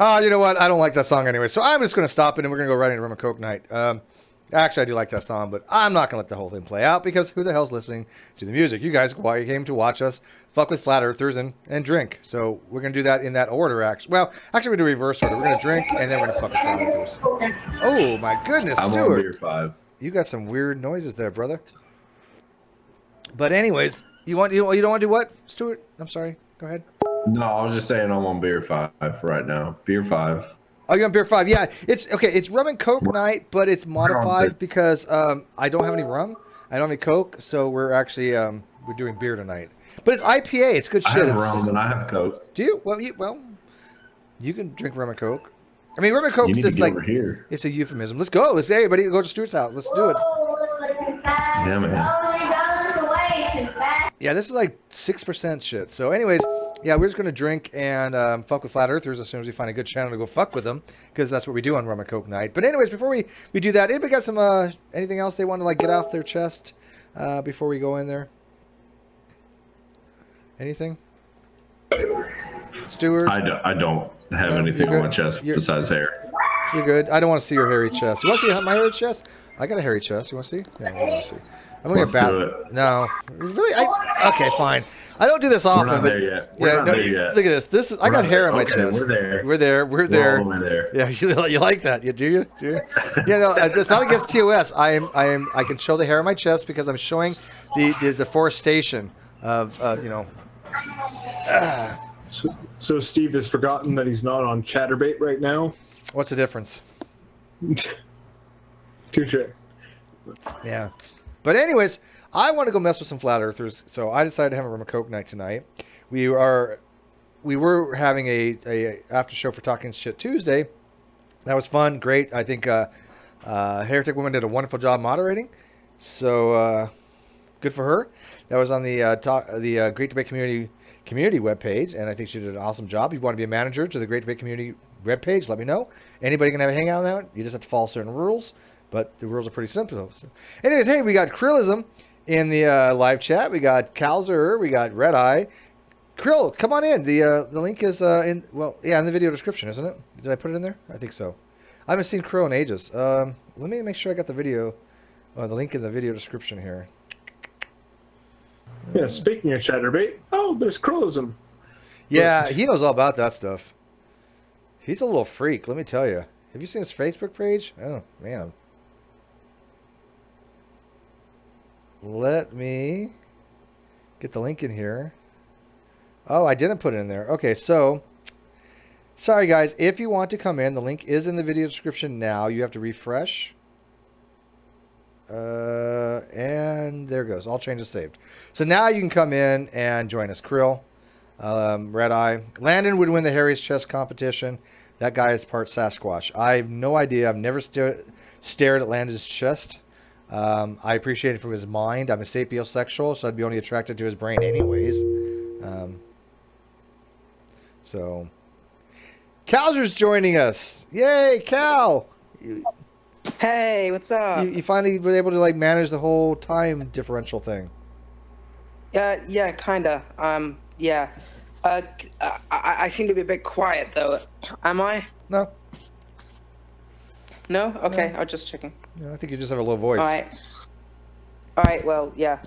Oh, you know what? I don't like that song anyway, so I'm just going to stop it, and we're going to go right into Rum and Coke night. Actually, I do like that song, but I'm not going to let the whole thing play out because who the hell's listening to the music? You guys came to watch us fuck with flat earthers and drink. So we're going to do that in that order, actually. Well, actually, we're going to reverse order. We're going to drink, and then we're going to fuck with flat earthers. Oh, my goodness, I'm Stuart. on beer 5. You got some weird noises there, brother. But anyways, you don't want to do what, Stuart? I'm sorry. Go ahead. No, I was just saying I'm on beer 5 right now. Beer 5. Oh, you're on beer 5. Yeah, it's okay. It's rum and Coke night, but it's modified because I don't have any rum. I don't have any Coke, so we're actually we're doing beer tonight. But it's IPA. It's good shit. I have rum and I have Coke. Do you? Well, you can drink rum and Coke. I mean, rum and Coke is just like over here. It's a euphemism. Let's go. Let's everybody go to Stuart's house. Let's do it. Yeah, man. Yeah, this is like 6% shit. So, anyways, yeah, we're just gonna drink and fuck with flat earthers as soon as we find a good channel to go fuck with them, because that's what we do on Rum and Coke night. But anyways, before we do that, anybody got some anything else they want to like get off their chest before we go in there? Anything? Stuart? I don't have anything on my chest besides hair. You're good. I don't want to see your hairy chest. You want to see my hairy chest? I got a hairy chest. You want to see? Yeah, I want to see. I'm going to get bad. No. Really? Okay, fine. I don't do this often. We're not there yet. We're not there yet. Look at this. I got hair on my chest. We're there. We're there. We're all the way there. Yeah, you like that? Do you? Yeah, no, it's not against TOS. I can show the hair on my chest because I'm showing the deforestation of So Steve has forgotten that he's not on Chatterbait right now. What's the difference? Touche. Yeah. But anyways, I want to go mess with some flat earthers, so I decided to have a Rum and Coke night tonight. We were having a after show for Talking Shit Tuesday. That was fun, great. I think Heretic Woman did a wonderful job moderating, so good for her. That was on the Great Debate Community webpage, and I think she did an awesome job. If you want to be a manager to the Great Debate Community webpage, let me know. Anybody can have a hangout on that. You just have to follow certain rules, but the rules are pretty simple. So, anyways, hey, we got Krillism in the live chat. We got Calzer. We got Red Eye. Krill, come on in. The link is in the video description, isn't it? Did I put it in there? I think so. I haven't seen Krill in ages. Let me make sure I got the video, the link in the video description here. Yeah, speaking of Chatterbait, there's Krillism. Yeah, he knows all about that stuff. He's a little freak, let me tell you. Have you seen his Facebook page? Oh, man. Let me get the link in here. Oh, I didn't put it in there. Okay, so, sorry guys, if you want to come in, the link is in the video description now. You have to refresh. And there it goes. All changes saved. So now you can come in and join us. Krill, Red Eye. Landon would win the hairiest chest competition. That guy is part Sasquatch. I have no idea. I've never stared at Landon's chest. I appreciate it from his mind. I'm a sapiosexual, so I'd be only attracted to his brain anyways. So, Calzer's joining us. Yay, Cal! Hey, what's up? You finally were able to like manage the whole time differential thing. Yeah, kinda. Yeah. I seem to be a bit quiet though. Am I? No. No? Okay, No. I was just checking. Yeah, I think you just have a low voice. All right. Well, yeah.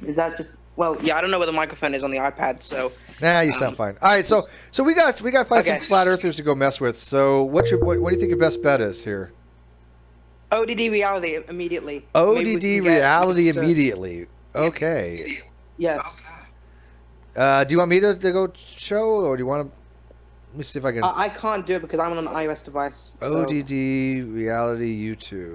Is that just? Well, yeah. I don't know where the microphone is on the iPad, so. Nah, you sound fine. All right, so we got to find some flat earthers to go mess with. So what do you think your best bet is here? ODD reality immediately. ODD reality immediately. Okay. Yes. Do you want me to go show, or do you want to? Let me see if I can. I can't do it because I'm on an iOS device. So. ODD reality YouTube.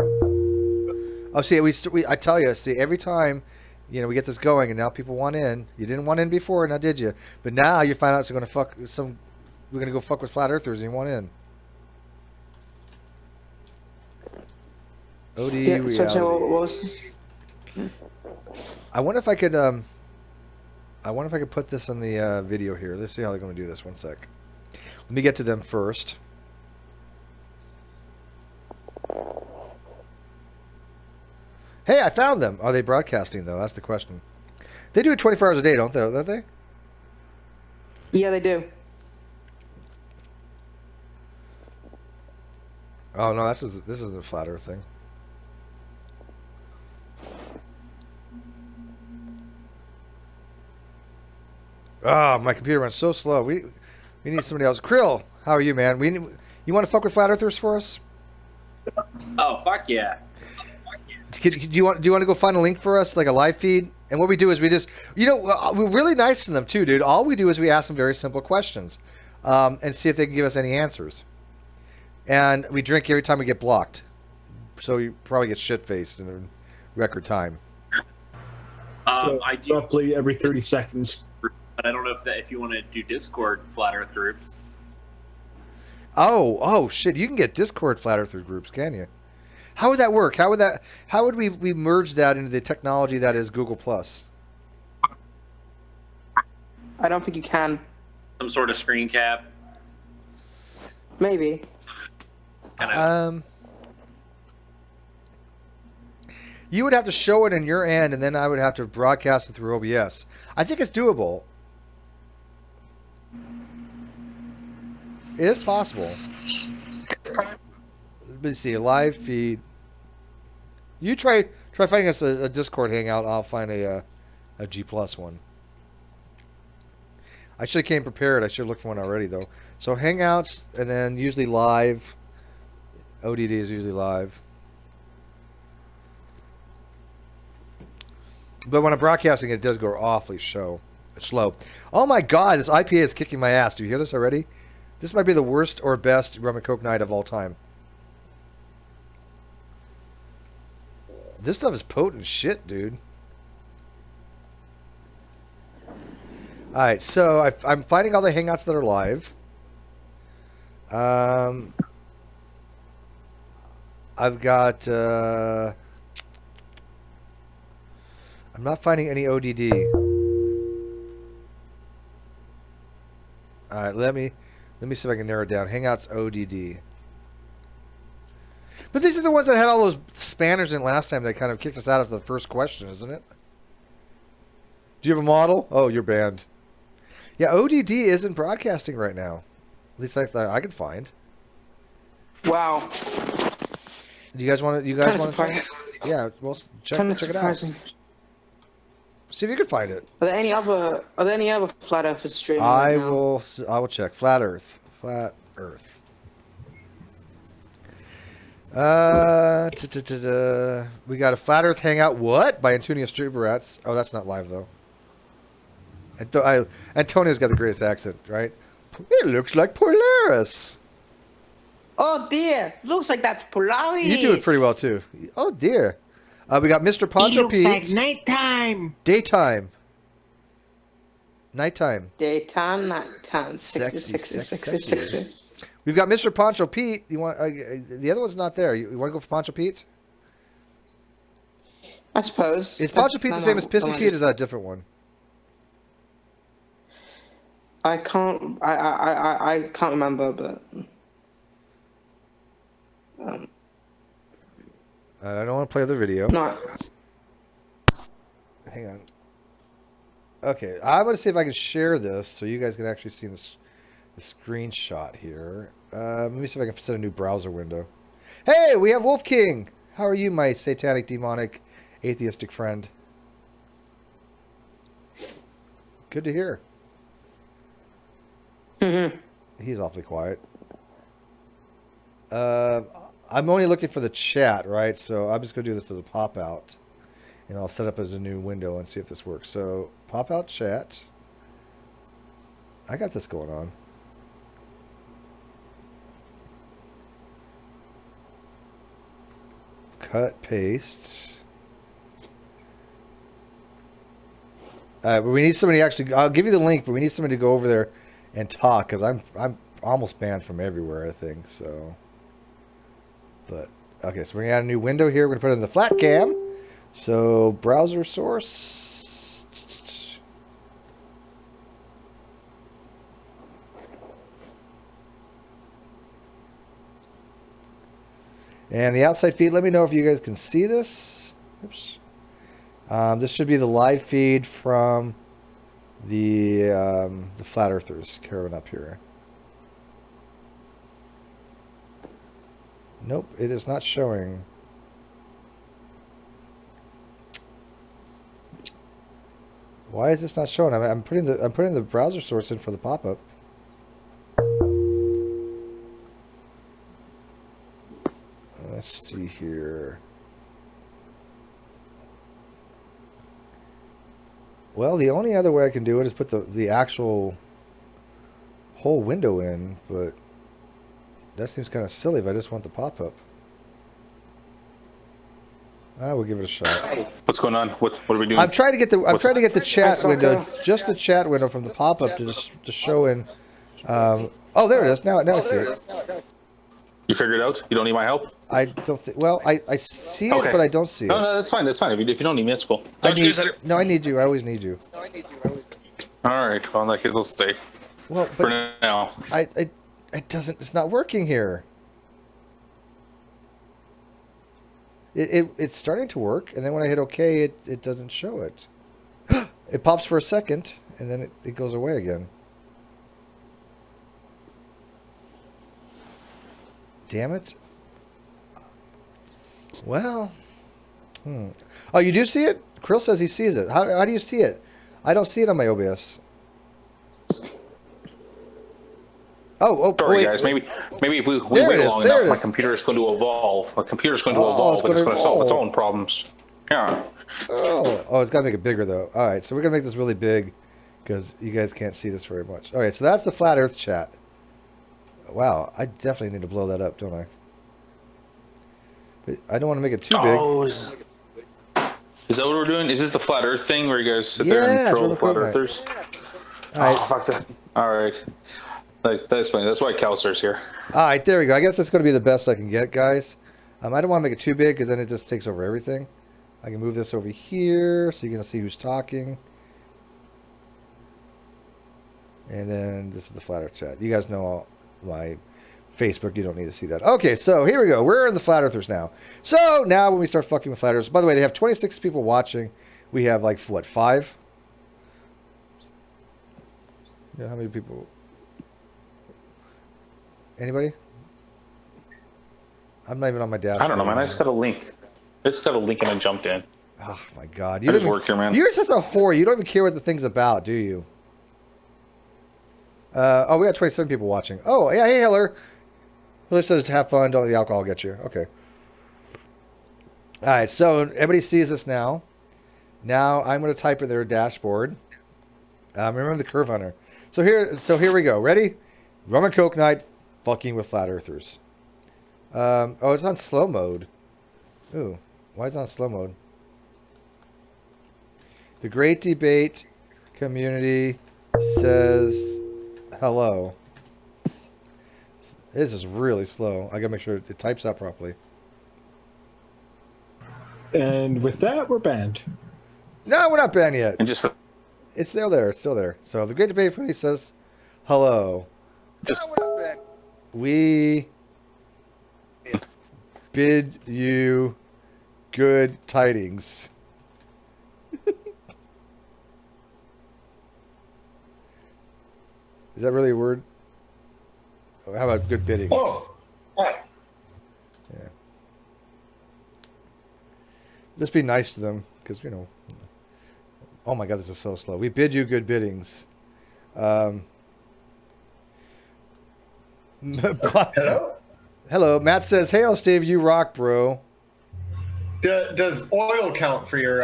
Oh, see, I tell you, see, every time. We get this going, and now people want in. You didn't want in before, now did you? But now you find out we're gonna go fuck with flat earthers, and you want in. OD reality. So what was? I wonder if I could. Put this on the video here. Let's see how they're gonna do this. One sec. Let me get to them first. Hey, I found them. Are they broadcasting, though? That's the question. They do it 24 hours a day, don't they? Yeah, they do. Oh no, this isn't a flat Earth thing. Ah, my computer runs so slow. We need somebody else. Krill, how are you, man? You want to fuck with flat Earthers for us? Oh, fuck yeah. Do you want to go find a link for us, like a live feed? And what we do is we just, we're really nice to them too, dude. All we do is we ask them very simple questions, and see if they can give us any answers. And we drink every time we get blocked, so you probably get shit faced in record time. So I do, roughly every 30 seconds. but I don't know if you want to do Discord flat Earth groups. Oh shit! You can get Discord flat Earther groups, can you? How would that work? How would we merge that into the technology that is Google Plus? I don't think you can. Some sort of screen cap. Maybe. You would have to show it in your end, and then I would have to broadcast it through OBS. I think it's doable. It is possible. Let me see, a live feed. You try finding us a Discord hangout. I'll find a G plus one. I should have came prepared. I should have looked for one already though. So hangouts, and then usually live. ODD is usually live. But when I'm broadcasting, it does go awfully slow. Oh my god, this IPA is kicking my ass. Do you hear this already? This might be the worst or best rum and coke night of all time. This stuff is potent shit, dude. Alright, so I'm finding all the hangouts that are live. I've got... I'm not finding any ODD. Alright, let me see if I can narrow it down. Hangouts ODD. But these are the ones that had all those spanners in last time that kind of kicked us out of the first question, isn't it? Do you have a model? Oh, you're banned. Yeah, ODD isn't broadcasting right now. At least I can find. Wow. Do you guys want to? You guys want to? Yeah, well, check it out. See if you can find it. Are there any other flat earthers streaming? I right now? will check. Flat Earth. We got a Flat Earth Hangout. What? By Antonio Struberats. Oh, that's not live though. Antonio's got the greatest accent, right? It looks like Polaris. Oh dear, looks like that's Polaris. You do it pretty well too. Oh dear. We got Mr. Poncho Pete. It looks like nighttime. Daytime. Nighttime. Daytime, nighttime. Sexy. We've got Mr. Poncho Pete. You want the other one's not there. You want to go for Poncho Pete? I suppose. Is Poncho Pete the same as Pissy Pete? Or is that a different one? I can't. I can't remember, but. I don't want to play the video. No. Hang on. Okay, I'm going to see if I can share this so you guys can actually see this. The screenshot here. Let me see if I can set a new browser window. Hey, we have Wolf King. How are you, my satanic, demonic, atheistic friend? Good to hear. He's awfully quiet. I'm only looking for the chat, right? So I'm just going to do this as a pop-out. And I'll set up as a new window and see if this works. So, pop-out chat. I got this going on. Cut, paste. But we need somebody actually. I'll give you the link, but we need somebody to go over there and talk because I'm almost banned from everywhere. I think so. But okay, so we're gonna add a new window here. We're gonna put it in the flat cam. So browser source. And the outside feed, let me know if you guys can see this. Oops. This should be the live feed from the Flat Earthers caravan up here. Nope, it is not showing. Why is this not showing? I'm putting the browser source in for the pop-up. Let's see here. Well, the only other way I can do it is put the actual whole window in, but that seems kind of silly if I just want the pop-up. We'll give it a shot. What's going on? What are we doing? I'm trying to get the chat That's window, okay. just the chat window from the pop-up to show in. Oh, there it is. Now I see it. You figured it out? You don't need my help? I don't think. Well, I see it, Okay. but I don't see it. No, that's fine. That's fine. If you don't need me, it's cool. I Talk to you need, guys later. no, I need you. I always need you. All right. Well, in that case, let's stay Well, for but now. it doesn't. It's not working here. It's starting to work, and then when I hit OK, it doesn't show it. It pops for a second, and then it goes away again. Damn it. Well. Oh, you do see it? Krill says he sees it. How do you see it? I don't see it on my OBS. Sorry, wait. guys. Maybe if we There wait it is, long there enough, it my is. computer is going to evolve. My computer's going to Oh, evolve, it's and it's gonna going to solve its evolve. own problems. Yeah. Oh, it's got to make it bigger, though. All right, so we're going to make this really big because you guys can't see this very much. All right, so that's the Flat Earth chat. Wow, I definitely need to blow that up, don't I? But I don't want to make it too big. Oh, is that what we're doing? Is this the flat Earth thing where you guys sit Yeah, there and it's troll Rum the and flat COKE night. earthers? All right. Oh, fuck that. All right. That's funny. That's why Kelsar's here. All right, there we go. I guess that's going to be the best I can get, guys. I don't want to make it too big because then it just takes over everything. I can move this over here so you can see who's talking. And then this is the Flat Earth chat. You guys know all my Facebook. You don't need to see that. Okay, so here we go. We're in the Flat Earthers now. So now when we start fucking with Flat Earthers, by the way, they have 26 people watching. We have like, what, 5? You know, how many people? Anybody? I'm not even on my dashboard. I don't know, man. I just got a link. And I jumped in. Oh my god! I just work here, man. You're such a whore. You don't even care what the thing's about, do you? Oh, we got 27 people watching. Oh yeah, hey Hiller. Hiller says to have fun. Don't let the alcohol get you. Okay. All right. So everybody sees this now. Now I'm going to type in their dashboard. Remember the Curve Hunter. So here we go. Ready? Rum and COKE night. Fucking with Flat Earthers. Oh, it's on slow mode. Ooh, why is it on slow mode? The Great Debate Community says hello. This is really slow. I gotta make sure it types out properly. And with that, we're banned. No, we're not banned yet. And just for It's still there. It's still there. So the Great Debate Community says hello. just We bid you good tidings. Is that really a word? Or how about good biddings? Oh, hi. Yeah. Just be nice to them, because, you know. Oh my God, this is so slow. We bid you good biddings. Hello? Hello. Matt says, "Hey, Steve, you rock, bro." Does oil count for your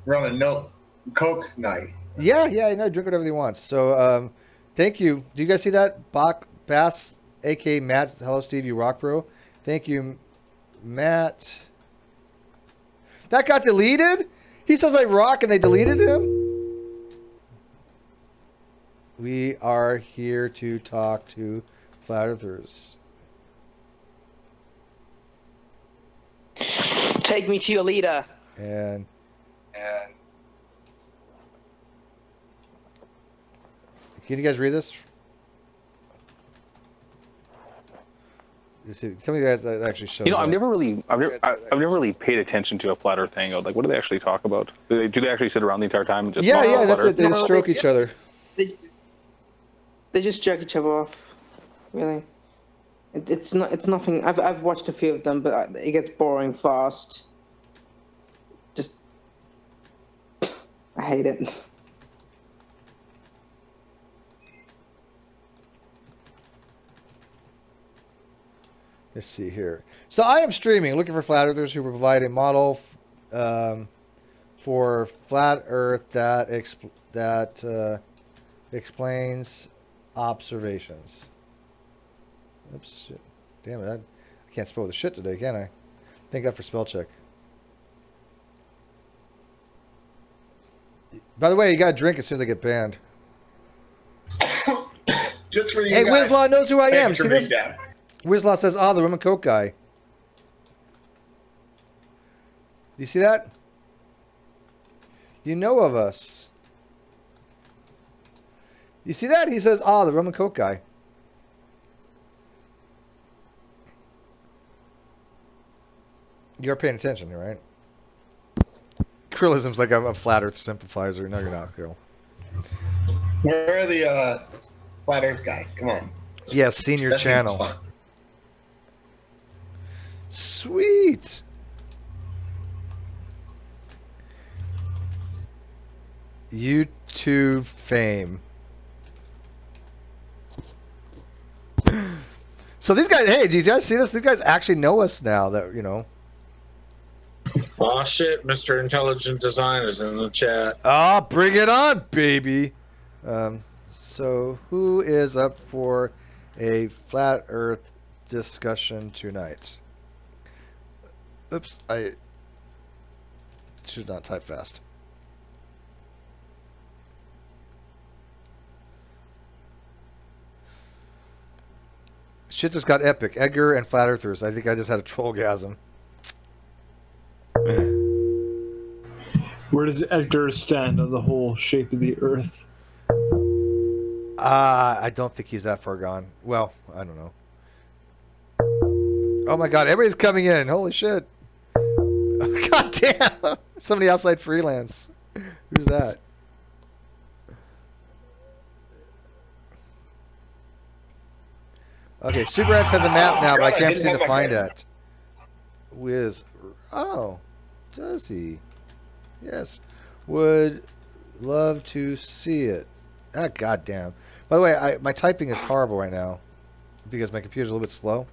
Rum and COKE night? Yeah, you know, drink whatever they want. So, thank you. Do you guys see that? Bass, a.k.a. Matt. Hello, Steve, you rock, bro. Thank you, Matt. That got deleted? He says I rock and they deleted him? We are here to talk to Flat Earthers. Take me to your leader. And can you guys read this? Tell me that actually shows. you know, up. I've never really paid attention to a flat Earth hangout. Like, what do they actually talk about? Do they actually sit around the entire time and just Yeah, talk about that's Flat it. They just stroke each other. They just jerk each other off. Really. It's not. It's nothing. I've watched a few of them, but it gets boring fast. Just, I hate it. Let's see here. So I am streaming, looking for flat earthers who provide a model for flat Earth that explains observations. Oops, shit. Damn it! I can't spell the shit today, can I? Thank God for spell check. By the way, you gotta drink as soon as I get banned. Just for you Hey, guys. Wizlaw knows who I am. Thanks for See being this? down. Wizlaw says, "Ah, the Rum and COKE guy." You see that? You know of us. You see that? He says, "Ah, the Rum and COKE guy." You're paying attention, right? Krillism's like I'm a flat Earth sympathizer. No, you're not, Krill. Where are the flat Earth guys? Come on. Yeah, senior That seems channel. fun. Sweet. YouTube fame. So these guys, hey, did you guys see this? These guys actually know us now that, you know. Oh shit, Mr. Intelligent Design is in the chat. Ah, bring it on, baby. So who is up for a flat Earth discussion tonight? Oops, I should not type fast. Shit just got epic. Edgar and flat Earthers. I think I just had a trollgasm. Where does Edgar stand on the whole shape of the Earth? I don't think he's that far gone. Well, I don't know. Oh my God, everybody's coming in. Holy shit. God damn. Somebody outside freelance. Who's that? Okay, Super Rats has a map now, but I can't seem to find it. Oh, does he? Yes. Would love to see it. Ah, goddamn. By the way, my typing is horrible right now because my computer's a little bit slow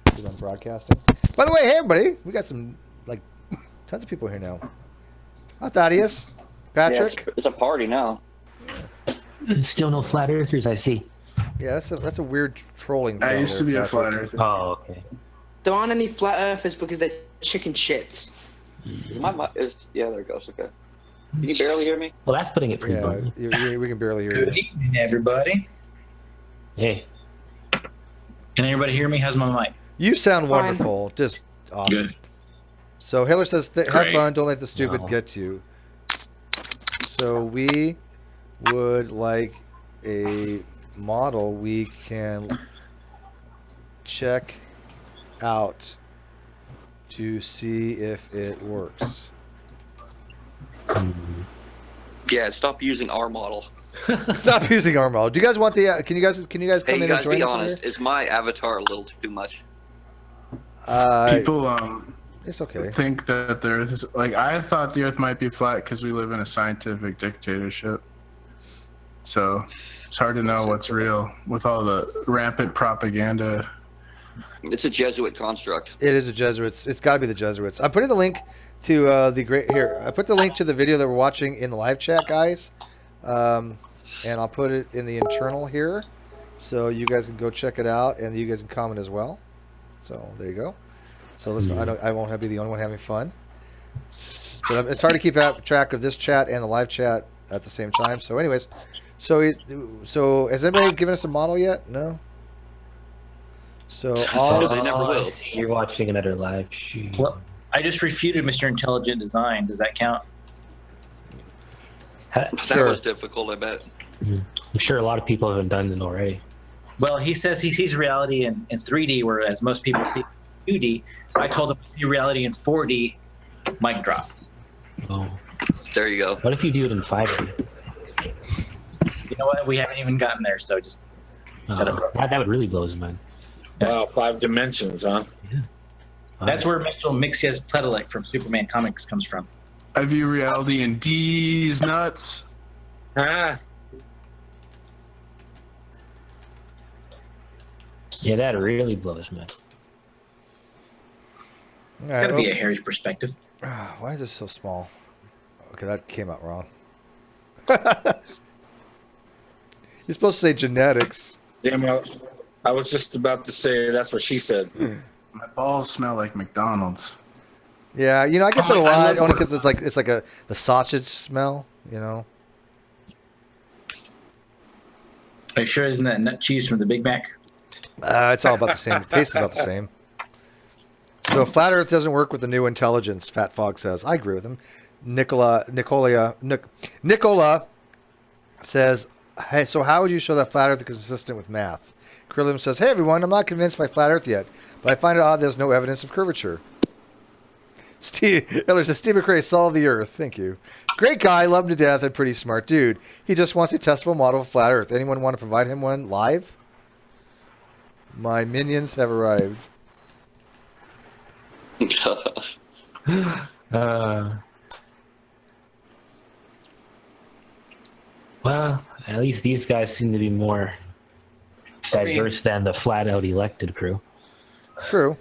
because I'm broadcasting. By the way, hey everybody, we got some like tons of people here now. Hi, Thaddeus, Patrick. Yeah, it's a party now. Still no flat earthers, I see. Yeah, that's a weird trolling. I used to be a flat earther. Oh, okay. There aren't any flat earthers because they're chicken shits. My mic is, yeah, there it goes. Okay. Can you barely hear me? Well, that's putting it pretty low. Yeah, we can barely hear Good you. evening, everybody. Hey. Can everybody hear me? How's my mic? You sound Fine. wonderful. Just awesome. Good. So Hitler says, have Great. fun. Don't let the stupid No. get you. So we would like a model we can check out to see if it works. Yeah, stop using our model. Stop using our model. Do you guys want the? Can you guys Hey, come you in and guys, join be us? honest. Is my avatar a little too much? People It's okay. think that the Earth is like I thought the Earth might be flat because we live in a scientific dictatorship. So it's hard to know what's real with all the rampant propaganda. It's a Jesuit construct. It is a Jesuits. It's got to be the Jesuits. I'm putting the link to the great here. I put the link to the video that we're watching in the live chat, guys, and I'll put it in the internal here, so you guys can go check it out, and you guys can comment as well. So there you go. So listen, I won't be the only one having fun, but it's hard to keep track of this chat and the live chat at the same time. So, anyways, so has anybody given us a model yet? No. So They never will. I see you're watching another live shoot. Well, I just refuted Mr. Intelligent Design. Does that count? That was difficult, I bet. I'm sure a lot of people haven't done it already. Well, he says he sees reality in 3D, whereas most people see 2D. I told him I see reality in 4D. Mic drop. Oh. There you go. What if you do it in 5D? You know what? We haven't even gotten there, so just. That would really blow his mind. Wow, 5 dimensions, huh? That's where Mr. Mixius Pledelik from Superman Comics comes from. I view reality in D's nuts. Ah, Yeah, that really blows me. It's got to be a Harry's perspective. Why is this so small? Okay, that came out wrong. You're supposed to say genetics. damn, I was just about to say that's what she said. My balls smell like McDonald's. Yeah, you know, I get that a I lot love only because it's like the sausage smell, you know. Are you sure isn't that nut cheese from the Big Mac? It's all about the same. It tastes about the same. So flat Earth doesn't work with the new intelligence, Fat Fog says. I agree with him. Nicola says, hey, so how would you show that flat Earth is consistent with math? Krillium says, hey everyone, I'm not convinced by flat Earth yet, but I find it odd there's no evidence of curvature. Eller says, Steve McRae solved the Earth. Thank you. Great guy, love him to death, and pretty smart dude. He just wants a testable model of flat Earth. Anyone want to provide him one live? My minions have arrived. Well, at least these guys seem to be more diverse than the flat out elected crew. True.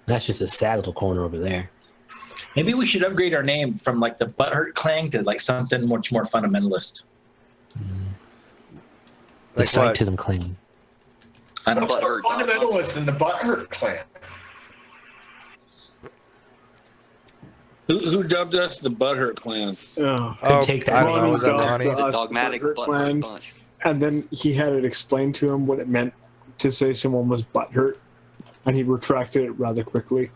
That's just a sad little corner over there. Maybe we should upgrade our name from like the Butthurt Clan to like something much more fundamentalist. The Like what? Scientism Clan. I don't What's more fundamentalist than the Butthurt Clan? Who dubbed us the Butthurt Clan? Oh, take that I don't know. name. Was that Ronnie? The dogmatic butthurt bunch. And then he had it explained to him what it meant to say someone was butthurt, and he retracted it rather quickly.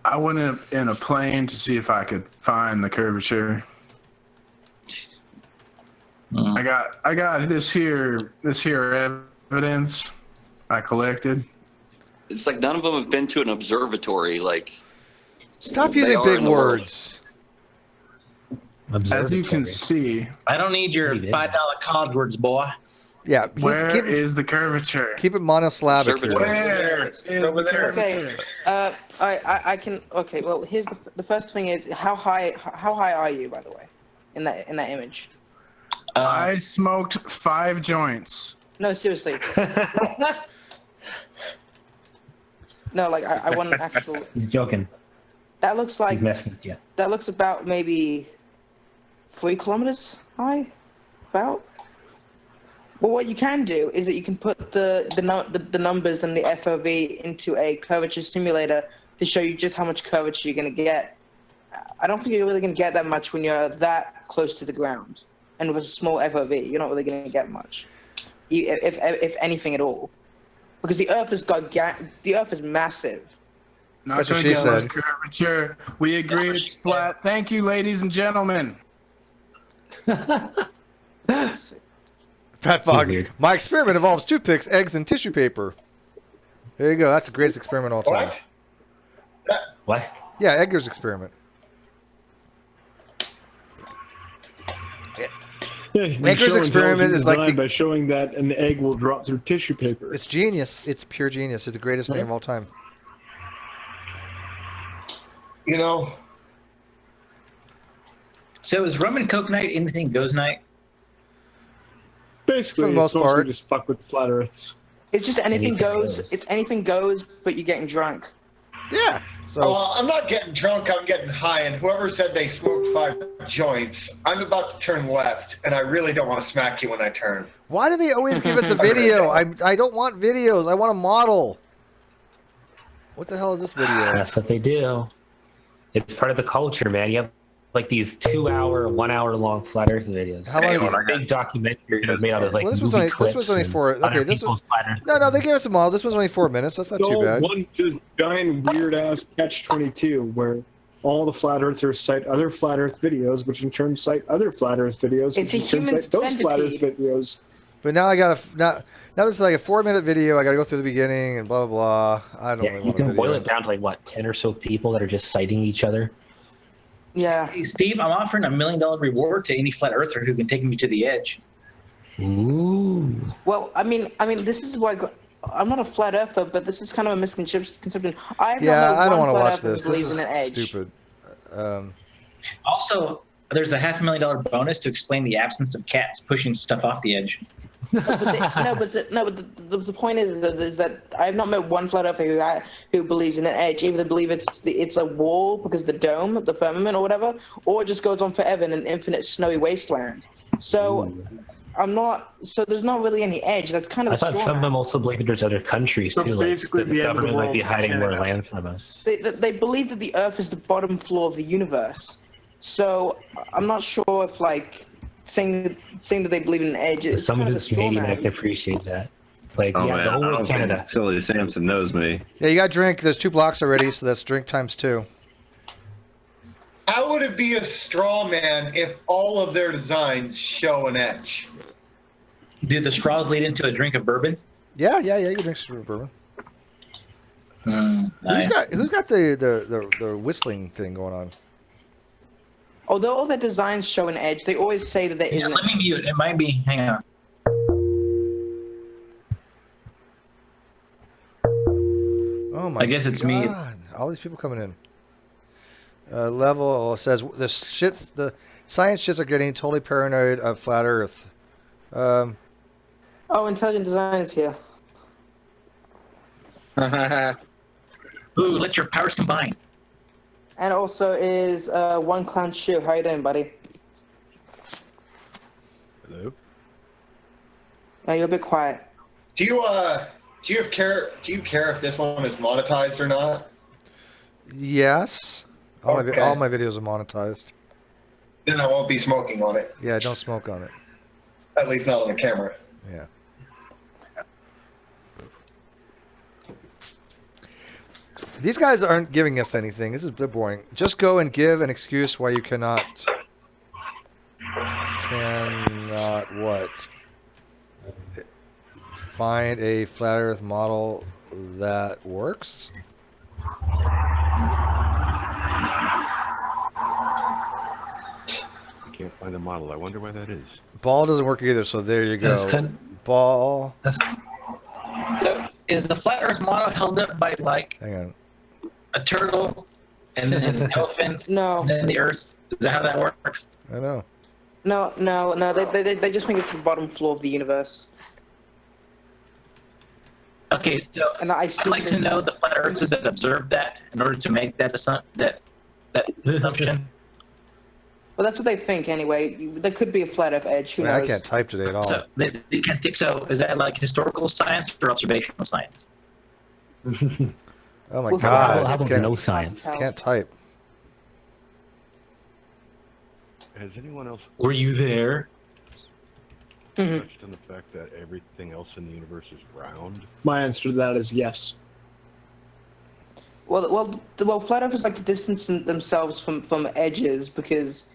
I went in a plane to see if I could find the curvature. I got this here evidence I collected. It's like none of them have been to an observatory. Like, Stop they using are big in the world. words. As you can see, I don't need your $5 college words, boy. Yeah. where is the curvature? Keep it monosyllabic here. Where is over the there. curvature? Okay. I can. Okay. Well, here's the first thing is how high are you, by the way, in that image? I smoked 5 joints. No, seriously. No, like I want an actual. He's joking. That looks like He's messing with you. that looks about maybe 3 kilometers high. About. Well, what you can do is that you can put the numbers and the FOV into a curvature simulator to show you just how much curvature you're going to get. I don't think you're really going to get that much when you're that close to the ground, and with a small FOV, you're not really going to get much, if anything at all, because the Earth is massive. Not That's what gonna she get much said. curvature. We agree it's flat. Thank you, ladies and gentlemen. Fat Fog. Weird. My experiment involves toothpicks, eggs, and tissue paper. There you go. That's the greatest experiment of all time. What? What? Yeah, Edgar's experiment. Yeah, you Edgar's show experiment intelligent is like design the- by showing that an egg will drop through tissue paper. It's genius. It's pure genius. It's the greatest thing of all time. You know, So is Rum and Coke night anything goes night? Basically, For the most it's mostly part. just fuck with flat Earths. It's just anything Anything goes. goes. It's anything goes, but you're getting drunk. Yeah. So I'm not getting drunk. I'm getting high. And whoever said they smoked 5 joints, I'm about to turn left, and I really don't want to smack you when I turn. why do they always give us a video? I don't want videos. I want a model. What the hell is this video? That's what they do. It's part of the culture, man. You have like these 2-hour, 1-hour long flat Earth videos. How long is These it? big documentaries made out of like Well, this was movie only- this clips was only and for- other okay, this people's flat Earth. No, they gave us a model. This was only 4 minutes. That's not too So bad. one just giant weird ass catch-22 where all the flat earthers cite other flat Earth videos, which in turn cite other flat Earth videos, It's which a in turn human cite those flat Earth centipede. videos. But now I gotta now this is like a 4-minute video. I gotta go through the beginning and blah blah blah. I don't Yeah, really you want a can boil video. it down to like what, 10 or so people that are just citing each other. Yeah. Hey, Steve, I'm offering $1 million reward to any flat earther who can take me to the edge. Ooh. Well, I mean, this is why I'm not a flat earther, but this is kind of a misconception. I have Yeah, not met I don't one want to flat watch earther who this. This believes is in an edge. stupid. Also, there's a $500,000 bonus to explain the absence of cats pushing stuff off the edge. But the point is that I have not met one flat earther who believes in an edge. Either they believe it's a wall because the dome, the firmament, or whatever, or it just goes on forever in an infinite snowy wasteland. So I'm not. So there's not really any edge. That's kind of. I thought some of them also believe that there's other countries So too. Like basically that the the end of the government might be world is hiding more Canada. land from us. They believe that the Earth is the bottom floor of the universe. So I'm not sure if saying that they believe in an edge As is someone kind of a who's straw Canadian, I man. can appreciate that. It's like, Oh yeah, man, the whole I world's don't Canada. think Silly Samson knows me. Yeah, you got to drink. There's 2 blocks already, so that's drink times 2. How would it be a straw man if all of their designs show an edge? Do the straws lead into a drink of bourbon? Yeah. You can drink some bourbon. Nice. Who's got the whistling thing going on? Although all their designs show an edge, they always say that there Yeah, isn't. let me mute. It might be. Hang on. Oh my! I guess it's me. All these people coming in. Level says the science shits are getting totally paranoid of flat Earth. Oh, intelligent design is here. Ooh, let your powers combine. And also is One Clown Shoe. How you doing, buddy? Hello. No, you're a bit quiet. Do you care if this one is monetized or not? Yes. All my videos are monetized. Then I won't be smoking on it. Yeah, don't smoke on it. At least not on the camera. Yeah. These guys aren't giving us anything. This is a bit boring. Just go and give an excuse why you cannot what? Find a flat Earth model that works. I can't find a model. I wonder why that is. Ball doesn't work either, so there you go. Ball. So, is the flat Earth model held up by Hang on. a turtle and then an elephant? No. And then the Earth? Is that how that works? I know. No. They just make it to the bottom floor of the universe. Okay, so And I'd like to know the flat earthers that observed that in order to make that assumption. Well, that's what they think anyway. There could be a flat Earth edge. Who I knows? can't type today at all. So they can't think. So is that like historical science or observational science? Oh my Well, God! how about no science? Can't type. Has anyone else Were you there? touched on the fact that everything else in the universe is round? My answer to that is yes. Well, flat earthers like to distance themselves from edges because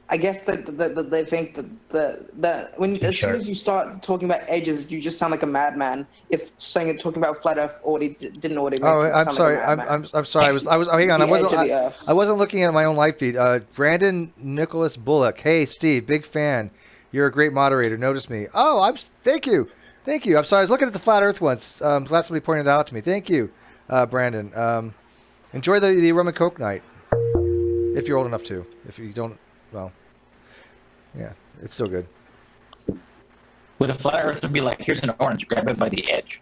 I guess that they think that when as soon as you start talking about edges, you just sound like a madman. If talking about flat Earth didn't already. Make Oh, you I'm sound sorry. Like a madman. I'm sorry. I was hang on. The edge of the Earth. I wasn't looking at my own live feed. Brandon Nicholas Bullock. Hey, Steve, big fan. You're a great moderator. Notice me. Oh, thank you. I'm sorry. I was looking at the flat Earth once. Glad somebody pointed that out to me. Thank you, Brandon. Enjoy the Rum and COKE night, if you're old enough to. If you don't, well, yeah, it's still good. Would a flat earther be like, here's an orange, grab it by the edge?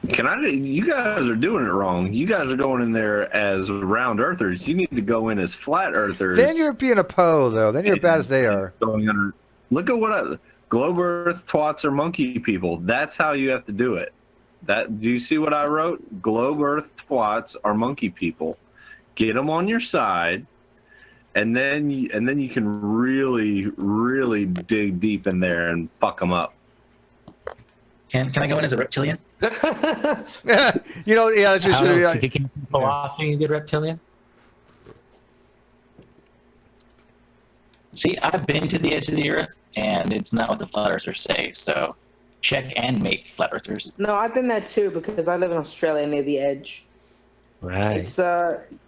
You guys are doing it wrong. You guys are going in there as round earthers. You need to go in as flat earthers. Then you're being a Poe, though. Then you're as bad as they are. Look at globe earth twats are monkey people. That's how you have to do it. Do you see what I wrote? Globe earth twats are monkey people. Get them on your side, and then you can really dig deep in there and fuck them up. Can I go in as a reptilian? That's what should be. If you can pull off being a good reptilian. See, I've been to the edge of the Earth, and it's not what the flat earthers say. So, check and mate flat earthers. No, I've been there too because I live in Australia near the edge. Right.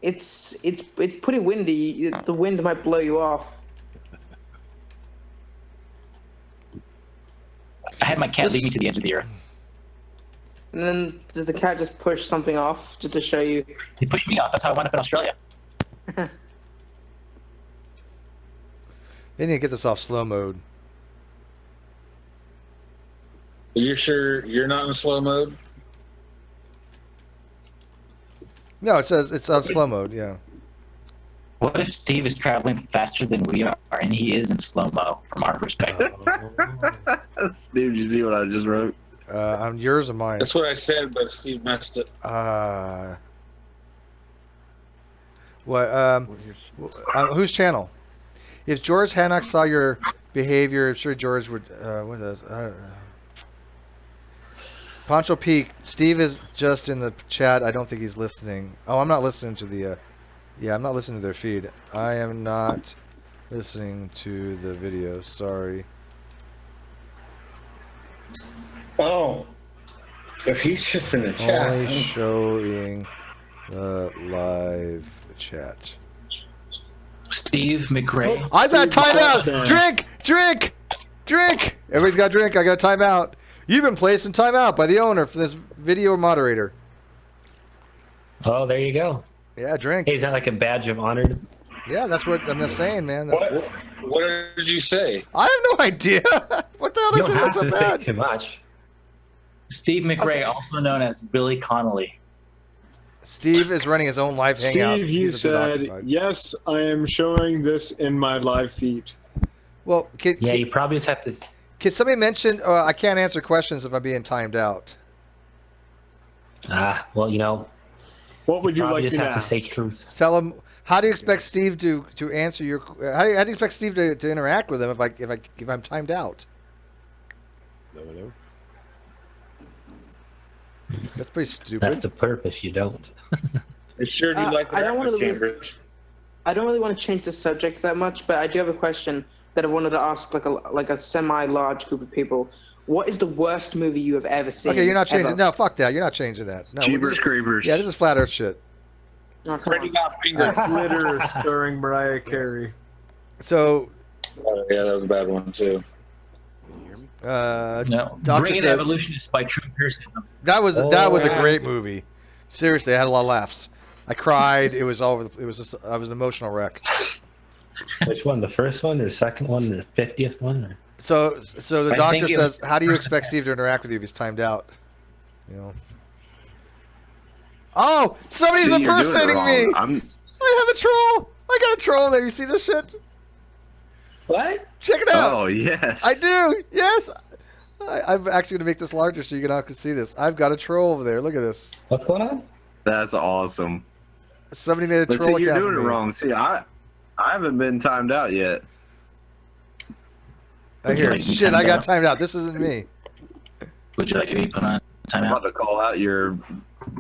It's pretty windy. The wind might blow you off. I had my cat lead me to the edge of the earth. And then does the cat just push something off just to show you? He pushed me off. That's how I wound up in Australia. They need to get this off slow mode. Are you sure you're not in slow mode? No, it says it's on slow mode. Yeah. What if Steve is traveling faster than we are, and he is in slow-mo from our perspective? Steve, did you see what I just wrote? On yours or mine? That's what I said, but Steve messed it. What? Whose channel? If George Hannock saw your behavior, I'm sure George would. What is this? Poncho Peak. Steve is just in the chat. I don't think he's listening. Oh, I'm not listening to the. Yeah, I'm not listening to their feed. I am not listening to the video. Sorry. Oh. So if he's just in the chat. Only showing the live chat. Steve McRae. I've got timeout. Drink. Everybody's got a drink. I got a timeout. You've been placed in timeout by the owner for this video moderator. Oh, there you go. Yeah, drink. Hey, is that like a badge of honor? Yeah, that's what I'm just saying, man. What did you say? I have no idea. What the hell You is don't have it? to say too much. Steve McRae, also known as Billy Connolly. Steve is running his own live hangout. Steve, you said, yes, I am showing this in my live feed. Well, you probably just have to. Can somebody mention? I can't answer questions if I'm being timed out. Well, you know. What would you like just to have to ask? say truth. Tell him. How do you expect Steve to answer your? How do you expect Steve to interact with him if I'm timed out? No. That's pretty stupid. That's the purpose. You don't. I sure do like the I don't want to. chambers. I don't really want to change the subject that much, but I do have a question that I wanted to ask, like a semi-large group of people. What is the worst movie you have ever seen? Okay, you're not changing. ever? No, fuck that. You're not changing that. No, Jeepers Creepers. Yeah, this is flat Earth shit. Freddy got fingered. Glitter starring Mariah Carey. So. Oh, yeah, that was a bad one too. No. Doctor Bring It says, Evolutionist by True Pearson. That was a great movie. Seriously, I had a lot of laughs. I cried. It was all. It was just. I was an emotional wreck. Which one? The first one, or the second one, or the 50th one? Or? So the doctor says, "How do you expect Steve to interact with you if he's timed out?" You know. Oh, somebody's impersonating me. I have a troll. I got a troll there. You see this shit? What? Check it out. Oh yes. I do. Yes. I'm actually going to make this larger so you can all can see this. I've got a troll over there. Look at this. What's going on? That's awesome. Somebody made a But troll see, you're account doing for it me. wrong. See, I haven't been timed out yet. I hear shit. I got timed out. This isn't me. Would you like to be put on I'm timeout? about to call out your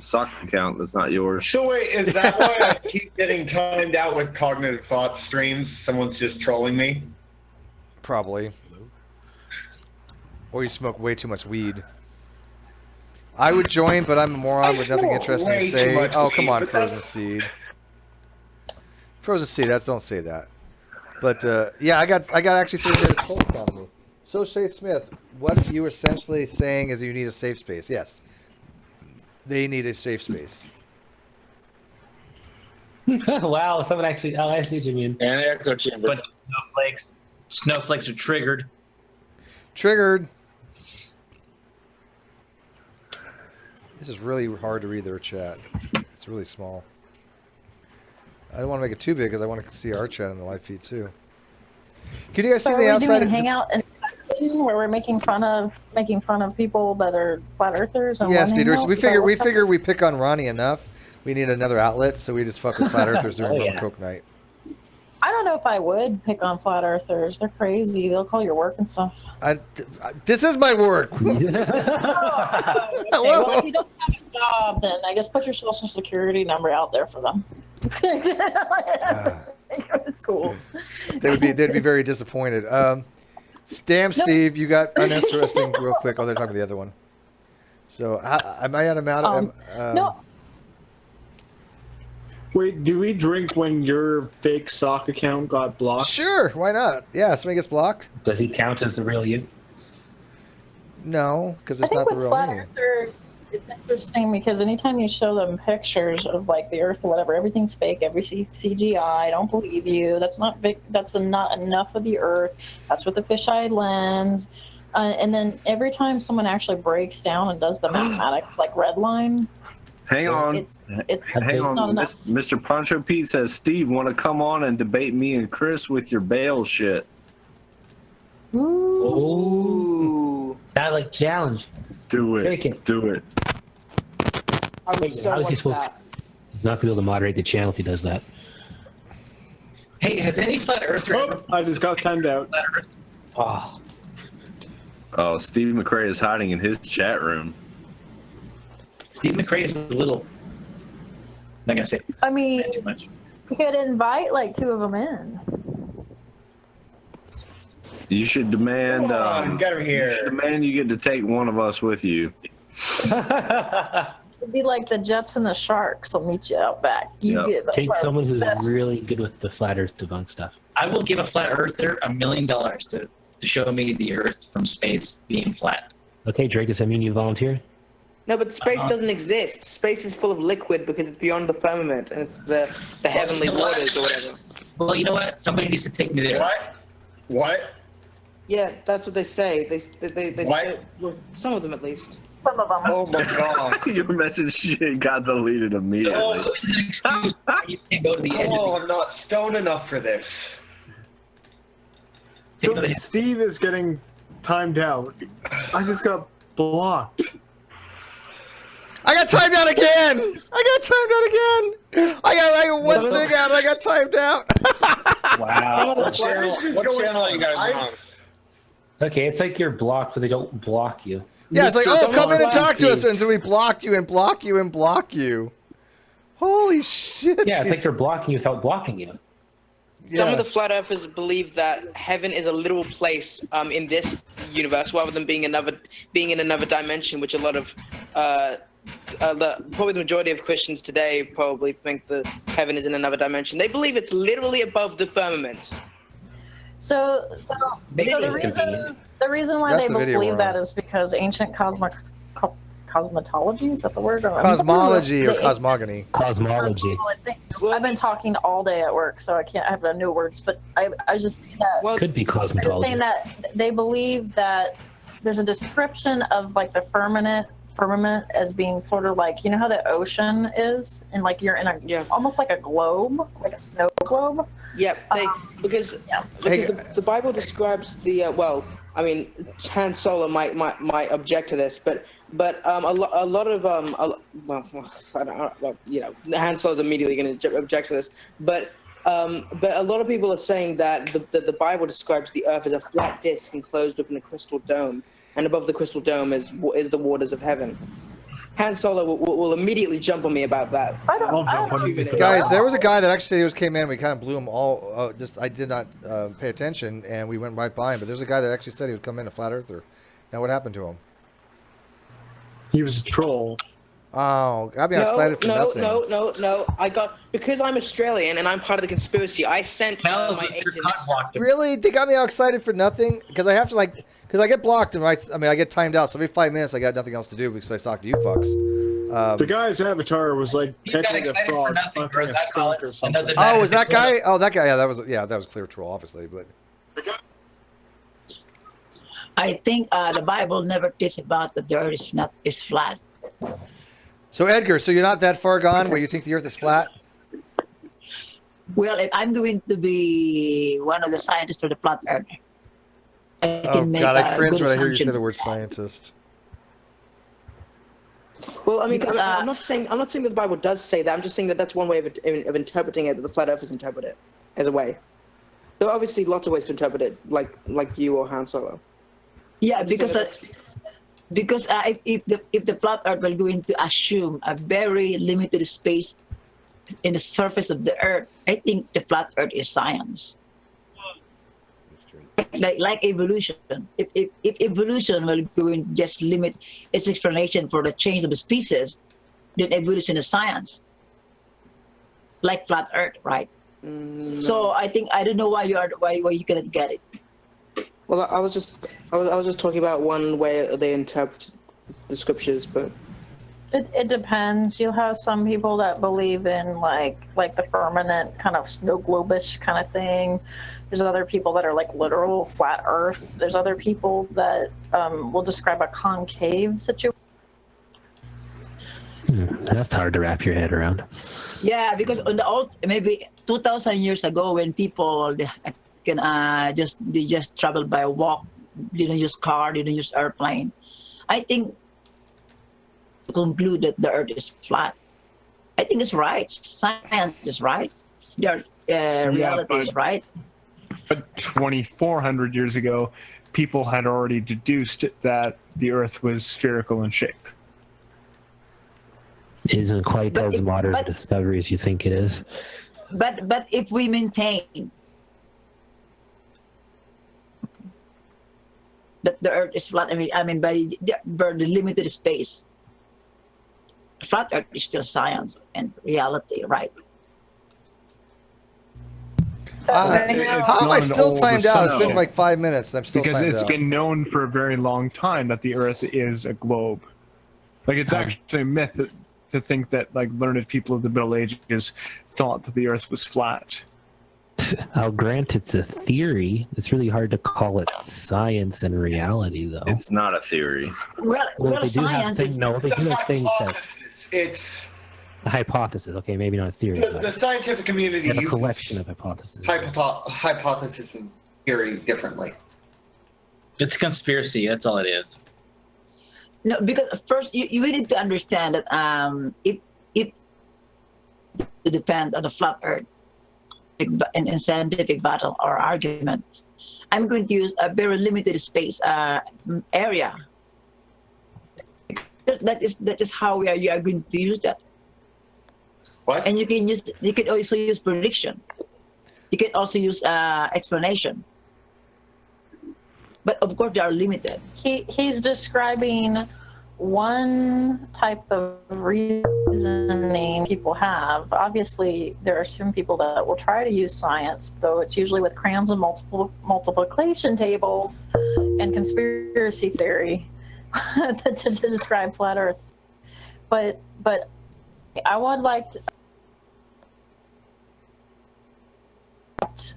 sock account. That's not yours. So wait, is that why I keep getting timed out with cognitive thought streams? Someone's just trolling me? Probably. Or you smoke way too much weed. I would join, but I'm a moron with nothing interesting to say. Oh, come on, Frozen Seed. Frozen Seed, don't say that. But yeah, I got actually somebody that told on me. So Shay Smith, what you were essentially saying is you need a safe space. Yes, they need a safe space. Wow, someone actually. Oh, I see what you mean. And echo chamber. But snowflakes are triggered. Triggered. This is really hard to read their chat. It's really small. I don't want to make it too big because I want to see our chat in the live feed too. Can you guys see So the are we outside? doing a hangout and where we're making fun of people that are flat earthers? And Yes, one dude. hangout? We Is that figure what's we pick on Ronnie enough. We need another outlet, so we just fuck with flat earthers during Rum and Coke night. I don't know if I would pick on flat earthers. They're crazy. They'll call your work and stuff. This is my work. Okay, well, if you don't have a job, then I guess put your social security number out there for them. It's cool. They'd be very disappointed. Damn, Steve, you got uninteresting real quick. Oh, they're talking about the other one. So, am I out of No. Wait, do we drink when your fake sock account got blocked? Sure, why not? Yeah, somebody gets blocked. Does he count as the real you? No, because I it's think not the with real flat me. earthers, it's interesting because anytime you show them pictures of like the Earth or whatever, everything's fake. Every CGI. I don't believe you. That's not big. That's not enough of the Earth. That's with the fisheye lens. And then every time someone actually breaks down and does the mathematics, like red line. Hang on. Hang not on. enough. Mr. Poncho Pete says, Steve, want to come on and debate me and Chris with your bail shit? Ooh. That like challenge. Do it. Take it. Do it. I would so How is he want supposed that. He's not going to be able to moderate the channel if he does that. Hey, has any flat earther ever I just got timed out. flat earth? Oh. Oh, Steve McRae is hiding in his chat room. Steve McRae is a little. Not gonna say I mean, too much. you could invite like 2 of them in. You should demand. Come on, get her here. You should demand you get to take one of us with you. It'd be like the Jets and the Sharks. I'll meet you out back. You Yep. get the Take someone who's best. really good with the flat earth debunk stuff. I will give a flat earther $1 million to show me the Earth from space being flat. Okay, Drake, does that mean you volunteer? No, but space doesn't exist. Space is full of liquid because it's beyond the firmament and it's the heavenly you know what? waters or whatever. Well, you know what? Somebody needs to take me there. What? Yeah, that's what they say. They What? say, well, some of them at least. Some of them. Oh my god. Your message shit got deleted immediately. Oh, it's an excuse. You can't go to the edge of Oh, the I'm not stoned enough for this. So Steve is getting timed out. I just got blocked. I got timed out again! I got one thing out and I got timed out. Wow. What channel are you guys on? Okay, it's like you're blocked, but they don't block you. Yeah, it's like, Mr. oh, come in and talk to us, Blocky. and so we block you and block you and block you. Holy shit. Yeah, it's like they're blocking you without blocking you. Some Yeah. of the flat earthers believe that heaven is a literal place in this universe, rather than being in another dimension, which a lot of probably the majority of Christians today probably think that heaven is in another dimension. They believe it's literally above the firmament. So the reason why That's they the video believe we're that on. is because ancient cosmetology, is that the word? Cosmology or The- cosmogony. Cosmology. I've been talking all day at work, so I have no new words. But I just saying that. Well, Could be I'm just saying cosmetology. that they believe that there's a description of like the firmament as being sort of like, you know how the ocean is, and like you're in a almost like a globe, like a snow globe. Yep, because the Bible describes the well. I mean, Han Solo might object to this, but a lot of I don't know, you know, Han Solo's immediately going to object to this, but a lot of people are saying that the Bible describes the Earth as a flat disc enclosed within a crystal dome, and above the crystal dome is the waters of heaven. Han Solo will immediately jump on me about that. I'll jump on you. Guys, there was a guy that actually just came in. We kind of blew him all. I did not pay attention, and we went right by him. But there's a guy that actually said he would come in, a flat earther. Now, what happened to him? He was a troll. Oh, I'd be excited for nothing. No. Because I'm Australian and I'm part of the conspiracy. I sent my agents. Really? They got me all excited for nothing? Because I have to because I get blocked and I get timed out. So every 5 minutes I got nothing else to do because I talk to you fucks. The guy's avatar was like You got petting a excited for frog, nothing, fucking Chris. a I call skunk it or something. another Oh, was that guy? Oh, that guy. Yeah, that was clear troll, obviously. But I think the Bible never teaches about that the earth is flat. so Edgar, so you're not that far gone where you think the Earth is flat? Well, if I'm going to be one of the scientists for the flat earth, I Oh can make God, I a cringe good when I hear you say assumption. the word scientist. Well, I mean, Because, I'm not saying that the Bible does say that. I'm just saying that that's one way of interpreting it. That the flat earthers interpret it as a way. There are obviously lots of ways to interpret it, like you or Han Solo. Yeah, I'm just because saying because if the flat earth will going to assume a very limited space in the surface of the earth, I think the flat earth is science. like evolution. If evolution will going to just limit its explanation for the change of the species, then evolution is science. Like flat Earth, right? So I think I don't know why you cannot get it. Well, I was just talking about one way they interpret the scriptures, but It depends. You'll have some people that believe in like the firmament kind of snow globe-ish kind of thing. There's other people that are like literal flat Earth. There's other people that will describe a concave situation. That's hard to wrap your head around. Yeah, because on the old maybe 2,000 years ago, when people they just travel by walk, didn't use car, didn't use airplane. I think to conclude that the Earth is flat. I think it's right. Science is right. Reality is right. But 2,400 years ago, people had already deduced that the Earth was spherical in shape. It isn't quite as modern a discovery as you think it is. But if we maintain that the Earth is flat, I mean by the limited space, flat Earth is still science and reality, right? How am I still timed out? It's been like 5 minutes. And I'm still because timed it's out. been known for a very long time that the Earth is a globe. Like it's actually a myth to think that like learned people of the Middle Ages thought that the Earth was flat. I'll grant it's a theory. It's really hard to call it science and reality, though. It's not a theory. Well, they do have things. No, they do have things that. It's a hypothesis. Okay, maybe not a theory. the scientific community They have a uses collection of hypotheses. hypothesis and theory differently. It's a conspiracy. That's all it is. No, because first you need to understand that if to depend on the flat Earth in scientific battle or argument, I'm going to use a very limited space area. That is how you are going to use that. What? And you can also use prediction. You can also use explanation. But of course, they are limited. He's describing one type of reasoning people have. Obviously, there are some people that will try to use science, though it's usually with crayons and multiplication tables and conspiracy theory to describe flat Earth. But I would like to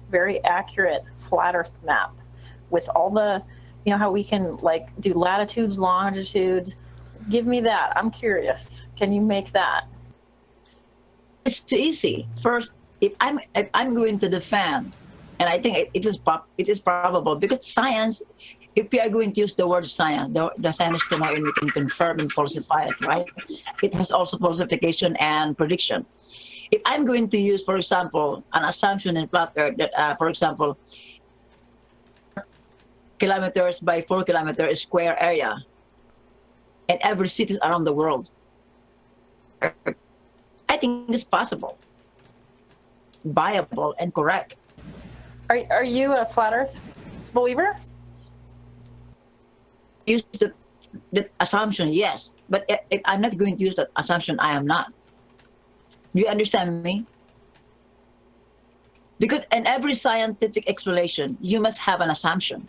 very accurate flat Earth map with all the, how we can like do latitudes, longitudes. Give me that. I'm curious. Can you make that? It's too easy. First, if I'm going to defend, and I think it is probable because science. If we are going to use the word science, the science to know and we can confirm and falsify it, right? It has also falsification and prediction. If I'm going to use, for example, an assumption in flat Earth that, for example, kilometers by 4 kilometer square area, and every city around the world, I think it's possible, viable, and correct. Are you a flat Earth believer? Use the assumption, yes, but if I'm not going to use that assumption, I am not. You understand me? Because in every scientific explanation, you must have an assumption.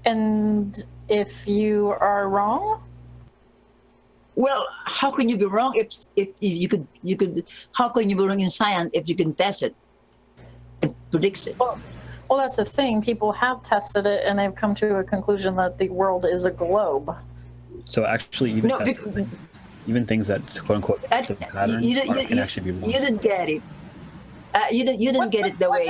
And if you are wrong? Well, how can you be wrong if you could? How can you be wrong in science if you can test it and predict it? Well, that's the thing. People have tested it, and they've come to a conclusion that the world is a globe. So actually, even things that quote unquote the pattern can actually be wrong. You didn't get it. You didn't get it the way.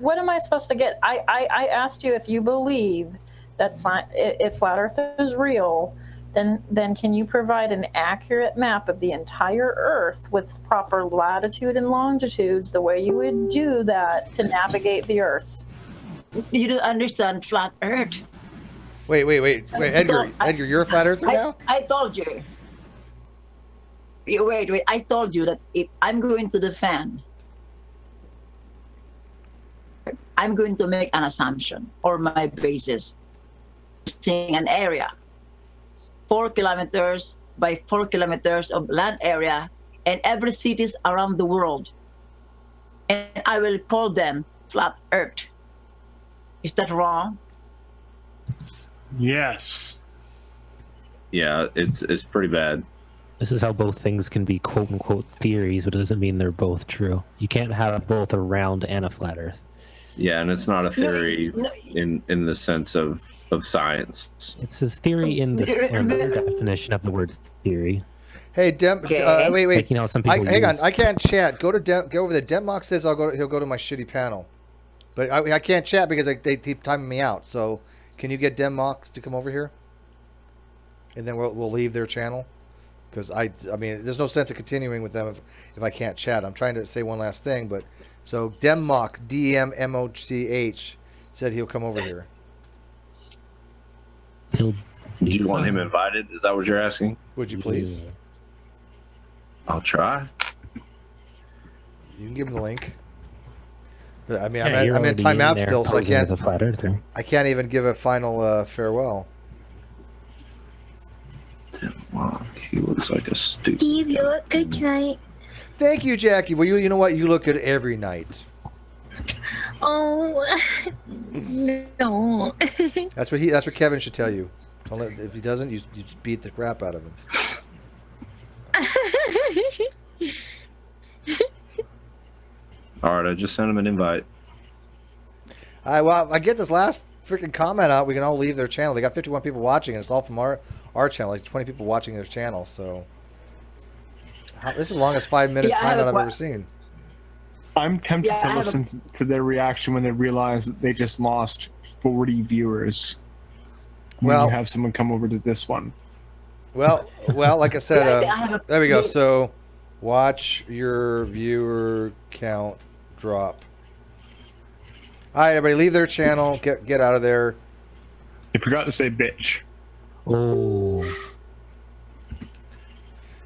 What am I supposed to get? I asked you if you believe that if flat Earth is real, then can you provide an accurate map of the entire Earth with proper latitude and longitudes, the way you would do that to navigate the Earth? You don't understand flat Earth. Wait, Edgar, you're a flat earther now? I told you. Wait, I told you that if I'm going to defend, I'm going to make an assumption or my basis, seeing an area, 4 kilometers by 4 kilometers of land area, and every cities around the world, and I will call them flat Earth. Is that wrong? Yes. Yeah, it's pretty bad. This is how both things can be quote unquote theories, but it doesn't mean they're both true. You can't have both a round and a flat Earth. Yeah, and it's not a theory in the sense of science. It's a theory in the definition of the word theory. Hey, wait. Like, you know, some people hang on, use- I can't chat. Go over there. Demmock says he'll go to my shitty panel, but I can't chat because they keep timing me out. So can you get Demmock to come over here, and then we'll leave their channel, because I mean there's no sense of continuing with them if I can't chat. I'm trying to say one last thing, but so Demmock DMMOCH said he'll come over here. Do you want him invited? Is that what you're asking? Would you please? I'll try. You can give him the link. But I mean, Yeah, I'm you're in already timeout in there still, so I posing can't. as a flat earther. I can't even give a final farewell. He looks like a stupid. Steve, you look good tonight. Thank you, Jackie. Well, you know what? You look good every night. Oh, no. That's what Kevin should tell you. If he doesn't, you beat the crap out of him. All right, I just sent him an invite. All right, well, I get this last freaking comment out. We can all leave their channel. They got 51 people watching, and it's all from our channel. Like 20 people watching their channel. So this is the longest 5-minute timeout I've ever seen. I'm tempted to listen to their reaction when they realize that they just lost 40 viewers. When you have someone come over to this one. Well, like I said, there we go. So, watch your viewer count drop. All right, everybody, leave their channel. Get out of there. You forgot to say bitch. Oh.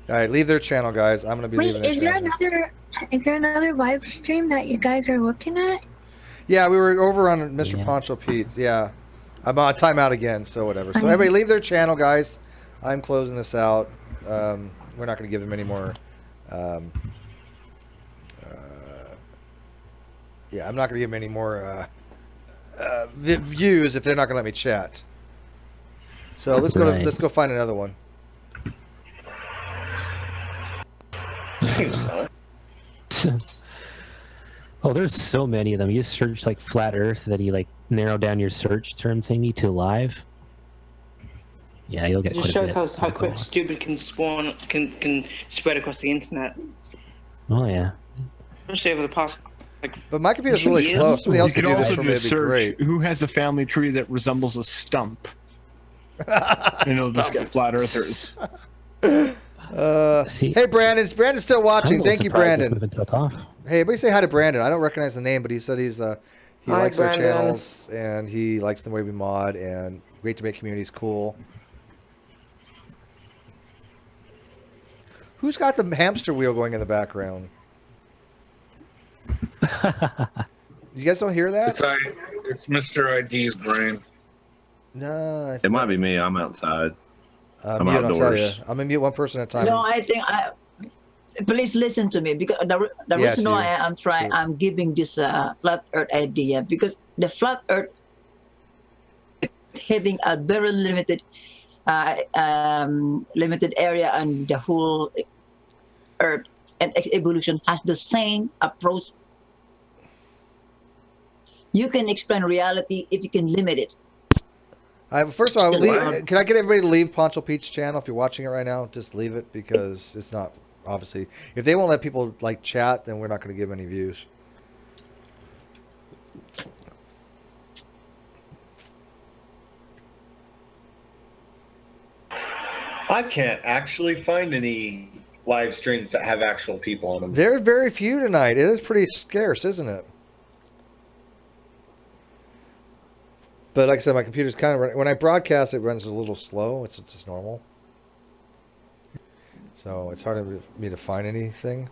All right, leave their channel, guys. I'm gonna be leaving their channel. Is there another live stream that you guys are looking at? Yeah, we were over on Mr. Poncho Pete. Yeah, I'm on timeout again, so whatever. So everybody, leave their channel, guys. I'm closing this out. We're not going to give them any more. Yeah, I'm not going to give them any more views if they're not going to let me chat. So let's go. Let's go find another one. Seems so. Oh, there's so many of them. You just search like flat Earth, then you like narrow down your search term thingy to live. Yeah, you'll get. It just shows how quick stupid can spawn can spread across the internet. Oh yeah. Especially over the past. But my computer's really slow. If somebody else could do this for me, it'd be great. Who has a family tree that resembles a stump? And it'll just get flat earthers. Hey, Brandon. Brandon's still watching. Thank you, Brandon. Took off. Hey, everybody say hi to Brandon. I don't recognize the name, but he said he likes our Brandon. channels and he likes the way we mod and great to make communities cool. Who's got the hamster wheel going in the background? You guys don't hear that? It's Mr. ID's brain. No. It might be me. I'm outside. I'm mute, I'll tell you. outdoors. I'm gonna mute one person at a time. No, I think please listen to me, because the reason why I'm giving this flat Earth idea, because the flat Earth having a very limited area on the whole Earth, and evolution has the same approach. You can explain reality if you can limit it. First of all, can I get everybody to leave Poncho Pete's channel? If you're watching it right now, just leave it, because it's not, obviously. If they won't let people like chat, then we're not going to give any views. I can't actually find any live streams that have actual people on them. There are very few tonight. It is pretty scarce, isn't it? But like I said, my computer's kind of running. When I broadcast, it runs a little slow. It's just normal. So it's hard for me to find anything.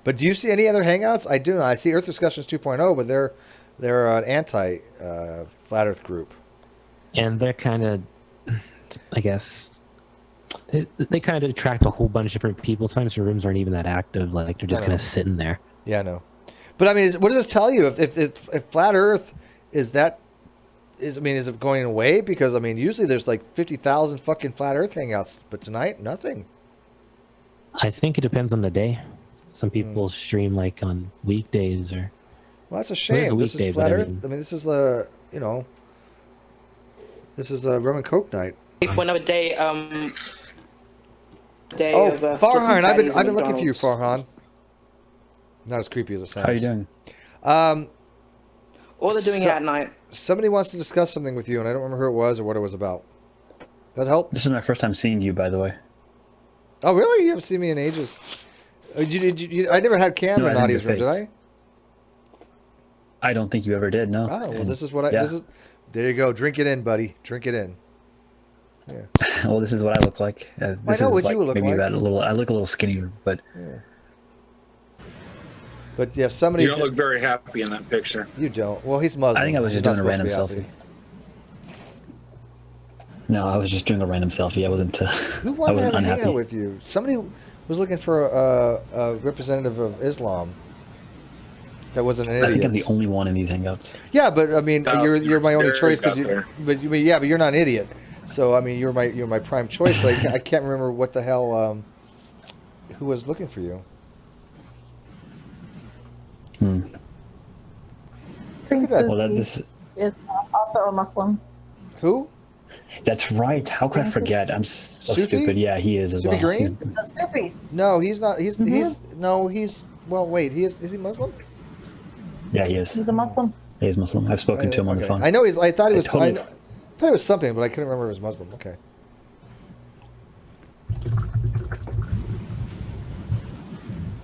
But do you see any other Hangouts? I do. I see Earth Discussions 2.0, but they're They're an anti flat Earth group. And they're kind of, I guess, they kind of attract a whole bunch of different people. Sometimes the rooms aren't even that active. Like, they're just kind of sitting there. Yeah, I know. But I mean, what does this tell you? If flat Earth is that, is it going away? Because I mean, usually there's like 50,000 fucking flat Earth hangouts, but tonight nothing. I think it depends on the day. Some people stream like on weekdays or. Well, that's a shame. This is flat Earth. I mean, this is this is a Rum and Coke night. For another day, Oh, of, Farhan, I've been flipping looking for you, McDonald's. Farhan. Not as creepy as it sounds. How you doing? Or they're doing it at night. Somebody wants to discuss something with you, and I don't remember who it was or what it was about. That help? This is my first time seeing you, by the way. Oh, really? You haven't seen me in ages. I never had Cam No, in I think Nadia's your room, did I? face. I don't think you ever did. No. Oh, well, And- this is what I. yeah. This is. There you go. Drink it in, buddy. Drink it in. Yeah. Well, this is what I look like. This I know is what like you look maybe like. about a little. I look a little skinnier, but Yeah. But yeah, somebody. You don't look very happy in that picture. You don't. Well, he's Muslim. I think I was He's just not doing a supposed to random be selfie. happy. No, I was just doing a random selfie. I wasn't. Who I wanted to wasn't have a unhappy. hangout with you? Somebody was looking for a representative of Islam. That wasn't an idiot. I think I'm the only one in these hangouts. Yeah, but I mean, you're my only choice because out there. but you're not an idiot. So I mean, you're my prime choice. But I can't remember what the hell who was looking for you. Prince that. Well, that, Sufi this. is also a Muslim. Who? That's right. How could I Prince forget? I'm so Sufi? stupid. Yeah, he is as Sufi well. Green? He's- Sufi. No, he's not. He's well. Wait, is he Muslim? yeah, he is. He's a Muslim. He is Muslim. I've spoken to him on the Okay. phone. I know he's. I thought he was. totally- I thought it was something, but I couldn't remember it was Muslim. Okay.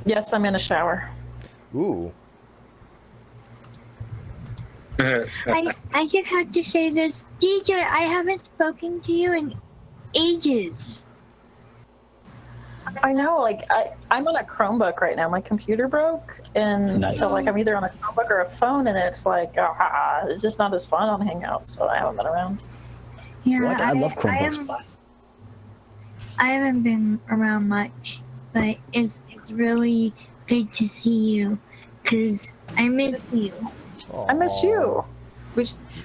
Yes, I'm in a shower. Ooh. I just have to say this, DJ. I haven't spoken to you in ages. I know, like I'm on a Chromebook right now. My computer broke, and Nice. so like I'm either on a Chromebook or a phone, and it's like it's just not as fun on Hangout. So I haven't been around. Yeah, What? I love Chromebooks. I haven't been around much, but it's really good to see you, cause I miss you. I miss you.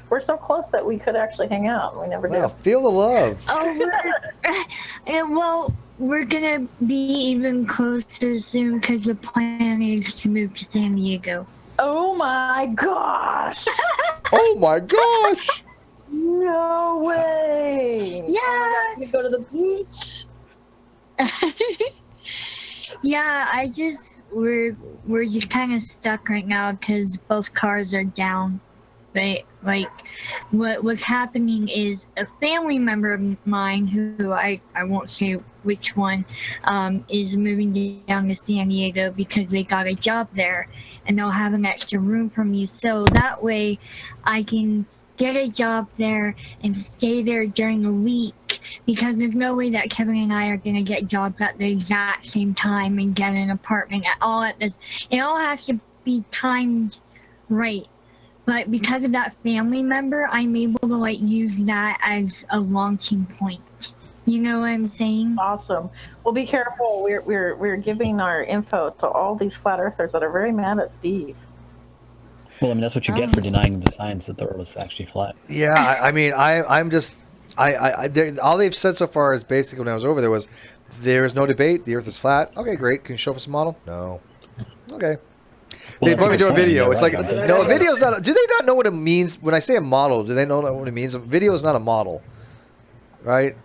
We're so close that we could actually hang out. And we never Wow, did. feel the love. Well, we're gonna be even closer soon, cause the plan is to move to San Diego. Oh my gosh! Oh my gosh! No way! Yeah. You go to the beach. Yeah, we're just kind of stuck right now because both cars are down. But like, what's happening is a family member of mine, who I won't say which one, is moving down to San Diego because they got a job there, and they'll have an extra room for me. So that way, I can get a job there and stay there during the week, because there's no way that Kevin and I are gonna get jobs at the exact same time and get an apartment at all at this. It all has to be timed right. But because of that family member, I'm able to like use that as a launching point. You know what I'm saying? Awesome. Well, be careful. We're giving our info to all these flat earthers that are very mad at Steve. Well, I mean, that's what you get for denying the science that the Earth is actually flat. Yeah, I mean, I'm just, all they've said so far is basically when I was over there is no debate. The Earth is flat. Okay, great. Can you show us a model? No. Okay. Well, They put me that's to a the point, video. yeah, It's right, like, right. no, a video's not. Do they not know what it means? When I say a model, do they know what it means? A video is not a model, right?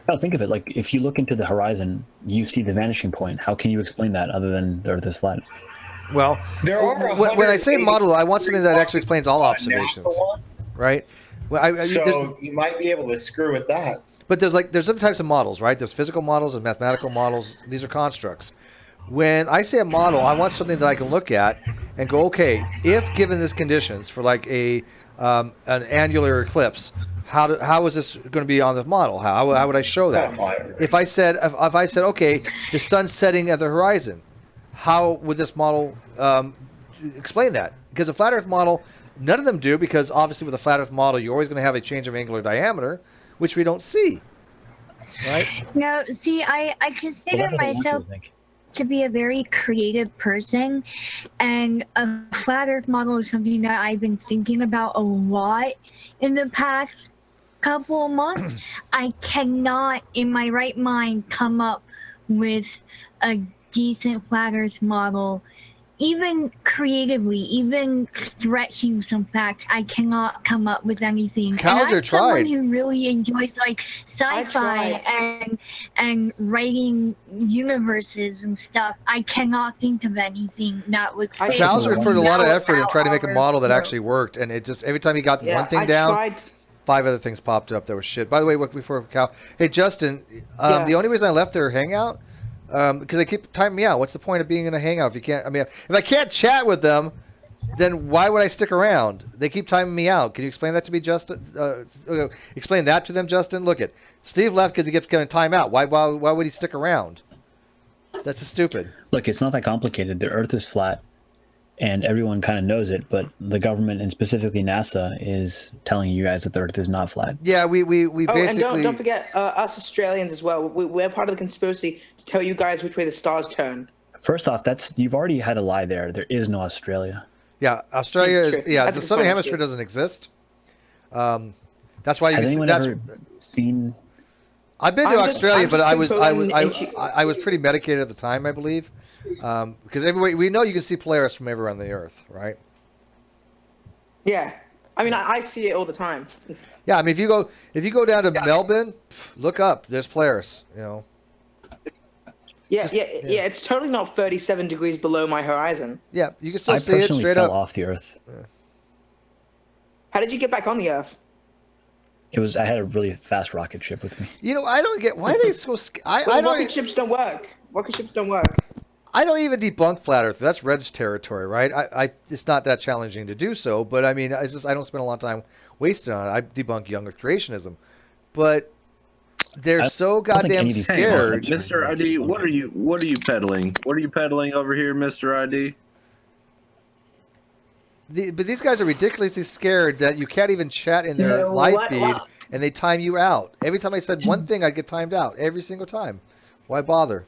Well, think of it like if you look into the horizon, you see the vanishing point. How can you explain that other than the Earth is flat? Well, There are when I say 180 model, I want something that actually explains all on observations, NASA one. right? Well, So you might be able to screw with that. But there's different types of models, right? There's physical models and mathematical models. These are constructs. When I say a model, I want something that I can look at and go, okay, if given these conditions for like an annular eclipse, how is this going to be on the model? How would I show that? If I said, okay, the sun's setting at the horizon, how would this model explain that, because the flat Earth model, none of them do, because obviously with a flat Earth model, you're always going to have a change of angular diameter, which we don't see, right? No, see, I consider myself to be a very creative person, and a flat Earth model is something that I've been thinking about a lot in the past couple of months. I cannot, in my right mind, come up with a decent flat Earth model. Even creatively, even stretching some facts, I cannot come up with anything. Calzer and I'm tried. someone who really enjoys like sci-fi and writing universes and stuff. I cannot think of anything that would fit. Calzer put a lot of effort in without trying to make a our model that world. actually worked, and it just every time he got Yeah, one thing I down, tried. 5 other things popped up that were shit. By the way, before Cal, hey Justin, Yeah. the only reason I left their Hangout, because they keep timing me out. What's the point of being in a Hangout if you can't? I mean, if I can't chat with them, then why would I stick around? They keep timing me out. Can you explain that to me, Justin? Explain that to them, Justin. Look at Steve left because he kept getting time out. Why would he stick around? That's just stupid. Look, it's not that complicated. The Earth is flat, and everyone kind of knows it, but the government, and specifically NASA, is telling you guys that the Earth is not flat. Yeah, we basically... and don't forget us Australians as well. We're part of the conspiracy to tell you guys which way the stars turn. First off, you've already had a lie there. There is no Australia. Yeah, Australia is... True. Yeah, That's the a Southern good Hemisphere point. doesn't exist. That's why you Has can see... anyone That's, ever seen... I've been to I'm just Australia, but I was proposing pretty medicated at the time, I believe, because we know you can see Polaris from everywhere on the Earth, right? Yeah, I mean I see it all the time. Yeah, I mean if you go down to Melbourne, look up. There's Polaris. You know. Yeah, it's totally not 37 degrees below my horizon. Yeah, you can still I see it personally straight fell up. off the Earth. How did you get back on the Earth? I had a really fast rocket ship with me. You know, I don't get why they so. I Well, don't. rocket ships don't work. Rocket ships don't work. I don't even debunk flat Earth. That's Red's territory, right? It's not that challenging to do so, but I mean, I don't spend a lot of time wasted on it. I debunk young Earth creationism, but they're so goddamn scared. Mr. ID, what are you peddling? What are you peddling over here, Mr. ID? But these guys are ridiculously scared that you can't even chat in their live feed, and they time you out. Every time I said one thing, I'd get timed out. Every single time. Why bother?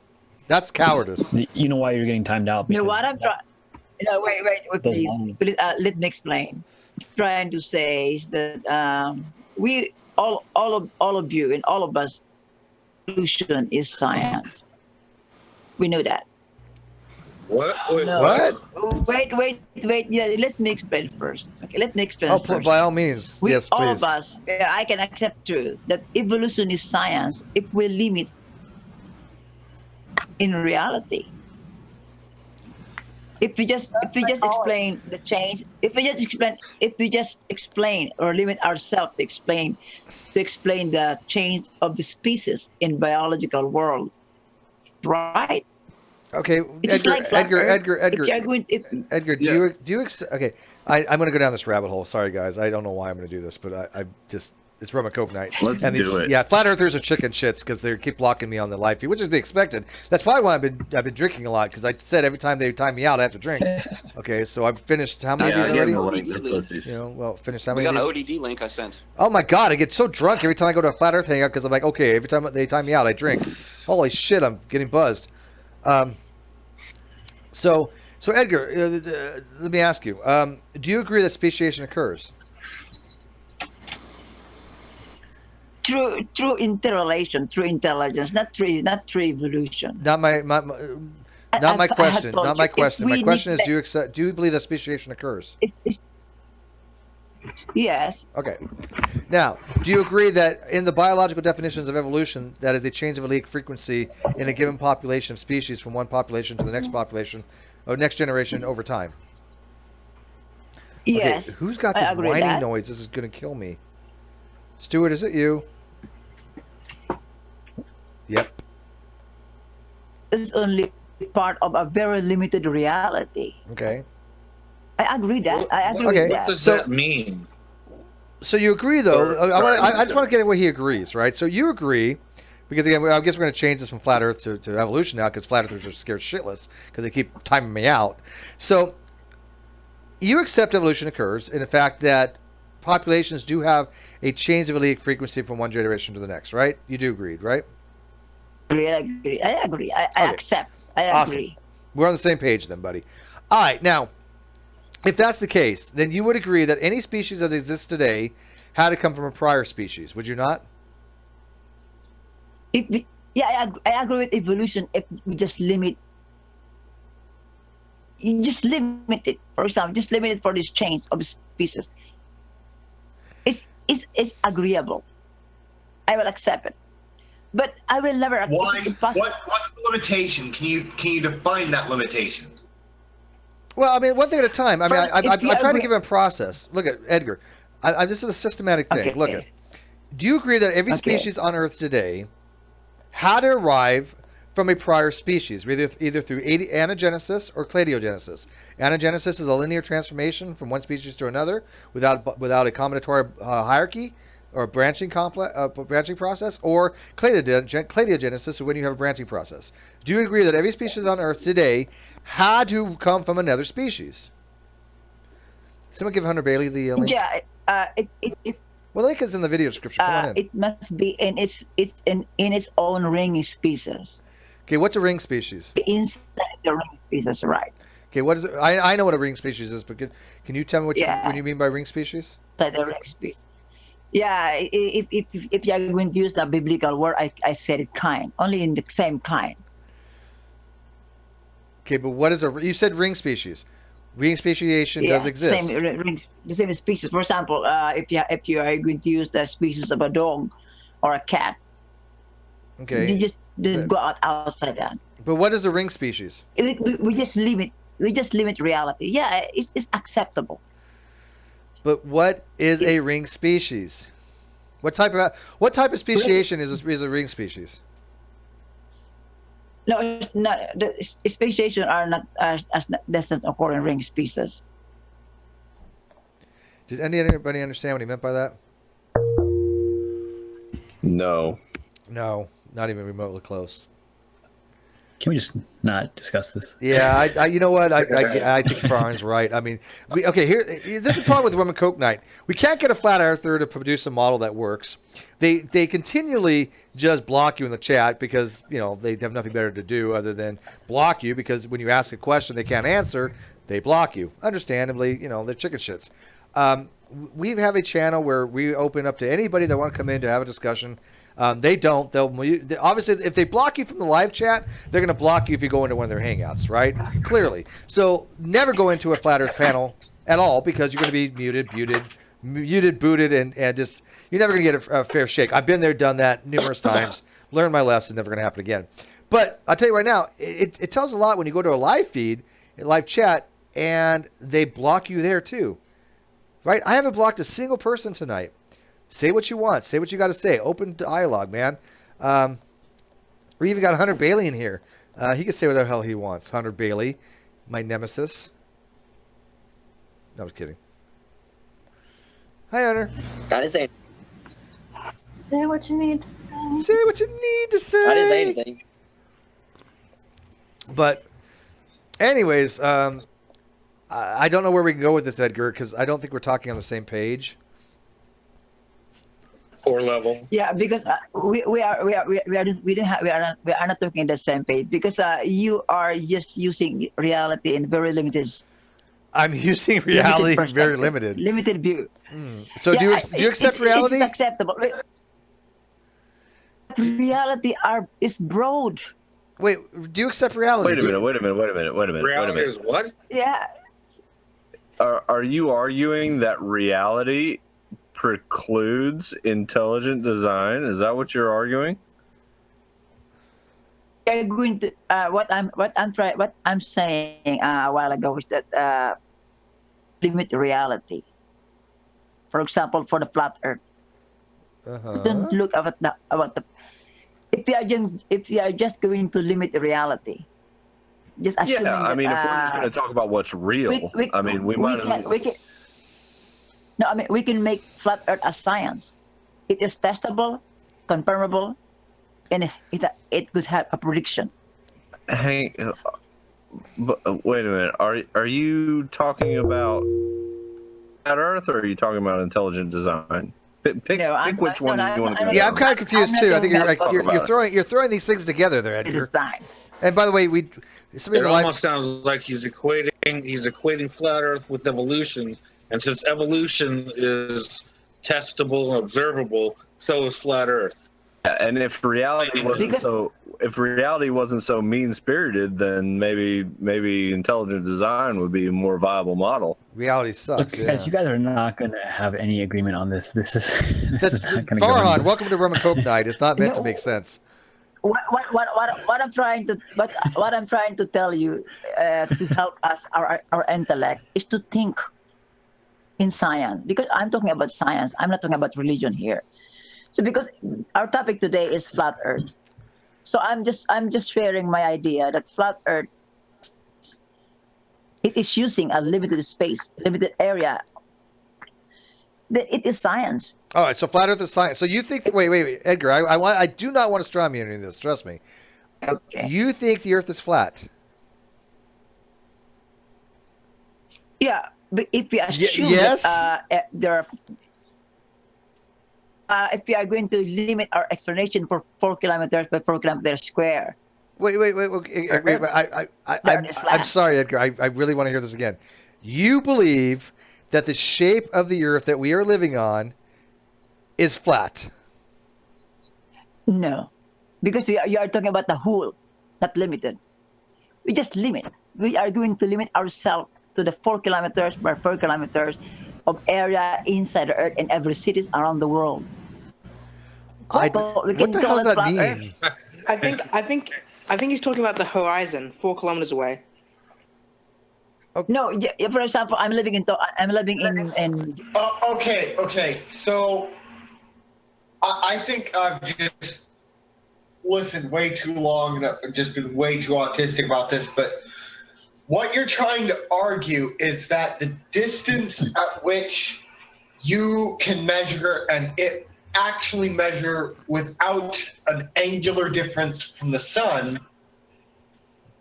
That's cowardice. You know why you're getting timed out? No, what I'm trying. No, wait, please. Let me explain. Trying to say is that we all of you and all of us, evolution is science. We know that. What? No. What? Wait. Yeah, let me explain first. Okay, let me explain Oh, first. by all means. We, Yes, all please. of us, I can accept too that evolution is science if we limit in reality. If we just explain the change, if we just explain or limit ourselves to explain the change of the species in biological world, right? Okay, It's Edgar, like flat Earth. Edgar, If you're going, Edgar, do you okay? I'm going to go down this rabbit hole. Sorry, guys. I don't know why I'm going to do this, but I just it's Rum and COKE night. Let's do it. Yeah, flat earthers are chicken shits because they keep blocking me on the live feed, which is to be expected. That's probably why I've been drinking a lot because I said every time they time me out, I have to drink. Okay, so I've finished how many of these already? You know, well, finished how We many? got of an these? ODD link I sent. Oh my god, I get so drunk every time I go to a flat Earth hangout because I'm like, okay, every time they time me out, I drink. Holy shit, I'm getting buzzed. So Edgar, let me ask you: do you agree that speciation occurs? through interrelation, through intelligence, not through evolution. Not my question. Not my question. My question is: do you believe that speciation occurs? Yes. Okay. Now, do you agree that in the biological definitions of evolution, that is a change of allelic frequency in a given population of species from one population to the next population, or next generation over time? Yes. Okay, who's got this whining noise? This is going to kill me. Stuart, is it you? Yep. It's only part of a very limited reality. Okay. I agree that. I agree with that. What does that mean? So you agree, though. I just want to get where he agrees, right? So you agree, because again, I guess we're going to change this from flat Earth to evolution now, because flat Earthers are scared shitless because they keep timing me out. So you accept evolution occurs in the fact that populations do have a change of allelic frequency from one generation to the next, right? You do agree, right? I agree. I agree. I Okay. accept. I Awesome. agree. We're on the same page then, buddy. All right, now, if that's the case, then you would agree that any species that exists today had to come from a prior species, would you not? I agree with evolution if we just limit. You just limit it. For example, just limit it for this change of species. It's agreeable. I will accept it. But I will never. Why? What's the limitation? Can you define that limitation? Well, I mean, one thing at a time. I mean, First, I'm trying to give him a process. Look at Edgar. This is a systematic thing. Okay. Look at. Do you agree that every species on Earth today had to arrive from a prior species, either through anagenesis or cladiogenesis? Anagenesis is a linear transformation from one species to another without a combinatorial hierarchy or branching process, or cladiogenesis is when you have a branching process. Do you agree that every species on Earth today had to come from another species? Someone give Hunter Bailey the link. Yeah. Well, the link is in the video description. Come on in. It must be in its own ring species. Okay, what's a ring species? Inside the ring species, right? Okay, what is it? I know what a ring species is, but can you tell me what you mean by ring species? Inside the ring species. Yeah, if you are going to use the biblical word, I said it kind, only in the same kind. Okay, but what is you said ring species. Ring speciation does exist. The same species. For example, if you are going to use the species of a dog or a cat, okay, you just go outside that. But what is a ring species? We just limit reality. Yeah, it's acceptable. But what is a ring species? What type of speciation is a ring species? No, the speciation are not doesn't occur in ring species. Did anybody understand what he meant by that? No. No, not even remotely close. Can we just not discuss this? Yeah, you know what? I think Farhan's right. I mean, this is the problem with Rum and COKE night. We can't get a flat earther to produce a model that works. They continually just block you in the chat because they have nothing better to do other than block you, because when you ask a question they can't answer, they block you. Understandably, they're chicken shits. We have a channel where we open up to anybody that want to come in to have a discussion. They don't. Obviously, if they block you from the live chat, they're going to block you if you go into one of their hangouts, right? Clearly. So never go into a flat earth panel at all, because you're going to be muted, booted, and just you're never going to get a fair shake. I've been there, done that numerous times. Learned my lesson. Never going to happen again. But I'll tell you right now, it tells a lot when you go to a live feed, a live chat, and they block you there too, right? I haven't blocked a single person tonight. Say what you want. Say what you got to say. Open dialogue, man. We even got Hunter Bailey in here. He can say whatever the hell he wants. Hunter Bailey, my nemesis. No, I was kidding. Hi, Hunter. I didn't say. Say what you need to say. Say what you need to say. I didn't say anything. But, anyways, I don't know where we can go with this, Edgar, because I don't think we're talking on the same page. Or level. Yeah, because we are not talking the same page, because you are just using reality in very limited. I'm using reality very limited. Limited view. So do you accept reality? It's acceptable. Reality is broad. Wait, do you accept reality? Wait a minute. Reality is what? Yeah. Are you arguing that reality precludes intelligent design? Is that what you're arguing? I'm going to what I'm saying a while ago is that limit reality. For example, for the flat Earth, don't look about the. If you are just going to limit the reality, just assuming I mean, that, if we're just going to talk about what's real, we can make flat Earth as science. It is testable, confirmable, and it could have a prediction. But wait a minute. Are you talking about flat Earth, or are you talking about intelligent design? Pick which one you want to go. Yeah, I'm kind of confused too. I think you're throwing these things together there, Edgar. Design. And by the way, It almost sounds like he's equating flat Earth with evolution, and since evolution is testable and observable, so is flat Earth. Yeah, and if reality wasn't so mean spirited, then maybe intelligent design would be a more viable model. Reality sucks. Look, guys, you guys are not going to have any agreement on this. This is not going to go Farhan, anywhere. welcome to Rum and COKE night. It's not meant to make sense. What I'm trying to tell you to help us our intellect is to think in science, because I'm talking about science. I'm not talking about religion here. So because our topic today is flat Earth, so I'm just sharing my idea that flat Earth, it is using a limited space, limited area. That it is science. All right, so flat Earth is science. So you think? Wait, Edgar. I do not want to straw man any of this. Trust me. Okay. You think the Earth is flat? Yeah, but if we assume yes, that, there are, if we are going to limit our explanation for 4 kilometers by 4 kilometers square. Wait. I'm sorry, Edgar. I really want to hear this again. You believe that the shape of the Earth that we are living on is flat? No, because you are talking about the whole, not limited. We just limit. We are going to limit ourselves to the 4 kilometers by 4 kilometers of area inside the Earth in every cities around the world. What the hell does that mean? I think he's talking about the horizon, 4 kilometers away. No, for example, I'm living in. Okay. So I think I've just listened way too long and I've just been way too autistic about this. But what you're trying to argue is that the distance at which you can measure and it actually measure without an angular difference from the sun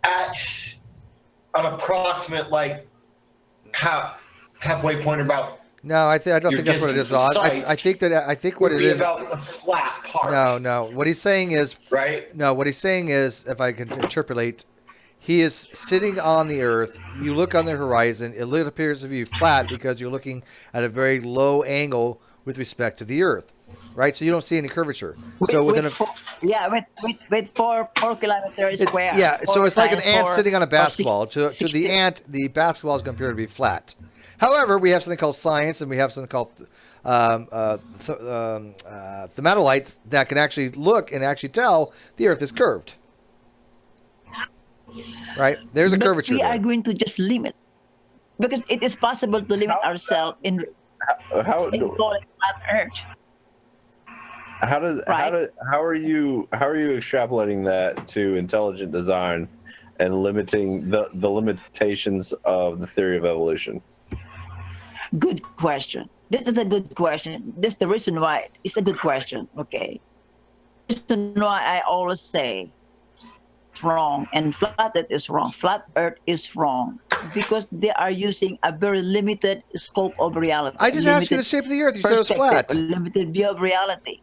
at an approximate halfway point about. No, I don't think that's what it is. I think what it is about the flat part. No. What he's saying is right. No, what he's saying is, if I can interpolate, he is sitting on the Earth. You look on the horizon; it appears to be flat because you're looking at a very low angle with respect to the Earth, right? So you don't see any curvature. With 4 kilometers square. Yeah, so it's like an ant sitting on a basketball. To the ant, the basketball is going to appear to be flat. However, we have something called science, and we have something called thematolites that can actually look and actually tell the Earth is curved. Right? There's a curvature. We are going to just limit, because it is possible to limit ourselves in flat Earth. How are you extrapolating that to intelligent design and limiting the limitations of the theory of evolution? Good question. This is a good question. This is the reason why it's a good question. Okay. This is why I always say it's wrong and flat Earth is wrong. Flat Earth is wrong because they are using a very limited scope of reality. I just asked you the shape of the Earth. You said it was flat. A limited view of reality.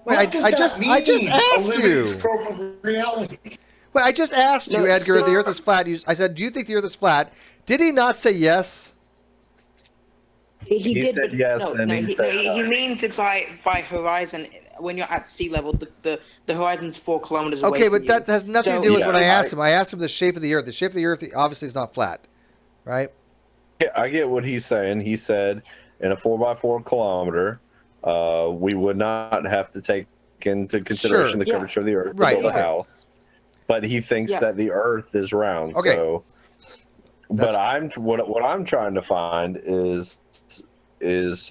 Wait, I just asked you. Scope of reality. Wait, I just asked you, Edgar, if the Earth is flat. I said, do you think the Earth is flat? Did he not say yes? He did, said but yes, he means it's by horizon. When you're at sea level, the horizon's 4 kilometers away. Okay, but that has nothing to do with what I asked him. I asked him the shape of the Earth. The shape of the Earth obviously is not flat, right? Yeah, I get what he's saying. He said in a 4x4 kilometer, we would not have to take into consideration the curvature of the Earth to build a house. But he thinks that the Earth is round. Okay. So, but what I'm trying to find is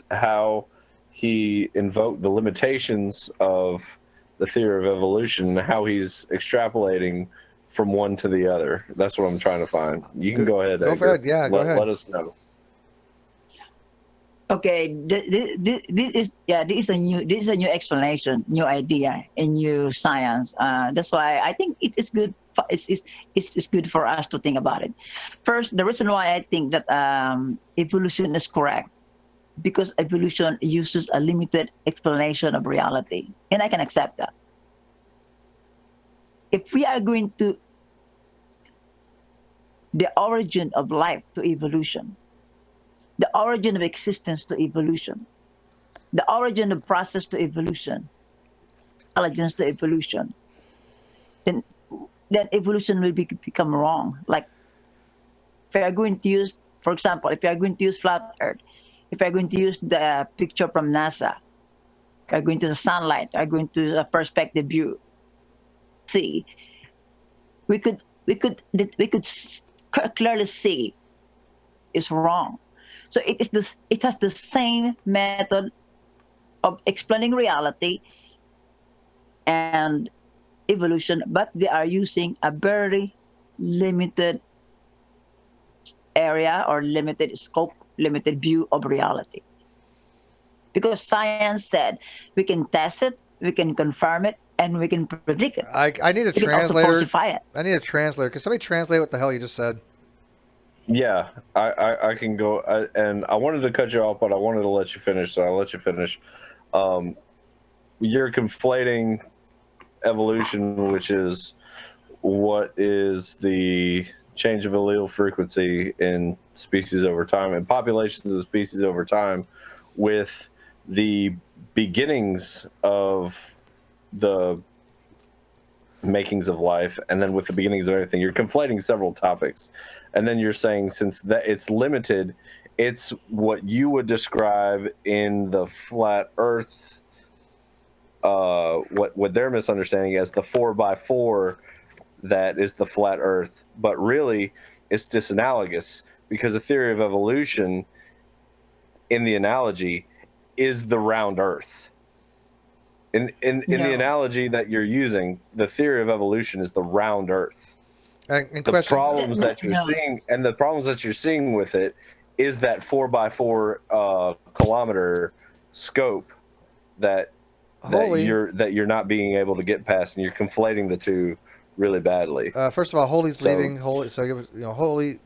how he invoked the limitations of the theory of evolution and how he's extrapolating from one to the other. That's what I'm trying to find. You can go ahead. Go ahead. Yeah, go ahead. Let us know. Okay, this is a new explanation, new idea, and new science. That's why I think it is good it's good for us to think about it. First, the reason why I think that evolution is correct, because evolution uses a limited explanation of reality, and I can accept that. If we are going to the origin of life to evolution, the origin of existence to evolution, the origin of process to evolution, intelligence to evolution, then evolution will become wrong. Like if you are going to use, for example, if you are going to use flat Earth, if you are going to use the picture from NASA, if you are going to the sunlight, you are going to a perspective view, see, we could clearly see is wrong. So it has the same method of explaining reality and evolution, but they are using a very limited area or limited scope, limited view of reality. Because science said we can test it, we can confirm it, and we can predict it. I need a we can also translator. falsify it. I need a translator. Can somebody translate what the hell you just said? Yeah, I can go. And I wanted to cut you off, but I wanted to let you finish, so I'll let you finish. You're conflating evolution, which is what is the change of allele frequency in species over time and populations of species over time, with the beginnings of the makings of life, and then with the beginnings of everything. You're conflating several topics, and then you're saying since that it's limited, it's what you would describe in the flat Earth, what they're misunderstanding as the 4x4 that is the flat Earth, but really it's disanalogous, because the theory of evolution in the analogy is the round Earth. In the analogy that you're using, the theory of evolution is the round Earth. The problems that you're seeing, and the problems that you're seeing with it, is that 4x4 kilometer scope that you're not being able to get past, and you're conflating the two really badly. First of all, Holy's leaving. Holy, so Holy.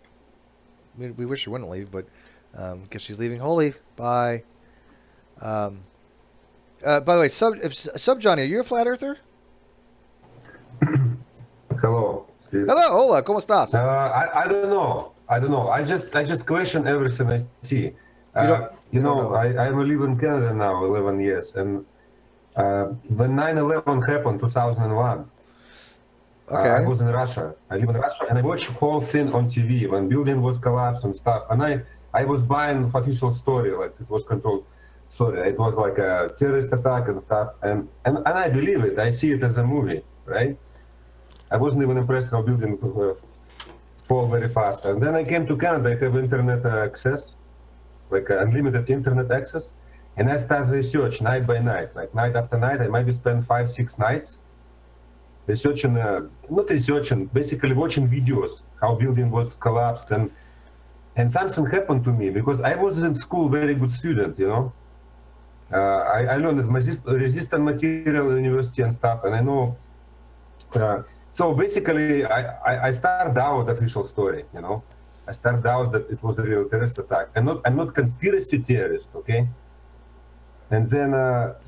We wish she wouldn't leave, but because she's leaving. Holy, bye. By the way, sub Johnny, are you a flat earther? Hello. Steve. Hello, hola, ¿cómo estás? I don't know. I just question everything I see. I live in Canada now 11 years, and when 9/11 happened 2001, I was in Russia. I live in Russia, and I watched the whole thing on TV when building was collapsed and stuff. And I was buying official story, like it was controlled story. It was like a terrorist attack and stuff, and I believe it. I see it as a movie, right? I wasn't even impressed how building fall very fast. And then I came to Canada. I have internet access, like unlimited internet access, and I started research night by night, like night after night. I maybe spend 5-6 nights researching, not researching, basically watching videos how building was collapsed, and something happened to me because I was in school very good student, you know. I learned resistant material in university and stuff, and I know. So basically, I started out official story, you know. I started out that it was a real terrorist attack. I'm not conspiracy theorist, okay. And then,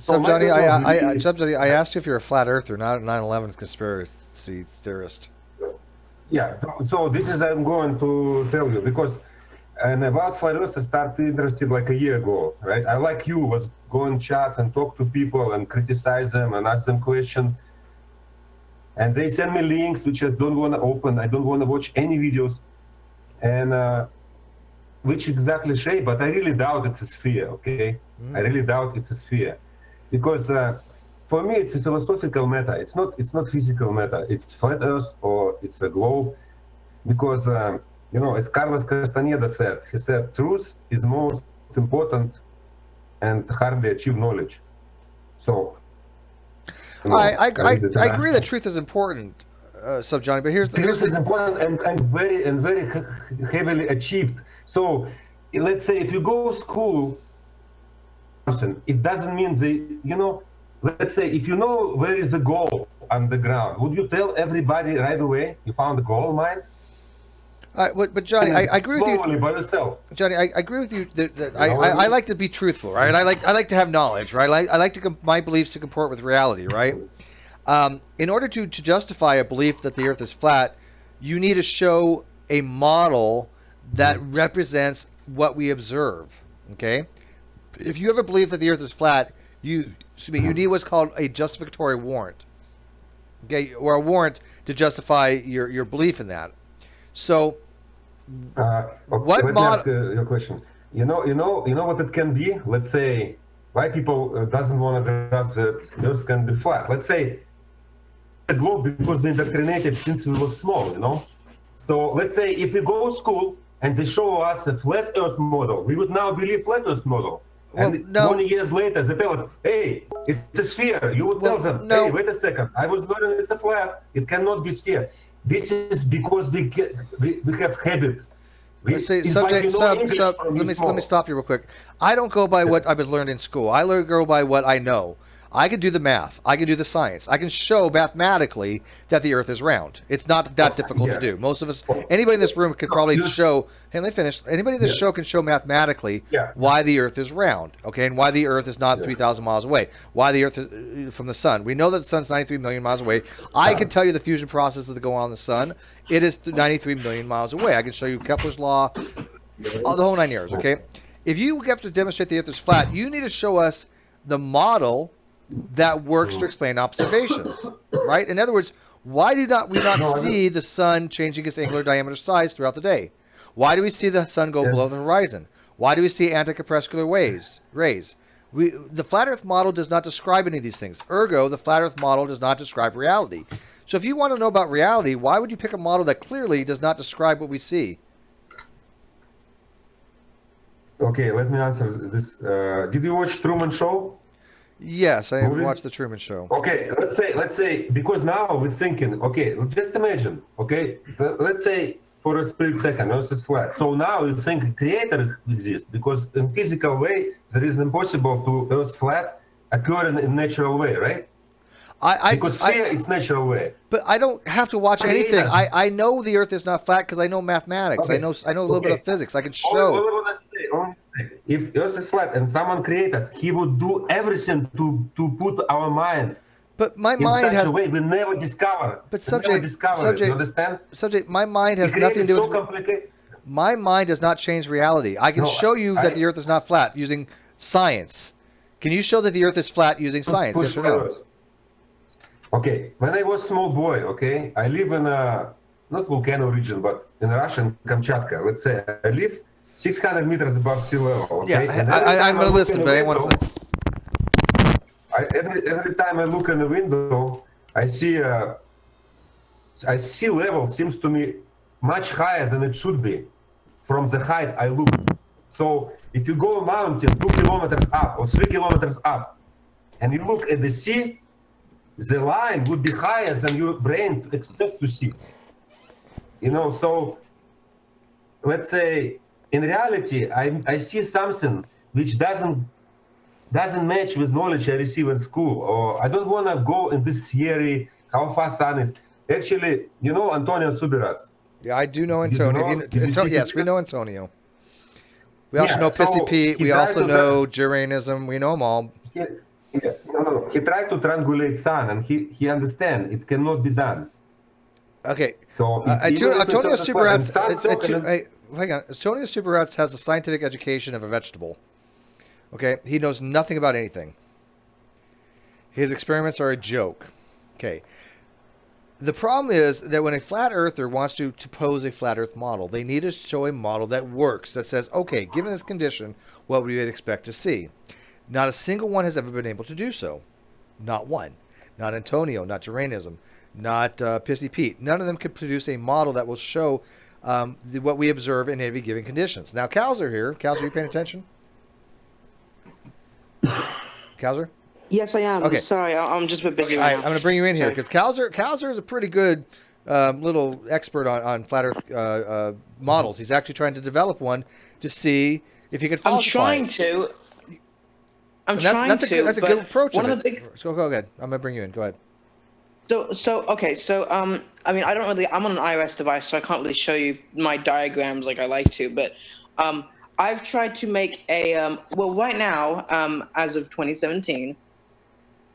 Johnny, I asked you if you're a flat earther, not a 9/11 conspiracy theorist. Yeah, so this is I'm going to tell you, because and about flat earth I started interested like a year ago, right? I like you was go in chats and talk to people and criticize them and ask them questions. And they send me links which I don't want to open. I don't want to watch any videos, and which exactly shape. But I really doubt it's a sphere. Okay, I really doubt it's a sphere, because for me it's a philosophical matter. It's not physical matter. It's flat Earth or it's a globe, because you know, as Carlos Castaneda said, he said truth is most important and hardly achieved knowledge. So. I agree that truth is important, Sub Johnny. But here's the truth is important and very heavily achieved. So let's say if you go to school, it doesn't mean you know. Let's say if you know where is the goal underground, would you tell everybody right away you found a gold mine? But Johnny, I agree with you. Slowly by yourself. Johnny, I agree with you that I like to be truthful, right? I like to have knowledge, right? I like to my beliefs to comport with reality, right? In order to justify a belief that the Earth is flat, you need to show a model that represents what we observe. Okay, if you have a belief that the Earth is flat, you need what's called a justificatory warrant. Okay, or a warrant to justify your belief in that. So, what let me ask your question. You know what it can be. Let's say why people doesn't want to grasp that the Earth can be flat. Let's say the globe because they indoctrinated since we were small. You know. So let's say if we go to school and they show us a flat Earth model, we would now believe flat Earth model. Well, and 20 years later, they tell us, "Hey, it's a sphere." You would tell them, "Hey, wait a second. I was learning it's a flat. It cannot be sphere." This is because we have habit. Let's say let me stop you real quick. I don't go by what I was learned in school. I go by what I know. I can do the math. I can do the science. I can show mathematically that the Earth is round. It's not that difficult to do. Most of us, anybody in this room could probably show. Hey, let me finish. Anybody in this show can show mathematically why the Earth is round, okay, and why the Earth is not 3,000 miles away. Why the Earth is from the sun. We know that the sun's 93 million miles away. I can tell you the fusion processes that go on in the sun. It is 93 million miles away. I can show you Kepler's law, all the whole 9 years. Okay, if you have to demonstrate the Earth is flat, you need to show us the model that works to explain observations, right? In other words, why do we not see the sun changing its angular diameter size throughout the day? Why do we see the sun go below the horizon? Why do we see anticorpuscular rays? The flat Earth model does not describe any of these things. Ergo, the flat Earth model does not describe reality. So if you want to know about reality, why would you pick a model that clearly does not describe what we see? Okay, let me answer this. Did you watch Truman Show? Yes, I watched the Truman Show. Okay, let's say because now we're thinking, okay, just imagine, okay, let's say for a split second, Earth is flat. So now you think creator exists because in physical way there is impossible to Earth flat occur in natural way, right? Because sphere it's natural way. But I don't have to watch anything. I know the Earth is not flat because I know mathematics. Okay. I know a little bit of physics. I can show. All I want to say, if Earth is flat and someone creates us, he would do everything to put our mind. But my in mind such has a way we never discover. But subject, you understand? Subject, my mind has nothing to do with. Complicated. My mind does not change reality. I can show you that the Earth is not flat using science. Can you show that the Earth is flat using science? Yes or no? Okay, when I was small boy, okay, I live in a not volcano region, but in Russian Kamchatka. Let's say I live 600 meters above sea level. Okay? Yeah, I'm going to listen, but I want to. Every time I look in the window, I see level seems to me much higher than it should be from the height I look. So if you go a mountain 2 kilometers up or 3 kilometers up, and you look at the sea, the line would be higher than your brain expect to see. You know, so let's say in reality, I see something which doesn't match with knowledge I receive in school, or I don't want to go in this theory how far sun is. Actually, you know Antonio Subirats. Yeah, I do know Antonio. Yes, we know Antonio. We also know Pissy Pete. We also know Juranism. We know them all. No. He tried to triangulate sun, and he understand it cannot be done. Okay. So Antonio Subirats. Hang on. Antonio Subirats has a scientific education of a vegetable. Okay, he knows nothing about anything. His experiments are a joke. Okay. The problem is that when a flat earther wants to pose a flat earth model, they need to show a model that works, that says, okay, given this condition, what we would expect to see. Not a single one has ever been able to do so. Not one. Not Antonio, not Juranism, not Pissy Pete. None of them could produce a model that will show what we observe in any given conditions. Now, Kowser here. Kowser, are you paying attention? Kowser? Yes, I am. Okay. Sorry, I'm just a bit busy. All right, I'm going to bring you in here because Kowser is a pretty good little expert on flat Earth models. He's actually trying to develop one to see if he could falsify it. I'm trying to. That's a good approach. Go ahead. I'm going to bring you in. Go ahead. Okay, so I mean, I'm on an iOS device, so I can't really show you my diagrams like I like to, but I've tried to make a well, right now, as of 2017,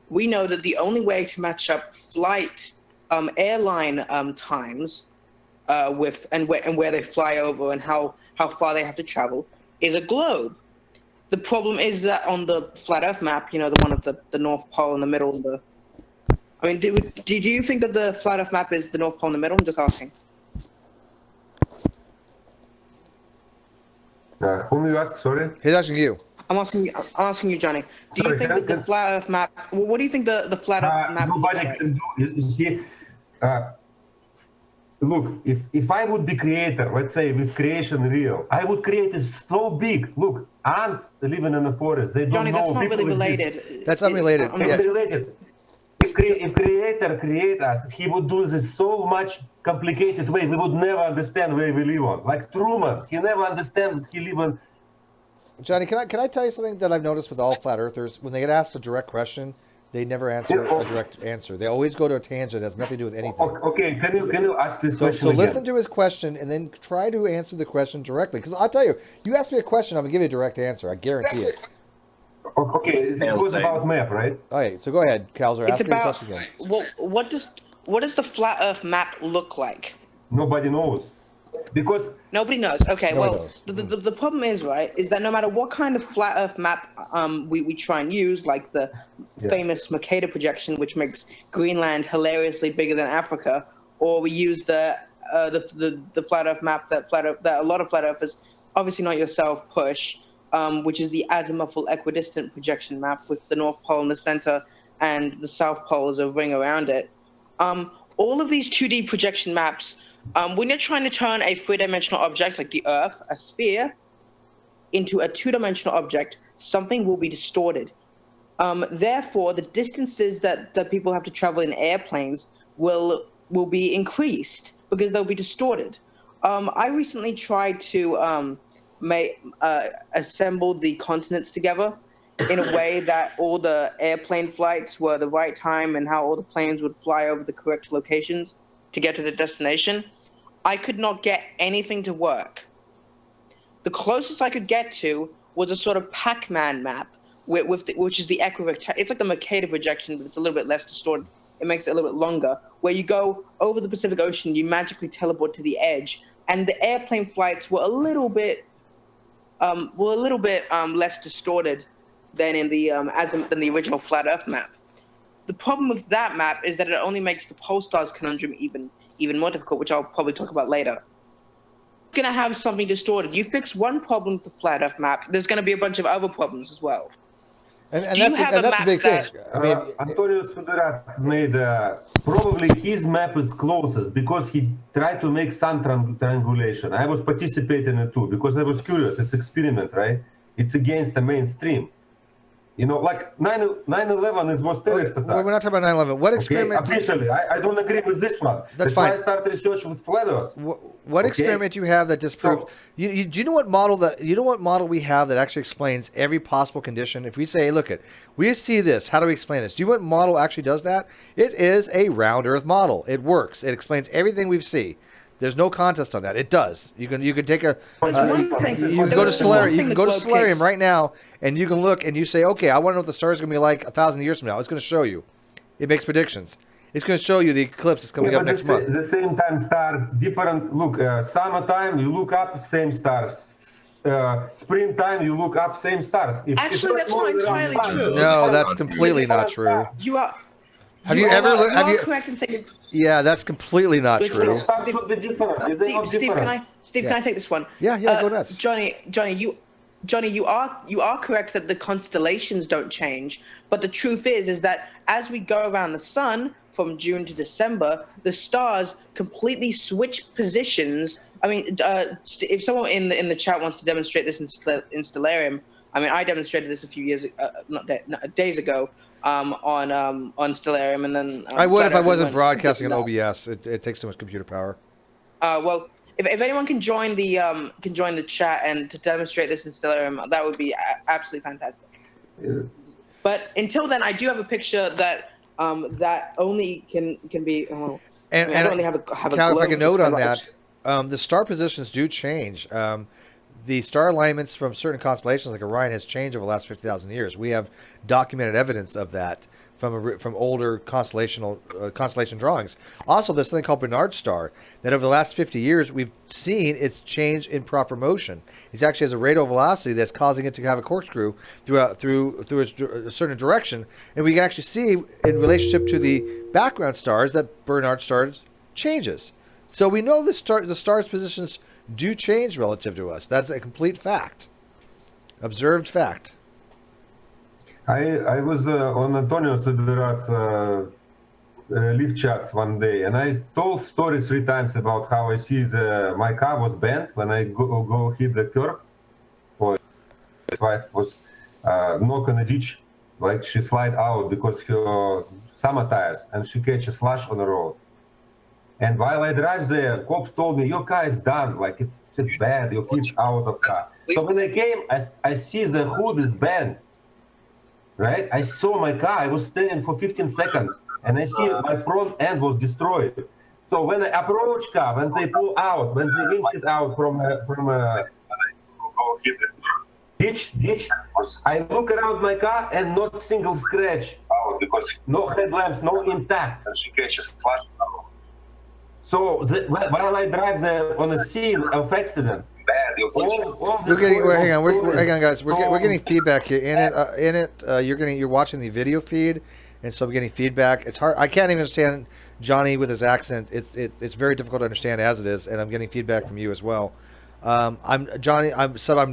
we know that the only way to match up flight airline times with where they fly over and how far they have to travel is a globe. The problem is that on the flat Earth map, you know, the one of the North Pole in the middle, I mean, do you think that the flat Earth map is the North Pole in the middle? I'm just asking. Whom you ask? Sorry. He's asking you. I'm asking you, Johnny. Do you think that the flat Earth map? What do you think the flat Earth map? Nobody can do. You see, look, if I would be creator, let's say with creation real, I would create it so big. Look, ants living in the forest, they don't Johnny, know. that's not really related. That's unrelated. It's related. If creator create us, he would do this so much complicated way, we would never understand where we live on. Like Truman, he never understand he live on. Johnny, can I tell you something that I've noticed with all flat earthers? When they get asked a direct question, they never answer a direct answer. They always go to a tangent. It has nothing to do with anything. Okay, can you ask this question So again? listen to his question and then try to answer the question directly. Because I'll tell you, you ask me a question, I'm gonna give you a direct answer. I guarantee it. Okay, it was about map, right? Okay, so go ahead, Calzer. It's Ask me the about question again. what does the flat Earth map look like? Nobody knows, because nobody knows. Okay, Nobody well, the problem is is that no matter what kind of flat Earth map we try and use, like the famous Mercator projection, which makes Greenland hilariously bigger than Africa, or we use the flat Earth map that a lot of flat Earthers, obviously not yourself, push. Which is the azimuthal equidistant projection map with the North Pole in the center and the South Pole as a ring around it. All of these 2D projection maps, when you're trying to turn a three-dimensional object like the Earth, a sphere, into a two-dimensional object, something will be distorted. Therefore, the distances that people have to travel in airplanes will be increased because they'll be distorted. I recently tried to assemble the continents together in a way that all the airplane flights were the right time and how all the planes would fly over the correct locations to get to the destination. I could not get anything to work. The closest I could get to was a sort of Pac-Man map, which is the equirectangle. It's like the Mercator projection, but it's a little bit less distorted. It makes it a little bit longer, where you go over the Pacific Ocean, you magically teleport to the edge, and the airplane flights were a little bit less distorted than in the than the original flat Earth map. The problem with that map is that it only makes the pole stars conundrum even more difficult, which I'll probably talk about later. It's gonna have something distorted. You fix one problem with the flat Earth map, there's gonna be a bunch of other problems as well. And that's the big thing. I mean, Antonius Federas made probably his map is closest because he tried to make sun triangulation. I was participating in it too because I was curious. It's experiment, right? It's against the mainstream. You know, like 9/11 is was terrorist attack. We're not talking about 9/11. What experiment? Okay, officially, I don't agree with this one. That's fine. Why I started research with flat Earth. What experiment you have that disproved? Do you know what model we have that actually explains every possible condition? If we say, hey, look we see this. How do we explain this? Do you know what model actually does that? It is a round Earth model. It works. It explains everything we see. There's no contest on that. It does. You can take a you can go to Stellarium. You can go to Stellarium right now, and you can look and you say, okay, I want to know what the star is going to be like 1,000 years from now. It's going to show you. It makes predictions. It's going to show you the eclipse that's coming up next month. The same time stars, different. Look, summertime you look up, same stars. Springtime you look up, same stars. Actually, that's not entirely true. No, that's completely not true. You are. Have you ever looked? You are correct in saying. Yeah, that's completely not true. Steve, can I take this one? Yeah, go nuts. Johnny, you are correct that the constellations don't change, but the truth is that as we go around the sun from June to December, the stars completely switch positions. I mean, if someone in the chat wants to demonstrate this in Stellarium, I mean, I demonstrated this a few years, days ago. On Stellarium, and then I would if I wasn't broadcasting on OBS. It takes too much computer power. Well, if anyone can join the chat and to demonstrate this in Stellarium, that would be absolutely fantastic. Yeah. But until then, I do have a picture that that only can be. And I don't only have a Cal, globe if I can to note on kind of that, the star positions do change. The star alignments from certain constellations like Orion has changed over the last 50,000 years. We have documented evidence of that from older constellation drawings. Also, there's something called Bernard star that over the last 50 years we've seen its change in proper motion. It actually has a radial velocity that's causing it to have a corkscrew through a certain direction, and we can actually see in relationship to the background stars that Bernard star changes. So we know the stars' positions do change relative to us. That's a complete fact. Observed fact. I was on Antonio Suderat's live chats one day, and I told stories 3 times about how I see my car was bent when I go hit the curb. Or his wife was knocked on a ditch, like she slide out because her summer tires, and she catch a slash on the road. And while I drive there, cops told me, your car is done, like it's bad, your kid's out of car. So when I came, I see the hood is bent, right? I saw my car, I was standing for 15 seconds, and I see my front end was destroyed. So when I approach car, when they pull out, when they winch it out from a ditch, I look around my car and not single scratch, because no headlamps, no intact. And she catches flash. So while I drive there on a scene of accident, hang on, guys. We're getting feedback here. You're watching the video feed, and so I'm getting feedback. It's hard. I can't even understand Johnny with his accent. It's very difficult to understand as it is, and I'm getting feedback from you as well. I'm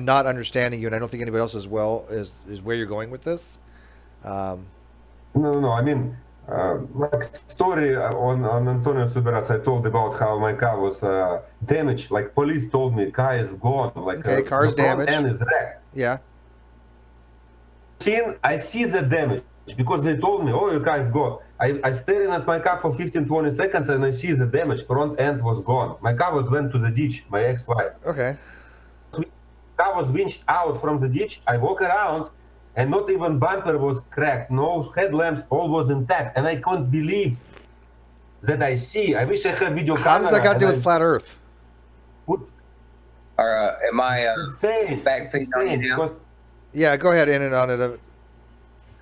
not understanding you, and I don't think anybody else as well is where you're going with this. No. I mean. Like story on Antonio Suberas, I told about how my car was damaged. Like police told me, car is gone. Like car's the front damaged. end is wrecked. Yeah. I see the damage because they told me, oh, your car is gone. I staring at my car for 15-20 seconds and I see the damage. Front end was gone. My car went to the ditch. My ex-wife. Okay. Car was winched out from the ditch. I walk around. And not even bumper was cracked, no headlamps, all was intact. And I couldn't believe that I see. I wish I had video camera. How does that got to do with flat Earth? Am I back feeding on you now? Yeah, go ahead, in and on it.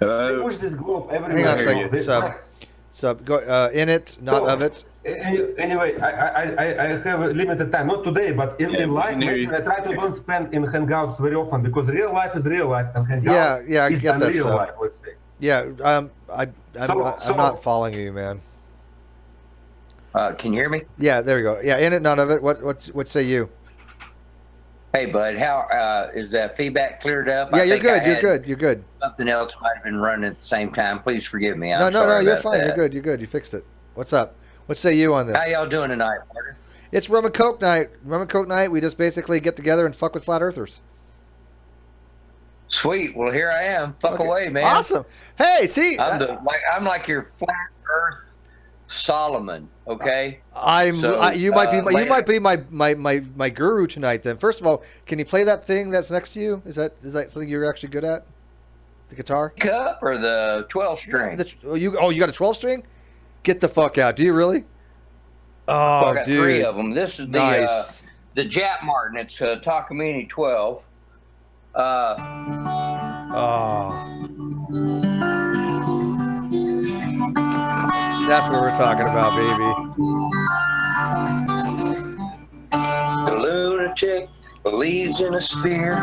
They push this globe everywhere. Hang on a second. Sub. Go in it, not of it. Anyway, I have a limited time. Not today, but in life, I try to don't spend in Hangouts very often because real life is real life and Hangouts I is get that. Real life, let's say. Yeah, I'm not following you, man. Can you hear me? Yeah, there we go. Yeah, in it, none of it. What say you? Hey, bud, how is the feedback cleared up? Yeah, you're good. You're good. Something else might have been running at the same time. Please forgive me. No, you're fine. That. You're good. You fixed it. What's up? What say you on this? How y'all doing tonight, partner? It's Rum and Coke night. Rum and Coke night. We just basically get together and fuck with flat earthers. Sweet. Well, here I am. Fuck away, man. Awesome. Hey, see, I'm like your flat Earth Solomon. Okay. You might be my guru tonight. Then, first of all, can you play that thing that's next to you? Is that something you're actually good at? The guitar? Cup or the 12-string? You got a 12-string? Get the fuck out. Do you really? Oh, I got dude. 3 of them. This is nice. the Jap Martin. It's Takamine 12. That's what we're talking about, baby. The lunatic believes in a sphere.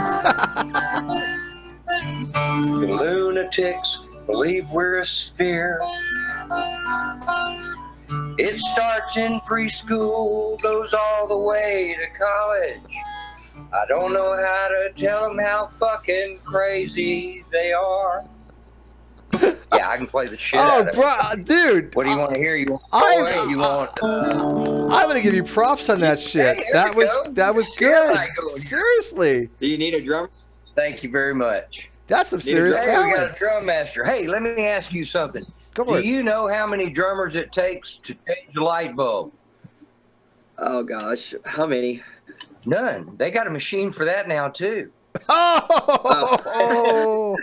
The lunatics believe we're a sphere. It starts in preschool, goes all the way to college. I don't know how to tell them how fucking crazy they are. Yeah, I can play the shit out of it. Dude. What do you want to hear? I'm gonna give you props on that shit. Hey, that was good. Seriously. Do you need a drum? Thank you very much. That's some serious talent. We got a drum master. Hey, let me ask you something. Do you know how many drummers it takes to change a light bulb? Oh gosh, how many? None. They got a machine for that now too. Oh.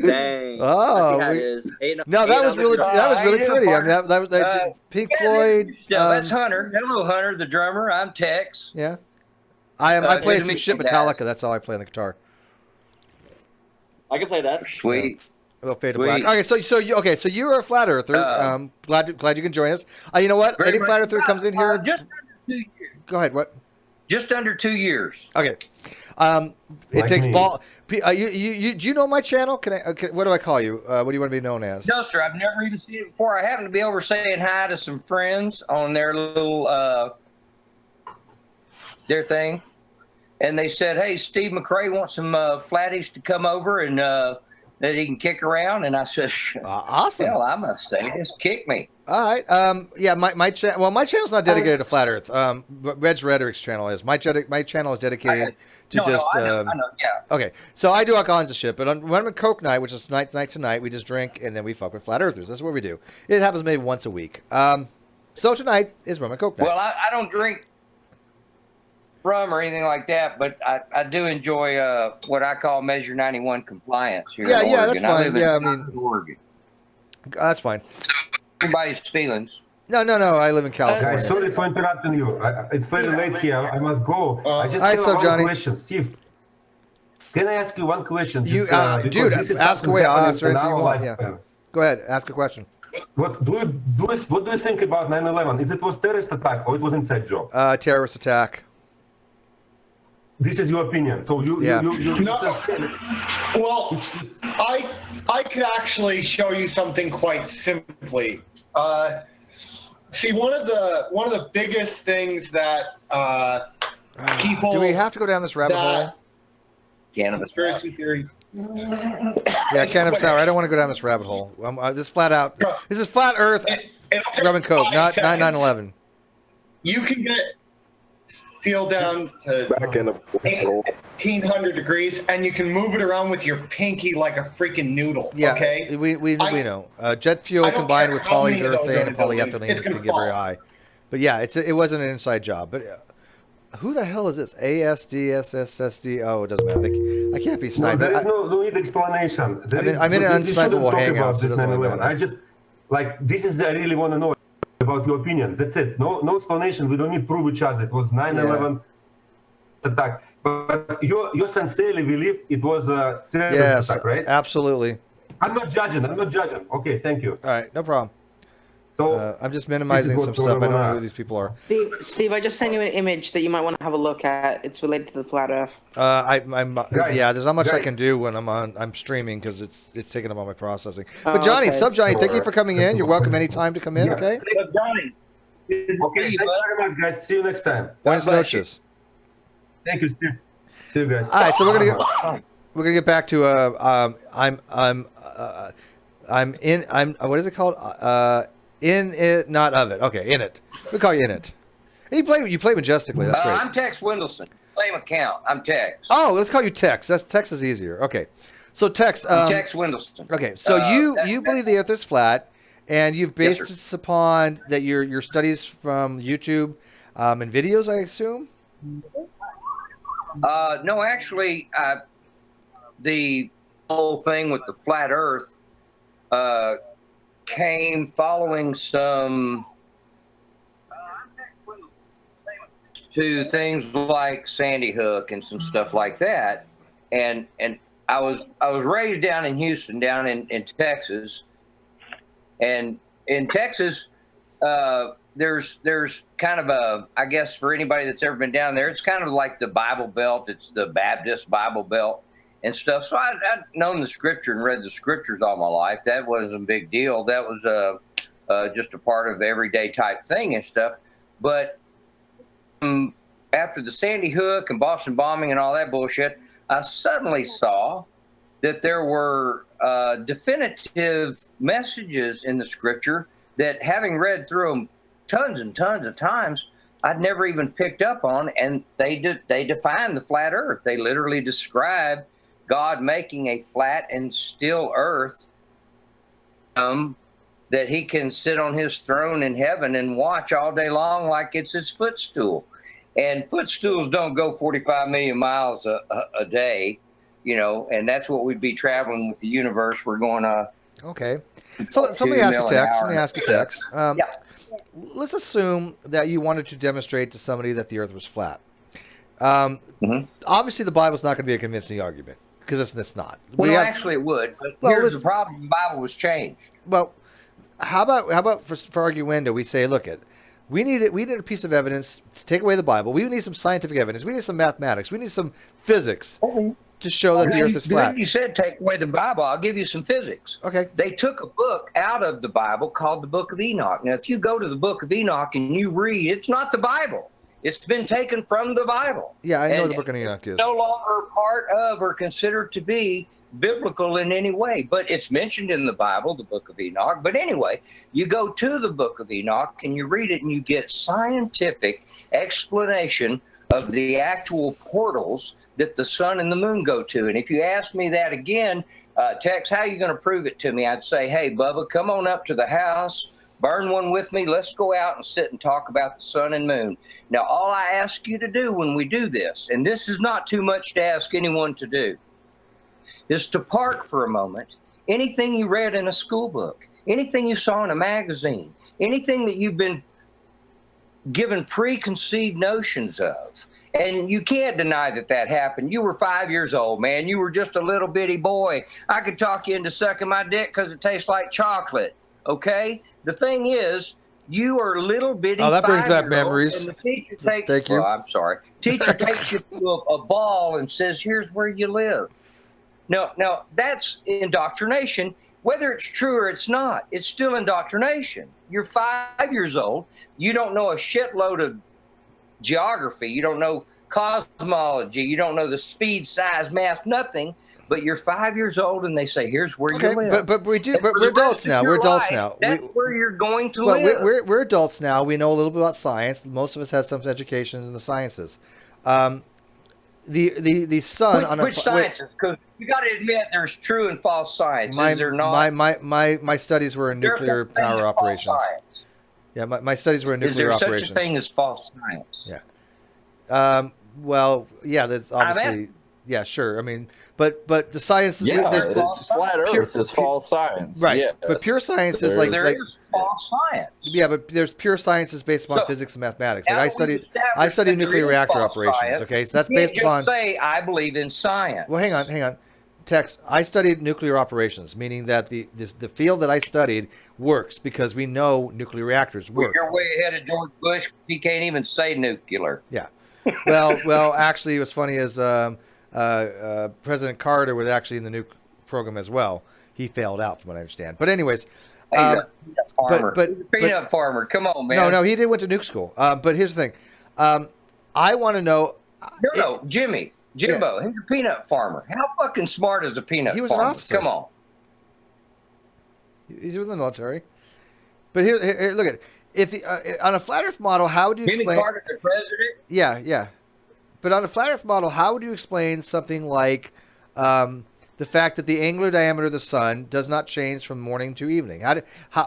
Dang. Oh, I see how it is. no, that was really pretty. I mean, that was Pink Floyd. That's Hunter. Hello, Hunter, the drummer. I'm Tex. Yeah, I good play to some meet shit you guys. Metallica. That's all I play on the guitar. I can play that. Sweet. A little Fade to Sweet. Black. Okay, so you're a flat earther. Glad you can join us. You know what? Very Any much flat earther comes in here. just under 2 years. Go ahead. What? Just under 2 years. Okay. It Like takes me. ball. Do you know my channel? What do I call you? What do you want to be known as? No, sir. I've never even seen it before. I happened to be over saying hi to some friends on their little their thing, and they said, "Hey, Steve McRae wants some flatties to come over and that he can kick around." And I said, "Awesome. Hell, I must say, just kick me." All right. Yeah. My channel's not dedicated to flat Earth. But Red's Rhetoric's channel is. My channel is dedicated to I know. Yeah. Okay. So I do all kinds of shit, but on Rum and Coke night, which is night tonight, we just drink and then we fuck with flat Earthers. That's what we do. It happens maybe once a week. So tonight is Rum and Coke night. Well, I don't drink rum or anything like that, but I do enjoy what I call Measure 91 compliance here in Oregon. Yeah, that's fine. I live in Oregon. That's fine. Everybody's feelings. No. I live in California. Guys, sorry for interrupting you. It's very late here. I must go. I just all right, have so one Johnny. question. Steve, can I ask you one question? You, Just, dude, this is ask something away. I'll happening answer in anything you our want. Yeah. lifespan. Go ahead. Ask a question. What do you think about 9/11? Is it was terrorist attack or it was inside job? Terrorist attack. This is your opinion. So you No. Well, I could actually show you something quite simply. See, one of the biggest things that people Do we have to go down this rabbit hole? Cannabis conspiracy theories. Yeah, cannabis sour. I don't want to go down this rabbit hole. This is flat Earth. Rum and Coke, not 9/11. You can get steel down to Back in the 1800 degrees, and you can move it around with your pinky like a freaking noodle. Yeah, Okay. we know. Jet fuel I don't combined care with how many of those are polyurethane in and a building, polyethylene it's can gonna get very fall. high. But yeah, it wasn't an inside job. But who the hell is this? ASDSSSD? Oh, it doesn't matter. I can't be No, sniped. there is no need explanation. I'm in an you shouldn't unsnipable talk hangout, about so it this doesn't really 9/11. matter. I just this is I really want to know about your opinion. That's it. No explanation. We don't need to prove each other. It was 9/11 attack. But you sincerely believe it was a terrorist attack, right? Absolutely. I'm not judging. Okay, thank you. All right, no problem. So I'm just minimizing some stuff. I don't know who these people are. Steve, I just sent you an image that you might want to have a look at. It's related to the flat Earth. There's not much I can do when I'm streaming because it's taking up all my processing. But Johnny, okay. Johnny, thank you for coming in. You're welcome anytime to come in. Okay. Johnny. Okay, thanks very much, guys. See you next time. Buenas noches. Thank you, Steve. See you guys. All right, so we're gonna get back to what is it called? In it, not of it. Okay, in it. We call you in it. And you play majestically. That's great. I'm Tex Wendelson. Same account. I'm Tex. Oh, let's call you Tex. Tex is easier. Okay, so Tex. I'm Tex Wendelson. Okay, so you believe the Earth is flat, and you've based this upon that your studies from YouTube and videos, I assume. No, actually, the whole thing with the flat Earth came following some to things like Sandy Hook and some stuff like that, and I was raised down in Houston, down in Texas, and in Texas, there's kind of a, I guess for anybody that's ever been down there, it's kind of like the Bible Belt. It's the Baptist Bible Belt and stuff. So I'd known the scripture and read the scriptures all my life. That wasn't a big deal. That was just a part of everyday type thing and stuff. But after the Sandy Hook and Boston bombing and all that bullshit, I suddenly saw that there were definitive messages in the scripture that, having read through them tons and tons of times, I'd never even picked up on, and they define the flat Earth. They literally describe God making a flat and still Earth, that He can sit on His throne in heaven and watch all day long like it's His footstool. And footstools don't go 45 million miles a day. you know, and that's what we'd be traveling with the universe. We're going Okay. So let me ask you, Tex. Let me ask you, Tex. Yeah. Let's assume that you wanted to demonstrate to somebody that the Earth was flat. Obviously, the Bible's not going to be a convincing argument because it's not. Well, actually, it would. But here's the problem: the Bible was changed. Well, how about for arguendo, we say, look, we need a piece of evidence to take away the Bible. We need some scientific evidence. We need some mathematics. We need some physics to show that the Earth is flat. You said take away the Bible. I'll give you some physics. Okay. They took a book out of the Bible called the Book of Enoch. Now, if you go to the Book of Enoch and you read, it's not the Bible. It's been taken from the Bible. Yeah, I know what the Book of Enoch is. No longer part of or considered to be biblical in any way, but it's mentioned in the Bible, the Book of Enoch. But anyway, you go to the Book of Enoch and you read it and you get scientific explanation of the actual portals that the sun and the moon go to. And if you ask me that again, Tex, how are you going to prove it to me? I'd say, hey, Bubba, come on up to the house, burn one with me. Let's go out and sit and talk about the sun and moon. Now, all I ask you to do when we do this, and this is not too much to ask anyone to do, is to park for a moment. Anything you read in a school book, anything you saw in a magazine, anything that you've been given preconceived notions of, and you can't deny that that happened. You were 5 years old, man. You were just a little bitty boy. I could talk you into sucking my dick because it tastes like chocolate, okay? The thing is, you are little bitty. Oh, that brings back 5-year-old, memories. And the teacher takes, Thank you. Well, I'm sorry. Teacher takes you to a ball and says, here's where you live. Now, that's indoctrination. Whether it's true or it's not, it's still indoctrination. You're 5 years old. You don't know a shitload of geography. You don't know cosmology. You don't know the speed, size, mass, nothing. But you're 5 years old, and they say, "Here's where you live." But we do. But we're adults now. We're adults now. That's where you're going to live. We're adults now. We know a little bit about science. Most of us have some education in the sciences. The sun which sciences? Because you got to admit, there's true and false science. Is there not? My studies were in nuclear power operations. Yeah, my studies were in nuclear operations. Is there such a thing as false science? Yeah. Well, yeah. That's obviously. Yeah, sure. I mean, but the science. Yeah, there's flat Earth is false science. Right. Yeah, but pure science is like there is false science. Yeah, but there's pure science is based upon physics and mathematics. Like I studied nuclear reactor operations. Science. Okay, so that's you can't based upon. Just say I believe in science. Well, hang on. Tex, I studied nuclear operations, meaning that the field that I studied works because we know nuclear reactors work. You're way ahead of George Bush. He can't even say nuclear. Yeah. Well, actually, what's funny is President Carter was actually in the nuke program as well. He failed out, from what I understand. But anyways, peanut farmer. Come on, man. No, he did went to nuke school. But here's the thing, I want to know. No, Jimbo, he's a peanut farmer. How fucking smart is a peanut farmer? He was an officer. Come on. He was in the military. But here look at it. If on a flat Earth model, how would you explain? Jimmy Carter, the president. Yeah. But on a flat Earth model, how would you explain something like the fact that the angular diameter of the sun does not change from morning to evening?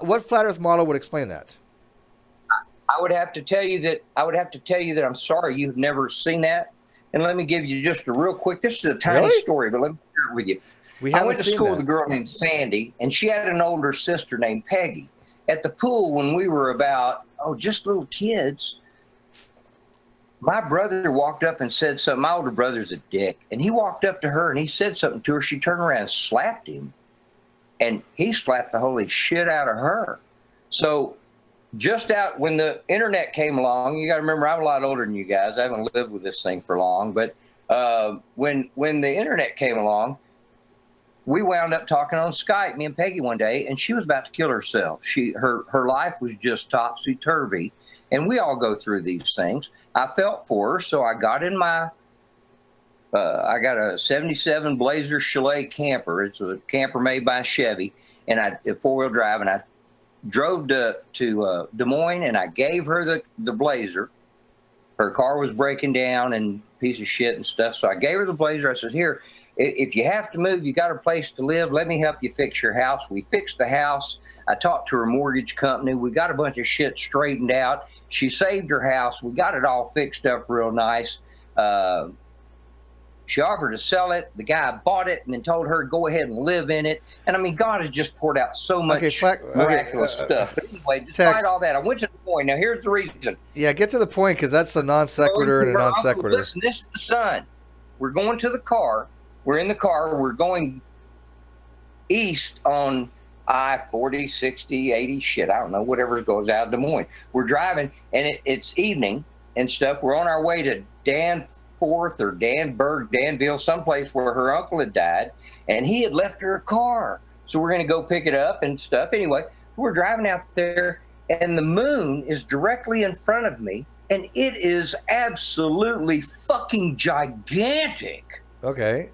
What flat Earth model would explain that? I would have to tell you that I'm sorry you've never seen that. And let me give you just a real quick. This is a tiny story, but let me share it with you. I went to school with a girl named Sandy, and she had an older sister named Peggy. At the pool when we were about just little kids, my brother walked up and said something. My older brother's a dick. And he walked up to her and he said something to her. She turned around and slapped him. And he slapped the holy shit out of her. So just out when the internet came along, you got to remember, I'm a lot older than you guys. I haven't lived with this thing for long. But when the internet came along, we wound up talking on Skype, me and Peggy, one day, and she was about to kill herself. Her life was just topsy-turvy. And we all go through these things. I felt for her, so I got in my, I got a 77 Blazer Chalet camper. It's a camper made by Chevy, and a four-wheel drive, and I drove to Des Moines, and I gave her the Blazer. Her car was breaking down and piece of shit and stuff, so I gave her the Blazer. I said, here, if you have to move, you got a place to live, let me help you fix your house. We fixed the house. I talked to her mortgage company. We got a bunch of shit straightened out. She saved her house. We got it all fixed up real nice. She offered to sell it. The guy bought it and then told her to go ahead and live in it. And I mean, God has just poured out so much miraculous stuff. But anyway, despite all that, I went to the point. Now, here's the reason. Yeah, get to the point, because that's a non sequitur and a non sequitur. Listen, this is the son. We're going to the car. We're in the car. We're going east on I-40, 60, 80, shit, I don't know, whatever goes out of Des Moines. We're driving, and it's evening and stuff. We're on our way to Danforth or Danville, someplace where her uncle had died, and he had left her a car. So we're going to go pick it up and stuff. Anyway, we're driving out there, and the moon is directly in front of me, and it is absolutely fucking gigantic. Okay.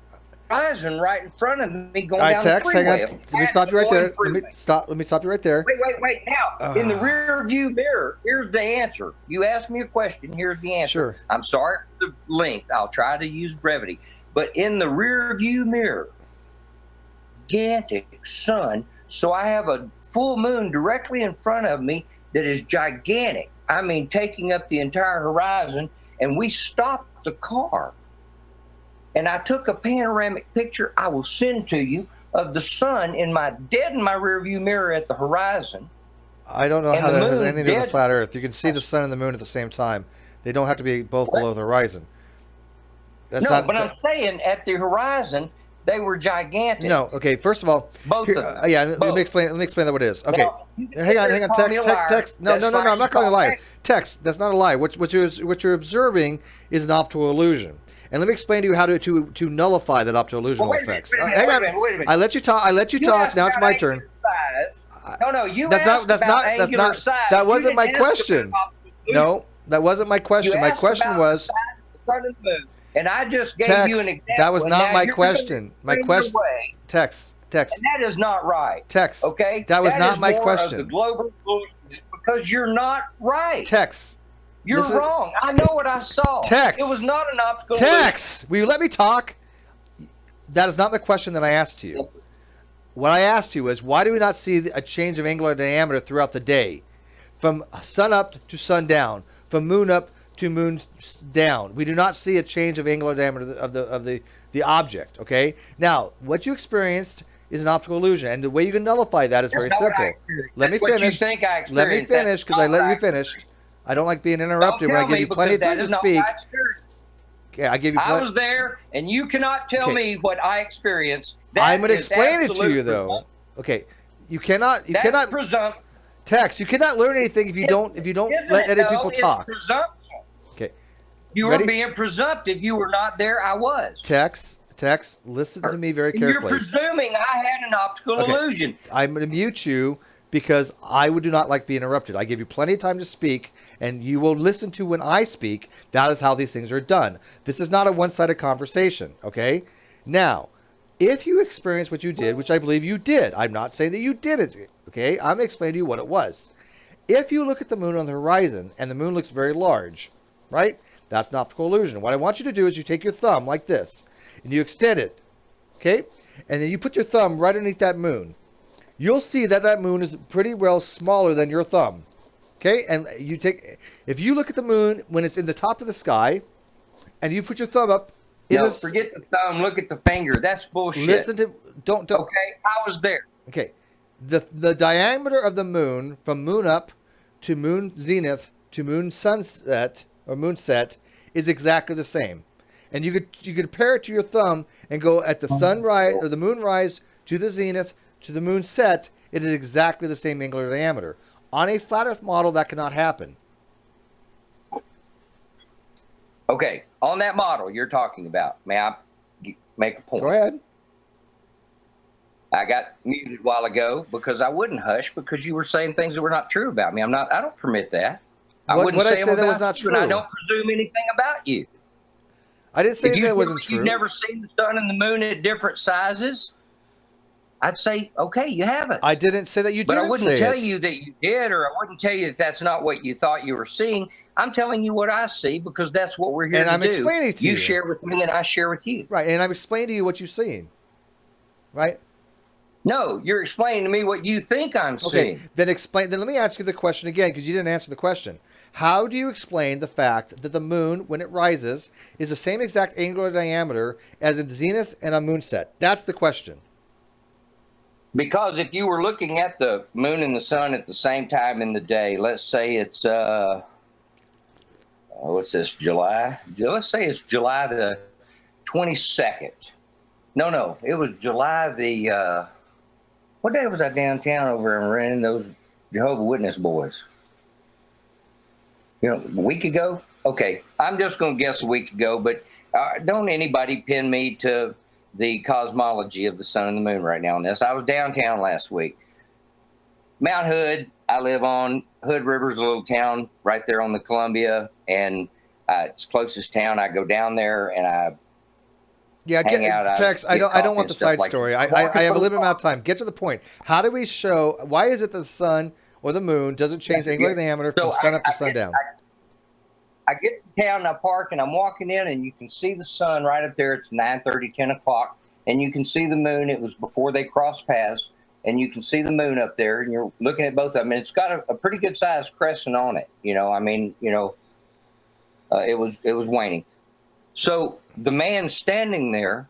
Horizon right in front of me going All right, down Tex, the freeway. hang on. Let me stop you right there. Let me stop you right there. Wait. Now, in the rear view mirror, here's the answer. You asked me a question. Here's the answer. Sure. I'm sorry for the length. I'll try to use brevity. But in the rear view mirror, gigantic sun. So I have a full moon directly in front of me that is gigantic. I mean, taking up the entire horizon. And we stopped the car. And I took a panoramic picture I will send to you of the sun in my rear view mirror at the horizon. I don't know how that has anything to do with the flat Earth. You can see the sun and the moon at the same time. They don't have to be both below the horizon. That's but I'm saying at the horizon, they were gigantic. No, okay. First of all, both of them. Yeah, let me explain that what it is. Okay, now, hang on. Text. No, I'm not calling you a liar. Text. That's not a lie. What you're observing is an optical illusion. And let me explain to you how to nullify that optical illusion effects. Hang on. Wait a minute. I let you talk. Now it's my turn. No. That wasn't my question. No, that wasn't my question. My question was. And I just gave you an example. That was not my question. My question. Text. And that is not right. Text. Okay. That was not my question. The global illusion because you're not right. Text. You're wrong. I know what I saw. Text. It was not an optical illusion. Will you let me talk? That is not the question that I asked you. What I asked you is, why do we not see a change of angular diameter throughout the day? From sun up to sun down. From moon up to moon down. We do not see a change of angular diameter of the object. Okay? Now, what you experienced is an optical illusion. And the way you can nullify that is very simple. Let me finish. Let me finish, because I let you finish. I don't like being interrupted when I give you plenty of time to speak. Okay, I give you. I was there, and you cannot tell me what I experienced. I'm going to explain it to you, though. Okay, you cannot. Text. You cannot learn anything if you don't let other people talk. Presumption. Okay. You were being presumptive. You were not there. I was. Text. Listen to me very carefully. You're presuming I had an optical illusion. I'm going to mute you because I do not like being interrupted. I give you plenty of time to speak. And you will listen to when I speak. That is how these things are done. This is not a one-sided conversation, okay? Now, if you experience what you did, which I believe you did, I'm not saying that you didn't, okay? I'm going to explain to you what it was. If you look at the moon on the horizon, and the moon looks very large, right? That's an optical illusion. What I want you to do is you take your thumb like this, and you extend it, okay? And then you put your thumb right underneath that moon. You'll see that that moon is pretty well smaller than your thumb. Okay, and if you look at the moon when it's in the top of the sky, and you put your thumb up, forget the thumb. Look at the finger. That's bullshit. Don't. Okay, I was there. Okay, the diameter of the moon from moon up to moon zenith to moon sunset or moon set is exactly the same, and you could compare it to your thumb and go at the sunrise or the moonrise to the zenith to the moon set. It is exactly the same angular diameter. On a flat Earth model, that cannot happen. Okay, on that model you're talking about, may I make a point? Go ahead. I got muted a while ago because I wouldn't hush because you were saying things that were not true about me. I don't permit that. I wouldn't say them about not you, true. and I don't presume anything about you. I didn't say that wasn't true. You've never seen the sun and the moon at different sizes. I'd say, okay, you haven't. I didn't say that you didn't. But I wouldn't tell you that you did, or I wouldn't tell you that that's not what you thought you were seeing. I'm telling you what I see because that's what we're here to do. And I'm explaining to you. You share with me and I share with you. Right, and I'm explaining to you what you've seen. Right? No, you're explaining to me what you think I'm seeing. Okay, then explain. Then let me ask you the question again because you didn't answer the question. How do you explain the fact that the moon, when it rises, is the same exact angular diameter as in zenith and a moonset? That's the question. Because if you were looking at the moon and the sun at the same time in the day, let's say it's what's this, July? Let's say it's July the 22nd. No, it was July the what day was I downtown over and renting those Jehovah's Witness boys? A week ago? Okay, I'm just going to guess a week ago, but don't anybody pin me to the cosmology of the sun and the moon right now on this. I was downtown last week. Mount Hood, I live on. Hood River's a little town right there on the Columbia, and it's closest town. I go down there and I hang out. Tex, I don't want the side story. I have a limited amount of time. Get to the point. How do we show, why is it the sun or the moon doesn't change angular diameter from sun up to sundown? I get to town and I park and I'm walking in and you can see the sun right up there. It's 9:30, 10 o'clock. And you can see the moon. It was before they crossed paths. And you can see the moon up there and you're looking at both of them. And it's got a pretty good sized crescent on it. It was waning. So the man standing there,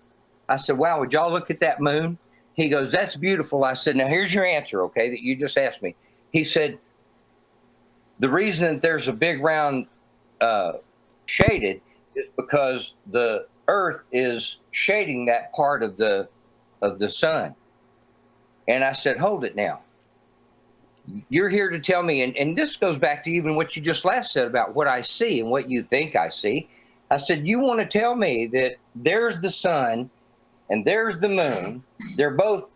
I said, wow, would y'all look at that moon? He goes, that's beautiful. I said, now here's your answer, okay, that you just asked me. He said, the reason that there's a big round shaded is because the earth is shading that part of the sun. And I said, hold it now. You're here to tell me, and this goes back to even what you just last said about what I see and what you think I see. I said, you want to tell me that there's the sun and there's the moon. They're both,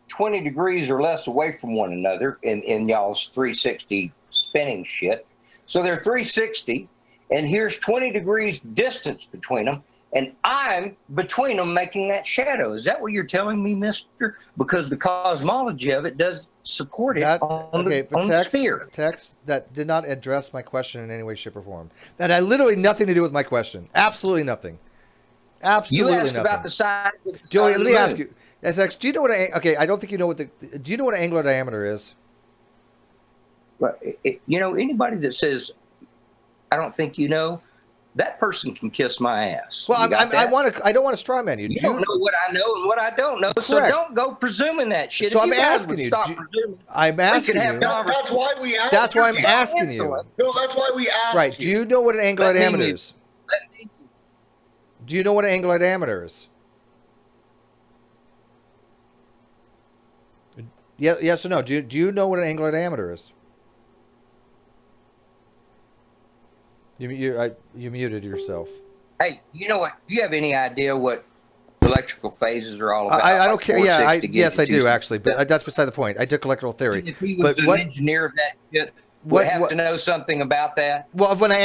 20 degrees or less away from one another in y'all's 360 spinning shit. So they're 360, and here's 20 degrees distance between them, and I'm between them making that shadow. Is that what you're telling me, mister? Because the cosmology of it does support it on the sphere. Tex, that did not address my question in any way, shape, or form. That had literally nothing to do with my question. Absolutely nothing. Absolutely nothing. You asked about the size of the Joey, let me ask you. Tex, do you know what I don't think you know what do you know what an angular diameter is? Well, anybody that says, I don't think you know, that person can kiss my ass. Well, I don't want to straw man you. You don't know what I know and what I don't know, so don't go presuming that shit. So if I'm you guys asking would you. Stop presuming, I'm asking you. That's why we asked. That's why I'm asking you. No, that's why we asked. Right. Do you know what an angular diameter is? Do you know what an angular diameter is? Yes or no? Do you know what an angular diameter is? You muted yourself. Hey, you know what? Do you have any idea what electrical phases are all about? I don't care. Yeah, yes, I do actually, but that's beside the point. I took electrical theory. If he was an engineer of that shit, would have to know something about that. Well, when I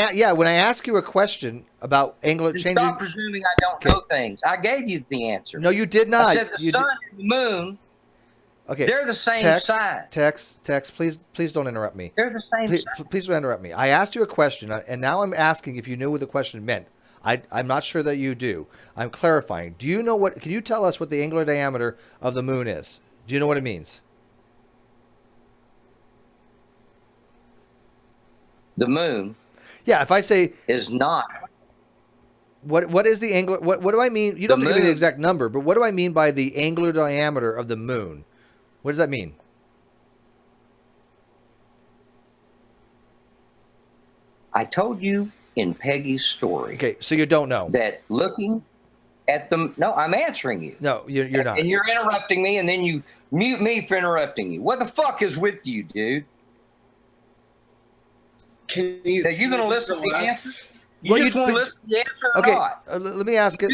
ask you a question about angular changing, stop presuming I don't know things. I gave you the answer. No, you did not. I said the sun and the moon. Okay, they're the same size. Tex, please don't interrupt me. They're the same size. Please don't interrupt me. I asked you a question, and now I'm asking if you knew what the question meant. I'm not sure that you do. I'm clarifying. Do you know what? Can you tell us what the angular diameter of the moon is? Do you know what it means? The moon. Yeah, if I say is not. What is the angular? What do I mean? You don't have to give me the exact number, but what do I mean by the angular diameter of the moon? What does that mean? I told you in Peggy's story. Okay, so you don't know. That looking at the... No, I'm answering you. No, you're not. And you're interrupting me, and then you mute me for interrupting you. What the fuck is with you, dude? Can you... Are you going to listen to the answer? You just want to listen to the answer or not? Let me ask it.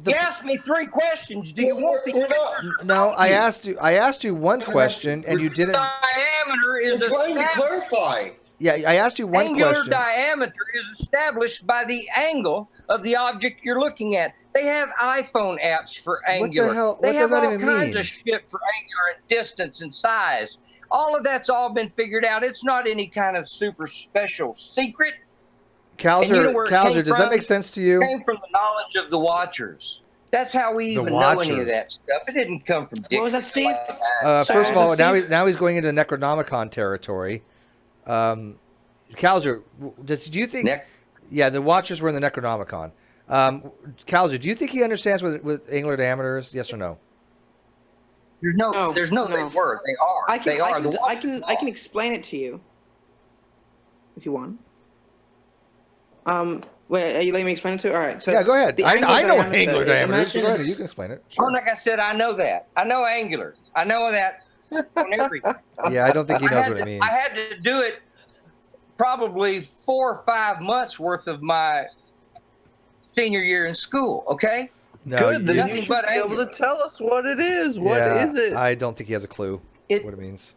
You asked me 3 questions. Do you want the answer? No, I asked you one question, and you didn't. Diameter is clarify. Yeah, I asked you one Angular question. diameter is established by the angle of the object you're looking at. They have iPhone apps for angular. What the hell? They have does that all even kinds mean? of shit for angular and distance and size. All of that's all been figured out. It's not any kind of super special secret. Kowser, does that make sense to you? It came from the knowledge of the watchers. That's how we The even know any Watchers. of that stuff. It didn't come from Dick. What was that, Steve? First of all, Steve? now he's going into Necronomicon territory. Kalzer, do you think? Yeah, the Watchers were in the Necronomicon. Kalzer, do you think he understands what angular diameter is? Yes or no? There's no. They were. They are. I can explain it to you if you want. Wait, are you letting me explain it to you? All right. So yeah, go ahead. I know what angular diameter is. imagine- Go ahead. You can explain it. Sure. Oh, like I said, I know that. I know angular. I know that on everything. Yeah, I don't think he knows what it means. I had to do it probably 4 or 5 months worth of my senior year in school. Okay. No, Good. Then Nothing you should but be able to tell us what it is. What yeah, is it? I don't think he has a clue what it means.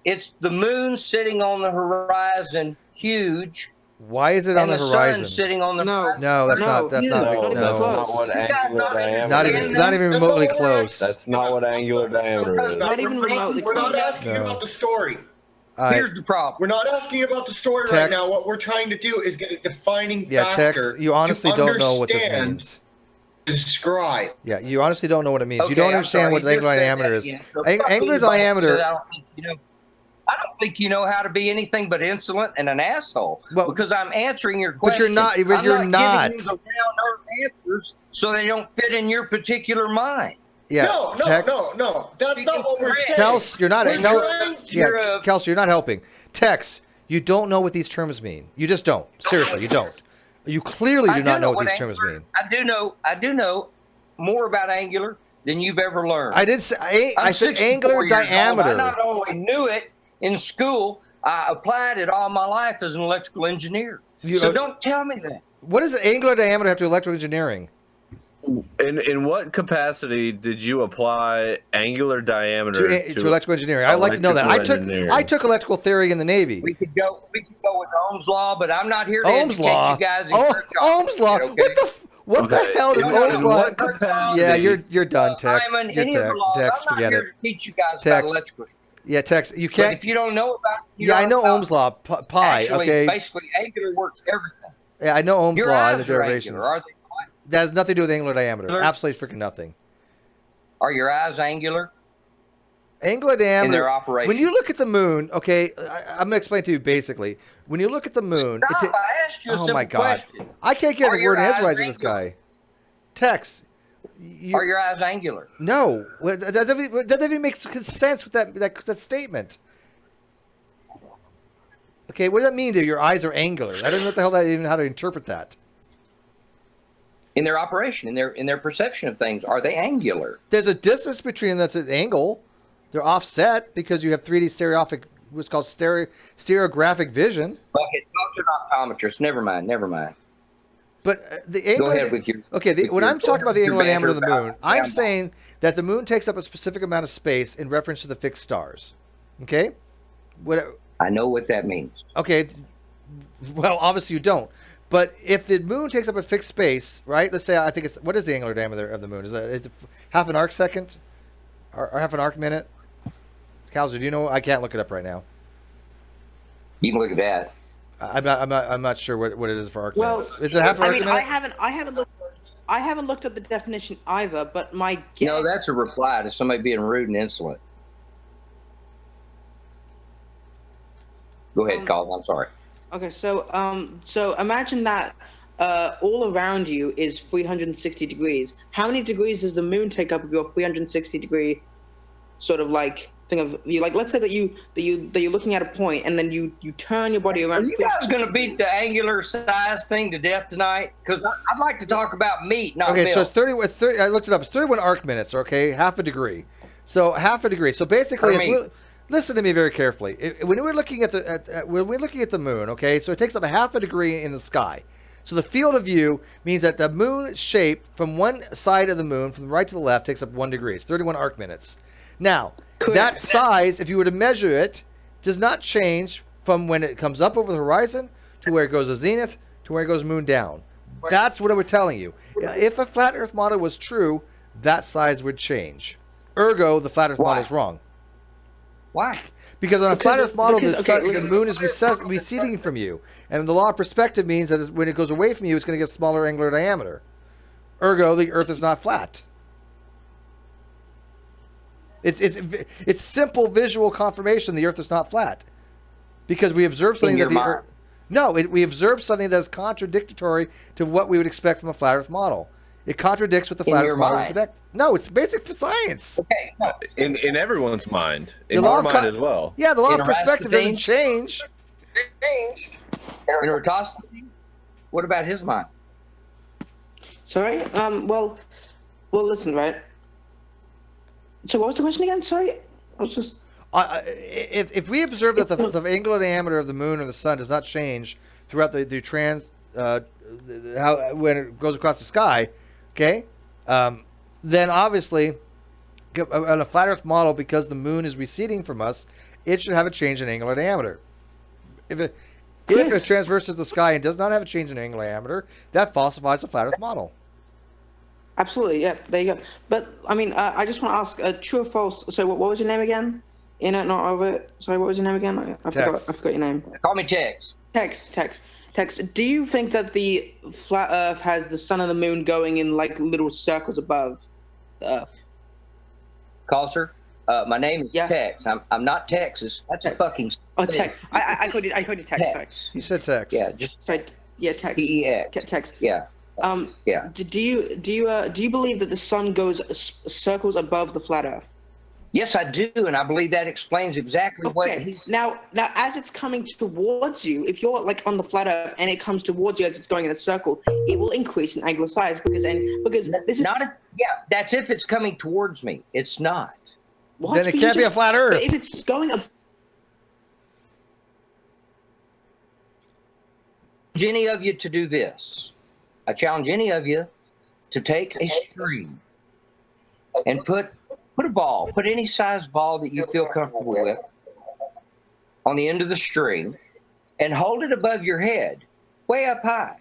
It's the moon sitting on the horizon, huge. Why is it on and the horizon? sun sitting on the No, that's not. That's not. That's not what angular diameter is. Not even remotely close. That's not what angular diameter is. Not even remotely. We're not asking No. about the story. Here's the problem. We're not asking about the story Tex. right now. What we're trying to do is get a defining Yeah, Tex, factor. you honestly to don't know what this understand, means. Describe. Yeah, you honestly don't know what it means. you Okay, don't I'm understand sorry, what you just angular said diameter that is. again. So Angular fuck anybody diameter. that I don't think you know how to be anything but insolent and an asshole because I'm answering your But question. you're not. But I'm you're Giving not. you the round earth answers so they don't fit in your particular mind. Yeah. No. That's not what we're saying. Kels, you're not. We're trying to- Yeah, Kels, you're not helping. Tex, you don't know what these terms mean. You just don't. Seriously, you don't. You clearly do not know what these terms mean. I do know more about angular than you've ever learned. I did say. I said 64 angular years old. diameter. I not only knew it in school, I applied it all my life as an electrical engineer. So don't tell me that. What does angular diameter have to electrical engineering? In what capacity did you apply angular diameter To electrical engineering? I'd like to know that. I took electrical theory in the Navy. We could go with Ohm's law, but I'm not here to Ohm's educate law. you guys. Ohm's law. What the hell is Ohm's law? Yeah, you're done, Tex. Simon, You're any of the laws. Tex. I'm not Forget here it. to teach you guys about Tex. electrical. Yeah, Tex. You But can't. if you don't know about it, Yeah, I know Ohm's law. Pi. Actually, Okay. basically, angular works everything. Yeah, I know Ohm's Your law and the eyes are derivations. angular, are they? That has nothing to do with angular diameter. Angular? Absolutely freaking nothing. Are your eyes angular? Angular diameter. In their operation. When you look at the moon, okay, I'm going to explain to you basically. When you look at the moon, Stop, I asked you a oh simple my God, question. I can't get Are a your word in eyes edgewise with this angular? guy. Tex. Are your eyes angular? No, that doesn't even make sense with that statement. Okay, what does that mean? That your eyes are angular? I don't know what the hell that even how to interpret that. In their operation, in their perception of things, are they angular? There's a distance between them that's an angle. They're offset because you have 3D stereographic, what's called stereographic vision. Okay, talk to an optometrist. Never mind. But the angular. Go ahead with your. Okay, when I'm talking about the angular diameter of the banter moon, about I'm down saying that the moon takes up a specific amount of space in reference to the fixed stars. Okay? I know what that means. Okay. Well, obviously you don't. But if the moon takes up a fixed space, right? Let's say I think it's what is the angular diameter of the moon? Is it half an arc second, or half an arc minute? Kalzer, do you know? I can't look it up right now. You can look at that. I'm not sure what it is for arc minutes. Is it half an I arc mean, minute? I haven't looked at the definition either, but my guess. No, that's a reply to somebody being rude and insolent. Go ahead, Colin. I'm sorry. Okay, so imagine that all around you is 360 degrees. How many degrees does the moon take up of your 360 degree sort of like thing of you? Like, let's say that you're looking at a point and then you turn your body around. Are you guys going to beat the angular size thing to death tonight? Because I'd like to talk about meat, not Okay, milk. so it's 30. I looked it up. It's 31 arc minutes. Okay, half a degree. So half a degree. So basically, listen to me very carefully. When we're looking at the moon, okay, so it takes up a half a degree in the sky. So the field of view means that the moon shape from one side of the moon, from the right to the left, takes up 1 degree. It's 31 arc minutes. Now, that size, if you were to measure it, does not change from when it comes up over the horizon to where it goes to zenith to where it goes moon down. That's what we're telling you. If a flat Earth model was true, that size would change. Ergo, the flat Earth model is wrong. Why? Because on a flat Earth model, the moon is receding from you. And the law of perspective means that when it goes away from you, it's going to get smaller angular diameter. Ergo, the Earth is not flat. It's simple visual confirmation the Earth is not flat, because we observed something that the Earth. No, we observed something that is contradictory to what we would expect from a flat Earth model. It contradicts what the flat Earth model would predict. No, it's basic science. Okay. No. In everyone's mind, The in law our of mind as well. Yeah, the law of In perspective doesn't Eratosthenes? change. In Eratosthenes? What about his mind? Sorry. Well, listen, right. So what was the question again? Sorry, I was just. If we observe that the angular diameter of the moon or the sun does not change throughout when it goes across the sky, okay, then obviously on a flat Earth model, because the moon is receding from us, it should have a change in angular diameter. If it transverses the sky and does not have a change in angular diameter, that falsifies the flat Earth model. Absolutely, yeah. There you go. But I mean, I just want to ask, true or false? So, what was your name again? In it, not over it. Sorry, what was your name again? I forgot your name. Call me Tex. Tex. Do you think that the flat Earth has the sun and the moon going in like little circles above the Earth? Calcer? My name is Tex. I'm not Texas. That's a fucking. Oh, Tex. I called you Tex. Sorry. You said Tex. Yeah, just. Yeah, Tex. T-E-X. Tex. Yeah. Yeah. Do you believe that the sun goes circles above the flat Earth? Yes, I do, and I believe that explains exactly what. Now, as it's coming towards you, if you're like on the flat Earth and it comes towards you as it's going in a circle, it will increase in angular size because this is that's if it's coming towards me. It's not. What? Then it can't be a flat Earth. If it's going up. Any of you to do this. I challenge any of you to take a string and put a ball, put any size ball that you feel comfortable with on the end of the string and hold it above your head, way up high.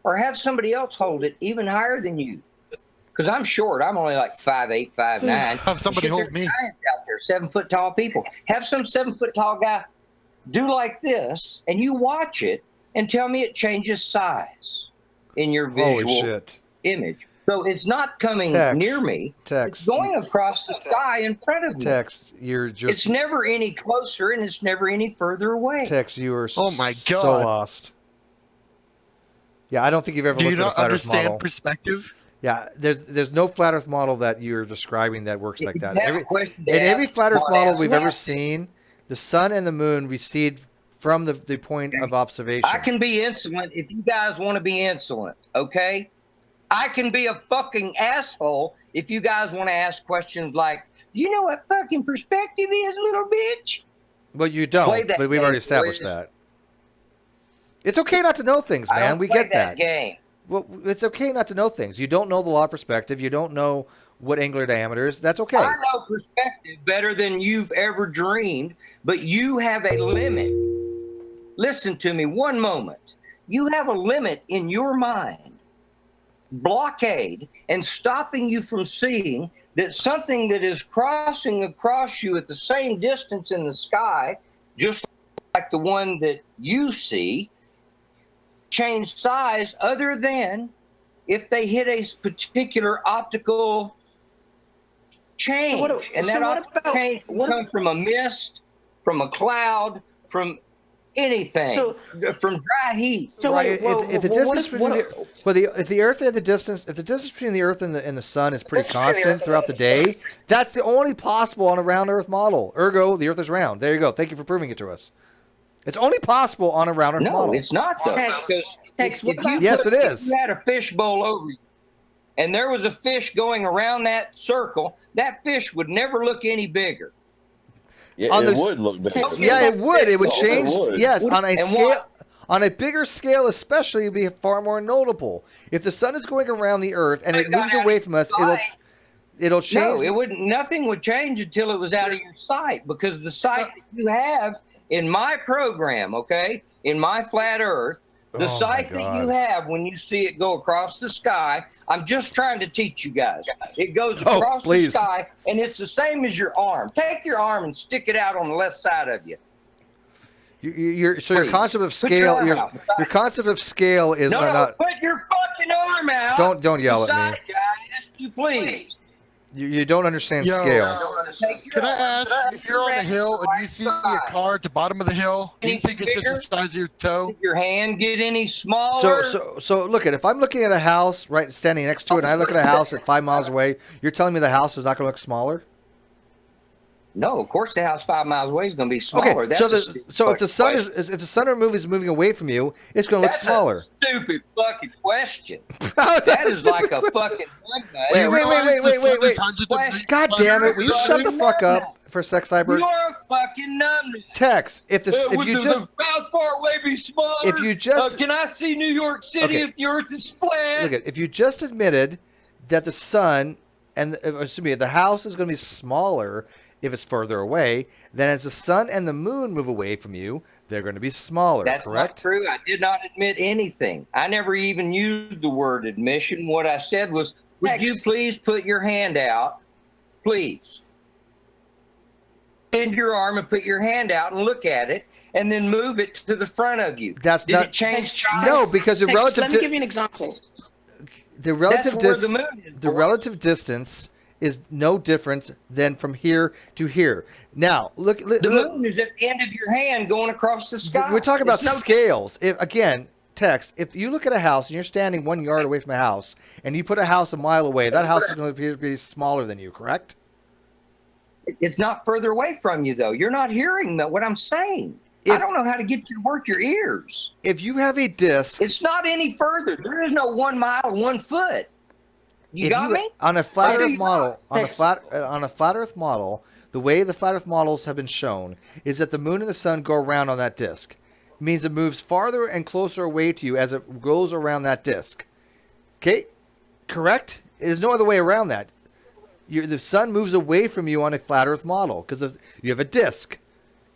Or have somebody else hold it even higher than you. Because I'm short. I'm only like 5'8", 5'9". Have somebody hold me. Out there, 7 foot tall people. Have some 7 foot tall guy do like this, and you watch it and tell me it changes size in your visual image. So it's not coming near me. It's going across the sky in front of me. You're just. It's never any closer and it's never any further away. You are oh my God. So lost. Yeah, I don't think you've ever looked at a flat Earth model. Do you not understand perspective? Yeah, there's no flat Earth model that you're describing that works like that. Every flat Earth model we've ever seen, the sun and the moon recede from the point of observation. I can be insolent if you guys want to be insolent, okay? I can be a fucking asshole if you guys want to ask questions like, do you know what fucking perspective is, little bitch? Well, you don't, but we've already established that. It's okay not to know things, man. We get that. Game. Well, it's okay not to know things. You don't know the law of perspective. You don't know what angular diameter is. That's okay. I know perspective better than you've ever dreamed, but you have a limit. Listen to me one moment. You have a limit in your mind, blockade, and stopping you from seeing that something that is crossing across you at the same distance in the sky, just like the one that you see, change size other than if they hit a particular optical change. That optical change can come from a mist, from a cloud, from anything, from dry heat. If the distance between the Earth and the distance, if the distance between the Earth and the sun is pretty constant throughout the day, that's the only possible on a round Earth model. Ergo, the Earth is round. There you go. Thank you for proving it to us. It's only possible on a round Earth model. No, it's not though. Because yes, it is. If you had a fishbowl over you, and there was a fish going around that circle, that fish would never look any bigger. Yeah, it would look bigger. Yeah, it would. It would change. It would. Yes, on a scale, on a bigger scale, especially, it would be far more notable. If the sun is going around the Earth and it moves away from us, it'll change. No, it wouldn't. Nothing would change until it was out of your sight, because the sight that you have in my program, okay, in my flat Earth, the sight that you have when you see it go across the sky, I'm just trying to teach you guys. It goes across the sky, and it's the same as your arm. Take your arm and stick it out on the left side of you. Your concept of scale, your concept of scale is no, put your fucking arm mouth. Don't yell at me. Beside you, I ask you, please. You don't understand Yo, scale. Can I ask, if you're on a hill and you see a car at the bottom of the hill, do you think it's just the size of your toe? Did your hand get any smaller? So look at if I'm looking at a house right standing next to it, and I look at a house at 5 miles away, you're telling me the house is not going to look smaller? No, of course the house 5 miles away is going to be smaller. Okay, so if the sun is or movie is moving away from you, it's going to look smaller. That's a stupid fucking question. That is like a fucking Wait. God damn it! Will you shut the fuck up for a sec, Cyber? You're a fucking numbnut. Tex, if you just how far away be smaller? If you just can I see New York City if the Earth is flat? Look at if you just admitted that the sun and the house is going to be smaller if it's further away, then as the sun and the moon move away from you, they're going to be smaller. That's correct? not true. I did not admit anything. I never even used the word admission. What I said was, would you please put your hand out, please? Bend your arm and put your hand out and look at it, and then move it to the front of you. Did it change? No, because the relative. Let me give you an example. The relative That's where the moon is, the relative distance is no different than from here to here. Now, look. The moon is at the end of your hand going across the sky. We're talking about It's no scales. Again, Tex, if you look at a house and you're standing 1 yard away from a house, and you put a house a mile away, that house is going to be smaller than you, correct? It's not further away from you, though. You're not hearing what I'm saying. I don't know how to get you to work your ears. If you have a disc, it's not any further. There is no 1 mile, 1 foot. You got me? On a flat Earth model, on a flat Earth model, the way the flat Earth models have been shown is that the moon and the sun go around on that disc. It means it moves farther and closer away to you as it goes around that disc. Okay, correct? There's no other way around that. The sun moves away from you on a flat Earth model because you have a disc.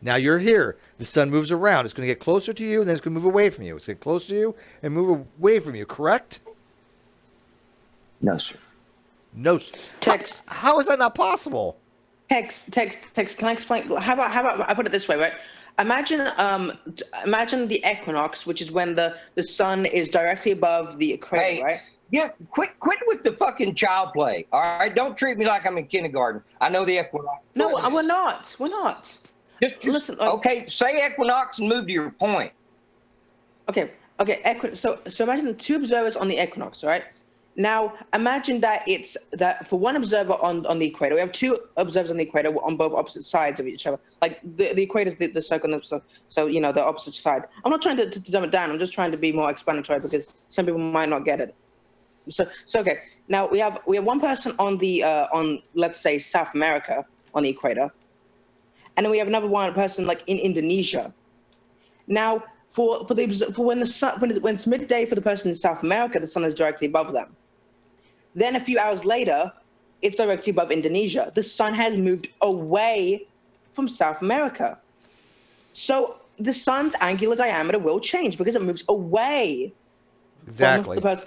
Now you're here. The sun moves around. It's going to get closer to you, and then it's going to move away from you. It's going to get closer to you and move away from you. Correct? No, sir. No. Tex. How is that not possible? Tex. Can I explain? How about I put it this way, right? Imagine the equinox, which is when the sun is directly above the equator, right? Yeah, quit with the fucking child play. All right, don't treat me like I'm in kindergarten. I know the equinox. No, we're not. We're not. Just listen. Okay, say equinox and move to your point. Okay. So imagine the 2 observers on the equinox, right? Now imagine that for one observer on the equator, we have 2 observers on the equator on both opposite sides of each other. Like the equator is the circle, so you know the opposite side. I'm not trying to dumb it down. I'm just trying to be more explanatory because some people might not get it. So okay. Now we have one person on the on let's say South America on the equator, and then we have another one person like in Indonesia. Now for when it's midday for the person in South America, the sun is directly above them. Then a few hours later, it's directly above Indonesia. The sun has moved away from South America. So the sun's angular diameter will change because it moves away Exactly. from the person.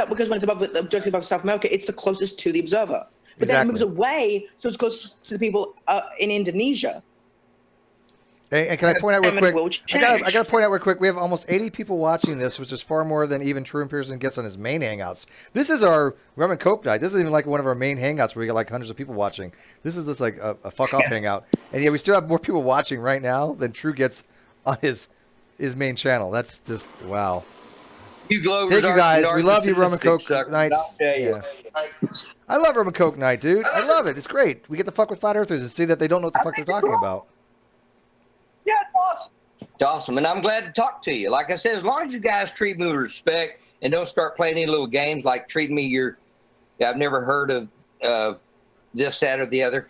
Because when it's directly above South America, it's the closest to the observer. But then it moves away, so it's close to the people in Indonesia. And can I point out real quick? I got to point out real quick. We have almost 80 people watching this, which is far more than even True and Pearson gets on his main hangouts. This is our Rum and Coke night. This isn't even like one of our main hangouts where we got like hundreds of people watching. This is just like a fuck off hangout. And yet we still have more people watching right now than True gets on his main channel. That's just wow. You Glovers Thank you guys. We love you, Rum and Coke sucker, nights. Yeah. I love Rum and Coke night, dude. I love it. It's great. We get to fuck with flat earthers and see that they don't know what the fuck they're talking about. Yeah, it's awesome. It's awesome, and I'm glad to talk to you. Like I said, as long as you guys treat me with respect and don't start playing any little games like treat me I've never heard of this, that, or the other.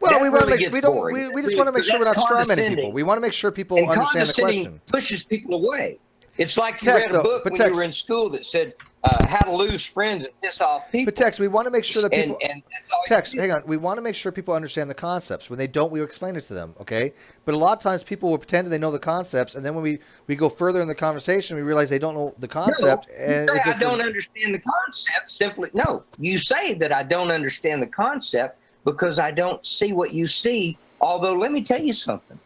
Well, we want to really make we just want to make sure we're not strawmanning people. We want to make sure people understand the question. Pushes people away. It's like you read a book when you were in school that said how to lose friends and piss off people. But Tex, we want to make sure that people. And that's all Tex, hang on. We want to make sure people understand the concepts. When they don't, we explain it to them. Okay. But a lot of times people will pretend they know the concepts, and then when we go further in the conversation, we realize they don't know the concept. And it just I don't understand the concept. Simply no. You say that I don't understand the concept because I don't see what you see. Although, let me tell you something.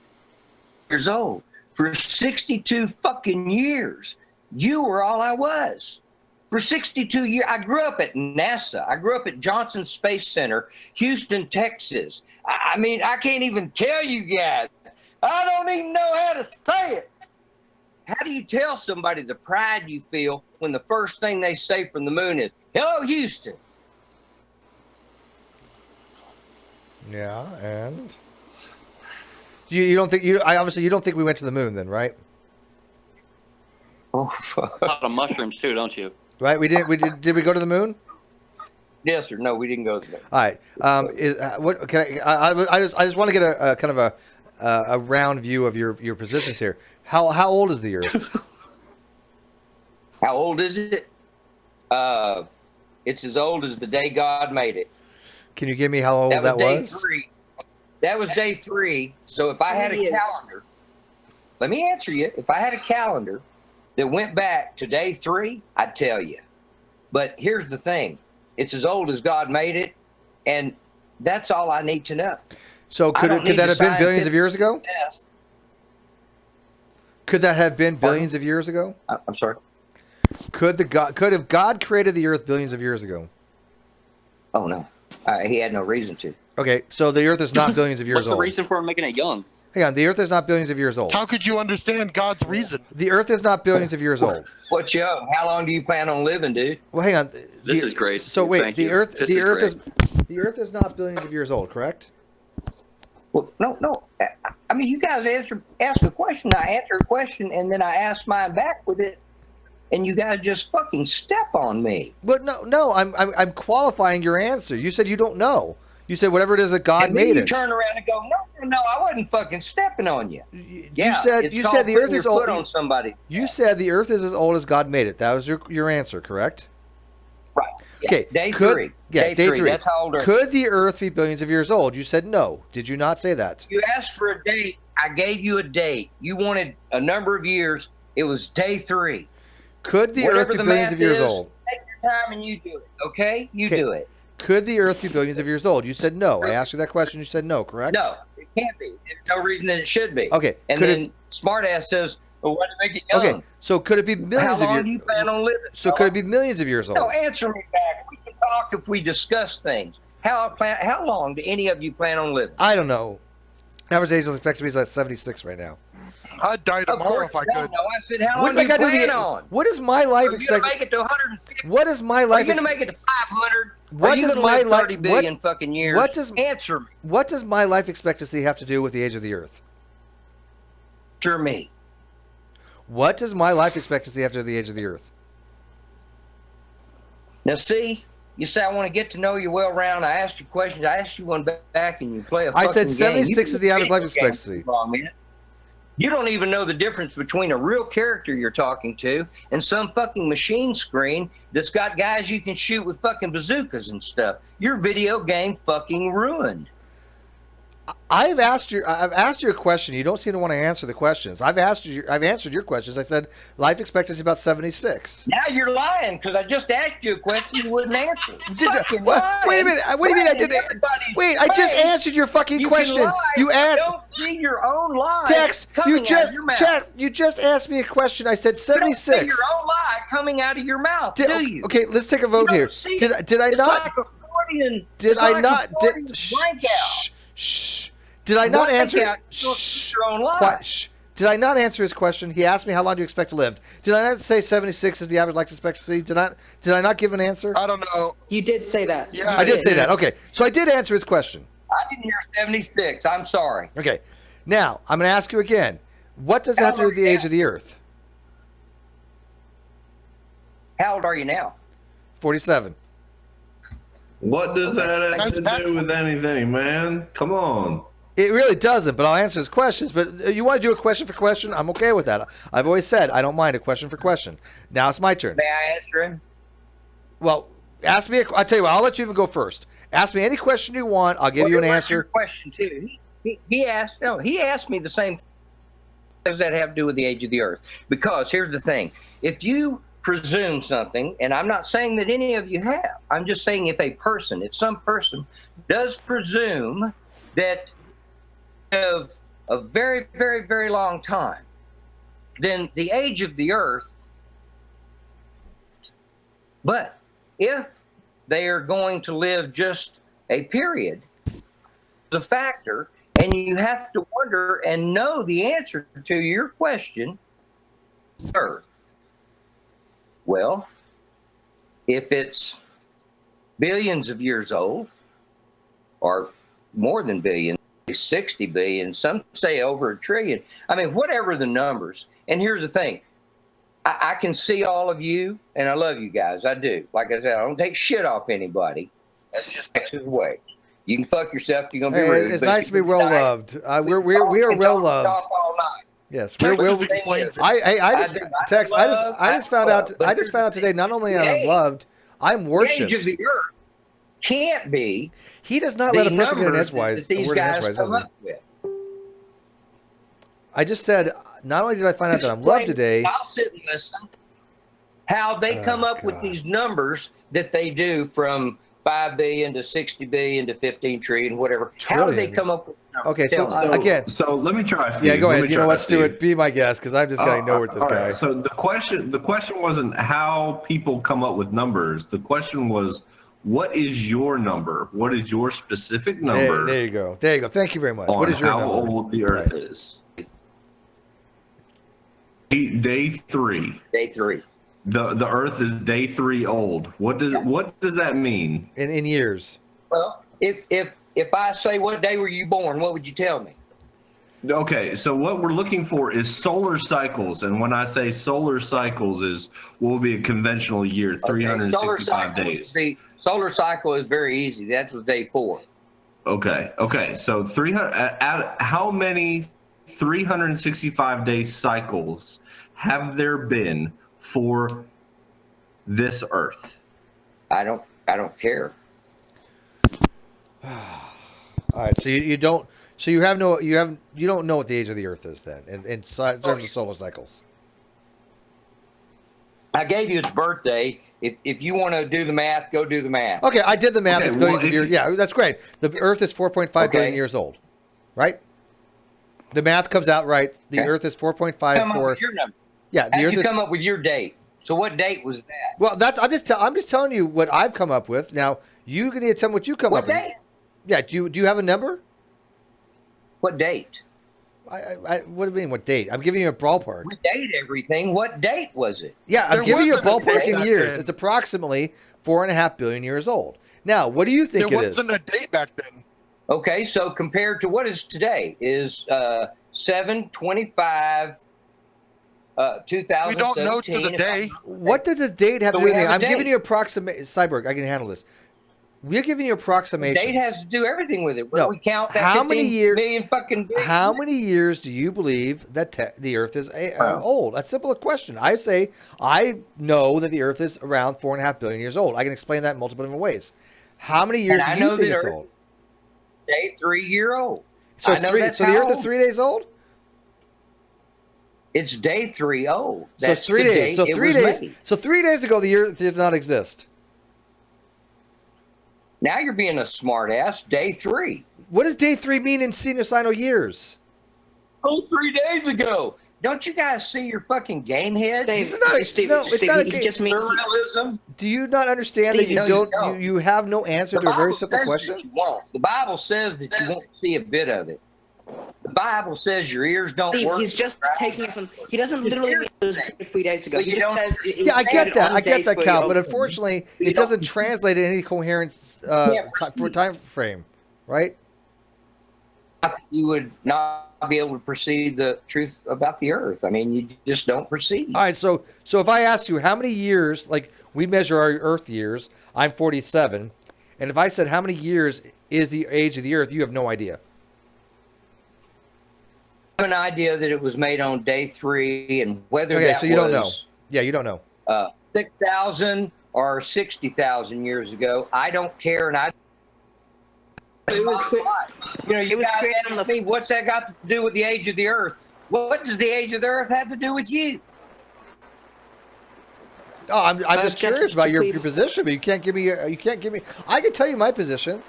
Years old. For 62 fucking years, you were all I was. For 62 years, I grew up at NASA. I grew up at Johnson Space Center, Houston, Texas. I mean, I can't even tell you guys. I don't even know how to say it. How do you tell somebody the pride you feel when the first thing they say from the moon is, "Hello, Houston"? Yeah, and you don't think obviously you don't think we went to the moon then, right? Oh, fuck. A lot of mushrooms too, don't you? Right? Did we go to the moon? Yes or no? We didn't go to the moon. All right. What can I just want to get a kind of a round view of your positions here. How old is the Earth? How old is it? It's as old as the day God made it. Can you give me how old that was? Day 3. That was day 3. So if I had a calendar, let me answer you. If I had a calendar that went back to day 3, I'd tell you. But here's the thing. It's as old as God made it, and that's all I need to know. So could that have been billions of years ago? Yes. Could that have been billions of years ago? I'm sorry. Could have God created the Earth billions of years ago? Oh no, he had no reason to. Okay, so the Earth is not billions of years What's old. the reason for making it young? Hang on, the Earth is not billions of years old. How could you understand God's reason? The Earth is not billions of years old. What's young? How long do you plan on living, dude? Well, hang on. This is great. So wait, Thank the you. Earth This the is Earth great. the Earth is not billions of years old, correct? Well, no. I mean, you guys ask a question. I answer a question, and then I ask mine back with it, and you guys just fucking step on me. But no, I'm qualifying your answer. You said you don't know. You said whatever it is that God And then made you it. turn around and go, no, I wasn't fucking stepping on you. You said the Earth is old. On somebody. You said the Earth is as old as God made it. That was your answer, correct? Right. Yeah. Okay. Day 3. Yeah, day 3. 3. That's how old Earth. Could the Earth be billions of years old? You said no. Did you not say that? You asked for a date. I gave you a date. You wanted a number of years. It was day 3. Could the Whatever Earth be the billions math of years is, old? Take your time and you do it. Okay? You do it. Could the Earth be billions of years old? You said no. I asked you that question. You said no, correct? No, it can't be. There's no reason that it should be. Okay. And then smartass says, well, why do you make it young? Okay. So could it be millions How of long years? do you plan on living? So could it be millions of years old? No, answer me back. We can talk if we discuss things. How long do any of you plan on living? I don't know. Average age expectancy is at 76 right now. I'd die tomorrow if I could. No, I said, how What long does do you that got to do plan with on? What is my life Are you going to make expectancy? it to 150? What is my Are life? you going to make it to 500? What Are you does going to my live life? 30 billion fucking years? What does answer me? What does my life expectancy have to do with the age of the Earth? Answer me. What does my life expectancy have to do with the age of the Earth? Now, see, you say I want to get to know you well round. I asked you questions. I asked you one back, and you play a I fucking said game. 76 You is the average life video games expectancy. wrong, man. You don't even know the difference between a real character you're talking to and some fucking machine screen that's got guys you can shoot with fucking bazookas and stuff. Your video game fucking ruined. I've asked you a question. You don't seem to want to answer the questions. I've answered your questions. I said life expectancy about 76. Now you're lying because I just asked you a question you wouldn't answer. Wait a minute. What do you mean I didn't? Wait, I just answered your fucking question. You asked. Don't see your own lie. Text. coming out of your mouth. You just asked me a question. I said 76. You don't see your own lie coming out of your mouth, do you? Okay, let's take a vote here. Did I not? Did I not? Shh. Did I not answer? Shh. Did I not answer his question? He asked me how long do you expect to live. Did I not say 76 is the average life expectancy? Did I not give an answer? I don't know. You did say that. Yeah, I did say that. Okay, so I did answer his question. I didn't hear 76. I'm sorry. Okay, now I'm going to ask you again. What does that have to do with the age of the Earth? How old are you now? 47. What does that have to do with anything, man? Come on. It really doesn't, but I'll answer his questions. But you want to do a question for question? I'm okay with that. I've always said I don't mind a question for question. Now it's my turn. May I answer him? Well, ask me. I'll tell you what. I'll let you even go first. Ask me any question you want. I'll give you an answer. Your question too. He asked. No, he asked me the same. Does that have to do with the age of the Earth? Because here's the thing: if you presume something, and I'm not saying that any of you have. I'm just saying if some person does presume that of a very, very, very long time, then the age of the Earth But if they are going to live just a period, the factor, and you have to wonder and know the answer to your question, Earth. Well, if it's billions of years old, or more than billions, 60 billion, some say over a trillion. I mean, whatever the numbers. And here's the thing. I can see all of you, and I love you guys. I do. Like I said, I don't take shit off anybody. That's just Texas way. You can fuck yourself. You're gonna be rude. It's nice to be well loved. We are well loved. All night. Yes, we're well. I just found out today. Not only am I loved, I'm worshipped. The age of the earth can't be. He does not let a person get an edgewise. These guys come up with. I just said. Not only did I find out that I'm loved today, I'll sit and listen. How they come up with these numbers that they do from 5 billion to 60 billion to 15 trillion, whatever. How do they come up with numbers? Okay, so let me try. Yeah, go ahead. You know what, Stuart? Be my guest because I'm just getting nowhere with this guy. Right. So the question wasn't how people come up with numbers. The question was, what is your number? What is your specific number? There you go. There you go. Thank you very much. What is your number? How old the Earth is? Day 3. Day 3. The Earth is day 3 old. What does that mean? In years. Well, if I say what day were you born, what would you tell me? Okay, so what we're looking for is solar cycles, and when I say solar cycles is what will be a conventional year, 365 days. Solar cycle is very easy. That was day 4. Okay. So 300. How many 365 day cycles have there been for this Earth? I don't care. All right, so you don't know what the age of the Earth is then, in terms of solar cycles. I gave you its birthday. If you want to do the math, go do the math. Okay, I did the math. It's billions of years. Yeah, that's great. The Earth is 4.5 billion years old, right? The math comes out right. The Earth is 4.54. Come up with your number. Yeah, the How'd Earth you is. Come up with your date. So what date was that? Well, I'm just telling you what I've come up with. Now you need to tell me what you come up with. What date? Yeah. Do you have a number? What date? What do you mean? What date? I'm giving you a ballpark. We date everything. What date was it? Yeah, I'm giving you a ballpark in years. It's approximately 4.5 billion years old. Now, what do you think it is? There wasn't a date back then. Okay, so compared to what is today is 7/25, 2017. We don't know to the day. What does the date have to do with it? I'm giving you approximate. Cyborg, I can handle this. We're giving you approximations. Date has to do everything with it. No. We count that How many years? How years? many years do you believe that the Earth is old? That's a simple question. I say I know that the Earth is around 4.5 billion years old. I can explain that in multiple different ways. How many years do you think it's old? Day 3 year old. So it's the Earth is 3 days old. It's day 3 old. So it's 3 days. So 3 days. So 3 days ago, the Earth did not exist. Now you're being a smart ass. Day 3. What does day 3 mean in sinus years? Oh, 3 days ago. Don't you guys see your fucking game head? It's not a game. Just surrealism. Do you not understand that you have no answer to a very simple question? You won't. The Bible says that you won't see a bit of it. The Bible says your ears don't work. He's just taking it from. He doesn't literally mean it was 3 days ago. He just says I get that, Cal. But unfortunately, it doesn't translate in any coherent for time frame, right? You would not be able to perceive the truth about the Earth. I mean, you just don't perceive. All right, so if I ask you how many years, like we measure our Earth years, I'm 47, and if I said how many years is the age of the Earth, you have no idea. I have an idea that it was made on day 3, and whether okay, that so you was, don't know. Yeah, you don't know. 6,000 or 60,000 years ago, I don't care, and it was clear. You know, you guys ask me, what's that got to do with the age of the Earth? What does the age of the Earth have to do with you? Oh, I'm just curious about your position, but you can't give me. I can tell you my position.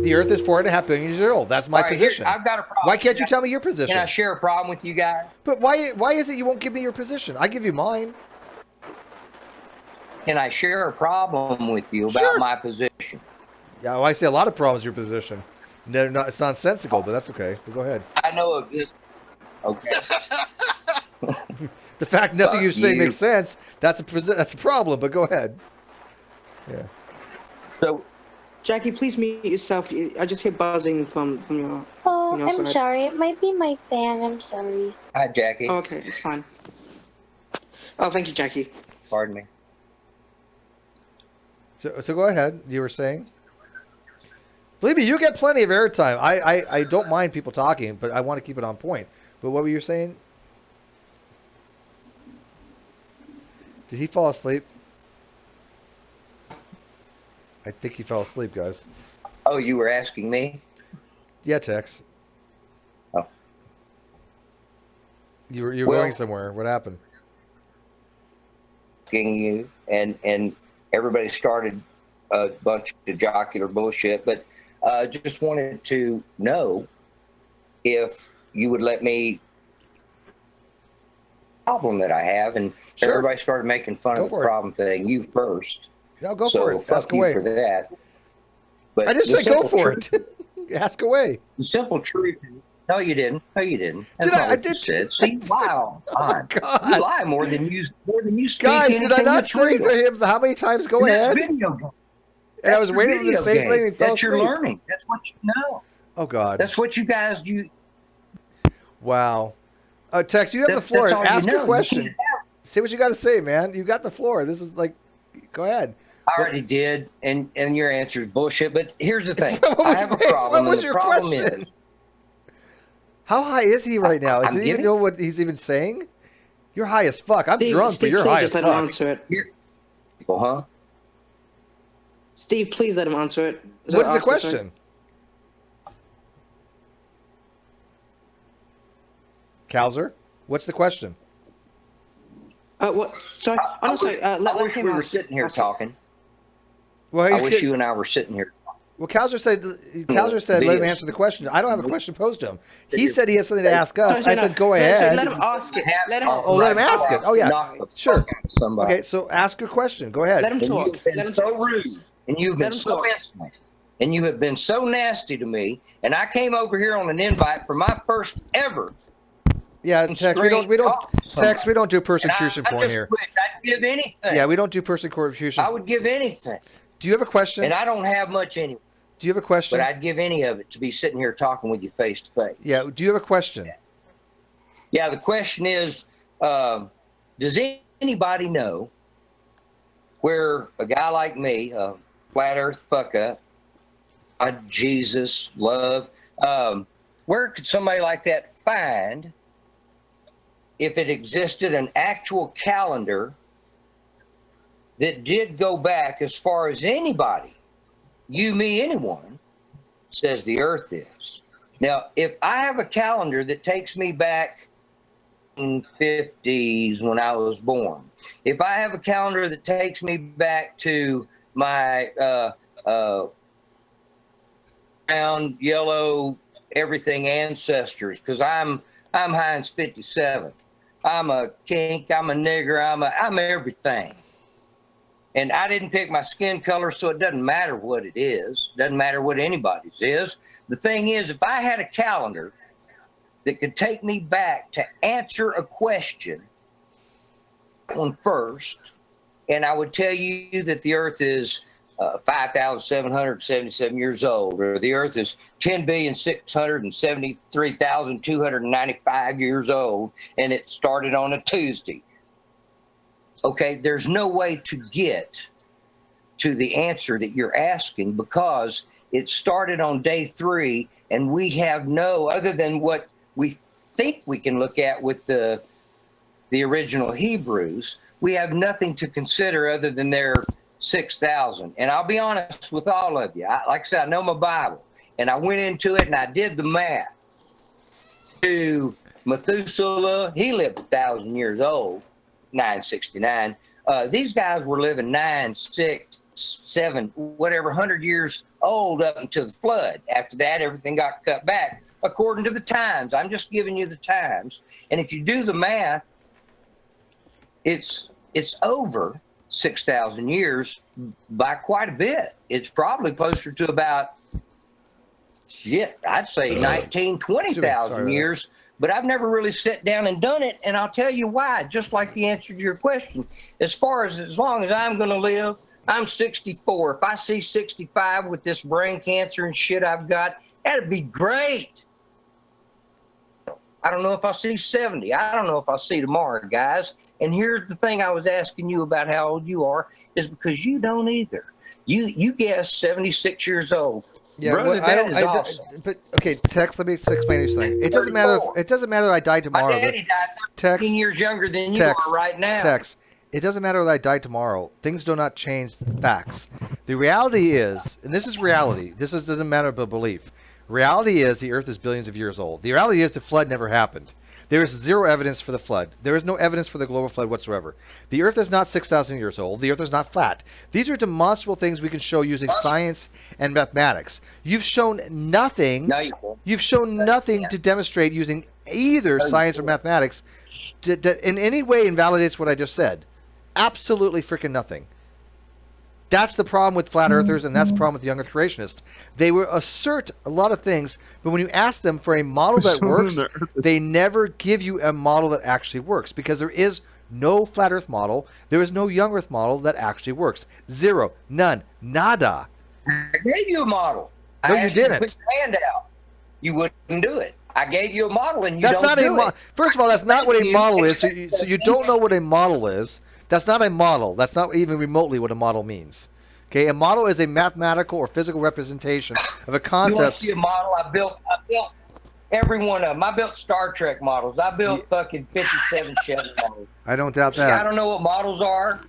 The Earth is 4.5 billion years old. That's my position. I've got a problem. Why can't you tell me your position? Can I share a problem with you guys? But why is it you won't give me your position? I give you mine. can I share a problem with you about Sure. my position? Yeah, well, I see a lot of problems with your position. It's nonsensical, but that's okay. But go ahead. I know of this. Okay. The fact nothing Fuck you say you. makes sense, that's a problem, but go ahead. Yeah. So, Jackie, please mute yourself. I just hear buzzing from your. Oh, from your I'm side. sorry. It might be my fan. I'm sorry. Hi, Jackie. Oh, okay, it's fine. Oh, thank you, Jackie. Pardon me. So go ahead. You were saying? Believe me, you get plenty of airtime. I don't mind people talking, but I want to keep it on point. But what were you saying? Did he fall asleep? I think he fell asleep, guys. Oh, you were asking me? Yeah, Tex. Oh. You were Well, going somewhere. What happened? Asking you, and everybody started a bunch of jocular bullshit, but just wanted to know if you would let me problem that I have, and Sure. everybody started making fun Go of the for it. problem thing. You first. No, go so for it. Fuck Ask you away. for that. But I just the said go simple for truth- it. Ask away. The simple truth. No, you didn't. No, you didn't. That's Did I? not I what you did. said. See, you lie all the time. God. You lie more than you speak Guys, anything did I not that's say real. to him how many times go And that's ahead? video game. And I was That's waiting for him to video say game. something and he fell That's your asleep. learning. That's what you know. Oh, God. That's what you guys do. Wow. Tex, you have the That's floor. all you Ask know. your You question. can't Say what you got to say, man. You got the floor. This is like, go ahead. I already did, and your answer is bullshit. But here's the thing: What I was- have a wait, problem, what was and the your problem question? is How high is he right now? Does I'm he even giving- know what he's even saying? You're high as fuck. I'm drunk, but Steve, you're please high as just let him fuck. answer it. people, huh? Steve, please let him answer it. What's the Ask it, sorry. question? Kalzer, what's the question? What? Sorry. Oh, no, sorry. I Let wish him we were ask it. sitting here Ask it. talking. Well, I wish you and I were sitting here. Well, Kalzer said let him answer the question. I don't have a question posed to him. He said he has something to ask us. I said go ahead. So let him ask it. Let him. Let him ask it. Oh yeah, Knock the sure. fuck out of somebody. Okay, so ask your question. Go ahead. Let him And talk. you've been Let him so talk. rude, and you've Let been him so talk. insolent, and you have been so nasty to me. And I came over here on an invite for my first ever. Yeah, Tex, we don't Tex, we don't do persecution I porn just here. wish I'd give anything. Yeah, we don't do persecution. I would give anything. Do you have a question? And I don't have much anyway. Do you have a question? But I'd give any of it to be sitting here talking with you face to face. Yeah. Do you have a question? Yeah. The question is, does anybody know where a guy like me, a flat Earth fuck up, Jesus, love, where could somebody like that find, if it existed, an actual calendar that did go back as far as anybody, you, me, anyone, says the Earth is? Now, if I have a calendar that takes me back in the 50s when I was born, if I have a calendar that takes me back to my brown, yellow, everything ancestors, because I'm Heinz 57. I'm a kink, I'm a nigger, I'm everything. And I didn't pick my skin color, so it doesn't matter what it is. Doesn't matter what anybody's is. The thing is, if I had a calendar that could take me back to answer a question, one first, and I would tell you that the Earth is 5,777 years old, or the Earth is 10,673,295 years old, and it started on a Tuesday. Okay, there's no way to get to the answer that you're asking, because it started on day 3, and we have no, other than what we think we can look at with the original Hebrews, we have nothing to consider other than their 6,000. And I'll be honest with all of you. Like I said, I know my Bible, and I went into it and I did the math. To Methuselah, he lived 1,000 years old. 969. These guys were living 9, 6, 7, whatever, 100 years old up until the flood. After that, everything got cut back according to the times. I'm just giving you the times. And if you do the math, it's over 6,000 years by quite a bit. It's probably closer to about, I'd say 19, 20,000 years. But I've never really sat down and done it, and I'll tell you why. Just like the answer to your question, as long as I'm going to live, I'm 64. If I see 65 with this brain cancer and shit I've got, that'd be great. I don't know if I'll see 70. I don't know if I'll see tomorrow, guys. And here's the thing I was asking you about how old you are, is because you don't either. You guess 76 years old. Yeah, Brother, that is awesome. But okay, Tex, let me explain this thing. It doesn't matter. It doesn't matter that I died tomorrow. My daddy died 13 years younger than you are right now. Tex, it doesn't matter that I died tomorrow. Things do not change the facts. The reality is, and this is reality. This doesn't matter about belief. Reality is the Earth is billions of years old. The reality is the flood never happened. There is zero evidence for the flood. There is no evidence for the global flood whatsoever. The Earth is not 6,000 years old. The Earth is not flat. These are demonstrable things we can show using science and mathematics. You've shown nothing. No, you won't. You've shown nothing to demonstrate using either science or mathematics that in any way invalidates what I just said. Absolutely freaking nothing. That's the problem with flat earthers, and that's the problem with the young earth creationists. They will assert a lot of things, but when you ask them for a model that works, they never give you a model that actually works, because there is no flat earth model. There is no young earth model that actually works. Zero. None. Nada. I gave you a model. No, I you asked you to didn't. put your hand out. You wouldn't do it. I gave you a model, and you That's don't not do it. First of all, that's not what a model is. So you don't know what a model is. That's not a model. That's not even remotely what a model means. Okay, a model is a mathematical or physical representation of a concept. You want to see a model? I built every one of them. I built Star Trek models. I built fucking 57 Chevy models. I don't doubt that. I don't know what models are.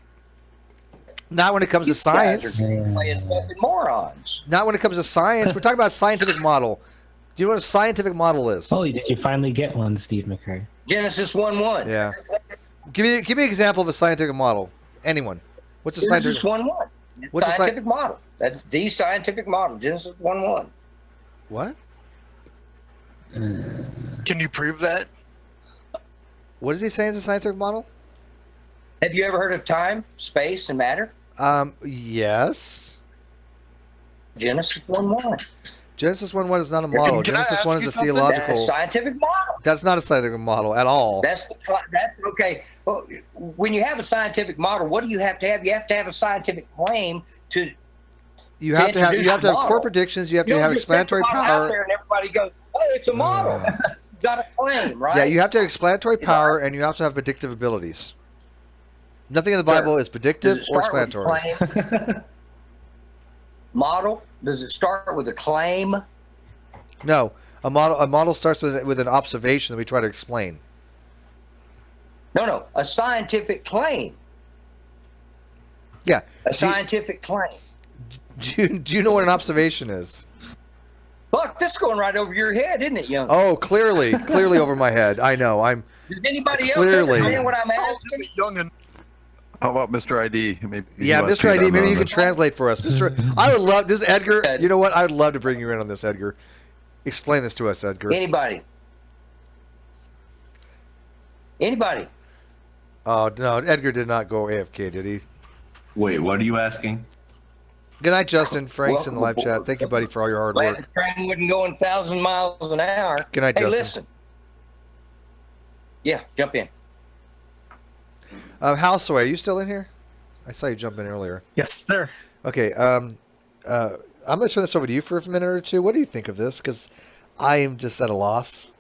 Not when it comes to science. Playing fucking morons. Not when it comes to science. We're talking about scientific model. Do you know what a scientific model is? Holy, did you finally get one, Steve McCurry? Genesis 1:1. Yeah. Give me an example of a scientific model. Anyone? What's a Genesis scientific? 1:1. What's a Scientific model. That's the scientific model. Genesis 1:1. What? Can you prove that? What is he saying is a scientific model? Have you ever heard of time, space, and matter? Yes. Genesis 1:1. Genesis 1:1 is not a model. Genesis 1 is a theological. That's a scientific model. That's not a scientific model at all. That's okay. Well, when you have a scientific model, what do you have to have? You have to have a scientific claim to. You have to have model. core predictions. You have to have just stick the explanatory model power. Out there and everybody goes, "Oh, it's a model." You got a claim, right? Yeah, you have to have explanatory power, and you have to have predictive abilities. Nothing in the Bible is predictive or explanatory. Model? Does it start with a claim? No, a model starts with an observation that we try to explain. No, a scientific claim. Yeah, a scientific claim. Do you know what an observation is? Fuck, this is going right over your head, isn't it, young? Oh, clearly over my head. I know. Does anybody else clearly. understand what I'm asking? Young. How about Mr. ID? Maybe Yeah, Mr. ID, maybe you can translate for us. I would love this, Edgar. You know what? I would love to bring you in on this, Edgar. Explain this to us, Edgar. Anybody? Oh no, Edgar did not go AFK, did he? Wait, what are you asking? Good night, Justin. Frank's in the live chat. Thank you, buddy, for all your hard Glad work. the train wasn't going 1,000 miles an hour. Good night, hey, Justin. listen. Yeah, jump in. Houseway, are you still in here? I saw you jump in earlier. Yes, sir. Okay. I'm going to turn this over to you for a minute or two. What do you think of this? Because I am just at a loss.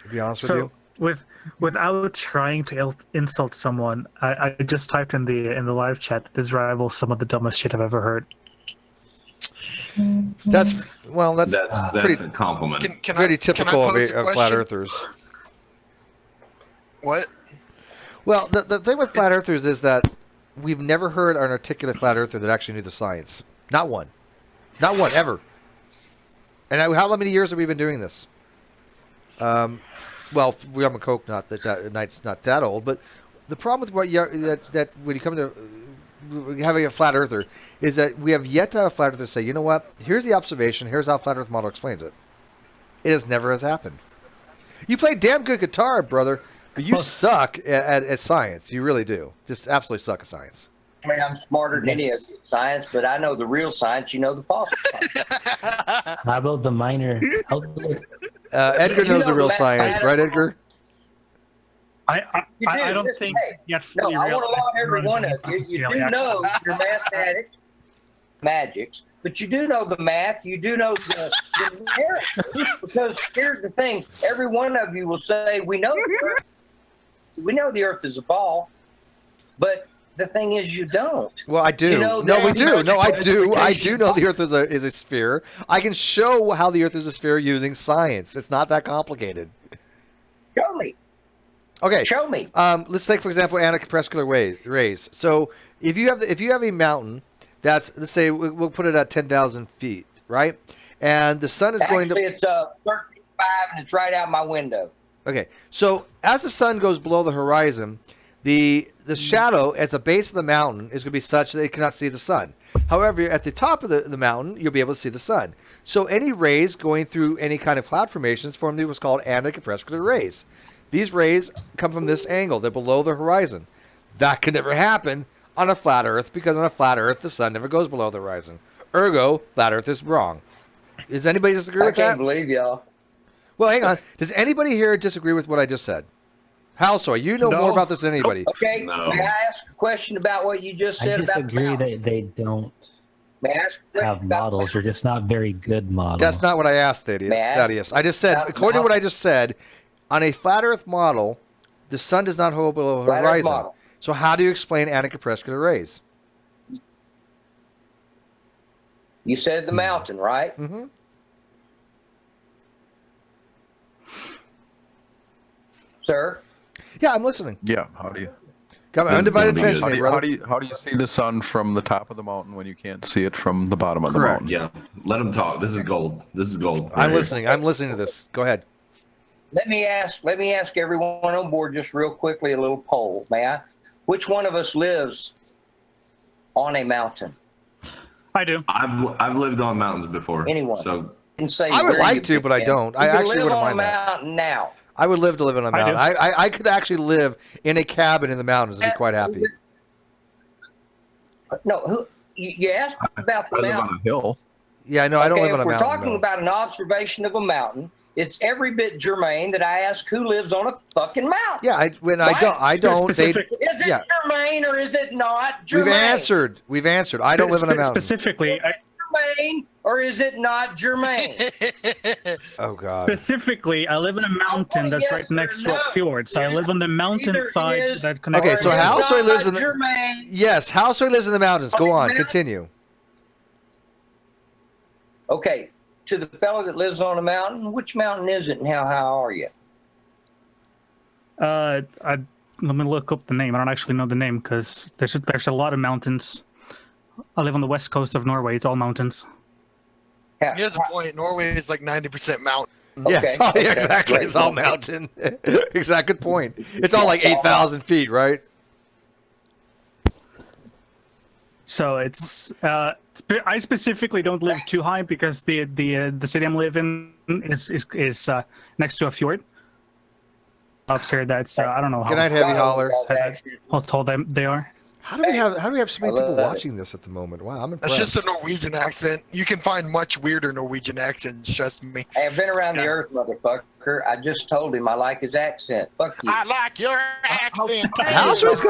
To be honest with you. Without trying to insult someone, I just typed in the live chat that this rivals some of the dumbest shit I've ever heard. That's pretty a compliment. Pretty typical of flat earthers. What? Well, the thing with flat earthers is that we've never heard an articulate flat earther that actually knew the science. Not one. Not one, ever. And how many years have we been doing this? Well, Rum and COKE, not that old, but the problem with that when you come to having a flat earther is that we have yet to have a flat earther say, you know what, here's the observation, here's how flat earth model explains it. It never has happened. You play damn good guitar, brother. You suck at science. You really do. Just absolutely suck at science. I mean, I'm smarter than any of you at science, but I know the real science. You know the false science. How about the minor? Edgar knows the real science, right, Edgar? I don't think yet fully I want to realized laud every one of you. You do know your mathematics, magics, but you do know the math. You do know the narrative. Because here's the thing: every one of you will say, "We know the Earth is a ball," but the thing is, you don't. Well, I do. You know No, we that- do. No, I do. I do know the Earth is a sphere. I can show how the Earth is a sphere using science. It's not that complicated. Show me. Okay. Show me. Let's take, for example, anticorpuscular rays. So if you have a mountain that's, let's say we'll put it at 10,000 feet, right? And the sun is going to. Actually, it's 35, and it's right out my window. Okay. So as the sun goes below the horizon, the shadow at the base of the mountain is going to be such that it cannot see the sun. However, at the top of the mountain, you'll be able to see the sun. So any rays going through any kind of cloud formations form what's called anticorpuscular rays. These rays come from this angle. They're below the horizon. That could never happen on a flat Earth because on a flat Earth, the sun never goes below the horizon. Ergo, flat Earth is wrong. Does anybody disagree with that? I can't believe y'all. Well, hang on. Does anybody here disagree with what I just said? Halsoy, you know more about this than anybody. Okay, may I ask a question about what you just said I about the disagree mountain? that they don't May I ask a question have models. They're just not very good models. That's not what I asked, Thaddeus. I just said, according to what I just said, on a flat Earth model, the sun does not hold below the Flat Earth horizon. model. So how do you explain anticorpuscular rays? You said the mountain, right? Mm-hmm. Sir? Yeah, I'm listening. Yeah. How do you? Got my undivided attention, How do, here, you, brother. how do you see the sun from the top of the mountain when you can't see it from the bottom of the Correct. mountain? Yeah, let him talk. This is gold. This is gold. I'm listening. I'm listening to this. Go ahead. Let me ask everyone on board just real quickly a little poll, may I? Which one of us lives on a mountain? I do. I've lived on mountains before. Anyone? So Can say I would where like you to, but I live. don't. You I can actually live wouldn't on mind a that. mountain now. I would live to live on a I do. mountain. I could actually live in a cabin in the mountains and be quite happy. No, you asked about the I live mountain. on a hill. Yeah, no, I don't live if on a we're mountain. talking no. about an observation of a mountain, it's every bit germane that I ask who lives on a fucking mountain. Yeah, I don't. They, Is it yeah. germane or is it not germane? We've answered. I don't live on a mountain. Specifically, Germane or is it not germane? Oh God. Specifically, I live in a mountain that's yes right or next to a no. fjord. So I live on the mountainside is that connects. Okay, so Or is Halsoy it lives in not the. germane? Yes, Halsoy lives in the mountains. Go on, continue. Okay, to the fellow that lives on a mountain, which mountain is it and how high are you? Let me look up the name. I don't actually know the name because there's a lot of mountains. I live on the west coast of Norway. It's all mountains. He has a point. Norway is like 90% mountain. Yes, yeah, exactly. It's all mountain. Exact good point. It's all like 8,000 feet, right? So it's I specifically don't live too high because the city I'm living is next to a fjord. Up here, that's I don't know. Good night, Heavy Holler. How tall they are. How do we have so many people watching this at the moment? Wow, I'm That's impressed. just a Norwegian accent. You can find much weirder Norwegian accents, trust me. Hey, I've been around the earth, motherfucker. I just told him I like his accent. Fuck you. I like your accent. Halsoy's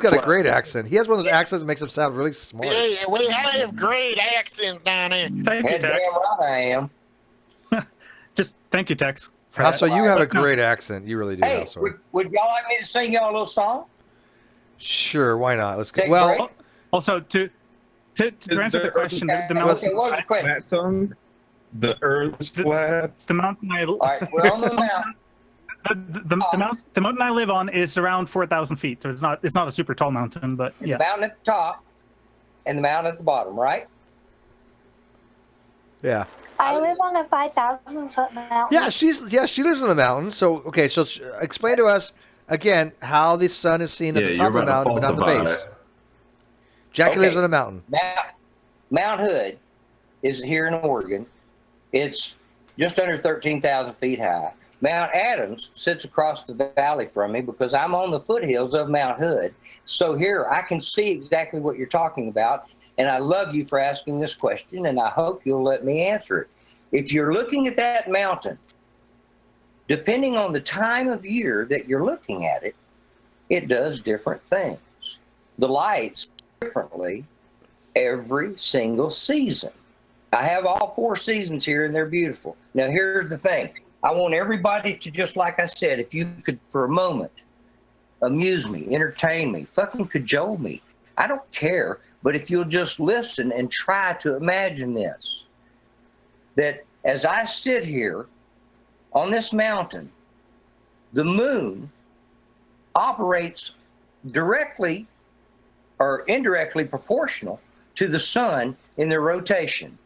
got a great accent. He has one of those accents that makes him sound really smart. Yeah, we have great accents down here. Thank you, Damn Tex. right I am. Just thank you, Tex. Halsoy, you have a great accent. You really do, Hey, Halsoy. would y'all like me to sing y'all a little song? Sure, why not? Let's go. Take a Well, break? Also, to answer the question, the mountain. Okay, what was the question? That song? The Earth's flat. The mountain I All right, we're on the mountain. the mountain I live on is around 4,000 feet, so it's not a super tall mountain, but yeah. The mountain at the top and the mountain at the bottom, right? yeah. I live on a 5,000-foot mountain. Yeah, she lives in a mountain. So, okay, so explain to us again how the sun is seen at the top of the mountain, but not the base. Jackie lives on a mountain. Mount Hood is here in Oregon. It's just under 13,000 feet high. Mount Adams sits across the valley from me because I'm on the foothills of Mount Hood. So here I can see exactly what you're talking about. And I love you for asking this question, and I hope you'll let me answer it. If you're looking at that mountain, depending on the time of year that you're looking at it, it does different things. The lights differently every single season. I have all 4 seasons here, and they're beautiful. Now, here's the thing. I want everybody to, just like I said, if you could, for a moment, amuse me, entertain me, fucking cajole me. I don't care, but if you'll just listen and try to imagine this, that as I sit here on this mountain, the moon operates directly or indirectly proportional to the sun in their rotation.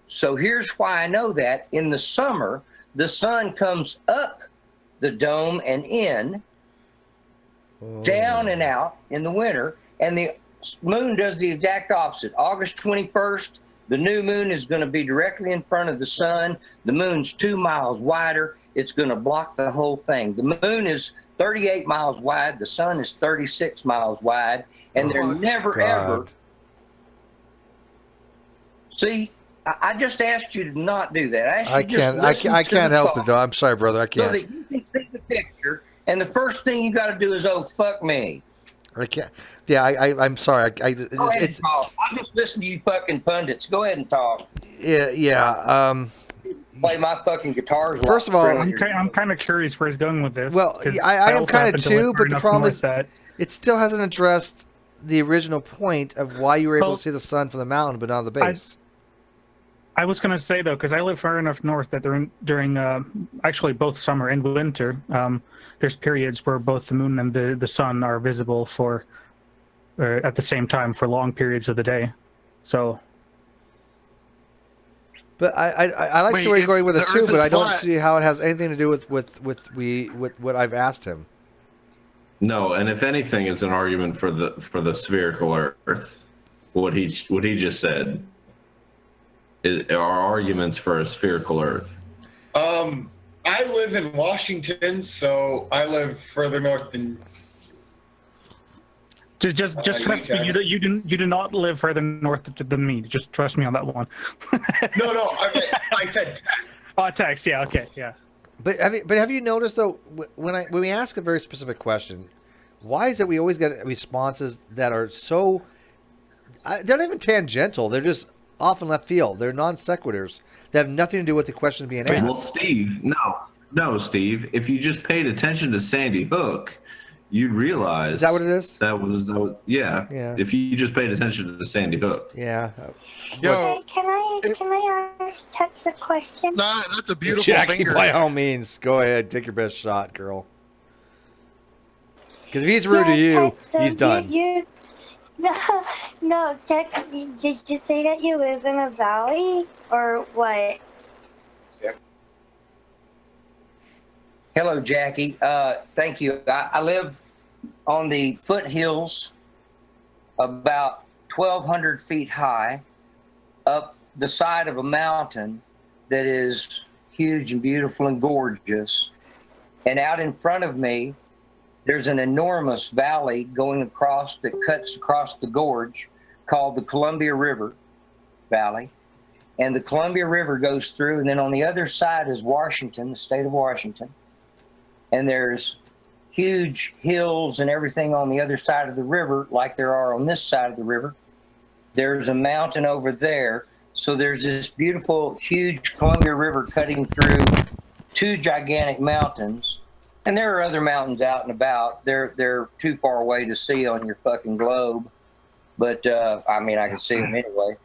So here's why I know that. In the summer, the sun comes up the dome and in, down and out in the winter, and the moon does the exact opposite. August 21st, the new moon is going to be directly in front of the sun. The moon's 2 miles wider. It's going to block the whole thing. The moon is 38 miles wide. The sun is 36 miles wide. And they're never, ever. See, I just asked you to not do that. I asked you just listen I to can't the help thought it though. I'm sorry, brother. I so can't. that you can see the picture. And the first thing you got to do is, oh, fuck me. I can't. Yeah, I'm sorry. Go ahead and talk. I'm just listening to you fucking pundits. Go ahead and talk. Yeah. Play my fucking guitars. First of all, I'm kind of curious where he's going with this. Well, 'cause I am also kind happen of to live too, far but the enough problem north is that it still hasn't addressed the original point of why you were able to see the sun from the mountain but not the base. I was going to say though, because I live far enough north that during actually both summer and winter, there's periods where both the moon and the sun are visible for at the same time for long periods of the day. So. But I like where you're going with it too, but I don't see how it has anything to do with what I've asked him. No, and if anything, it's an argument for the spherical Earth. What he just said are arguments for a spherical Earth. I live in Washington, so I live further north than. Just trust me. You do not live further north than me. Just trust me on that one. No. I said text. Oh, text. Yeah. Okay. Yeah. But have you noticed though when we ask a very specific question, why is it we always get responses that are so they're not even tangential. They're just off in left field. They're non sequiturs. They have nothing to do with the question being asked. Well, Steve, no, Steve. If you just paid attention to Sandy Hook, you'd realize. Is that what it is? That was yeah. Yeah. If you just paid attention to Sandy Hook. Yeah. Yo, can I ask Tex a question? That's a beautiful Jackie, finger. by all means, go ahead, take your best shot, girl. Because if he's rude to you, Tex, he's done. No, Tex, did you say that you live in a valley or what? Hello, Jackie. Thank you. I live on the foothills, about 1,200 feet high, up the side of a mountain that is huge and beautiful and gorgeous. And out in front of me, there's an enormous valley going across that cuts across the gorge called the Columbia River Valley. And the Columbia River goes through, and then on the other side is Washington, the state of Washington. And there's huge hills and everything on the other side of the river, like there are on this side of the river. There's a mountain over there. So there's this beautiful, huge Columbia River cutting through 2 gigantic mountains. And there are other mountains out and about. They're too far away to see on your fucking globe. But, I mean, I can see them anyway.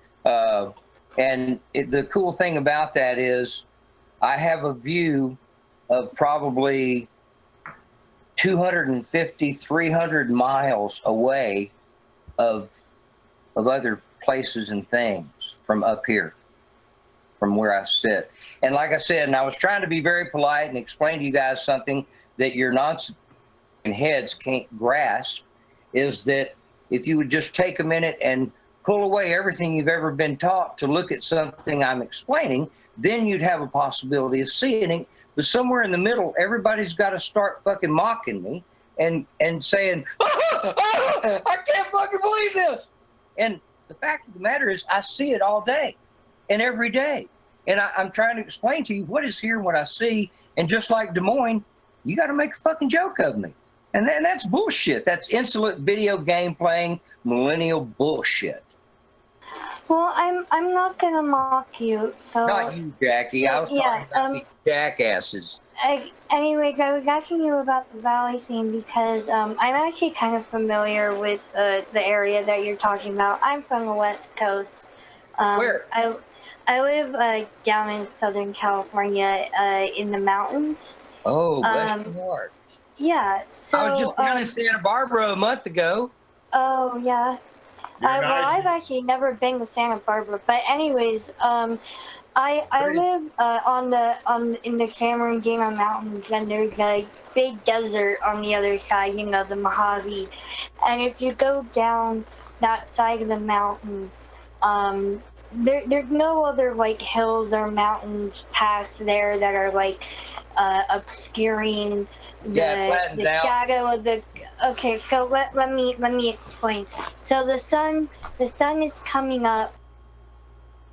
And the cool thing about that is I have a view of probably 250, 300 miles away of other places and things from up here, from where I sit. And like I said, and I was trying to be very polite and explain to you guys something that your nonsense heads can't grasp, is that if you would just take a minute and pull away everything you've ever been taught to look at something I'm explaining, then you'd have a possibility of seeing it. But somewhere in the middle, everybody's got to start fucking mocking me and saying, I can't fucking believe this. And the fact of the matter is, I see it all day and every day. And I'm trying to explain to you what is here and what I see. And just like Des Moines, you got to make a fucking joke of me. And then that's bullshit. That's insolent video game playing millennial bullshit. Well, I'm not gonna mock you. So Not you, Jackie. I was talking about these jackasses. Anyways, I was asking you about the valley thing because I'm actually kind of familiar with the area that you're talking about. I'm from the West Coast. Where? I live down in Southern California in the mountains. Oh, bless your heart. Yeah. So I was just down in Santa Barbara a month ago. Oh yeah. Well, I've actually never been to Santa Barbara, but anyways, I live in the San Bernardino Mountains, and there's a big desert on the other side, you know, the Mojave. And if you go down that side of the mountain, there's no other like hills or mountains past there that are like obscuring the shadow of the. Okay, so let me explain. So the sun is coming up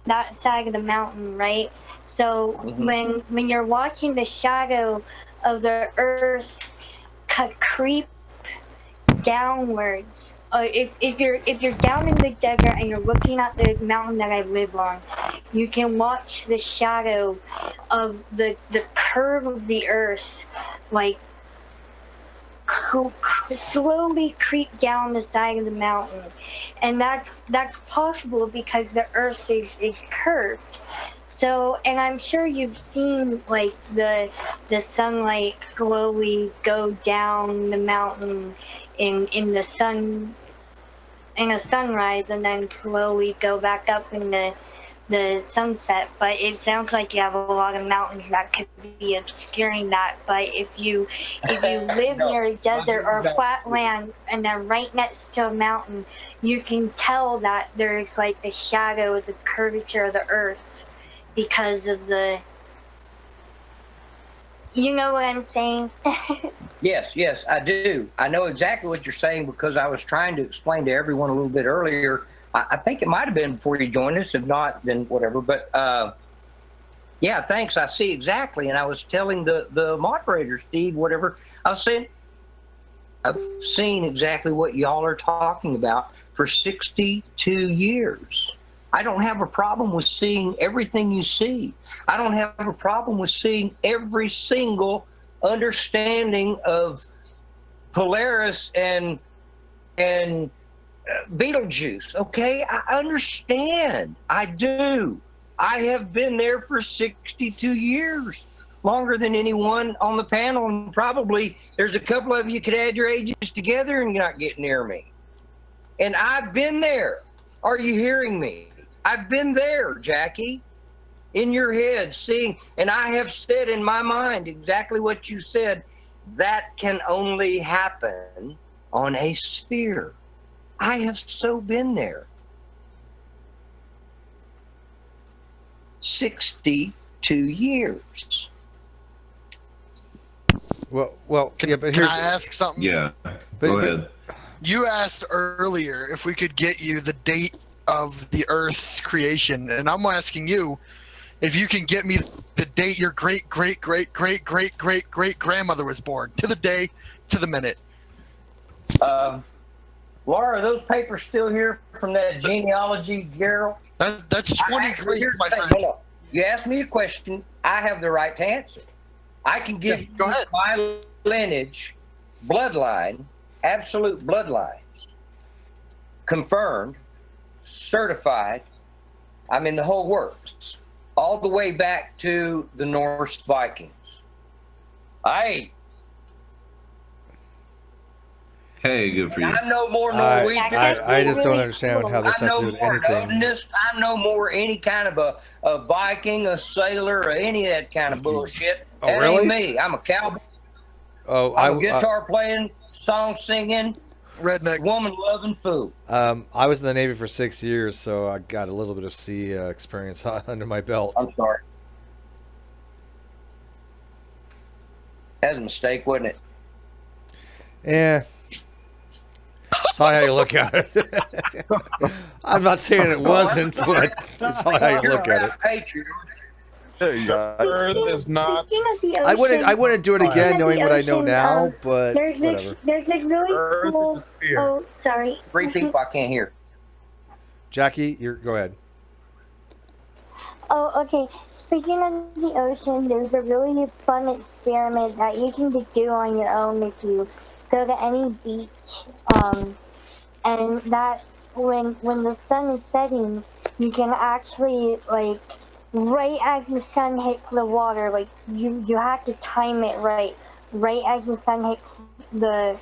that side of the mountain, right? So when you're watching the shadow of the earth creep downwards, if you're down in the desert and you're looking at the mountain that I live on, you can watch the shadow of the curve of the earth, like slowly creep down the side of the mountain, and that's possible because the earth is curved. So, and I'm sure you've seen like the sunlight slowly go down the mountain in the sun in a sunrise, and then slowly go back up in the sunset. But it sounds like you have a lot of mountains that could be obscuring that. But if you live near a desert or a flat land and then right next to a mountain, you can tell that there's like the shadow of the curvature of the earth because of the, you know what I'm saying? Yes, I do. I know exactly what you're saying because I was trying to explain to everyone a little bit earlier. I think it might have been before you joined us. If not, then whatever. But yeah, thanks. I see exactly. And I was telling the moderator, Steve, whatever, I was saying, I've seen exactly what y'all are talking about for 62 years. I don't have a problem with seeing everything you see. I don't have a problem with seeing every single understanding of Polaris and Beetlejuice. Okay, I understand. I do. I have been there for 62 years, longer than anyone on the panel, and probably there's a couple of you could add your ages together and you're not getting near me. And I've been there. Are you hearing me? I've been there, Jackie, in your head, seeing, and I have said in my mind exactly what you said. That can only happen on a sphere. I have so been there. 62 years. Well, yeah, but Can I ask something? Yeah. Go ahead. You asked earlier if we could get you the date of the Earth's creation, and I'm asking you if you can get me the date your great grandmother was born, to the day, to the minute. Laura, are those papers still here from that genealogy, Gerald? That's 23, my friend. Hold on. You asked me a question. I have the right to answer. I can give you my lineage, bloodline, absolute bloodlines, confirmed, certified. I mean, the whole works, all the way back to the Norse Vikings. Hey, good for you. I'm no more Norwegian. I just don't understand how this has to do with anything. I'm no more any kind of a Viking, a sailor, or any of that kind of bullshit. Oh, that really? ain't me. I'm a cowboy. Oh, I'm a guitar playing, song singing, Redneck. Woman loving fool. I was in the Navy for 6 years, so I got a little bit of sea experience under my belt. I'm sorry. That was a mistake, wasn't it? Yeah. That's how you look at it. I'm not saying it wasn't, but that's how you look at it. Patriot. The Earth is not. I wouldn't do it again, knowing what I know now, but there's whatever. there's a really cool. Oh, sorry. Three people I can't hear. Jackie, go ahead. Oh, okay. Speaking of the ocean, there's a really fun experiment that you can just do on your own if you go to any beach. And that's when the sun is setting, you can actually, like, right as the sun hits the water, like, you have to time it right. Right as the sun hits the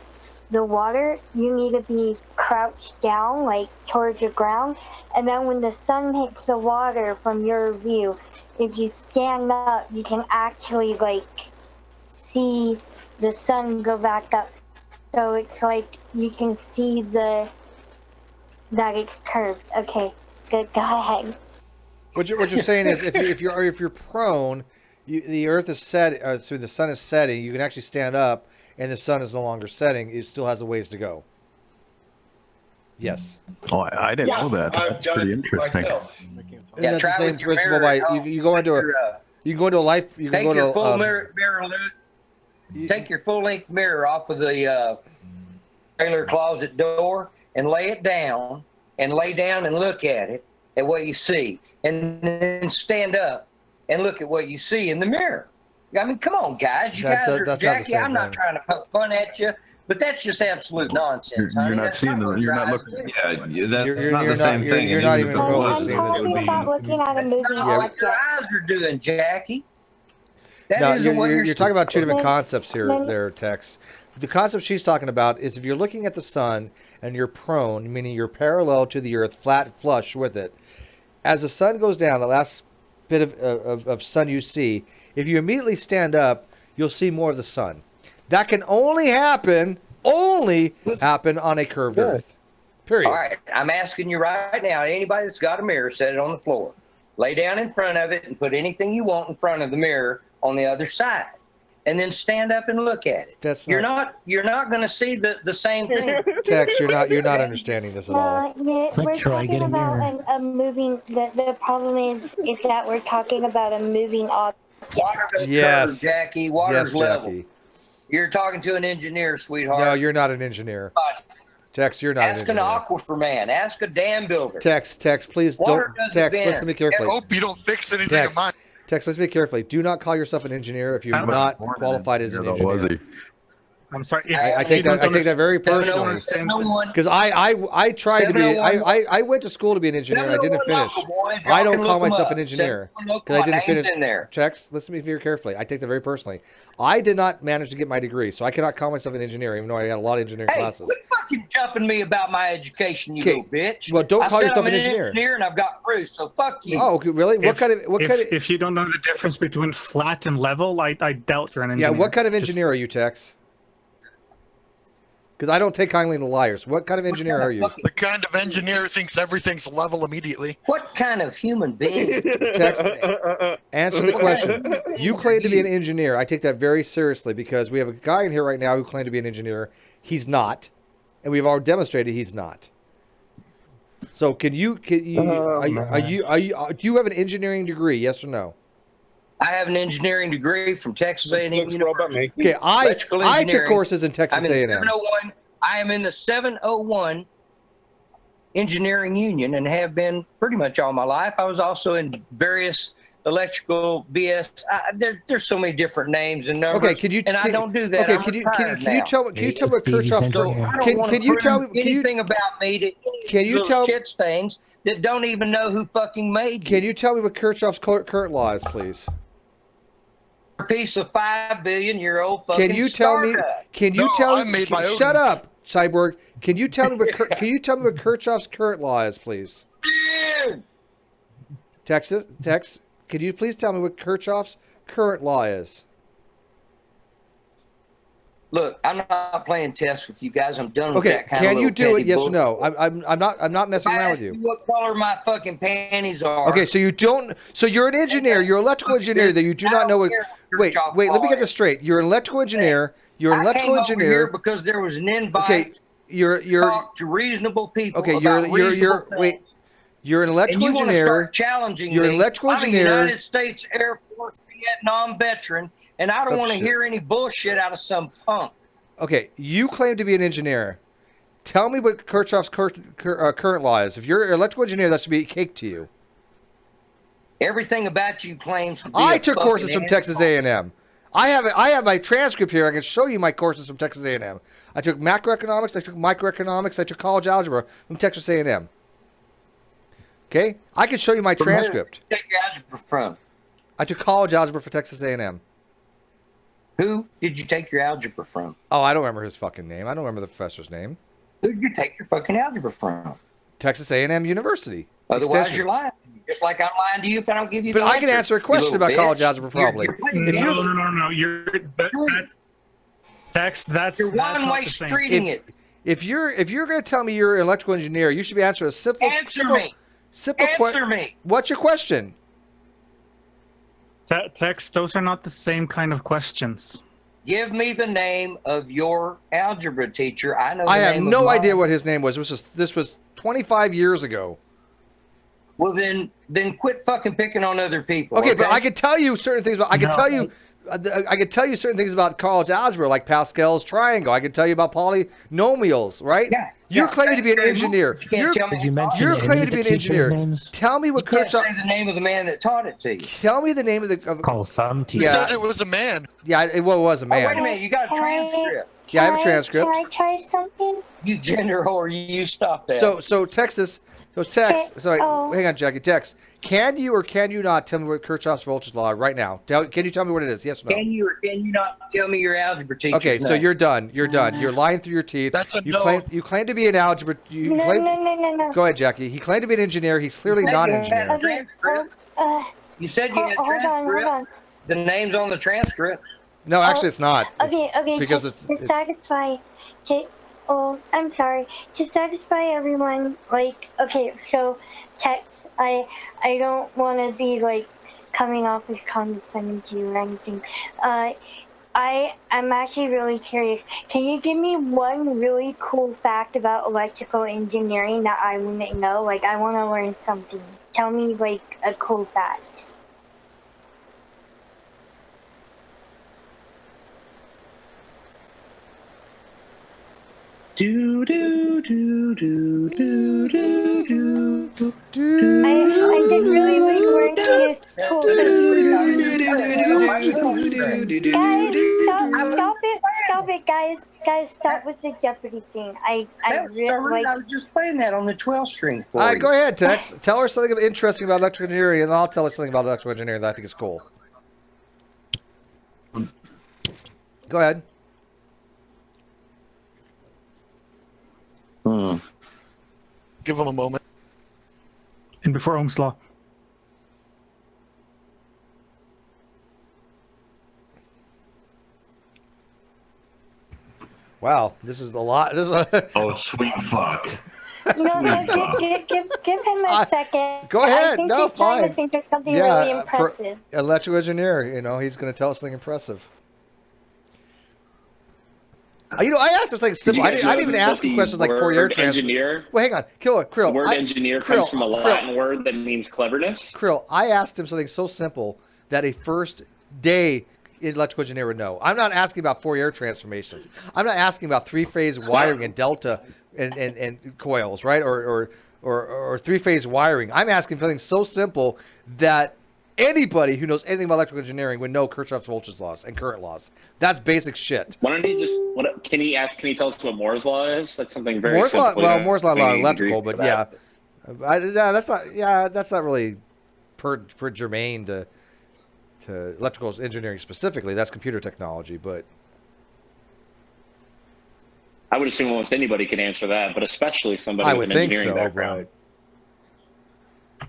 water, you need to be crouched down, like, towards the ground. And then when the sun hits the water from your view, if you stand up, you can actually, like, see the sun go back up. So it's like you can see that it's curved. Okay, good. Go ahead. What you're saying is if you're prone, the Earth is set, so the sun is setting. You can actually stand up, and the sun is no longer setting. It still has a ways to go. Yes. Oh, I didn't know that. That's pretty interesting. And that's the same principle by you go into a life. You can take go your to full mirror. Take your full length mirror off of the trailer closet door and lay it down and lay down and look at what you see, and then stand up and look at what you see in the mirror. I mean, come on, guys. You guys are Jackie. I'm not trying to poke fun at you, but that's just absolute nonsense. You're not seeing the. You're not looking. Yeah, that's not the same thing. You're not even remotely seeing Talking about looking at a movie What your eyes are doing, Jackie. No, you're talking about two different concepts here, there, Tex. The concept she's talking about is if you're looking at the sun and you're prone, meaning you're parallel to the Earth, flat, flush with it. As the sun goes down, the last bit of sun you see, if you immediately stand up, you'll see more of the sun. That can only happen on a curved Earth. Period. All right, I'm asking you right now, anybody that's got a mirror, set it on the floor. Lay down in front of it and put anything you want in front of the mirror on the other side. And then stand up and look at it. You're not going to see the same thing. Tex, you're not understanding this at all. We're talking about a moving. The problem is that we're talking about a moving object. Water goes curve, Jackie. Water's level. Jackie. You're talking to an engineer, sweetheart. No, you're not an engineer. Tex, you're not Ask an engineer. Ask an aquifer man. Ask a dam builder. Tex, please don't. Tex, listen to me carefully. I hope you don't fix anything of mine. Tex, listen to me carefully. Do not call yourself an engineer if you're not qualified as an engineer. I'm sorry. I take that very personally. Because I tried to be. I went to school to be an engineer. And I didn't finish. I don't call myself an engineer because I didn't finish. Tex, listen to me very carefully. I take that very personally. I did not manage to get my degree, so I cannot call myself an engineer, even though I had a lot of engineering classes. Quit fucking jumping me about my education, you little bitch. Well, don't call yourself an engineer. And I've got proof, so fuck you. Oh, really? If you don't know the difference between flat and level, I doubt you're an engineer. Yeah, what kind of engineer are you, Tex? Because I don't take kindly to liars. What kind of engineer are you? The kind of engineer who thinks everything's level immediately. What kind of human being? Tex, answer the question. You claim to be an engineer. I take that very seriously because we have a guy in here right now who claimed to be an engineer. He's not, and we've already demonstrated he's not. So, do you have an engineering degree? Yes or no? I have an engineering degree from Texas A&M University. Okay, I took courses in Texas A&M. 701. I am in the 701 Engineering Union and have been pretty much all my life. I was also in various electrical BS. There's so many different names and numbers. Okay, I don't do that. Okay, can you tell me what Kirchhoff's Can you tell me about me to shit stains that don't even know who fucking made you? Can you tell me what Kirchhoff's current law is, please? A piece of 5 billion-year-old fucking Can you tell me? Shut up, Cyborg. Can you tell me what Kirchhoff's current law is, please? Tex, can you please tell me what Kirchhoff's current law is? Look, I'm not playing tests with you guys. I'm done with Okay, that kind of can you do it? Yes or bullshit. no? I'm not messing around with you. What color my fucking panties are? Okay, so you don't. So you're an engineer. You're an electrical engineer that you do not know what. Wait. Let me get this straight. You're an electrical engineer. You're an electrical I came over here engineer. because there was an invite. Okay, you're to talk to reasonable people. Okay, about reasonable wait. You're an electrical and you engineer. Want to start challenging you're me. an electrical I'm engineer. a United States Air Force Vietnam veteran, and I don't want to hear any bullshit out of some punk. Okay, you claim to be an engineer. Tell me what Kirchhoff's current law is. If you're an electrical engineer, that should be cake to you. Everything about you claims to be I took courses from Texas A&M. I have my transcript here. I can show you my courses from Texas A&M. I took macroeconomics. I took microeconomics. I took college algebra from Texas A&M. Okay, I can show you my transcript. Who did you take your algebra from? I took college algebra for Texas A&M. Who did you take your algebra from? Oh, I don't remember his fucking name. I don't remember the professor's name. Who did you take your fucking algebra from? Texas A&M University. Otherwise, Extension. you're lying. Just like I'm lying to you if I don't give you But the I can answer a question about college bitch. algebra probably. No. That's You're that's one not way the same. streeting it. If you're going to tell me you're an electrical engineer, you should be answering a simple Answer me. Answer me. What's your question? Tex, those are not the same kind of questions. Give me the name of your algebra teacher. I know. The I have name no of idea mine. what his name was. This was 25 years ago. Well, then quit fucking picking on other people. Okay, but I could tell you certain things about. I could tell you certain things about college algebra, like Pascal's triangle. I could tell you about polynomials, right? Yeah. You're claiming to be an engineer. You're claiming to be an engineer. Tell me what You can't Kirchhoff. say the name of the man that taught it to you. Tell me the name of the. Call some teacher. You said it was a man. Yeah, it was a man. Oh, wait a minute. You got a transcript. Yeah, I have a transcript. Can I try something? You gender whore. You stop that. So Texas. So Tex. Sorry, hang on, Jackie. Tex. Can you or can you not tell me what Kirchhoff's voltage law right now? Can you tell me what it is? Yes or no? Can you or can you not tell me your algebra teacher's Okay, so name? you're done. You're done. You're lying through your teeth. That's a you no. claim to be an algebra. No. Go ahead, Jackie. He claimed to be an engineer. He's clearly not an engineer. You said you had hold transcript. on. The name's on the transcript. No, actually, it's not. Okay. Because to satisfy. I'm sorry. To satisfy everyone, like, okay, so, Tex, I don't want to be, like, coming off as condescending to you or anything. I'm actually really curious. Can you give me one really cool fact about electrical engineering that I wouldn't know? Like, I want to learn something. Tell me, like, a cool fact. Do do do do do do do. I just really like learning this cool Stop it, guys. Guys, stop with the Jeopardy thing. I really I was just playing that on the 12 string for All right, you. go ahead, Tex. Tell her something interesting about electrical engineering, and I'll tell her something about electrical engineering that I think is cool. Go ahead. Give him a moment. And before Ohm's law. Wow, this is a lot. This is Oh, sweet fuck. give him a second. Go ahead. I think No, he's trying fine. to think of something really impressive. For electrical engineer, he's going to tell us something impressive. I asked him something simple. I didn't even ask him questions like Fourier transform. Engineer. Well, hang on, Krill. The word engineer comes from a Latin word that means cleverness. Krill, I asked him something so simple that a first day electrical engineer would know. I'm not asking about Fourier transformations. I'm not asking about three-phase wiring and delta and coils, right? Or three-phase wiring. I'm asking something so simple that anybody who knows anything about electrical engineering would know Kirchhoff's voltage laws and current laws. That's basic shit. Why don't he just? Can he tell us what Moore's law is? That's something very Moore's law. simple. Well, Moore's law we need to electrical, agree but about. that's not really per germane to electrical engineering specifically. That's computer technology, but I would assume almost anybody can answer that, but especially somebody I with would an think engineering so. background. But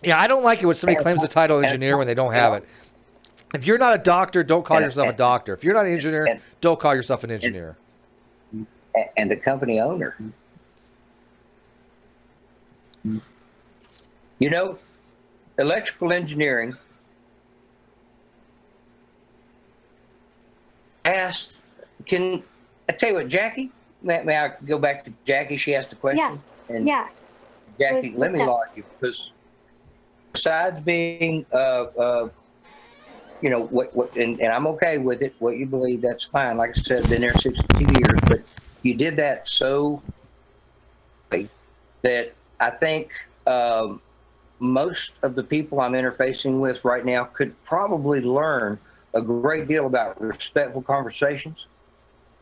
yeah, I don't like it when somebody claims the title engineer when they don't have it. If you're not a doctor, don't call And- yourself a doctor. If you're not an engineer, don't call yourself an engineer. And a company owner. You know, electrical engineering asked, can I tell you what, Jackie? May I go back to Jackie? She asked the question. And Yeah. Jackie, let me log you, because besides being, you know, what, and I'm okay with it. What you believe, that's fine. Like I said, been there 62 years, but you did that so that I think most of the people I'm interfacing with right now could probably learn a great deal about respectful conversations.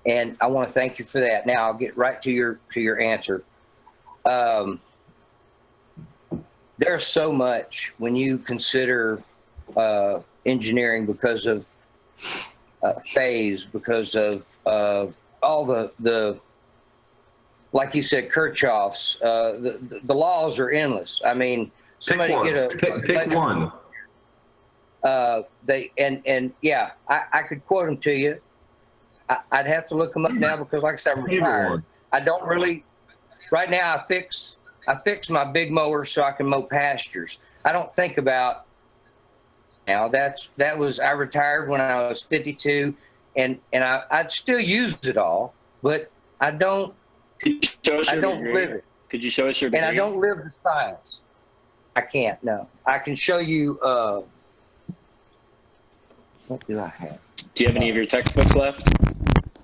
And I want to thank you for that. Now I'll get right to your answer. There's so much when you consider engineering because of phase, because of all the like you said, Kirchhoff's. The laws are endless. I mean, somebody get a pick one. Yeah, I could quote them to you. I'd have to look them up now because, like I said, I'm retired. I don't really. Right now, I fix my big mower so I can mow pastures. I don't think about. Now that was I retired when I was 52, and I'd still use it all, but I don't. I don't live it. Could you show us your degree? And I don't live the science. I can't. No, I can show you. What do I have? Do you have any of your textbooks left?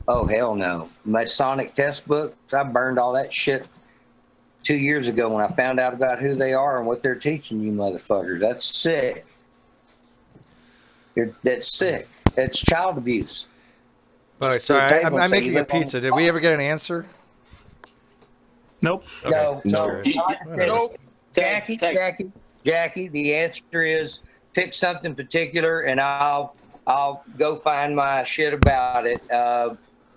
Oh, hell no. My Sonic test books, I burned all that shit 2 years ago when I found out about who they are and what they're teaching you motherfuckers. That's sick. That's sick. That's child abuse. All right, sorry, I'm making a pizza. Did we ever get an answer? Nope. No, no. Nope. Jackie, the answer is pick something particular and I'll go find my shit about it.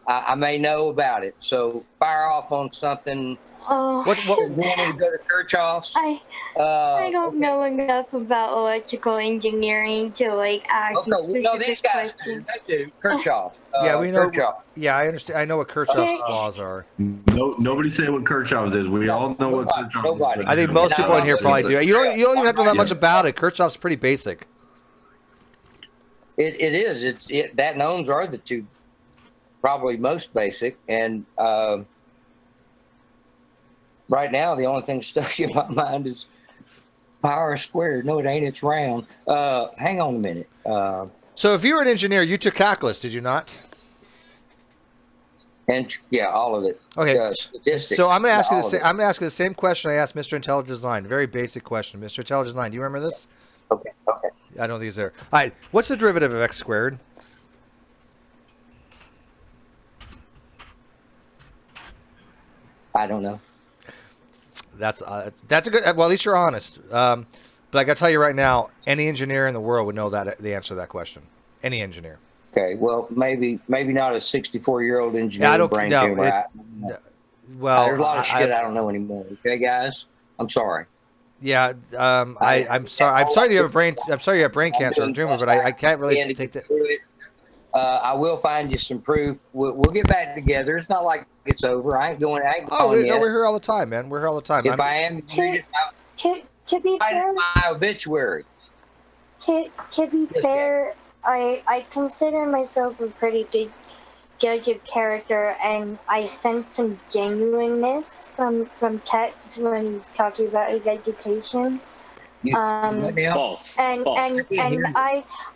I may know about it. So fire off on something. What you want me to go to Kirchhoff's? I don't know enough about electrical engineering to like ask. No, these guys do. They do. Kirchhoff. Yeah, we know. Kirchhoff. Yeah, I understand. I know what Kirchhoff's laws are. No, nobody say what Kirchhoff's is. We all know what Kirchhoff's is. I think most people in here probably do. You don't even have to know that much about it. Kirchhoff's pretty basic. It is. That and ohms are the two probably most basic. And right now, the only thing stuck in my mind is power squared. No, it ain't. It's round. Hang on a minute. So if you were an engineer, you took calculus, did you not? And yeah, all of it. Okay. Statistics. So I'm going to ask you the same. I'm going to ask you the same question I asked Mr. Intelligent Design. Very basic question, Mr. Intelligent Design. Do you remember this? Okay. I don't think it's there. All right. What's the derivative of x squared? I don't know. That's a good. Well, at least you're honest. But I got to tell you right now, any engineer in the world would know that the answer to that question. Any engineer. Okay. Well, maybe not a 64-year-old engineer brain tumor. Well, there's a lot of shit I don't know anymore. Okay, guys. I'm sorry. Yeah, I'm sorry. I'm sorry you have a brain. I'm sorry you have brain cancer or tumor, but I can't really take that. I will find you some proof. We'll get back together. It's not like it's over. I ain't going yet. We're here all the time, man. We're here all the time. If I am, to be fair, my obituary. To be fair, I consider myself a pretty good judge of character, and I sense some genuineness from Tex when he's talking about his education. False. And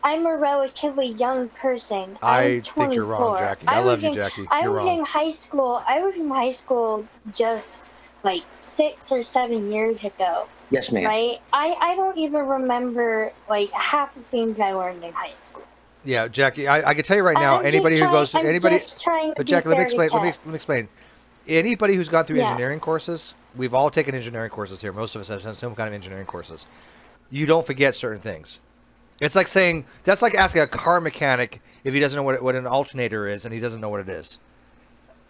I'm a relatively young person. I think you're wrong, Jackie. I love you, Jackie. I was in high school. I was in high school just like 6 or 7 years ago. Yes, ma'am. Right? I don't even remember like half the things I learned in high school. Yeah, Jackie, I can tell you right now, anybody who goes, anybody, but Jackie, let me explain. Anybody who's gone through engineering courses, we've all taken engineering courses here. Most of us have done some kind of engineering courses. You don't forget certain things. It's like saying, that's like asking a car mechanic if he doesn't know what an alternator is and he doesn't know what it is.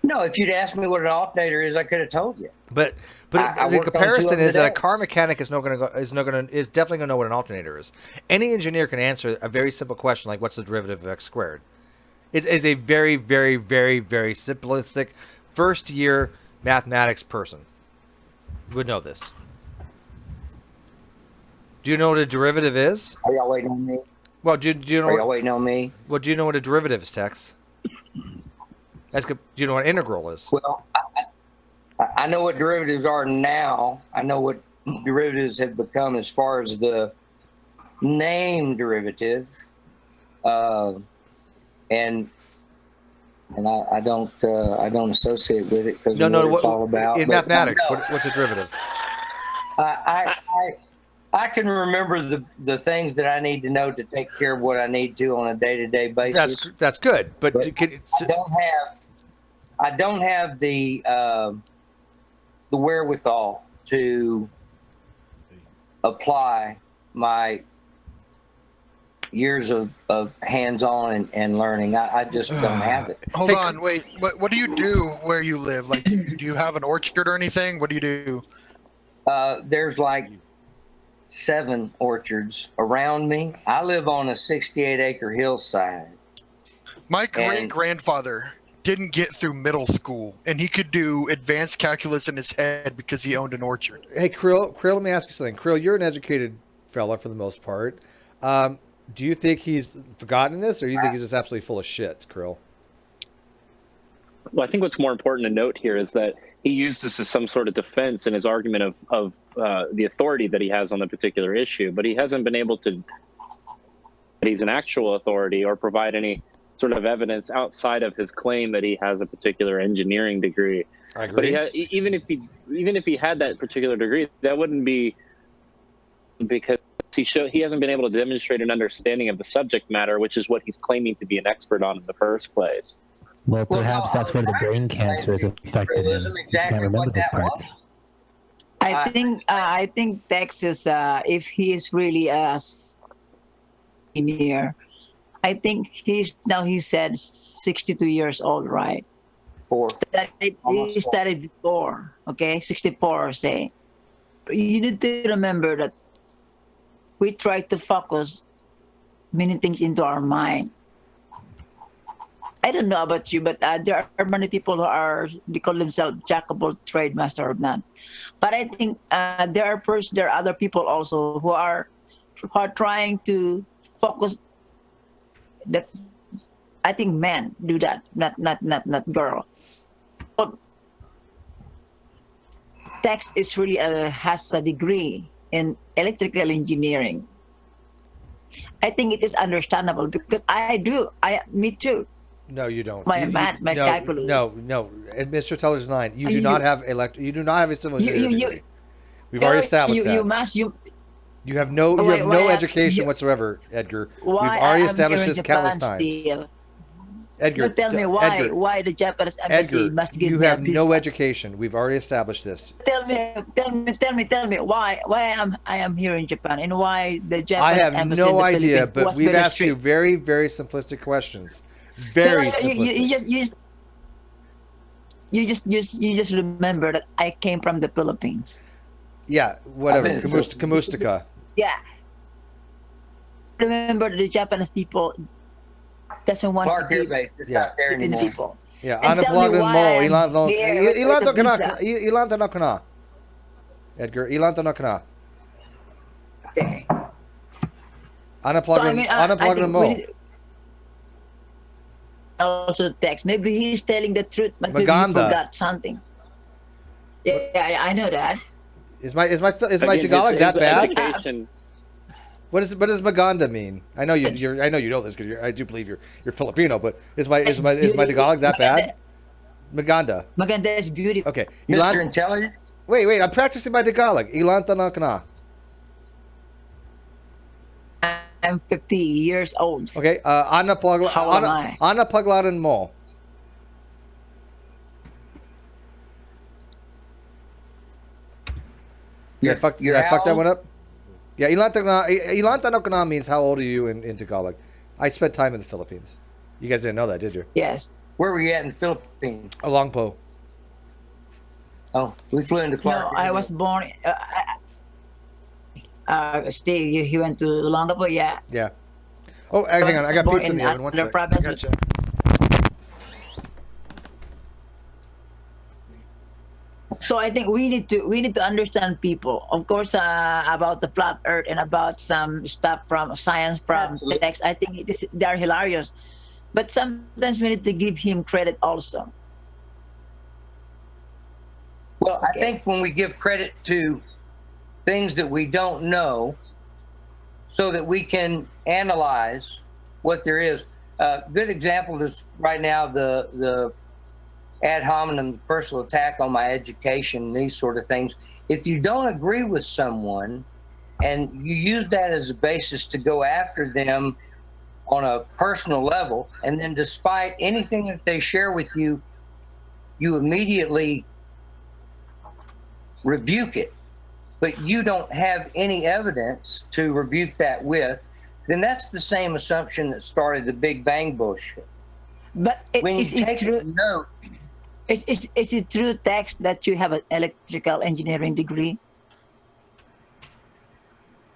No, if you'd asked me what an alternator is, I could have told you. But I the worked on 2 of comparison them is that a today. car mechanic is definitely gonna know what an alternator is. Any engineer can answer a very simple question like what's the derivative of x squared. It's a very, very, very, very simplistic first year mathematics person would know this. Do you know what a derivative is? Are y'all waiting on me? Well, do you know? Are y'all waiting on me? Well, do you know what a derivative is, Tex? Do you know what an integral is? Well, I know what derivatives are now. I know what derivatives have become as far as the name derivative, and I don't associate with it because what it's all about. In But mathematics, no, what's a derivative? I can remember the things that I need to know to take care of what I need to on a day-to-day basis. That's good, but I don't have the wherewithal to apply my years of hands-on and learning. I just don't have it. Hold on, wait. What do you do where you live? Like, do you have an orchard or anything? What do you do? There's like 7 orchards around me. I live on a 68-acre hillside. My great-grandfather didn't get through middle school, and he could do advanced calculus in his head because he owned an orchard. Hey, Krill, let me ask you something. Krill, you're an educated fella for the most part. Do you think he's forgotten this, or do you think he's just absolutely full of shit, Krill? Well, I think what's more important to note here is that he used this as some sort of defense in his argument of the authority that he has on the particular issue, but he hasn't been able to that he's an actual authority or provide any sort of evidence outside of his claim that he has a particular engineering degree. I agree. But even if he had that particular degree, that wouldn't be because he hasn't been able to demonstrate an understanding of the subject matter, which is what he's claiming to be an expert on in the first place. Well, perhaps that's where the brain cancer is affected him. He can't remember those parts. I think Texas, if he is really a senior, I think he said 62 years old, right? He studied before, okay, 64, say. You need to remember that we try to focus many things into our mind. I don't know about you, but there are many people who they call themselves jack of all trade, master of none. But I think there are other people also who are trying to focus. That I think men do that, not girl. But Tex is really has a degree in electrical engineering. I think it is understandable because me too. No, you don't. My calculus. No. And Mr. Teller's line. You do not have You do not have a civil engineering degree. We've already established that. You have no education whatsoever, Edgar. We've already established this countless times. Edgar, tell me why the Japanese embassy must give you me have a visa. no education. We've already established this. Tell me why I am here in Japan and why the Japanese I have embassy no in the idea, Philippines but was we've very asked you strict. very, very simplistic questions. Very simplistic. You just remember that I came from the Philippines. Yeah, whatever. Kamustika. Yeah. Remember the Japanese people doesn't want Clark to Air give Base, it's not there Philippine anymore. people. Yeah, And tell me unapplauded why mo. I'm here with a visa. Ilan tanakana. Edgar, ilan tanakana. Okay. Unapplauded mo. Also text. Maybe he's telling the truth, but maybe he Maganda. forgot something. Yeah, I know that. Is my Again, Tagalog that his bad? education- What does Maganda mean? I know you know this because I do believe you're Filipino, but is my Tagalog that bad? Maganda. Maganda is beautiful. Okay. Mr. Intelligent? Wait, I'm practicing my Tagalog. Ilan tanakana. I'm 50 years old. Okay, Ana Paglaran mo. I fucked that one up? Yeah, Ilan tanakana means how old are you in Tagalog? I spent time in the Philippines. You guys didn't know that, did you? Yes. Where were you at in the Philippines? Alongpo. Oh, we flew into Clark. No, I was born. Steve, he went to Longapo, yeah. Yeah. Oh, hang on. I got born pizza in the oven. One another sec. province. Gotcha. So I think we need to understand people, of course, about the flat Earth and about some stuff from science, from text. I think they are hilarious, but sometimes we need to give him credit also. Well, I think when we give credit to things that we don't know, so that we can analyze what there is. A good example is right now the ad hominem personal attack on my education, these sort of things. If you don't agree with someone and you use that as a basis to go after them on a personal level, and then despite anything that they share with you, you immediately rebuke it, but you don't have any evidence to rebuke that with, then that's the same assumption that started the Big Bang bullshit. But when you take a note, is it true, Tex, that you have an electrical engineering degree?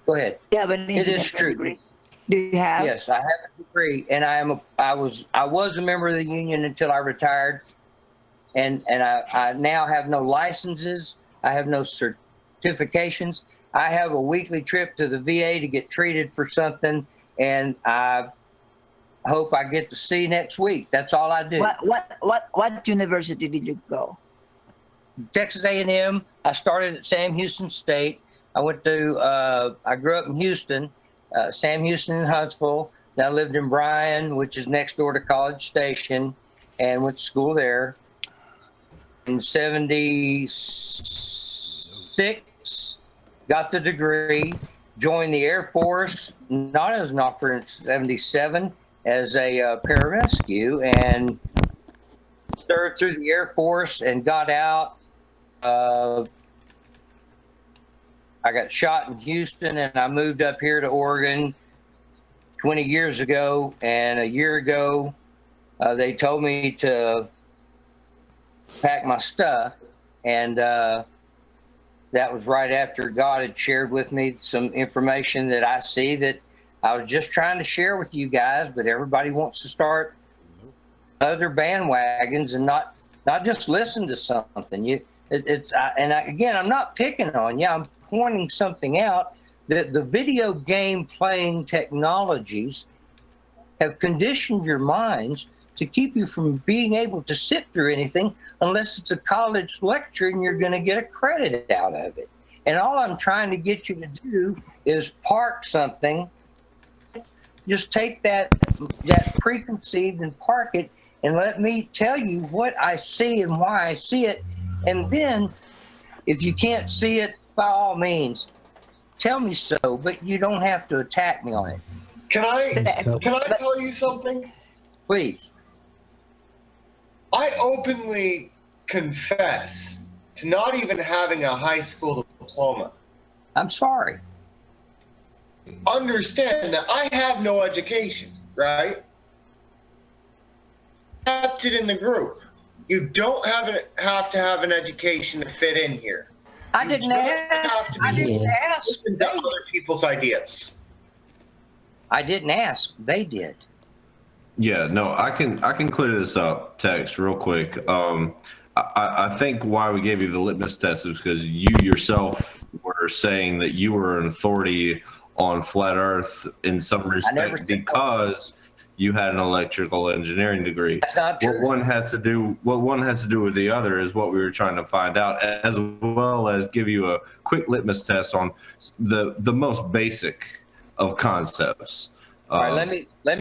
Go ahead. Yeah, but it is true. Degree. Do you have? Yes, I have a degree, and I was a member of the union until I retired, and I now have no licenses. I have no certifications. I have a weekly trip to the VA to get treated for something, and I hope I get to see next week. That's all I do. What university did you go? Texas A&M. I started at Sam Houston State. I went to I grew up in Houston, Sam Houston in Huntsville. Then I lived in Bryan, which is next door to College Station, and went to school there. In 76, got the degree, joined the Air Force, not as an officer in 77, as a pararescue, and served through the Air Force and got out. I got shot in Houston, and I moved up here to Oregon 20 years ago, and a year ago, they told me to pack my stuff, and that was right after God had shared with me some information that I see that I was just trying to share with you guys, but everybody wants to start other bandwagons and not just listen to something. Again, I'm not picking on you. I'm pointing something out that the video game playing technologies have conditioned your minds to keep you from being able to sit through anything unless it's a college lecture and you're going to get a credit out of it. And all I'm trying to get you to do is park something. Just take that preconceived and park it, and let me tell you what I see and why I see it. And then if you can't see it, by all means, tell me so, but you don't have to attack me on it. Can I tell you something? Please. I openly confess to not even having a high school diploma. I'm sorry. Understand that I have no education, right? Accepted in the group. You don't have to have an education to fit in here. I didn't ask. I didn't ask to other people's ideas. I didn't ask. They did. Yeah, no, I can clear this up, Tex, real quick. I think why we gave you the litmus test is because you yourself were saying that you were an authority on flat Earth in some respect because you had an electrical engineering degree. That's not true. What one has to do with the other is what we were trying to find out, as well as give you a quick litmus test on the most basic of concepts. All right, let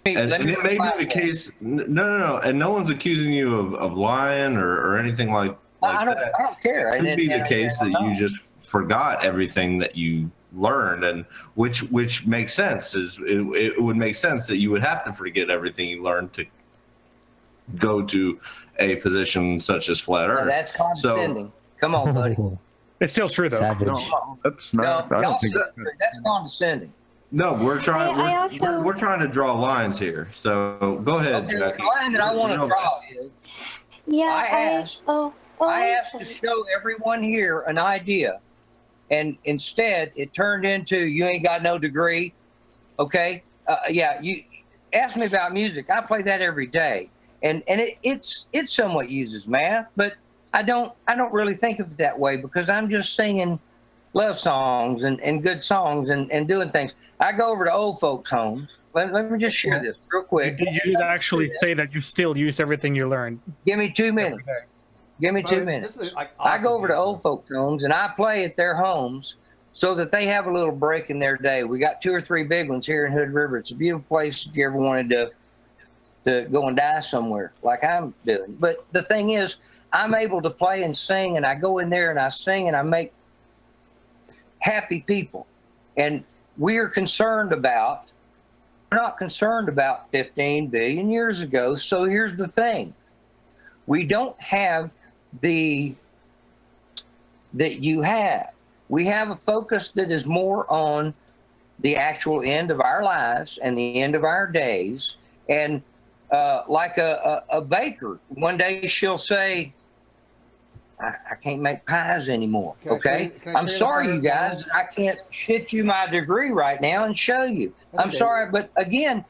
me. And it may be the case. No, and no one's accusing you of lying or anything like I don't care. It could be the case that you just forgot everything that you learned, and which makes sense. It would make sense that you would have to forget everything you learned to go to a position such as flat Earth. No, that's condescending. Come on, buddy. It's still true, though. No, that's not. I don't think that's condescending. No, we're trying to draw lines here. So go ahead, Okay, Jackie. the line that I want to draw is Yeah, I asked to show everyone here an idea, and instead it turned into you ain't got no degree. Okay, yeah, you ask me about music. I play that every day, and it somewhat uses math, but I don't really think of it that way because I'm just singing love songs and good songs and doing things. I go over to old folks' homes. Let me just share this real quick. You did actually say that you still use everything you learned. Give me 2 minutes. Give me 2 minutes. I go over to old folks' homes and I play at their homes so that they have a little break in their day. We got 2 or 3 big ones here in Hood River. It's a beautiful place if you ever wanted to go and die somewhere like I'm doing. But the thing is, I'm able to play and sing, and I go in there and I sing and I make happy people. And we're not concerned about 15 billion years ago. So here's the thing. We don't have that you have. We have a focus that is more on the actual end of our lives and the end of our days. And like a baker, one day she'll say, I can't make pies anymore. Okay. I'm sorry, you guys. I can't shit you my degree right now and show you. I'm sorry. But again,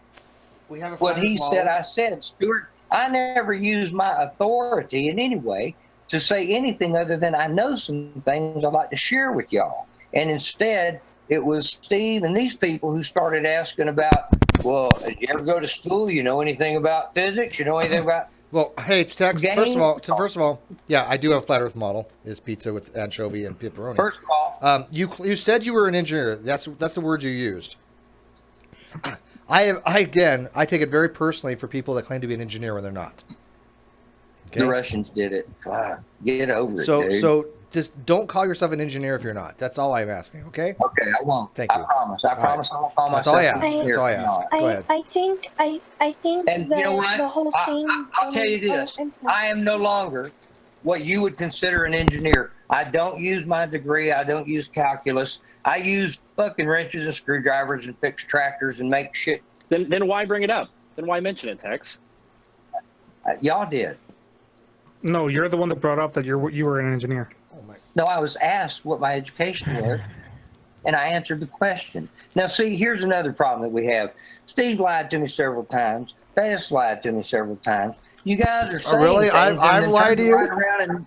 what he said, I said, Stuart, I never use my authority in any way to say anything other than I know some things I'd like to share with y'all. And instead, it was Steve and these people who started asking about, well, did you ever go to school? You know anything about physics? You know anything about... Well, hey, Tex, first of all, yeah, I do have a flat earth model. Is pizza with anchovy and pepperoni. First of all, you said you were an engineer. That's the word you used. I take it very personally for people that claim to be an engineer when they're not. Okay? The Russians did it. Fuck, get over it, dude. So just don't call yourself an engineer if you're not. That's all I'm asking. Okay? Okay, I won't. Thank you. I promise. I promise I won't call myself an engineer. That's all I ask. Go ahead. I think and the, you know what? the whole thing. I'll tell you this. I am no longer what you would consider an engineer. I don't use my degree. I don't use calculus. I use fucking wrenches and screwdrivers and fix tractors and make shit. Then why bring it up? Then why mention it, Tex? Y'all did. No, you're the one that brought up that you were an engineer. No, I was asked what my education was, and I answered the question. Now, see, here's another problem that we have. Steve lied to me several times. Bass lied to me several times. You guys are saying really? things I've lied to you? right around and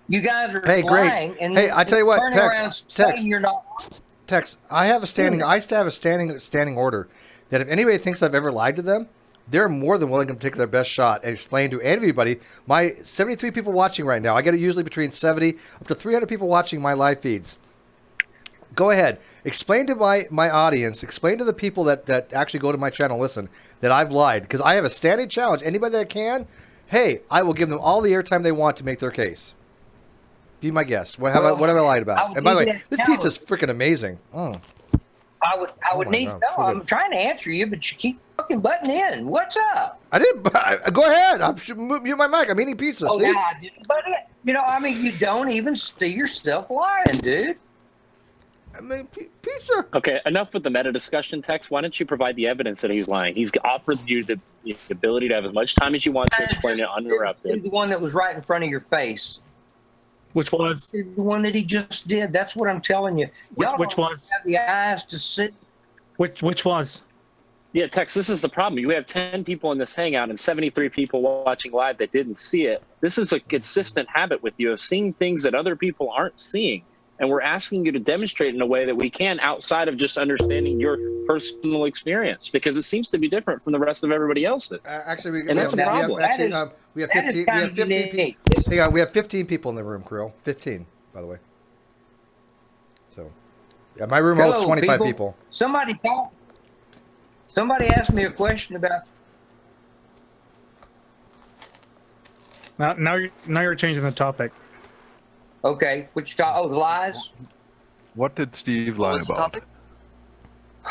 you guys are Hey, great. lying. And Hey, I tell you what, Tex, you're not. Tex, I used to have a standing order that if anybody thinks I've ever lied to them, they're more than willing to take their best shot and explain to everybody. My 73 people watching right now, I get usually between 70 up to 300 people watching my live feeds. Go ahead. Explain to my audience, explain to the people that actually go to my channel, listen, that I've lied. Because I have a standing challenge. Anybody that can, hey, I will give them all the airtime they want to make their case. Be my guest. What have I lied about? And by the way, this pizza's freaking amazing. Oh. I would need to know. I'm trying to answer you, but you keep fucking butting in. What's up? I didn't. Go ahead. I'm mute my mic. I'm eating pizza. Oh, yeah, I didn't. But you don't even see yourself lying, dude. I mean, pizza. Okay, enough with the meta discussion, Tex. Why don't you provide the evidence that he's lying? He's offered you the ability to have as much time as you want to explain it uninterrupted. The one that was right in front of your face. Which was? The one that he just did. That's what I'm telling you. Y'all which was? Have the eyes to see. Which was? Yeah, Tex, this is the problem. You have 10 people in this hangout and 73 people watching live that didn't see it. This is a consistent habit with you of seeing things that other people aren't seeing. And we're asking you to demonstrate in a way that we can outside of just understanding your personal experience, because it seems to be different from the rest of everybody else's. Actually, and that's a problem. We have 15 people. Hang on, we have 15 people in the room, Krill. 15, by the way. So, yeah, my room holds 25 people. Somebody asked me a question about. Now you're changing the topic. Okay, which the lies? What did Steve lie about?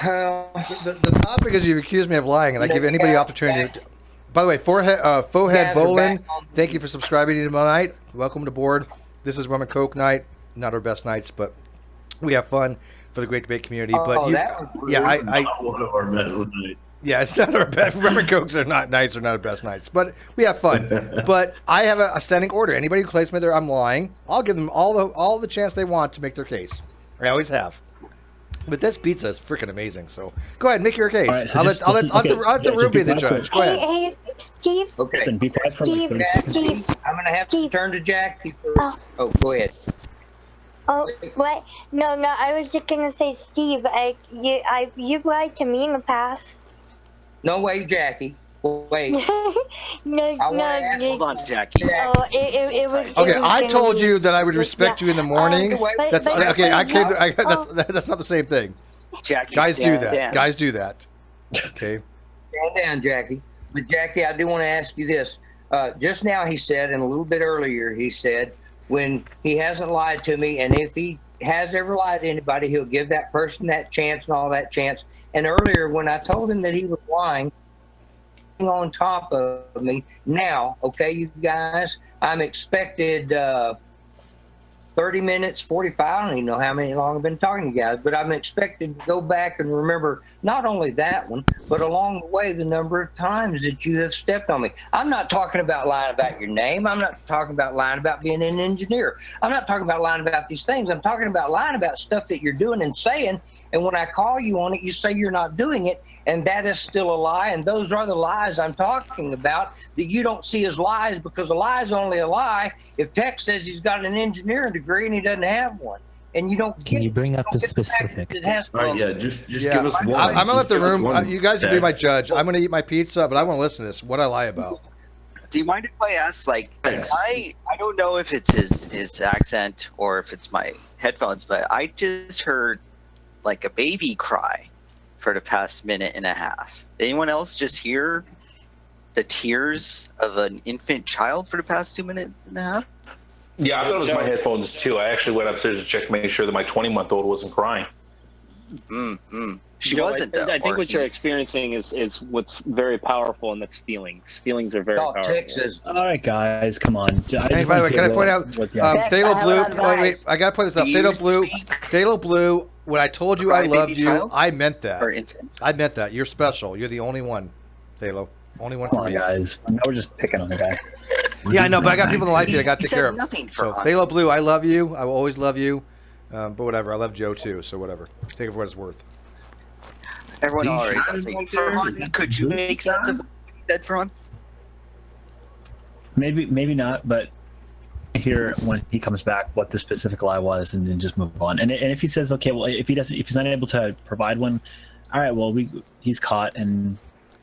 The topic is you've accused me of lying, and I give anybody the opportunity to. By the way, Forehead Bolin, thank you for subscribing tonight. Welcome to board. This is Rum and Coke night. Not our best nights, but we have fun for the Great Debate community. But that was really not one of our best nights. Yeah, it's not our best. Rum and Cokes are not nice. They're not our best nights, but we have fun. But I have a standing order. Anybody who claims me there, I'm lying. I'll give them all the chance they want to make their case. I always have. But this pizza is freaking amazing. So go ahead, make your case. All right, so I'll just let listen, the room be the judge. Go ahead. Hey, Steve. Okay. Listen, be quiet for like 30 seconds. Steve. I'm going to have to turn to Jackie first. Oh, go ahead. Oh, what? No, I was just gonna say, Steve. You've lied to me in the past. No way, Jackie. Wait. No. Hold on, Jackie. Oh, it was. Okay, it was I gonna told be- you that I would respect you in the morning. That's okay. That's not the same thing. Jackie, Guys do stand that. down. Guys do that. Okay. Stand down, Jackie. But Jackie, I do want to ask you this. Just now he said, and a little bit earlier he said, when he hasn't lied to me, and if he has ever lied to anybody, he'll give that person that chance and all that chance. And earlier when I told him that he was lying on top of me, now, okay, you guys, I'm expected 30 minutes, 45, I don't even know how many long I've been talking to you guys, but I'm expected to go back and remember not only that one, but along the way, the number of times that you have stepped on me. I'm not talking about lying about your name. I'm not talking about lying about being an engineer. I'm not talking about lying about these things. I'm talking about lying about stuff that you're doing and saying. And when I call you on it, you say you're not doing it. And that is still a lie. And those are the lies I'm talking about that you don't see as lies, because a lie is only a lie if Tex says he's got an engineering degree and he doesn't have one. And you don't Can you bring up the specific? All right, yeah, just give us one. I'm gonna let the Just give us room. one, You guys can be my Tex. judge. I'm gonna eat my pizza, but I want to listen to this. What I lie about. Do you mind if I ask? Like, Thanks. I don't know if it's his accent or if it's my headphones, but I just heard like a baby cry for the past minute and a half. Anyone else just hear the tears of an infant child for the past 2 minutes and a half? Yeah, I thought it was my headphones too. I actually went upstairs to check to make sure that my 20-month-old wasn't crying. She Joe, wasn't, though, I think or what he- you're experiencing is what's very powerful, and that's feelings. Feelings are very powerful. Texas. All right, guys, come on. Hey, by the way, can I point out, Thalo Blue? Wait, I gotta point this out. Thalo Blue. When I told you I loved you, I meant that. I meant that. You're special. You're the only one, Thalo. Only one Come for on, me. guys. Now we're just picking on the guy. Yeah, I know, but I got people in the live feed I got to He take care said of. nothing for So, us. Thalo Blue, I love you. I will always love you. But whatever, I love Joe too. So whatever. Take it for what it's worth. Everyone Is he already shining does me. right there? Ferhan, could you make sense of what you said, Ferhan? Maybe not, but hear when he comes back what the specific lie was, and then just move on. And if he says, okay, well, if he's not able to provide one, all right, well, he's caught, and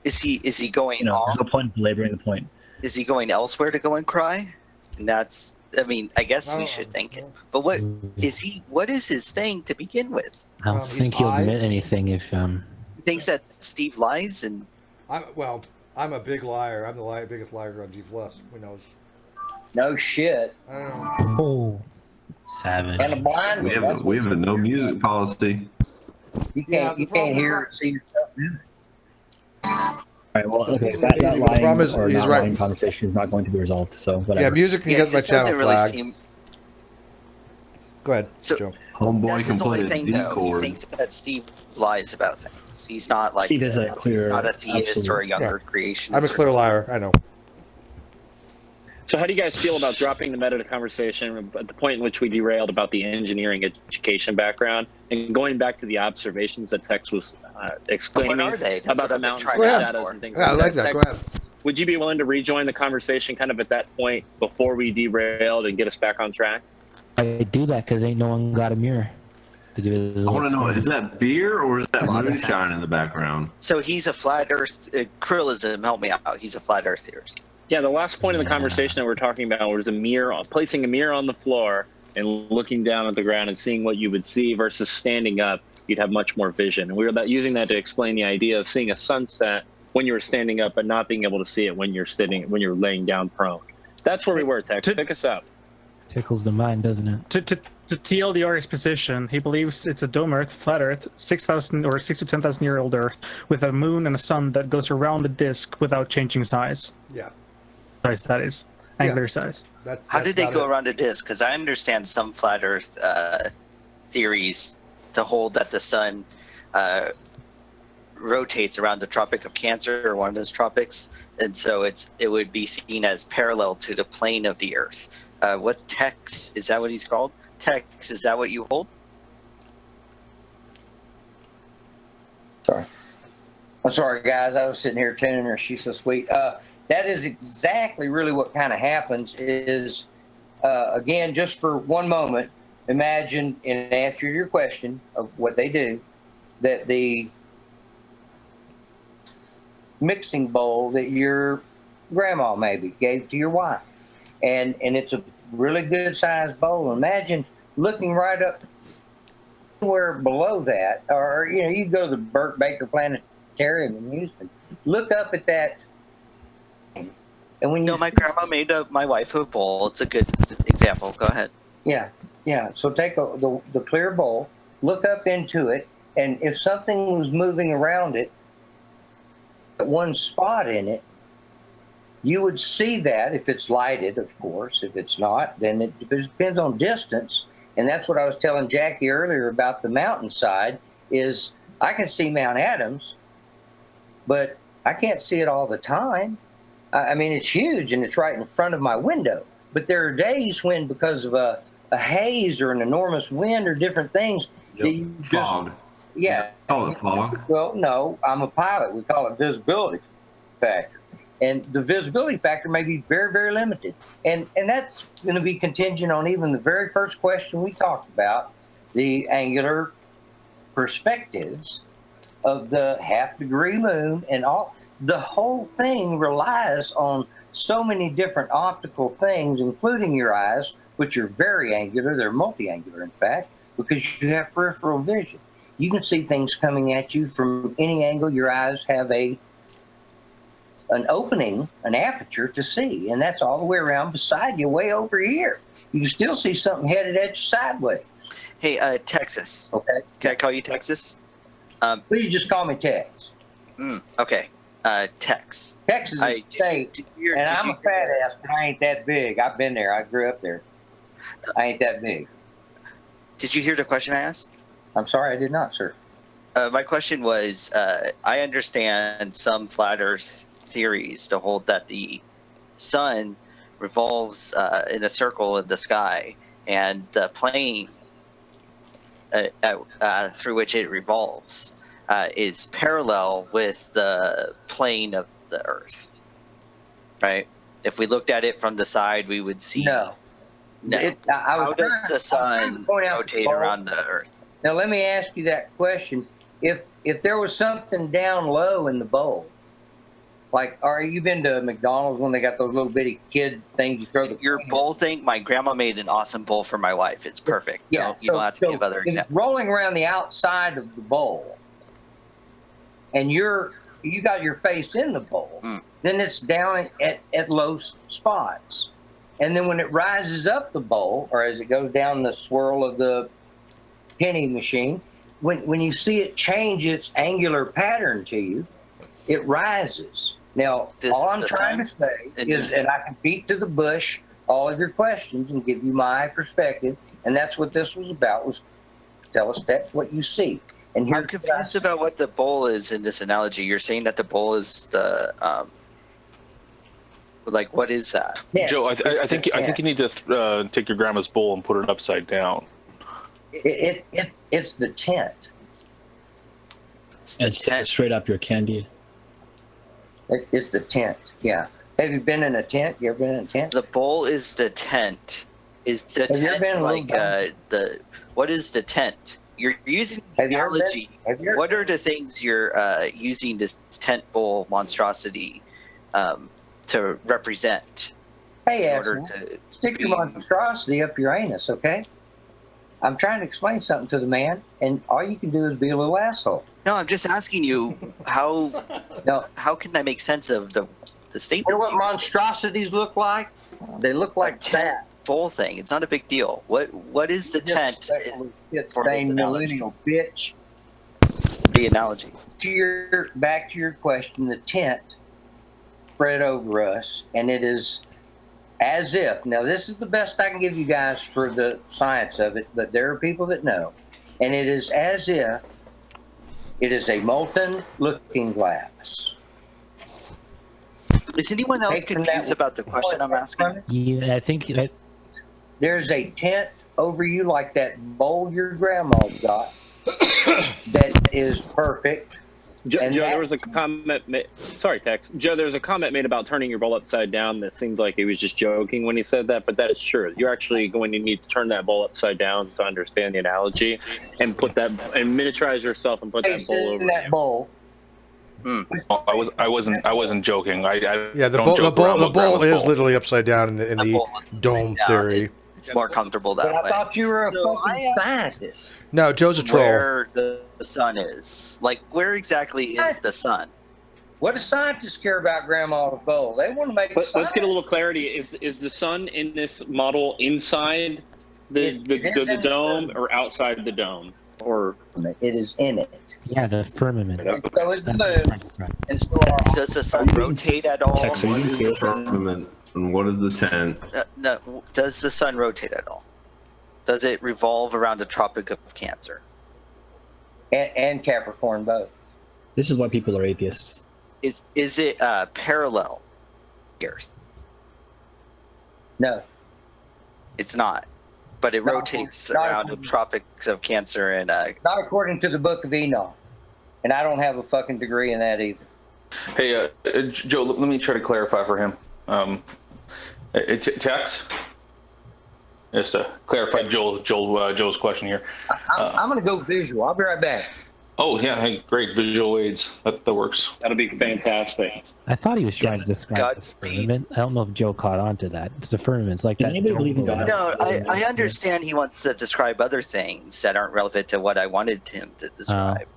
Is he going there's off? no point in belaboring the point. Is he going elsewhere to go and cry? And that's, I mean, I guess we should think it. But what is his thing to begin with? I don't think he'll admit anything if He thinks that Steve lies, and I'm a big liar. I'm the biggest liar on G+. Who knows? No shit. Oh, savage. And a blind We one. have a no music policy. You can't hear or see yourself do it. All right, well, okay, that The lying problem is or he's not right. lying conversation is not going to be resolved, so whatever. Yeah, music can get my this doesn't channel really flagged. seem. Go ahead, So, Joe. Homeboy That's can his play only a thing, though. He D-chord. thinks that Steve lies about things. He's not like Steve is a clear, he's not a theist absolute- or a younger Yeah. creationist. I'm a clear liar. I know. So how do you guys feel about dropping the meta conversation at the point in which we derailed about the engineering education background and going back to the observations that Tex was exclaiming What are they? That's about what the I've been mountains trying and to ask shadows for. and things Yeah, I like that. Tex, Go ahead. would you be willing to rejoin the conversation kind of at that point before we derailed and get us back on track? I do that because ain't no one got a mirror to do it. I want to know, is that beer or is that moonshine in the background? So he's a flat Earth. Krillism, help me out. He's a flat Earth theorist. Yeah, the last point in the conversation that we're talking about was placing a mirror on the floor and looking down at the ground and seeing what you would see versus standing up. You'd have much more vision. And we were using that to explain the idea of seeing a sunset when you were standing up, but not being able to see it when you're laying down prone. That's where we were, Tex. Pick us up. Tickles the mind, doesn't it? To TLDR's position, he believes it's a dome Earth, flat Earth, 6,000 or 6 to 10,000 year old Earth, with a moon and a sun that goes around the disk without changing size. Yeah. Size, that is. Angular size. How did they go around a disk? Because I understand some flat Earth rotates around the Tropic of Cancer or one of those tropics, and so it would be seen as parallel to the plane of the Earth. What Tex, is that what he's called? Tex, is that what you hold? Sorry. I'm sorry, guys. I was sitting here tuning her. She's so sweet. That is exactly really what kind of happens is, again, just for one moment, imagine, in answer to your question of what they do, that the mixing bowl that your grandma maybe gave to your wife, and it's a really good sized bowl. Imagine looking right up where below that, or you go to the Burt Baker Planetarium in Houston, look up at that. And when my grandma made my wife a bowl. It's a good example. Go ahead. Yeah. So take the clear bowl, look up into it, and if something was moving around it, at one spot in it, you would see that if it's lighted, of course. If it's not, then it depends on distance. And that's what I was telling Jackie earlier about the mountainside, is I can see Mount Adams, but I can't see it all the time. I mean, it's huge and it's right in front of my window. But there are days when, because of a haze or an enormous wind or different things, Fog. Yeah. Call it fog. Well, no, I'm a pilot. We call it visibility factor. And the visibility factor may be very, very limited. And that's going to be contingent on even the very first question we talked about, the angular perspectives of the half-degree moon, and all. The whole thing relies on so many different optical things, including your eyes, which are very angular. They're multi-angular, in fact, because you have peripheral vision. You can see things coming at you from any angle. Your eyes have an opening, an aperture to see, and that's all the way around beside you, way over here. You can still see something headed at you sideways. Hey, Texas. Okay. Can I call you Texas? Please just call me Tex. Okay. Tex. Texas is a state, and I'm a fat ass, but I ain't that big. I've been there. I grew up there. I ain't that big. Did you hear the question I asked? I'm sorry, I did not, sir. My question was, I understand some flat Earth theories to hold that the sun revolves in a circle in the sky, and the plane through which it revolves is parallel with the plane of the Earth, right? If we looked at it from the side, we would see. No. How does the sun rotate around the Earth? Now, let me ask you that question. If there was something down low in the bowl, like, you been to McDonald's when they got those little bitty kid things you throw your bowl thing? My grandma made an awesome bowl for my wife. It's perfect. Yeah, you don't have to give other examples. Rolling around the outside of the bowl, and you got your face in the bowl, then it's down at low spots. And then when it rises up the bowl, or as it goes down the swirl of the penny machine, when you see it change its angular pattern to you, it rises. Now, all I'm trying to say is, and I can beat to the bush all of your questions and give you my perspective, and that's what this was about, was tell us that's what you see. And I'm confused about what the bowl is in this analogy. You're saying that the bowl is the like, what is that? Joe, I think you need to take your grandma's bowl and put it upside down. It's the tent. And stick it straight up your candy. It's the tent. Yeah. Have you been in a tent? You ever been in a tent? The bowl is the tent. Is the tent like the? What is the tent? You're using the analogy. What are the things you're using this tent bowl monstrosity to represent? Hey, asshole, stick your monstrosity up your anus, okay? I'm trying to explain something to the man, and all you can do is be a little asshole. No, I'm just asking you how can I make sense of the statement? You know what monstrosities look like? They look like that. Bowl thing. It's not a big deal. What is the tent? For this millennial bitch. The analogy. Back to your question, the tent spread over us, and it is as if, now this is the best I can give you guys for the science of it, but there are people that know, and it is as if It is a molten looking glass. Is anyone else Taken confused that about the question I'm asking? Yeah, I think There's a tent over you like that bowl your grandma's got that is perfect. Joe, And there was a comment. Sorry, Tex. Joe, there was a comment made about turning your bowl upside down. That seemed like he was just joking when he said that, but that is true. You're actually going to need to turn that bowl upside down to understand the analogy, and put that and miniaturize yourself and put that bowl over that bowl. I wasn't joking. Yeah, the don't bowl, joke around the with bowl grandma's is bowl. literally upside down in the dome theory. It's more comfortable that But way. I thought you were a fucking scientist. No, Joe's a troll. Where the sun is. Like, where exactly is the sun? What do scientists care about grandma's bowl? They want to make Let's get a little clarity. Is the sun in this model inside the dome or outside the dome? Or it is in it. Yeah, the firmament. So is the moon. And so Does the sun rotate at all? What is the firmament and what is the tent? No. Does the sun rotate at all? Does it revolve around the Tropic of Cancer? And Capricorn both. This is why people are atheists. Is it parallel the Earth? No. It's not. But it rotates around the Tropics of Cancer and Not according to the Book of Enoch. And I don't have a fucking degree in that either. Hey, Joe, let me try to clarify for him. Tex? Yes, clarify Joel's question here. I'm going to go visual. I'll be right back. Oh, yeah, hey, great. Visual aids. That works. That'll be fantastic. I thought he was trying to describe the firmament. I don't know if Joe caught on to that. It's the firmament. It's like that. anybody believe in God? No, I understand he wants to describe other things that aren't relevant to what I wanted him to describe.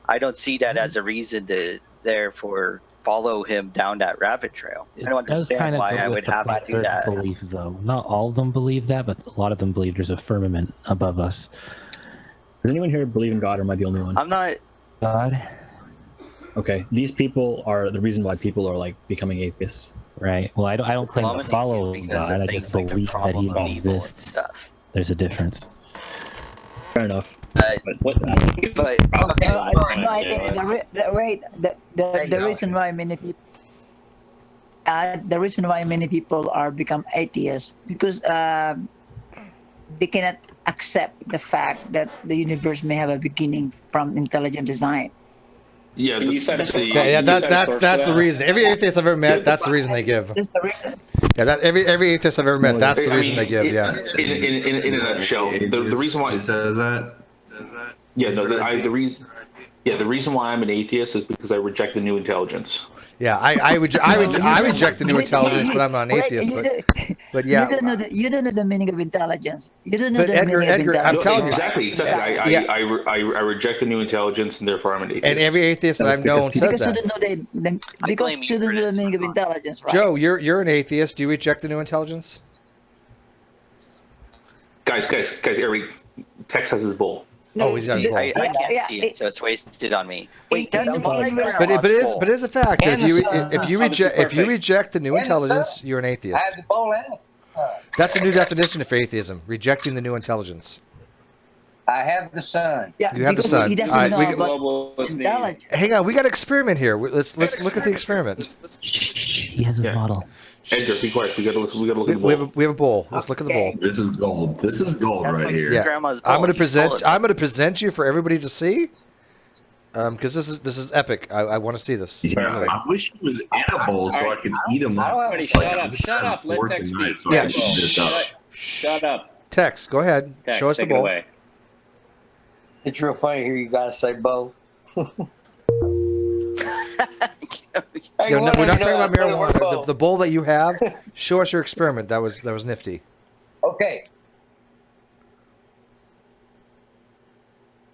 I don't see that as a reason to therefore follow him down that rabbit trail. I don't understand why I would have to do that. Belief, though. Not all of them believe that, but a lot of them believe there's a firmament above us. Does anyone here believe in God, or am I the only one? I'm not. God. Okay, these people are the reason why people are like becoming atheists. Right. Well, I don't claim to follow God. I just believe that he exists. There's a difference. Fair enough. But No, I think the reason why many people are become atheists because they cannot accept the fact that the universe may have a beginning from intelligent design. Yeah, that's the reason. Every atheist I've ever met, that's the reason they give. That's the reason. Yeah, every atheist I've ever met, that's the reason they give. Yeah. In a nutshell, the reason why he says that. Yeah, no, the reason. Yeah, the reason why I'm an atheist is because I reject the new intelligence. Yeah, I reject the new intelligence, but I'm not an atheist. But yeah. You don't know the meaning of intelligence. You don't know But the Edgar, meaning of intelligence. I'm telling you. Exactly. I reject the new intelligence, and therefore I'm an atheist. And every atheist that I've known says that. Because you don't know the meaning of intelligence, right? Joe, you're an atheist. Do you reject the new intelligence? Guys, Eric, Tex has his bull. Oh, he's got a bull. I can't see it, so it's wasted on me. Wait, that's my But it is a fact. If you reject the new intelligence, you're an atheist. I have the bowl and That's a new definition of atheism: rejecting the new intelligence. I have the sun. Yeah, You have the sun. He doesn't All right, know about intelligence. Hang on, we got an experiment here. Let's look at the experiment. He has his model. Edgar, be quiet. We gotta look at the bowl. We have a bowl. Let's look at the bowl. This is gold. This is gold right here. Yeah. Grandma's I'm bowl. going to present you for everybody to see. Because this is epic. I want to see this. Yeah, I wish it was in a bowl so I could eat them up. Shut up. Let Tex speak. Yeah. Shut up. Tex, go ahead. Tex, show us the take it bowl. away. It's real funny here. You gotta say bowl. We're not talking about marijuana. The bowl that you have. Show us your experiment. That was nifty. Okay.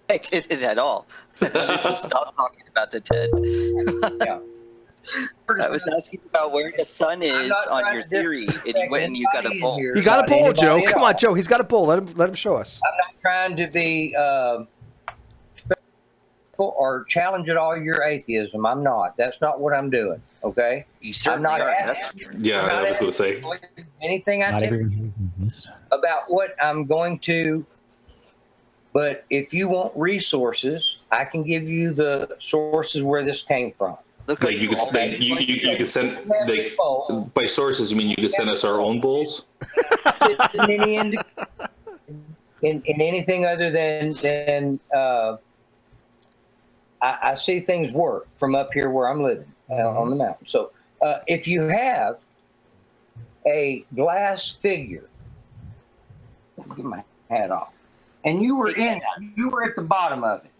It isn't at all. Stop talking about the tent. I was asking about where the sun is on your theory, and you went and you got a bowl. You got a bowl, Joe. Come on, Joe. He's got a bowl. Let him show us. I'm not trying to be or challenge at all your atheism. I'm not. That's not what I'm doing. Okay. You certainly I'm not are. I was going to say. Anything I tell you about what I'm going to But if you want resources, I can give you the sources where this came from. Like you could, you could send, like, by sources, you mean you could send us our own bowls? in anything other than I see things work from up here where I'm living on the mountain. So if you have a glass figure, get my hat off, and you were at the bottom of it.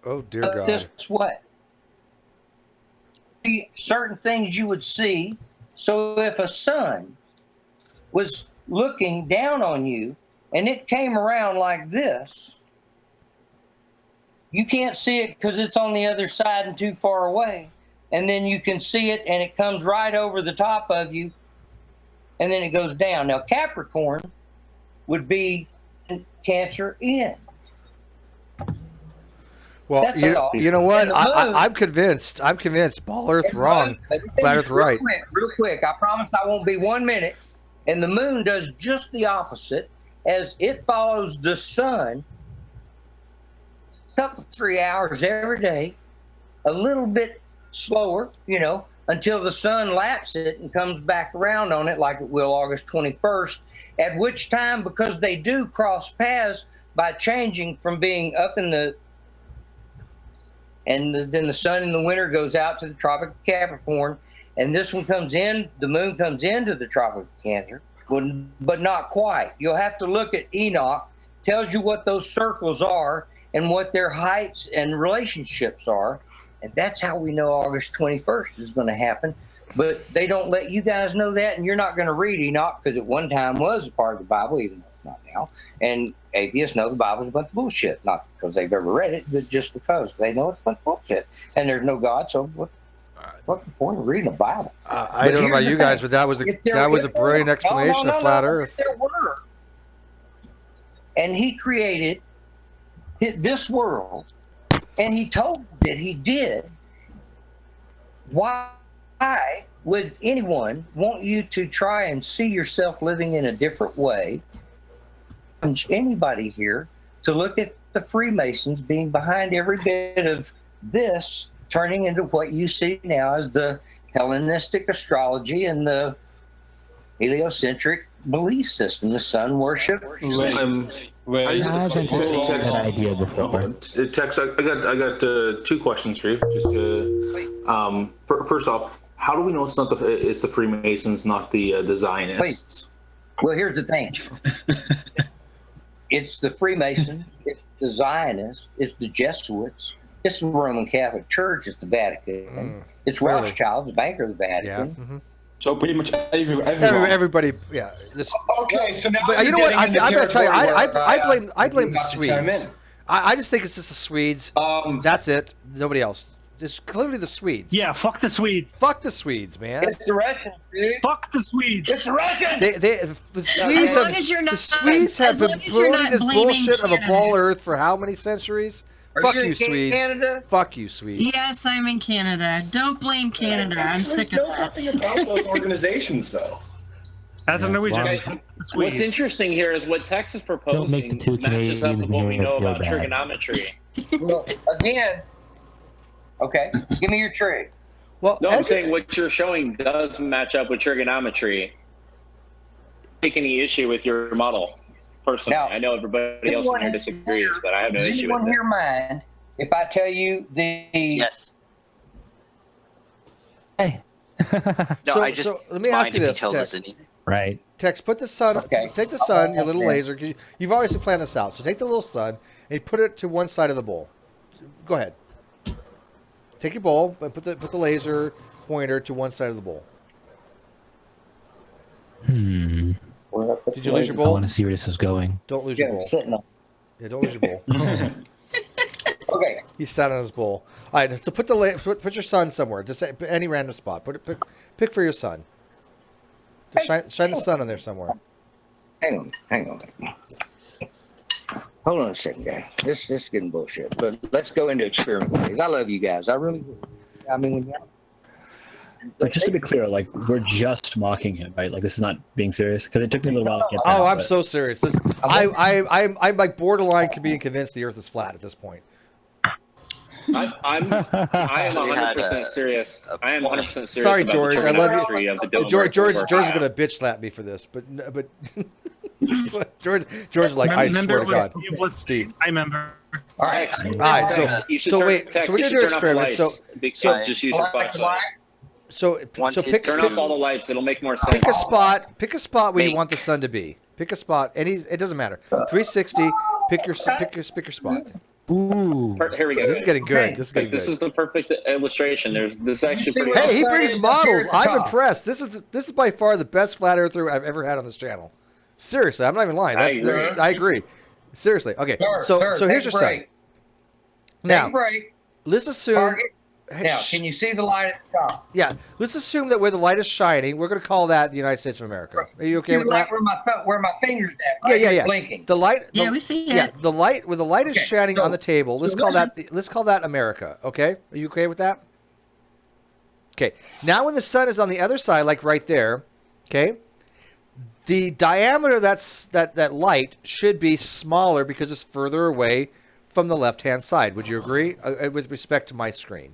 Oh dear God! This what? Certain things you would see. So if a sun was looking down on you and it came around like this, you can't see it because it's on the other side and too far away. And then you can see it and it comes right over the top of you and then it goes down. Now, Capricorn would be Cancer in. Well, That's all. you know what? And the moon- I'm convinced. I'm convinced. Ball Earth wrong, flat Earth right. Real quick. I promise I won't be 1 minute. And the moon does just the opposite, as it follows the sun a couple 3 hours every day, a little bit slower, until the sun laps it and comes back around on it like it will August 21st, at which time, because they do cross paths by changing from being up in the and then the sun in the winter goes out to the Tropic of Capricorn, and this one comes in, the moon comes into the Tropic of Cancer, but not quite. You'll have to look at Enoch, tells you what those circles are and what their heights and relationships are, and that's how we know August 21st is going to happen. But they don't let you guys know that, and you're not going to read Enoch because at one time was a part of the Bible, even though it's not now. And atheists know the Bible's a bunch of bullshit, not because they've ever read it, but just because they know it's a bunch of bullshit. And there's no God, so what's the point of reading the Bible? I don't know about you guys, but that was a brilliant explanation of flat Earth. There were. And he created this world, and he told that he did. Why would anyone want you to try and see yourself living in a different way? Anybody here to look at the Freemasons being behind every bit of this, turning into what you see now as the Hellenistic astrology and the heliocentric belief system, the sun worship. idea before. Tex, I got 2 questions for you. Just to, first off, how do we know it's the Freemasons, not the Zionists? Well, here's the thing. It's the Freemasons, it's the Zionists, it's the Jesuits, it's the Roman Catholic Church, it's the Vatican, it's Rothschild, the banker of the Vatican. Yeah. Mm-hmm. So pretty much everybody, yeah. Okay, so now but you know what? I'm going to tell you, I blame the about to chime Swedes. in. I just think it's just the Swedes. That's it. Nobody else. It's clearly the Swedes. Yeah, fuck the Swedes. Fuck the Swedes, man. It's the Russians, dude. Fuck the Swedes. It's the Russians. The Swedes the Swedes have been promoting this bullshit of a ball Earth for how many centuries? Fuck you, Swedes. Canada? Fuck you, Swedes. Yes, I'm in Canada. Don't blame Canada. I'm sick of that. There's nothing about those organizations, though. As a Norwegian, what's interesting here is what Tex is proposing matches up with what we know about trigonometry. Well, again, okay, give me your trig. Well, no, I'm saying what you're showing does match up with trigonometry. Take any issue with your model? Personally, I know everybody else in here disagrees, but I have no issue with it. Does anyone here mind if I tell you the... Yes. Hey. No, I just let me ask you this, us anything. Right. Tex, put the sun. Okay. Take the sun, your little laser. 'Cause you've already planned this out. So take the little sun and put it to one side of the bowl. Go ahead. Take your bowl, but put the laser pointer to one side of the bowl. Did you lose your bowl? I want to see where this is going. Don't lose your bowl. Sitting on. Yeah, don't lose your bowl. Okay. He sat on his bowl. All right, so put put your sun somewhere. Just any random spot. Pick for your sun. Just shine the sun on there somewhere. Hang on. Hold on a second, guys. This is getting bullshit. But let's go into experiment phase. I love you guys. I really do. I mean, So just to be clear, like we're just mocking him, right? Like this is not being serious because it took me a little while to get that. Oh, I'm so serious. I'm like borderline being convinced the Earth is flat at this point. I am 100% serious. I am 100% serious. Sorry, about George. the I love trigonometry you. Of the dome George Earth is over. going to bitch slap me for this, but George is like, I swear to God, Steve. I remember. All right. So wait. So we're gonna do an experiment. So just use your flashlight. So turn off all the lights. It'll make more sense. Pick a spot where you want the sun to be. Pick a spot, and it doesn't matter. 360. Pick your spot. Ooh. Here we go. This is getting good. This is getting good. This is the perfect illustration. This actually pretty. Hey, he brings models. I'm impressed. This is by far the best flat earther I've ever had on this channel. Seriously, I'm not even lying. I agree. Seriously. Okay. So here's your sun. Now, let's assume. Now, can you see the light at the top? Yeah. Let's assume that where the light is shining, we're going to call that the United States of America. Are you okay with that? Where my finger's at. Right? Yeah. Blinking. The light. Yeah, we see it. Yeah, the light where the light is shining on the table. Let's call that America. Okay. Are you okay with that? Okay. Now, when the sun is on the other side, like right there, okay, the diameter of that light should be smaller because it's further away from the left-hand side. Would you agree? With respect to my screen.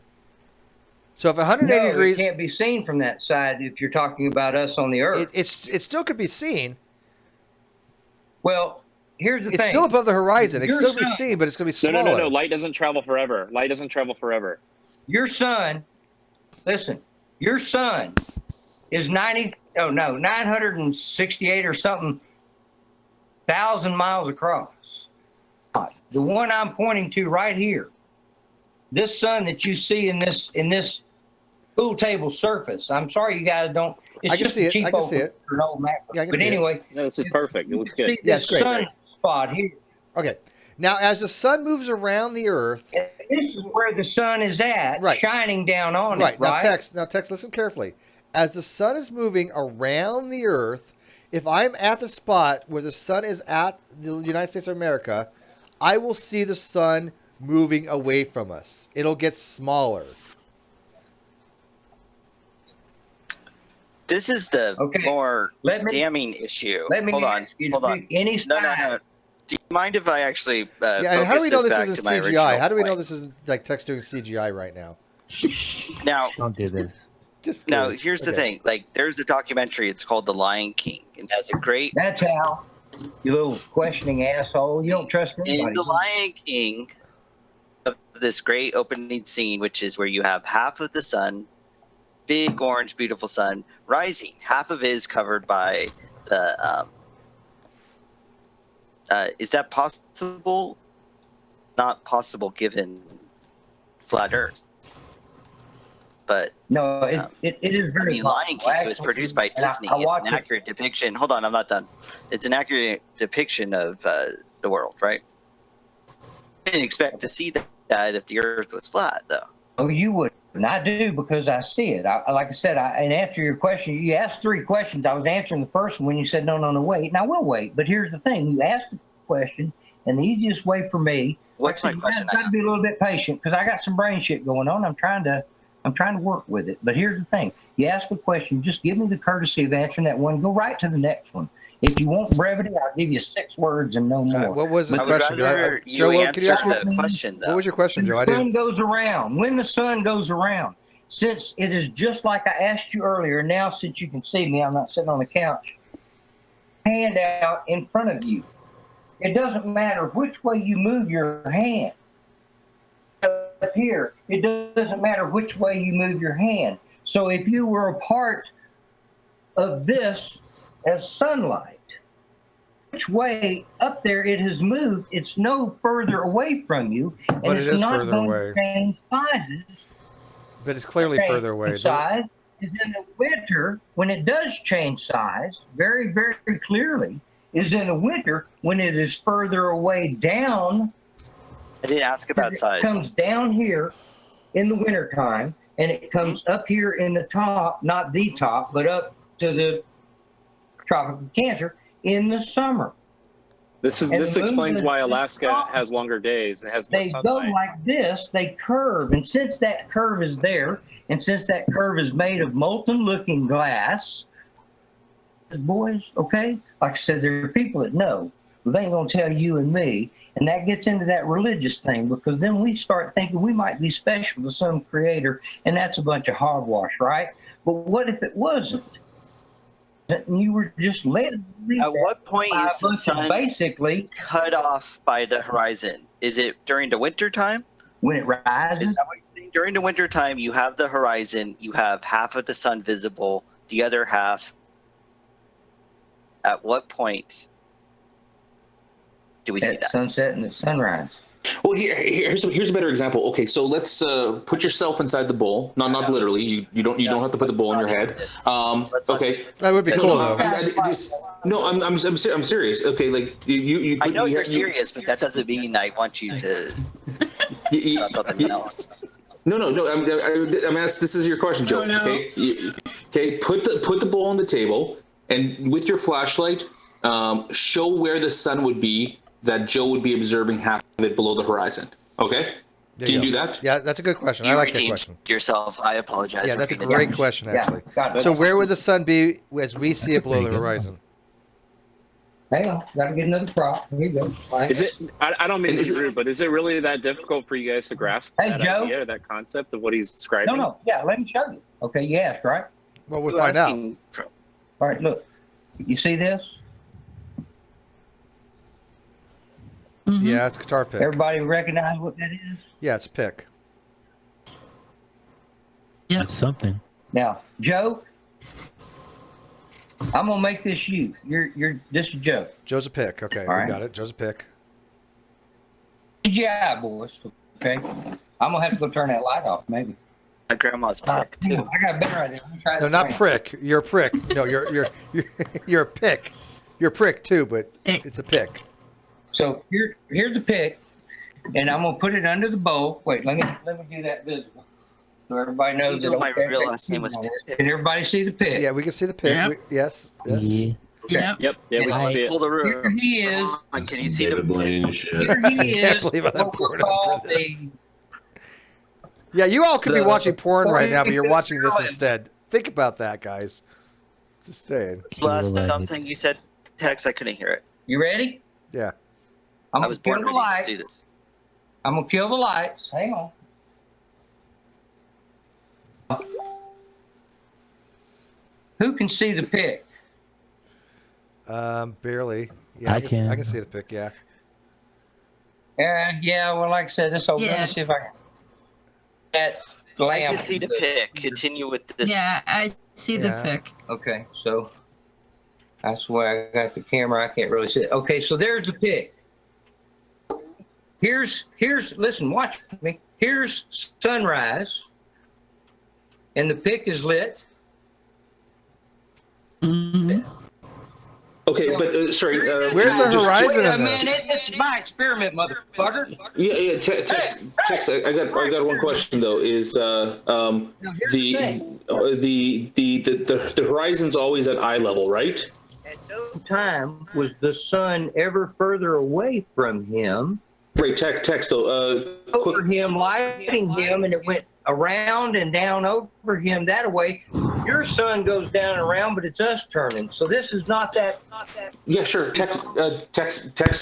So if 180 degrees, it can't be seen from that side if you're talking about us on the Earth. It still could be seen. Well, here's the thing. It's still above the horizon. It can still be seen, but it's going to be smaller. No. Light doesn't travel forever. Light doesn't travel forever. Your sun, listen, your sun is 968 or something thousand miles across. The one I'm pointing to right here, this sun that you see in this pool table surface. I'm sorry you guys don't. It's I can just see a it. cheap I can see it. for an old Mac. Yeah, I can but see anyway, it. No, this is perfect. It looks good. See this sun spot here. Okay. Now, as the sun moves around the Earth, this is where the sun is at, shining down on it. Right. Now, Tex, listen carefully. As the sun is moving around the Earth, if I'm at the spot where the sun is at the United States of America, I will see the sun moving away from us. It'll get smaller. This is the more damning issue. Hold on. Any no. Do you mind if I actually and how do we know this isn't CGI? CGI? How do we know this isn't like Tex doing CGI right now? Now, don't do this. Now, here's the thing. Like, there's a documentary. It's called The Lion King. It has a great. That's how. You little questioning asshole. You don't trust anybody. In The Lion King, of this great opening scene, which is where you have half of the sun, big orange, beautiful sun, rising. Half of it is covered by the. Is that possible? Not possible given flat Earth. But no, it is very. Lion King was produced by Disney. It's an accurate depiction. Hold on, I'm not done. It's an accurate depiction of the world, right? I didn't expect to see that if the Earth was flat, though. Oh, you would. And I do because I see it. Like I said, in answer to your question, you asked 3 questions. I was answering the first one when you said, no, wait. And I will wait. But here's the thing. You asked the question, and the easiest way for me. What's my question? I've got to be a little bit patient because I got some brain shit going on. I'm trying to work with it. But here's the thing. You ask a question, just give me the courtesy of answering that one. Go right to the next one. If you want brevity, I'll give you 6 words and no more. What was the question, Joe? Joe, could you ask the question, though? What was your question, Joe? When the sun goes around, since it is just like I asked you earlier, now since you can see me, I'm not sitting on the couch, hand out in front of you. It doesn't matter which way you move your hand. Up here, it doesn't matter which way you move your hand. So if you were a part of this as sunlight, which way up there it has moved, it's no further away from you, and it's not going to change sizes. But it's clearly further away. Size is in the winter when it does change size, very, very clearly, is in the winter when it is further away down. I didn't ask about size. It comes down here in the wintertime, and it comes up here in the top, not the top, but up to the Tropic of Cancer in the summer. This explains why Alaska has longer days and has more sunlight. They go like this, they curve, and since that curve is there, And since that curve is made of molten looking glass, boys, okay, like I said, there are people that know, but they ain't gonna tell you and me. And that gets into that religious thing, because then we start thinking we might be special to some creator, and that's a bunch of hogwash, right? But what if it wasn't? And you were just led. At what point is the sun basically cut off by the horizon? Is it during the winter time? When it rises? Is that what you're saying? During the winter time, you have the horizon, you have half of the sun visible, the other half. At what point do we see that? Sunset and at sunrise. Well, here's a better example. Okay, so let's put yourself inside the bowl. Not literally. You don't have to put the bowl in your head. Okay. That would be cool though. I'm serious. Okay, like you. I know you're serious, but that doesn't mean I want you to something else. No. I'm asking. This is your question, Joe. Okay. Okay. Put the bowl on the table, and with your flashlight, show where the sun would be. That Joe would be observing half of it below the horizon. Okay? Can you do that? Yeah, that's a good question. I like that question. Yourself, I apologize. Yeah, that's a great question, actually. So where would the sun be as we see it below the horizon? Hang on, gotta get another prop. Here you go. Is it? I don't mean to be rude, but is it really that difficult for you guys to grasp that Joe? idea, or that concept of what he's describing? No. Yeah, let me show you. Okay, you asked, right? Well, we'll find out. All right, look. You see this? Yeah, it's a guitar pick. Everybody recognize what that is? Yeah, it's a pick. Yeah, it's something. Now, Joe, I'm gonna make this you. This is Joe. Joe's a pick. Okay, All we right. got it. Joe's a pick. CGI, boys. Okay, I'm gonna have to go turn that light off, maybe. My grandma's pick too. I got a better idea. Let me try No, this not again. prick. You're a prick. No, you're a pick. You're a prick too, but it's a pick. So here's the pick, and I'm gonna put it under the bowl. Wait, let me do that visible, so everybody knows that. My real last name was Pick. Can everybody see the pick? Yeah, we can see the pick. Yep. Yes. Yeah. Okay. Yep. Yeah, we And can see it. Pull the room. Here he is. Can you see the Here he I can't is. believe I'm What we'll pouring up call for this. a Yeah, you all could be The- watching porn right now, but you're 42 watching this Carolyn. instead. Think about that, guys. Just saying. Last dumb thing you said, Tex, I couldn't hear it. You ready? Yeah. I'm I gonna was kill born the ready lights. to do this. I'm gonna kill the lights. Hang on. Who can see the pick? Barely. Yeah, I I can. can see the pick. Yeah. Yeah. Well, like I said, this whole. Let me see if I can. That I lamp. can see the pick. Continue with this. Yeah, I see the Yeah. pick. Okay, so that's why I got the camera. I can't really see it. Okay, so there's the pick. Here's listen, watch me. Here's sunrise, and the pick is lit. Okay, but sorry. Where's the just- horizon Wait a in this? minute, this is my experiment, motherfucker. Yeah. Tex, I got one question though. Is the horizon's always at eye level, right? At no time was the sun ever further away from him. Right, Tex. So Over him, lighting him, and it went around and down over him that way. Your sun goes down and around, but it's us turning. So this is not that. yeah, sure. Tex.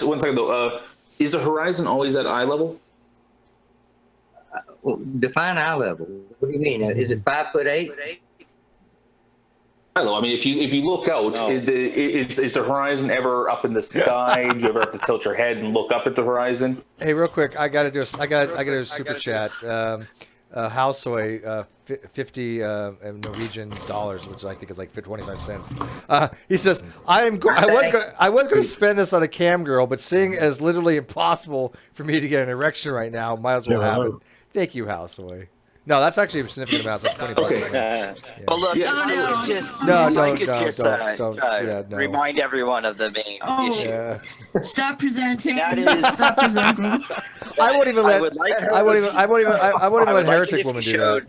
1 second though. Is the horizon always at eye level? Well, define eye level. What do you mean? Is it 5'8"? I don't know. I mean, if you look out, is the horizon ever up in the sky? Do you ever have to tilt your head and look up at the horizon? Hey, real quick, I gotta do a super chat. Houseoy, 50 Norwegian dollars, which I think is like 25 cents. He says, I was going to spend this on a cam girl, but seeing it as literally impossible for me to get an erection right now, might as well have it. Thank you, Houseoy. No, that's actually a significant amount. It's like 20 bucks. Okay. But look, Yeah, I could just, No, I don't, could no, just don't, yeah, no. remind everyone of the main issue. Yeah. Stop presenting. That is. Stop presenting. I won't even let. I would like I won't even let Heretic if Woman you do that.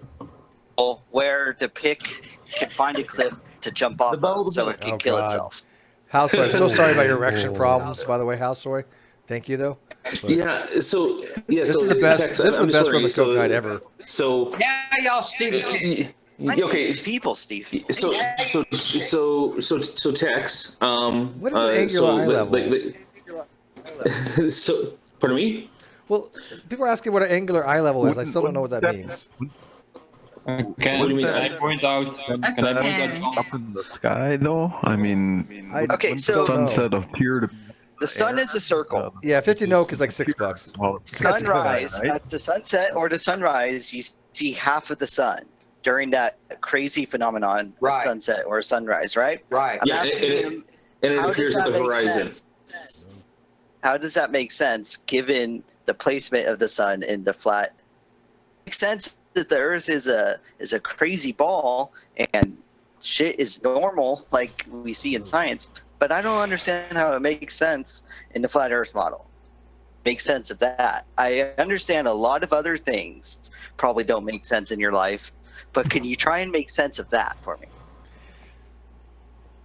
showed where the pick can find a cliff to jump off of so it can kill itself. Housewife, so sorry about your erection problems, by the way, Housewife. Thank you, though. But Yeah. So yeah. this so is the best. Tex, This is I'm the best sorry, Rum and Coke night ever. So Now y'all stupid. okay. People, Steve. So Tex. What is an angular eye level? So pardon me. Well, people are asking what an angular eye level is. I still don't know what that means. What do you mean? I point out? Can I point out Up in the sky, though. I mean, Okay, so sunset appear to. The sun is a circle. Yeah, 50 Oak is like $6. Well, Sunrise right? at the sunset or the sunrise, you see half of the sun during that crazy phenomenon, a sunset or a sunrise, right? Right. I'm Yeah, asking him, and it how appears does at that the make horizon. sense? How does that make sense given the placement of the sun in the flat? It makes sense that the Earth is a crazy ball and shit is normal like we see in science, but I don't understand how it makes sense in the flat Earth model. Makes sense of that. I understand a lot of other things probably don't make sense in your life, but can you try and make sense of that for me?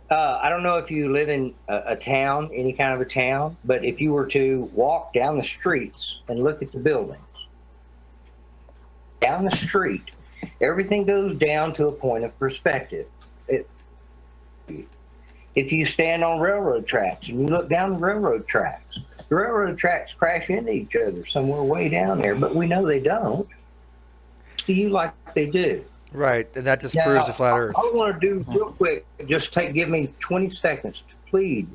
I don't know if you live in a town, any kind of a town, but if you were to walk down the streets and look at the buildings, down the street, everything goes down to a point of perspective. If you stand on railroad tracks and you look down the railroad tracks, the railroad tracks crash into each other somewhere way down there, but we know they don't. To you like they do. Right, and that just proves the flat Earth. All I want to do real quick, just give me 20 seconds to plead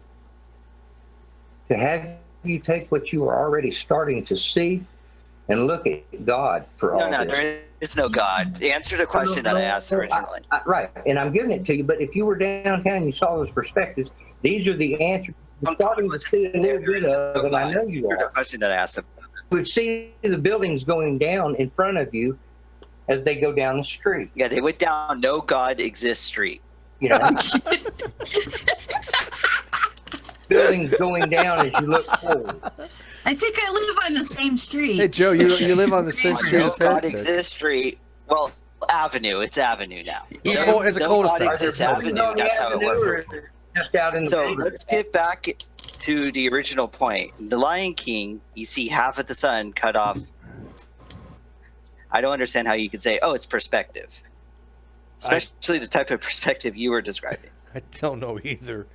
to have you take what you are already starting to see and look at God for all No, this. there is no God. Answer the question that I asked originally. Right, and I'm giving it to you, but if you were downtown and you saw those perspectives, these are the answers you're starting to see a little bit of, and I know you are. The question that I asked him. You would see the buildings going down in front of you as they go down the street. Yeah, they went down No God Exists Street. You know, buildings going down as you look forward. I think I live on the same street. Hey, Joe, you live on the same street No as God Heretic. Exists Street. Well, Avenue. It's Avenue now. Yeah. It's a No cul-de-sac. God Exists Avenue. That's how it works. Just out in the So let's get back to the original point. The Lion King, you see half of the sun cut off. I don't understand how you could say, "Oh, it's perspective," especially the type of perspective you were describing. I don't know either.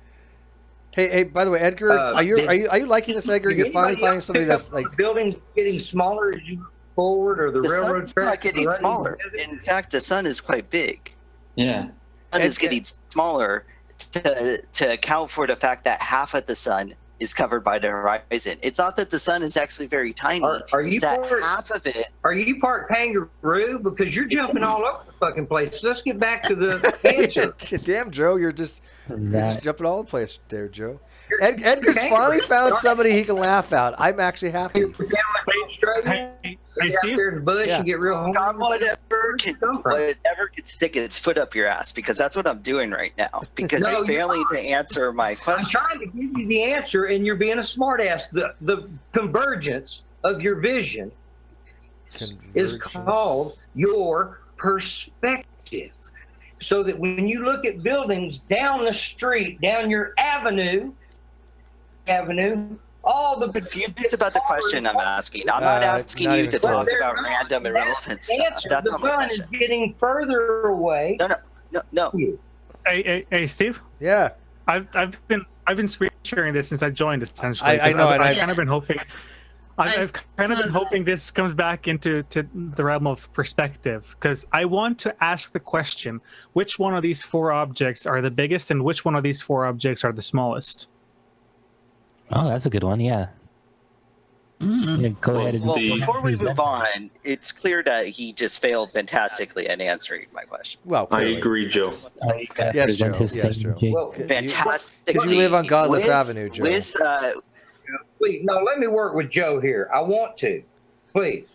Hey, by the way, Edgar, are you liking this, Edgar? You're finally finding somebody that's like buildings getting smaller as you move forward, or the railroad sun's not tracks getting running smaller. together? In fact, the sun is quite big. Yeah. The sun is getting smaller to account for the fact that half of the sun is covered by the horizon. It's not that the sun is actually very tiny. Are you it's that part- half of it. Are you part kangaroo? Because you're jumping all over the fucking place. Let's get back to the answer. Damn, Joe, you're just jumping all over the place there, Joe. Edgar's finally found somebody he can laugh at. I'm actually happy. Hey, Steve? There in the bush and get real hungry. Whatever can stick its foot up your ass, because that's what I'm doing right now. Because No, you're failing to answer my I'm question. trying to give you the answer, and you're being a smartass. The convergence of your vision is called your perspective. So that when you look at buildings down the street, down your avenue, all the confused about the question I'm asking. I'm not asking you to talk about random irrelevant stuff. That's not my sun question. is getting further away. No. Hey, Steve. Yeah. I've been screen sharing this since I joined. Essentially, I know, and I've kind of been hoping. I've kind of been hoping this comes back into the realm of perspective, because I want to ask the question: which one of these four objects are the biggest, and which one of these four objects are the smallest? Oh, that's a good one. Yeah. Yeah, go ahead and before we move on, it's clear that he just failed fantastically in answering my question. Well, I agree, Joe. Yes, Joe. Yes, Joe. Well, fantastically. Because you live on Godless Avenue, Joe. Please, no, let me work with Joe here. I want to. Please,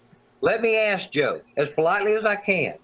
let me ask Joe, as politely as I can.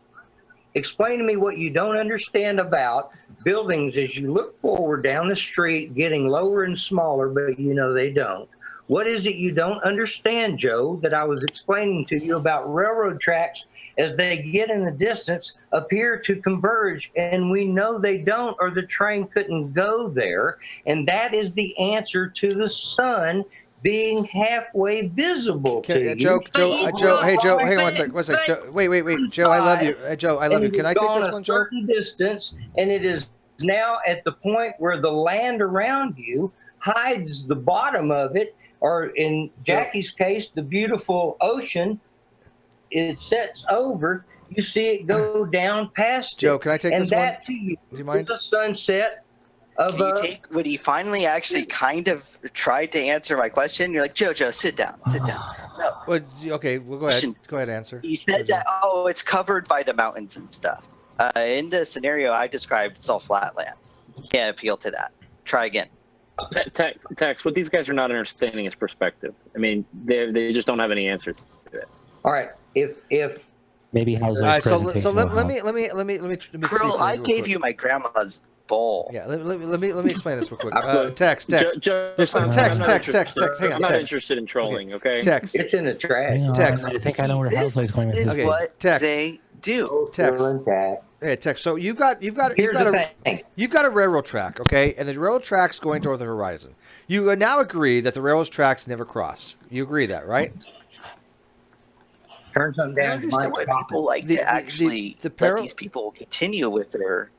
Explain to me what you don't understand about buildings as you look forward down the street, getting lower and smaller, but you know they don't. What is it you don't understand, Joe, that I was explaining to you about railroad tracks as they get in the distance appear to converge, and we know they don't, or the train couldn't go there. And that is the answer to the sun being halfway visible to you. Joe, hey Joe, hang on one sec. Joe, wait, Joe, I love you. Joe, I love you. Can I take this one, Joe? Certain distance, and it is now at the point where the land around you hides the bottom of it, or in Jackie's case, the beautiful ocean. It sets over. You see it go down past Joe, it. can I take and this that one? to you Do you mind? is a sunset. Can you take when he finally actually kind of tried to answer my question? You're like, Joe, sit down. No. Well, okay, well, go ahead. Go ahead, answer. He said that, it's covered by the mountains and stuff. In the scenario I described, it's all flat land. You can't appeal to that. Try again. Tex, what these guys are not understanding is perspective. I mean, they just don't have any answers to it. All right, if maybe how's so let me see. Bro, I gave you my grandma's bowl. Yeah, let me explain this real quick. Text. Text. Hang on. I'm not interested in trolling. Okay. Text. It's in the trash. Text. I think I know where Housley's going with This this. is what they do. Text. Okay, text. So you've got a railroad track, okay, and the railroad track's going toward the horizon. You now agree that the railroad tracks never cross. You agree that, right? Turn something down. I understand why people like to actually let these people continue with their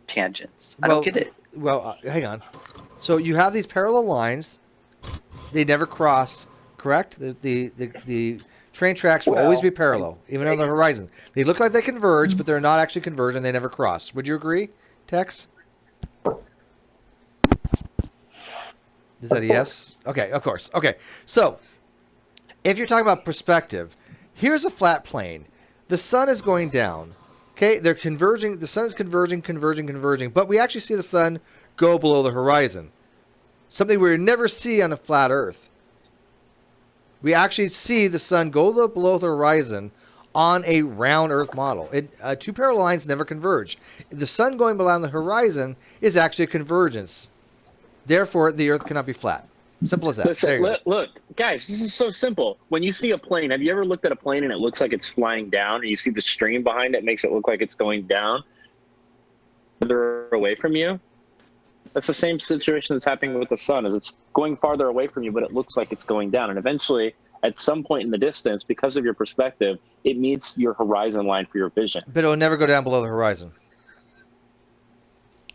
tangents. I don't get it. Well, hang on. So you have these parallel lines. They never cross, correct? The train tracks will always be parallel, even on the horizon. They look like they converge, but they're not actually converge, and they never cross. Would you agree, Tex? Is that a yes? Okay, of course. Okay, so if you're talking about perspective, here's a flat plane. The sun is going down. Okay, they're converging. The sun is converging, but we actually see the sun go below the horizon. Something we would never see on a flat Earth. We actually see the sun go below the horizon on a round Earth model. Two parallel lines never converge. The sun going below the horizon is actually a convergence. Therefore, the Earth cannot be flat. Simple as that. Listen, look, guys, this is so simple. When you see a plane, have you ever looked at a plane and it looks like it's flying down, and you see the stream behind it makes it look like it's going down further away from you? That's the same situation that's happening with the sun. Is it's going farther away from you, but it looks like it's going down. And eventually, at some point in the distance, because of your perspective, it meets your horizon line for your vision. But it will never go down below the horizon.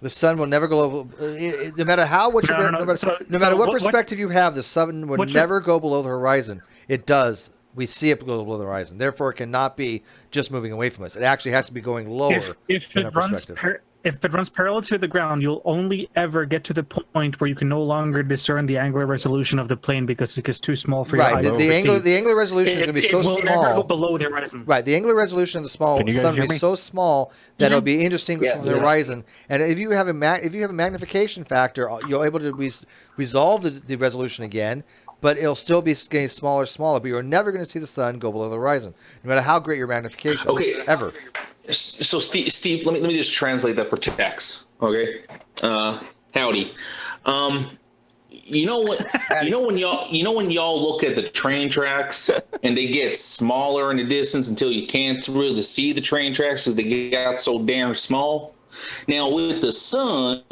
The sun will never go no matter how no matter what perspective you have, the sun will never go below the horizon. It does. We see it go below the horizon. Therefore, it cannot be just moving away from us. It actually has to be going lower. If it runs parallel to the ground, you'll only ever get to the point where you can no longer discern the angular resolution of the plane because it gets too small for your eye. The angular resolution is going to be so small. It will never go below the horizon. Right. The angular resolution of the sun will be so small that it'll be indistinguishable from the horizon. And if you have a magnification factor, you'll able to resolve the resolution again. But it'll still be getting smaller. But you're never going to see the sun go below the horizon, no matter how great your magnification. Okay. Ever. So Steve, let me just translate that for Tex. Okay. Howdy. You know when y'all look at the train tracks and they get smaller in the distance until you can't really see the train tracks because they got so damn small. Now with the sun,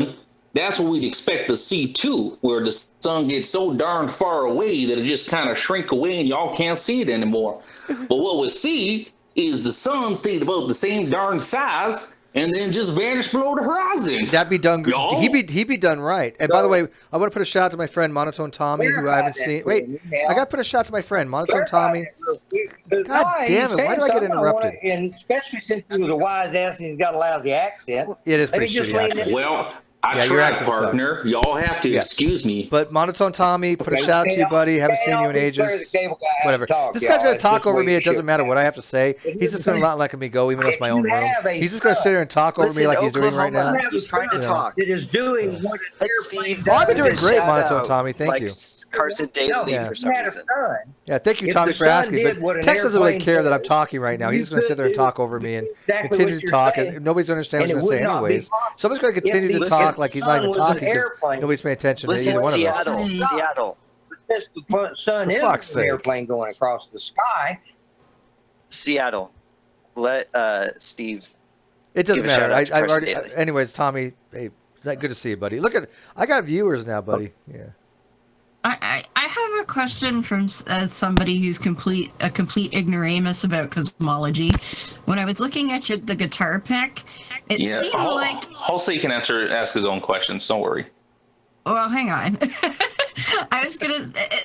that's what we'd expect to see too, where the sun gets so darn far away that it just kind of shrink away and y'all can't see it anymore. But what we see is the sun stayed about the same darn size and then just vanish below the horizon. That'd be done. He'd be done right. And by the way, I want to put a shout out to my friend Monotone Tommy, who I haven't seen. Wait, I got to put a shout out to my friend Monotone Tommy. God damn it! Why do I get interrupted? And especially since he was a wise ass and he's got a lousy accent. It is pretty shitty accent. Well, I tried, partner. Sucks. Y'all have to excuse me. But Monotone Tommy, put a shout out to you, buddy. Haven't seen you in ages. Whatever. This guy's going to talk over me. It doesn't matter what I have to say. He's just going to not let me go, even though it's my own room. He's just going to sit here and talk over me like he's doing right now. He's trying to talk. It is doing what Steve. I've been doing great, Monotone Tommy. Thank you. Carson Daly for some reason. Yeah, thank you, Tommy, for asking. But Tex doesn't really care that I'm talking right now. He's just going to sit there and talk over me and continue to talk, and nobody's going to understand what I'm going to say anyways. So I'm just going to continue to talk like he's not even talking because nobody's paying attention to either one of us. Seattle. Since the sun is an airplane going across the sky. Seattle. Let Steve. It doesn't matter. I've already. Anyways, Tommy, hey, good to see you, buddy. Look at, I got viewers now, buddy. Yeah. I have a question from somebody who's a complete ignoramus about cosmology. When I was looking at the guitar pick, it seemed like. Halsey can ask his own questions. Don't worry. Well, hang on.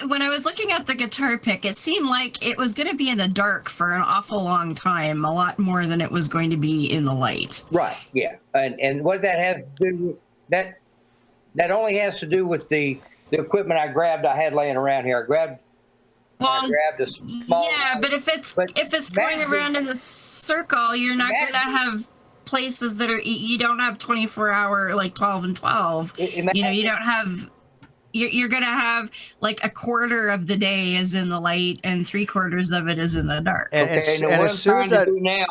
When I was looking at the guitar pick, it seemed like it was going to be in the dark for an awful long time, a lot more than it was going to be in the light. Right. Yeah. And what that has to do with that only has to do with the equipment I grabbed. I had laying around here. I grabbed a small. Yeah, but if it's going around in the circle, you're not going to have places that are, you don't have 24-hour like 12 and 12. You don't have. You're gonna have like a quarter of the day is in the light and 3/4 of it is in the dark. Okay, now what I'm trying to do now,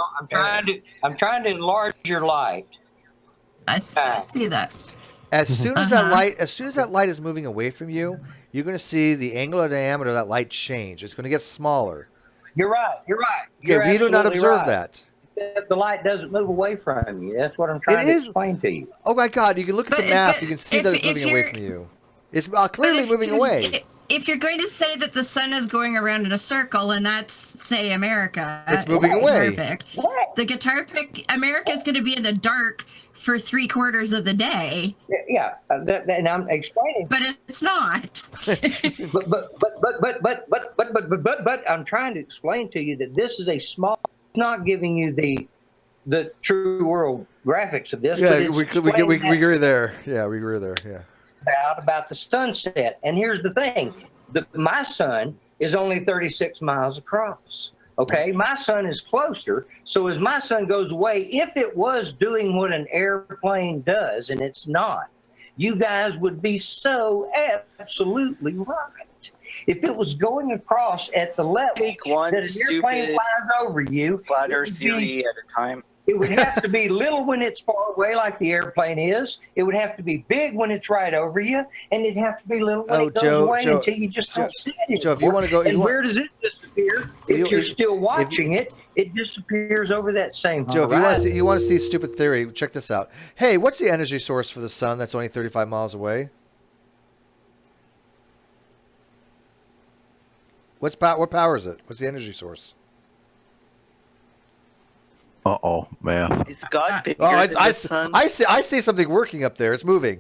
I'm trying to enlarge your light. I see that. As soon as that light is moving away from you, you're going to see the angular diameter of that light change. It's going to get smaller. You're right. Okay, we do not observe that. The light doesn't move away from you. That's what I'm trying to explain to you. Oh my God! You can look at the map. You can see that it's moving away from you. It's clearly moving away. If you're going to say that the sun is going around in a circle, and that's, say, America. It's moving away. The guitar pick, America is going to be in the dark for 3/4 of the day. Yeah, and I'm explaining. But it's not. but I'm trying to explain to you that this is a small. It's not giving you the true world graphics of this. Yeah, we agree there. Yeah, we agree there. Yeah. About the sunset, and here's the thing: my sun is only 36 miles across. Okay, my sun is closer. So as my sun goes away, if it was doing what an airplane does, and it's not, you guys would be so absolutely right. If it was going across at the level that an airplane flies over you, flat Earth theory at a time. It would have to be little when it's far away, like the airplane is. It would have to be big when it's right over you, and it'd have to be little when it goes away until you just don't see it anymore. Joe, if you want to go, and where does it disappear? If you're still watching it, it disappears over that same Joe, horizon. if you want to see stupid theory, check this out. Hey, what's the energy source for the sun that's only 35 miles away? What powers it? What's the energy source? Man. Is God bigger than the sun? I see something working up there. It's moving.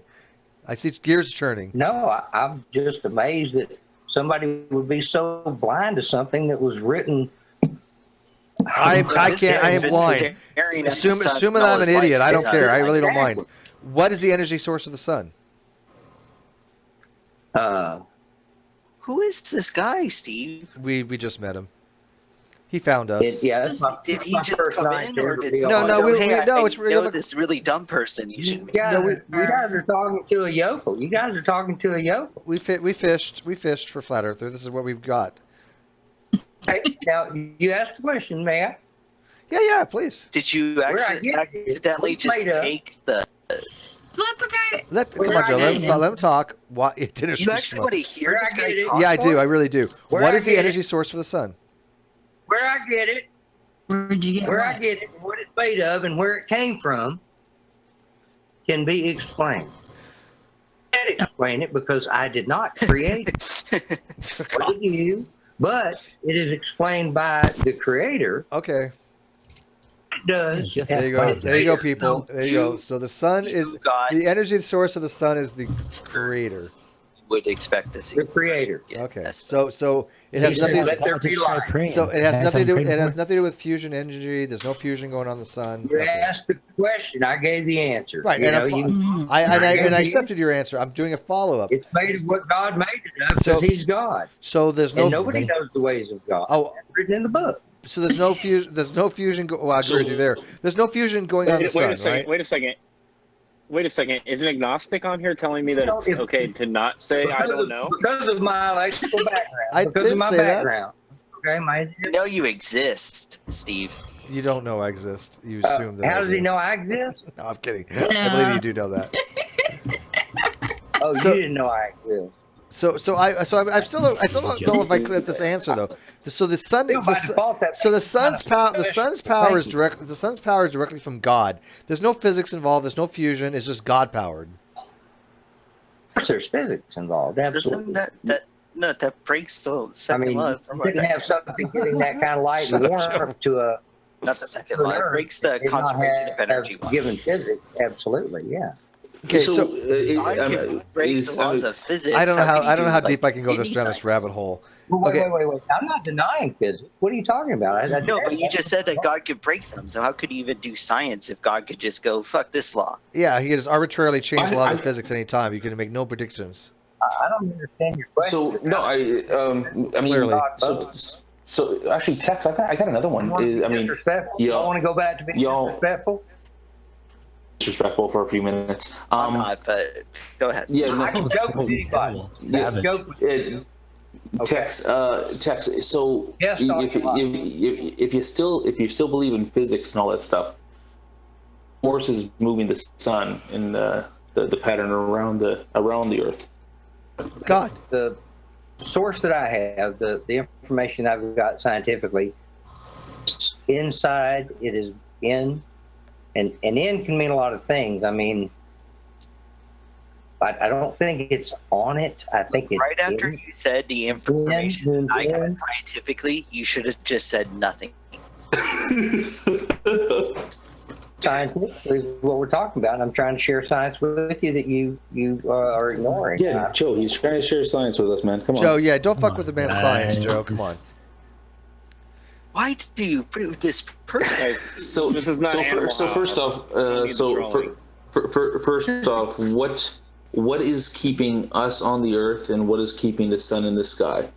I see gears turning. No, I'm just amazed that somebody would be so blind to something that was written. I am blind. Assuming I'm an idiot, I don't care. I really don't mind. What is the energy source of the sun? Who is this guy, Steve? We just met him. He found us. Did he just come in, or did no? It's really this really dumb person. You should. You guys are talking to a yokel. You guys are talking to a yokel. We fished for Flat Earther. This is what we've got. Hey, now you asked the question, may I? Yeah, please. Did you accidentally just take the? Come on, Joe. Let him talk. You actually want to hear this guy talk? Yeah, I do. I really do. What is the energy source for the sun? Where I get it, where'd you get where I get it, what it's made of, and where it came from, can be explained. I can't explain it because I did not create it. Or did you? But it is explained by the creator. Okay. It does. There you go. There you go, people. There you go. So the sun is the energy source of the sun is the creator. Would expect to see the creator. Okay. So it has nothing. So it has nothing to do. It has nothing to do with fusion energy. There's no fusion going on in the sun. You asked the question. I gave the answer. Right. I accepted your answer. I'm doing a follow-up. It's made of what God made it of because He's God. So there's no. And nobody knows the ways of God. Oh, it's written in the book. So there's no fusion. There's no fusion. Well, I agree with you there. There's no fusion going on in the sun, right? Wait a second. Is an agnostic on here telling me that it's okay to not say I don't know? Because of my electrical background. I because did of my say background. that. Okay, you know you exist, Steve. You don't know I exist. You assume that. How does he know I exist? No, I'm kidding. I believe you do know that. Oh, you didn't know I exist. I still don't know if I cleared this answer though. So the sun, the sun's power is directly from God. There's no physics involved. There's no fusion. It's just God powered. Of course, there's physics involved. Absolutely. No, that breaks the second law. You couldn't have something getting that kind of light and warmth to a. Not the second law. It breaks the conservation of energy law. Given physics, absolutely, yeah. Okay, so I could break the laws of physics. I don't know how how deep I can go down this rabbit hole. Well, Okay. wait. I'm not denying physics. What are you talking about? No, but you just said that God could break them. So how could he even do science if God could just go, fuck this law? Yeah, he could just arbitrarily change laws of physics anytime. You can make no predictions. I don't understand your question. So no, I mean, Clearly. so actually, Tex, I got another one. I mean, You don't want to go back to being disrespectful? Disrespectful for a few minutes. I'm not, but go ahead. Yeah, no, I can joke with anybody. Tex. So Yes, if you still believe in physics and all that stuff, forces moving the sun in the pattern around the Earth. God. The source that I have, the information I've got scientifically, inside it is in, and in can mean a lot of things. I mean, I don't think it's on it. I think it's right after you said the information I got scientifically, you should have just said nothing. Scientifically is what we're talking about, and I'm trying to share science with you that you are ignoring. Yeah, Joe, he's trying to share science with us, man. Come on. Joe, yeah, don't fuck with the man's science, Joe. Come on. Why do you prove this person? So this is not first off, first off, what is keeping us on the Earth, and what is keeping the sun in the sky?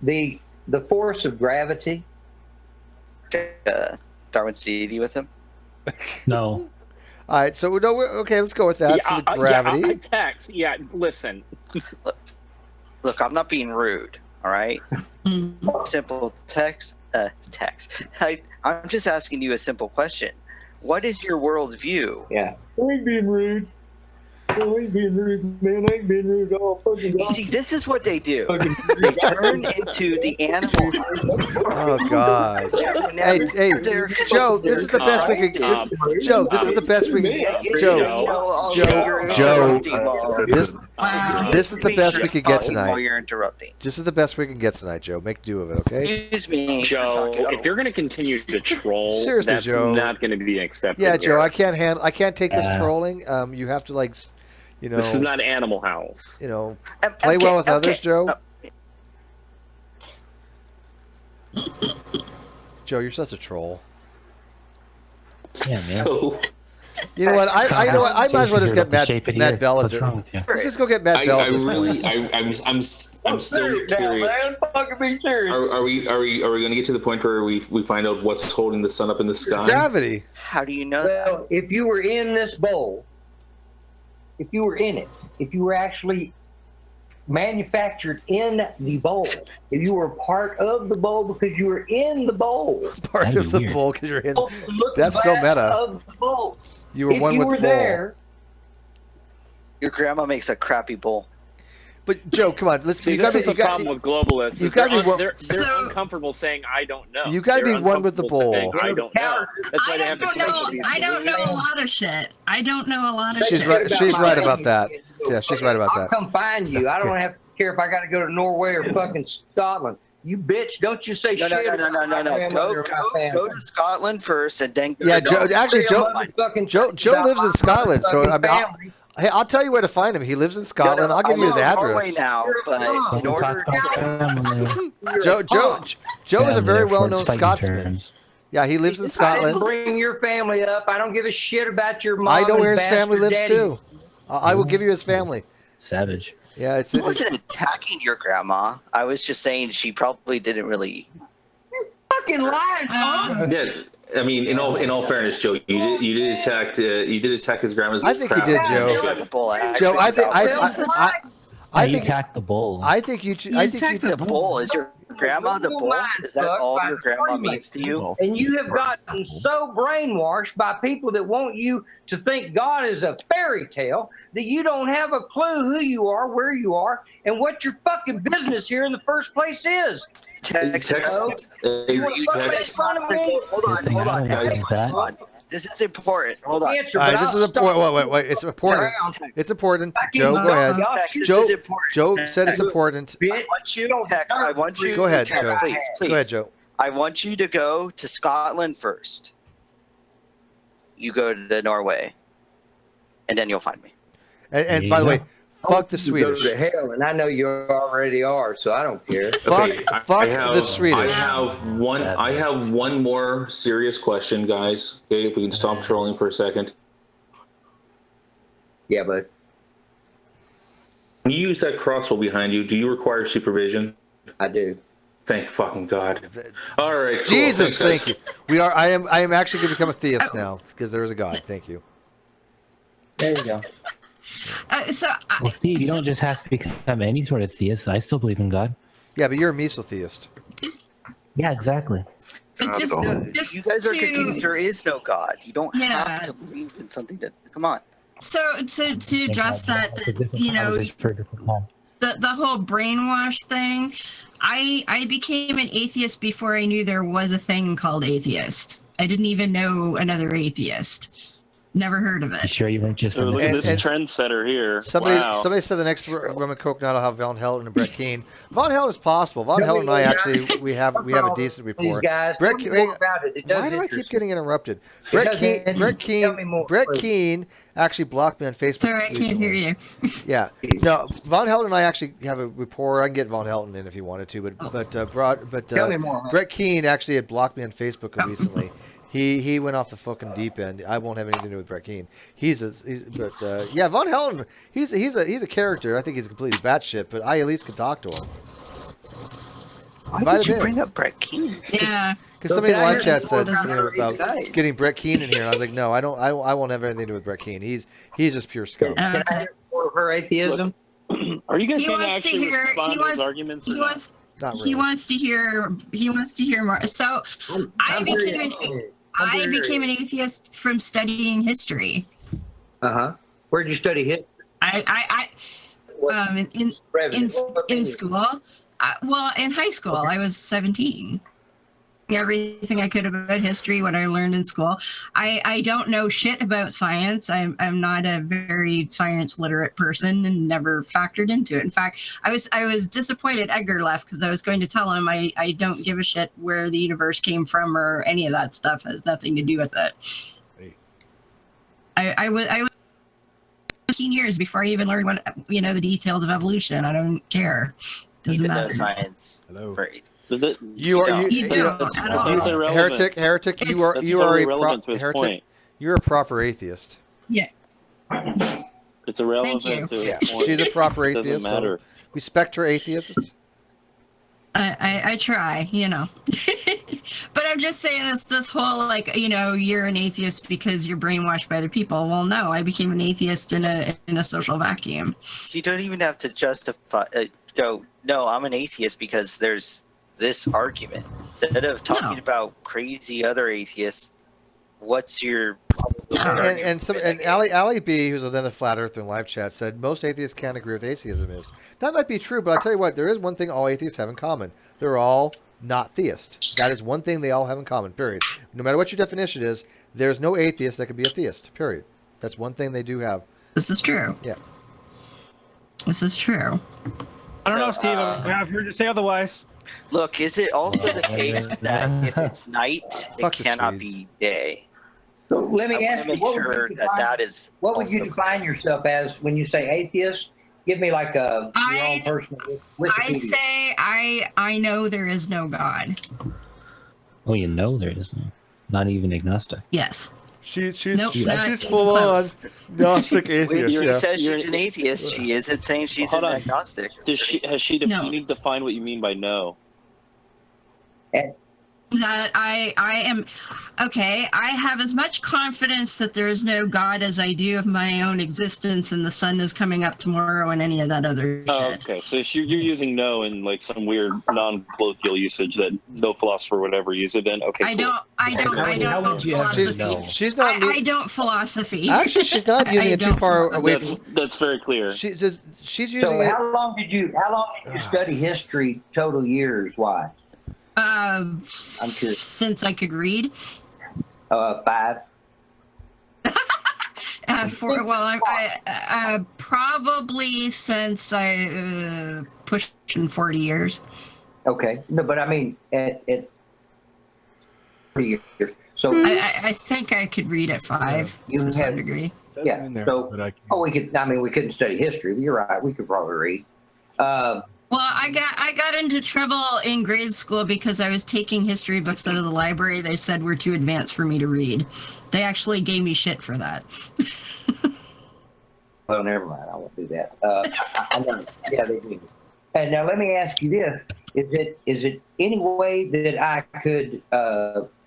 The force of gravity. Darwin CD with him? No. All right, so okay, let's go with that. So the gravity. Tex, listen. Look, I'm not being rude, all right? Simple text. I'm just asking you a simple question. What is your world view? Yeah. I ain't being rude. I ain't being rude, man. I ain't being rude at all. You see, this is what they do. They turn into the animal. Oh God! Hey, Joe, this is the best we can. Joe, this is the best we can. Joe, this is the best we can get tonight. You're interrupting. This is the best we can get tonight, Joe. Make do of it, okay? Excuse me, Joe. If you're going to continue to troll, Seriously, that's Joe. not going to be accepted. Yeah, Joe, here. I can't take this trolling. You have to This is not Animal House. Play well with others, Joe. Joe, you're such a troll. Yeah, man. So, you know what? I might as well just get Matt Bell. Let's just go get Matt Bell. I'm still curious. Are we going to get to the point where we find out what's holding the sun up in the sky? Gravity. How do you know that? If you were in this bowl, if you were in it, if you were actually manufactured in the bowl, if you were part of the bowl because you were in the bowl. Part of the bowl because you're in. That's so meta. Of the bowl. You were one with the bowl. There, your grandma makes a crappy bowl. But Joe, come on, let's. See, this is the problem with globalists. They're uncomfortable saying I don't know. You got to be one with the bowl. I don't know. That's why they have I don't know a lot of shit. I don't know a lot of shit. She's right about that. Yeah, she's right about I'll that. come find you. I don't have to care if I got to go to Norway or fucking Scotland. You bitch! Don't you say shit. No. Go to Scotland first, and then. Yeah, Joe. Actually, Joe lives in Scotland, so I mean. Hey, I'll tell you where to find him. He lives in Scotland. I'll give you his address. Now, but in order Joe is a very well-known Scotsman. Yeah, he lives in Scotland. Bring your family up. I don't give a shit about your mom. I know where his family lives too. I will give you his family. Savage. Yeah, I wasn't attacking your grandma. I was just saying she probably didn't really. You fucking lied, Mom. Yeah. I mean, in all fairness, Joe, you did attack his grandma's. I think you did, Joe. Joe, I think you attacked the bull. I think you. I think the bull. Is your grandma the bull? Is that all your grandma means to you? And you have gotten so brainwashed by people that want you to think God is a fairy tale that you don't have a clue who you are, where you are, and what your fucking business here in the first place is. Text. Hold on. This is important. Hold on. All right, this is important. Wait. It's important. It's important. Joe, go ahead. Joe said it's important. I want you to text. I want you Go ahead, to text, Joe. please. Go ahead, Joe. I want you to go to Scotland first. You go to Norway, and then you'll find me. And by the way, fuck the You Swedish. Go to hell, and I know you already are, so I don't care. Okay, fuck the Swedish. I have one more serious question, guys. Okay, if we can stop trolling for a second. Yeah, but when you use that crossbow behind you, do you require supervision? I do. Thank fucking God. All right, cool. Jesus, Thanks, thank you. I am actually going to become a theist now because there is a God. Thank you. There you go. Well, Steve, you don't just have to become any sort of theist. I still believe in God. Yeah, but you're a mesotheist. Yeah, exactly. You guys are confused. There is no God. You don't have to believe in something that. Come on. So to address that, you know, the whole brainwash thing, I became an atheist before I knew there was a thing called atheist. I didn't even know another atheist. Never heard of it. You sure you weren't just Look at this trendsetter here. Somebody said the next Rum and COKE night I'll have Von Helton and Brett Keane. Von Helton is possible. Von Helton and I actually we have a decent rapport. Brett Keane, why do I keep getting interrupted? Brett Keane actually blocked me on Facebook. Sorry, I can't hear you. Yeah, no, Von Helton and I actually have a rapport. I can get Von Helton in if you wanted to, but Tell me more. Brett Keane actually had blocked me on Facebook recently. He went off the fucking deep end. I won't have anything to do with Brett Keane. Yeah, Von Helton. He's a character. I think he's completely batshit, but I at least can talk to him. Why did you bring up Brett Keane? Yeah. Because somebody in the live chat said something about getting Brett Keane in here, and I was like, no, I don't. I won't have anything to do with Brett Keane. He's just pure scum. Can I hear more of her atheism? Are you guys He going to wants to actually hear. respond He to those wants. arguments? He or not? wants. He wants to hear. He wants to hear more. So I became an atheist from studying history. Where'd you study history? In school. Well, in high school, I was 17. Everything I could about history, what I learned in school. I don't know shit about science. I'm not a very science literate person and never factored into it. In fact, I was disappointed Edgar left because I was going to tell him I don't give a shit where the universe came from or any of that stuff. Has nothing to do with it. I was 15 years before I even learned what the details of evolution. I don't care. Doesn't matter. No science. For You are heretic. You are a heretic. You're a proper atheist. Yeah. It's irrelevant. Thank you. She's a proper It doesn't atheist. matter. So respect her atheists. I try, but I'm just saying this whole you're an atheist because you're brainwashed by other people. Well, no, I became an atheist in a social vacuum. You don't even have to justify. Go. No, I'm an atheist because there's this argument. Instead of talking about crazy other atheists, what's your and Ali B, who's another flat earther in live chat, said most atheists can't agree with atheism is. That might be true, but I'll tell you what, there is one thing all atheists have in common. They're all not theists. That is one thing they all have in common, period. No matter what your definition is, there's no atheist that can be a theist, period. That's one thing they do have. This is true. Yeah. This is true. I don't know, Steve. I've heard you say otherwise. Look, is it also the case that if it's night, it cannot be day? So let me ask you, make sure that is. What would you define yourself as when you say atheist? Give me like your own personal Wikipedia. I say I know there is no God. Oh, you know there is no. Not even agnostic. Yes. She's Nope, she's full on agnostic atheist. She says she's an atheist. She isn't saying she's an agnostic. Has she defined what you mean by no? That I am okay. I have as much confidence that there is no God as I do of my own existence, and the sun is coming up tomorrow, and any of that other shit. Okay, so you're using no in like some weird non-colloquial usage that no philosopher would ever use it in. Okay, I don't philosophy. She's not. I don't philosophy. Actually, she's not using it too far away. That's very clear. She's using So it. how long did you study history total years wise? I'm curious. Since I could read. 5. I probably since I pushing 40 years. Okay, no, but I mean, at 40 years. So I think I could read at 5 to some degree. Yeah. So, we could. I mean, we couldn't study history. But you're right. We could probably read. Well, I got into trouble in grade school because I was taking history books out of the library. They said were too advanced for me to read. They actually gave me shit for that. Well, never mind. I won't do that. I know. Yeah, they do. And now let me ask you this: Is it any way that I could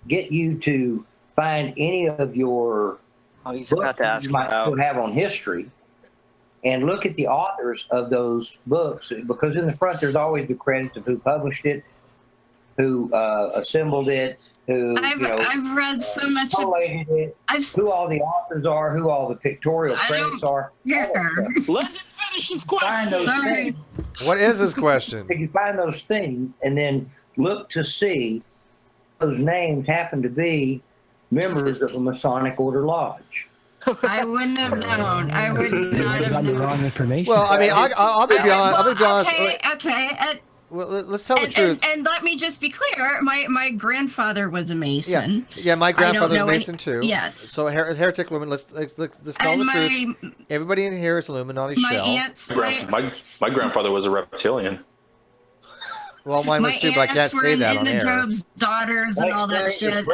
get you to find any of your books you might still have on history, and look at the authors of those books? Because in the front, there's always the credits of who published it, who assembled it, who I've read so much. Collated it, who all the authors are, who all the pictorial credits are. Yeah. Let him finish his question. What is his question? If you find those things and then look to see those names happen to be members of a Masonic order lodge. I wouldn't have known. I would not have got the known. wrong information. Well, I mean, I'll be honest. I'll be honest. Okay. Well, let's tell the truth. And let me just be clear. My grandfather was a Mason. Yeah, my grandfather's a Mason too. Yes. So heretic women. Let's tell the truth. Everybody in here is Illuminati shell. My grandfather was a reptilian. Well, mine was too, but I can't say that on air. Job's daughters and all that shit.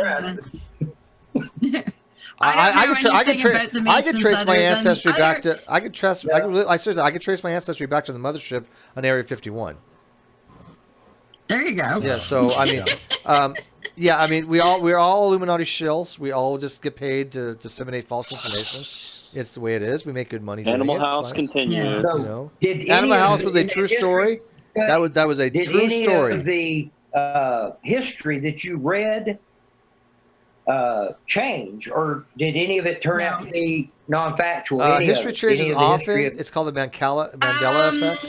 I could trace my ancestry back to. I could trace my ancestry back to the mothership on Area 51. There you go. Yeah. So I mean, we're all Illuminati shills. We all just get paid to disseminate false information. It's the way it is. We make good money. Animal House continues. Yeah. Animal House was a true story. That was a true story. Did any of the history that you read change, or did any of it turn out to be non-factual? History changes often. It's called the Mandela effect.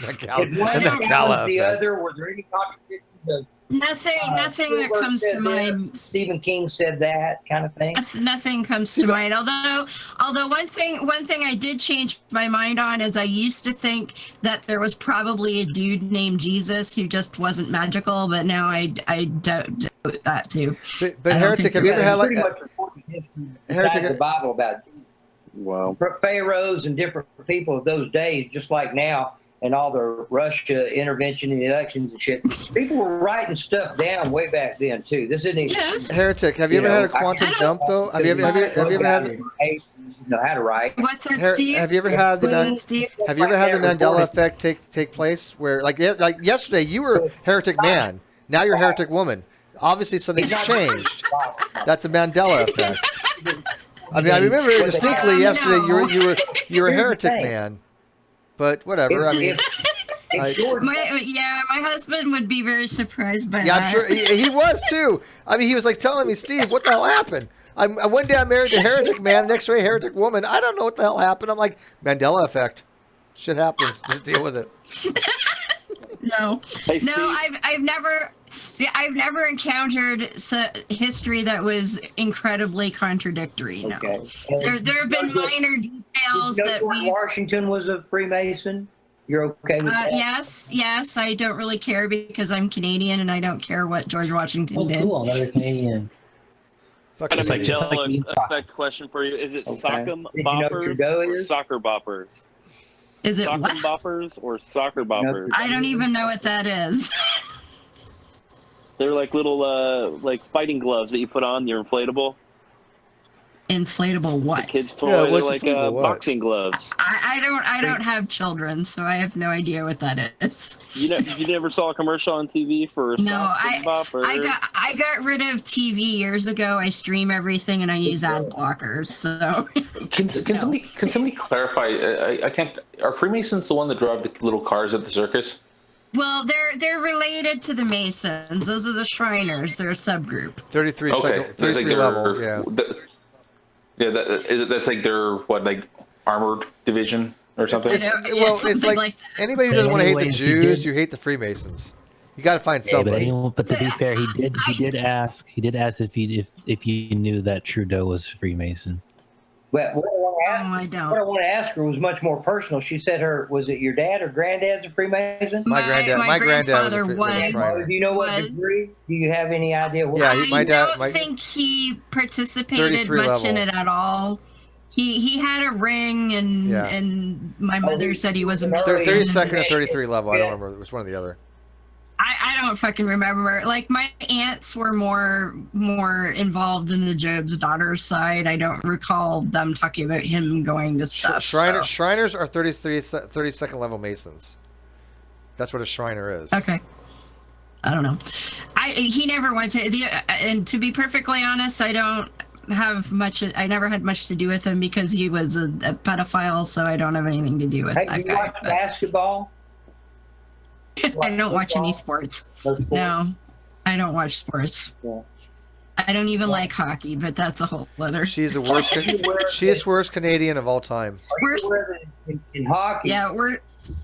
Mandela effect. Other, were there any contradictions? Nothing that comes to mind. Stephen King said that kind of thing. Nothing comes to mind. Although one thing I did change my mind on is I used to think that there was probably a dude named Jesus who just wasn't magical, but now I doubt that too. But Heretic, have you ever had like the Bible about Jesus? Wow. Pharaohs and different people of those days, just like now. And all the Russia intervention in the elections and shit. People were writing stuff down way back then too. This isn't even, Heretic. Have you ever had a quantum jump though? Have you ever had? Know how to write? What's that, Steve? Have you ever had the Mandela effect take place? Where like yesterday you were heretic man, now you're heretic woman. Obviously something's changed. That's the Mandela effect. I mean, I remember distinctly yesterday you were a heretic man. But whatever. I mean, my husband would be very surprised by that. Yeah, I'm sure he was too. I mean, he was like telling me, Steve, what the hell happened? I one day I married a heretic man, the next day a heretic woman. I don't know what the hell happened. I'm like, Mandela effect. Shit happens. Just deal with it. No, I've never encountered history that was incredibly contradictory. No, there have been minor details that Washington was a Freemason. You're okay with that? Yes. I don't really care because I'm Canadian and I don't care what George Washington did. Cool, another Canadian. It's like effect question for you: is it sock'em boppers or soccer boppers? Is it sock'em what? boppers or soccer boppers? I don't even know what that is. They're like little like fighting gloves that you put on. They're inflatable. Inflatable what? The kids' toy. They're like boxing gloves. I don't have children, so I have no idea what that is. You never saw a commercial on TV for boppers? I got rid of TV years ago. I stream everything and I use ad blockers. So can somebody clarify? I can't. Are Freemasons the one that drive the little cars at the circus? Well, they're related to the Masons. Those are the Shriners. They're a subgroup. 33 level. Yeah. That's like their like armored division or something. It's like anybody who doesn't want to hate the Jews, you hate the Freemasons. You got to find somebody. But to be fair, he did ask if you knew that Trudeau was Freemason. Well, what I want What I want to ask her was much more personal. She said was it your dad or granddad's a Freemason? My granddad was a Shriner. Do you know what degree? Do you have any idea what? I don't think he participated much in it at all. He had a ring, and my mother said he was a military. 32nd or 33 level. I don't remember. It was one or the other. I don't fucking remember. Like, my aunts were more involved in the Job's daughter's side. I don't recall them talking about him going to stuff. Shriners are 32nd level Masons. That's what a Shriner is. Okay. I don't know. He never went to and to be perfectly honest, I don't have much. I never had much to do with him because he was a pedophile, so I don't have anything to do with that guy. You watch basketball? I don't watch any sports. No, I don't watch sports. Yeah. I don't even like hockey, but that's a whole other. She's the worst. She's worst Canadian of all time. Worst in hockey. Yeah,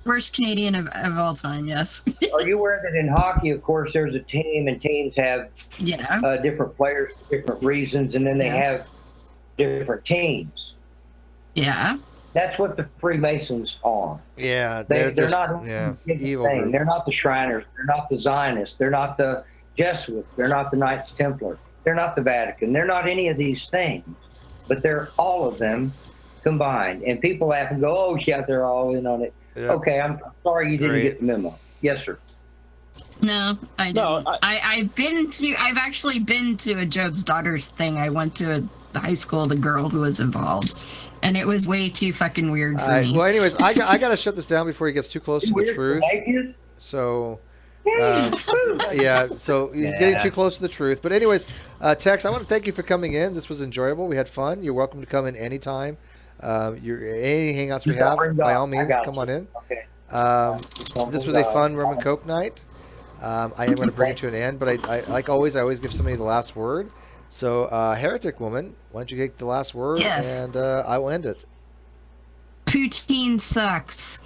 worst Canadian of all time. Yes. Are you aware that in hockey, of course, there's a team, and teams have different players for different reasons, and then they have different teams. Yeah. That's what the Freemasons are. Yeah, they're not evil. They're not the Shriners. They're not the Zionists. They're not the Jesuits. They're not the Knights Templar. They're not the Vatican. They're not any of these things. But they're all of them combined. And people laugh and go, "Oh, yeah, they're all in on it." Yeah. Okay, I'm sorry you didn't get the memo. Yes, sir. No, I didn't. I've actually been to a Job's Daughters thing. I went to a high school, the girl who was involved. And it was way too fucking weird for me. Well, anyways, I got to shut this down before he gets too close to the truth. So, so he's getting too close to the truth. But anyways, Tex, I want to thank you for coming in. This was enjoyable. We had fun. You're welcome to come in anytime. Any hangouts we have, by all means, come on in. Okay. This was a fun Rum and Coke night. I am going to bring it to an end, but I like always, I always give somebody the last word. So, Heretic Woman, why don't you take the last word, and I will end it. Poutine sucks.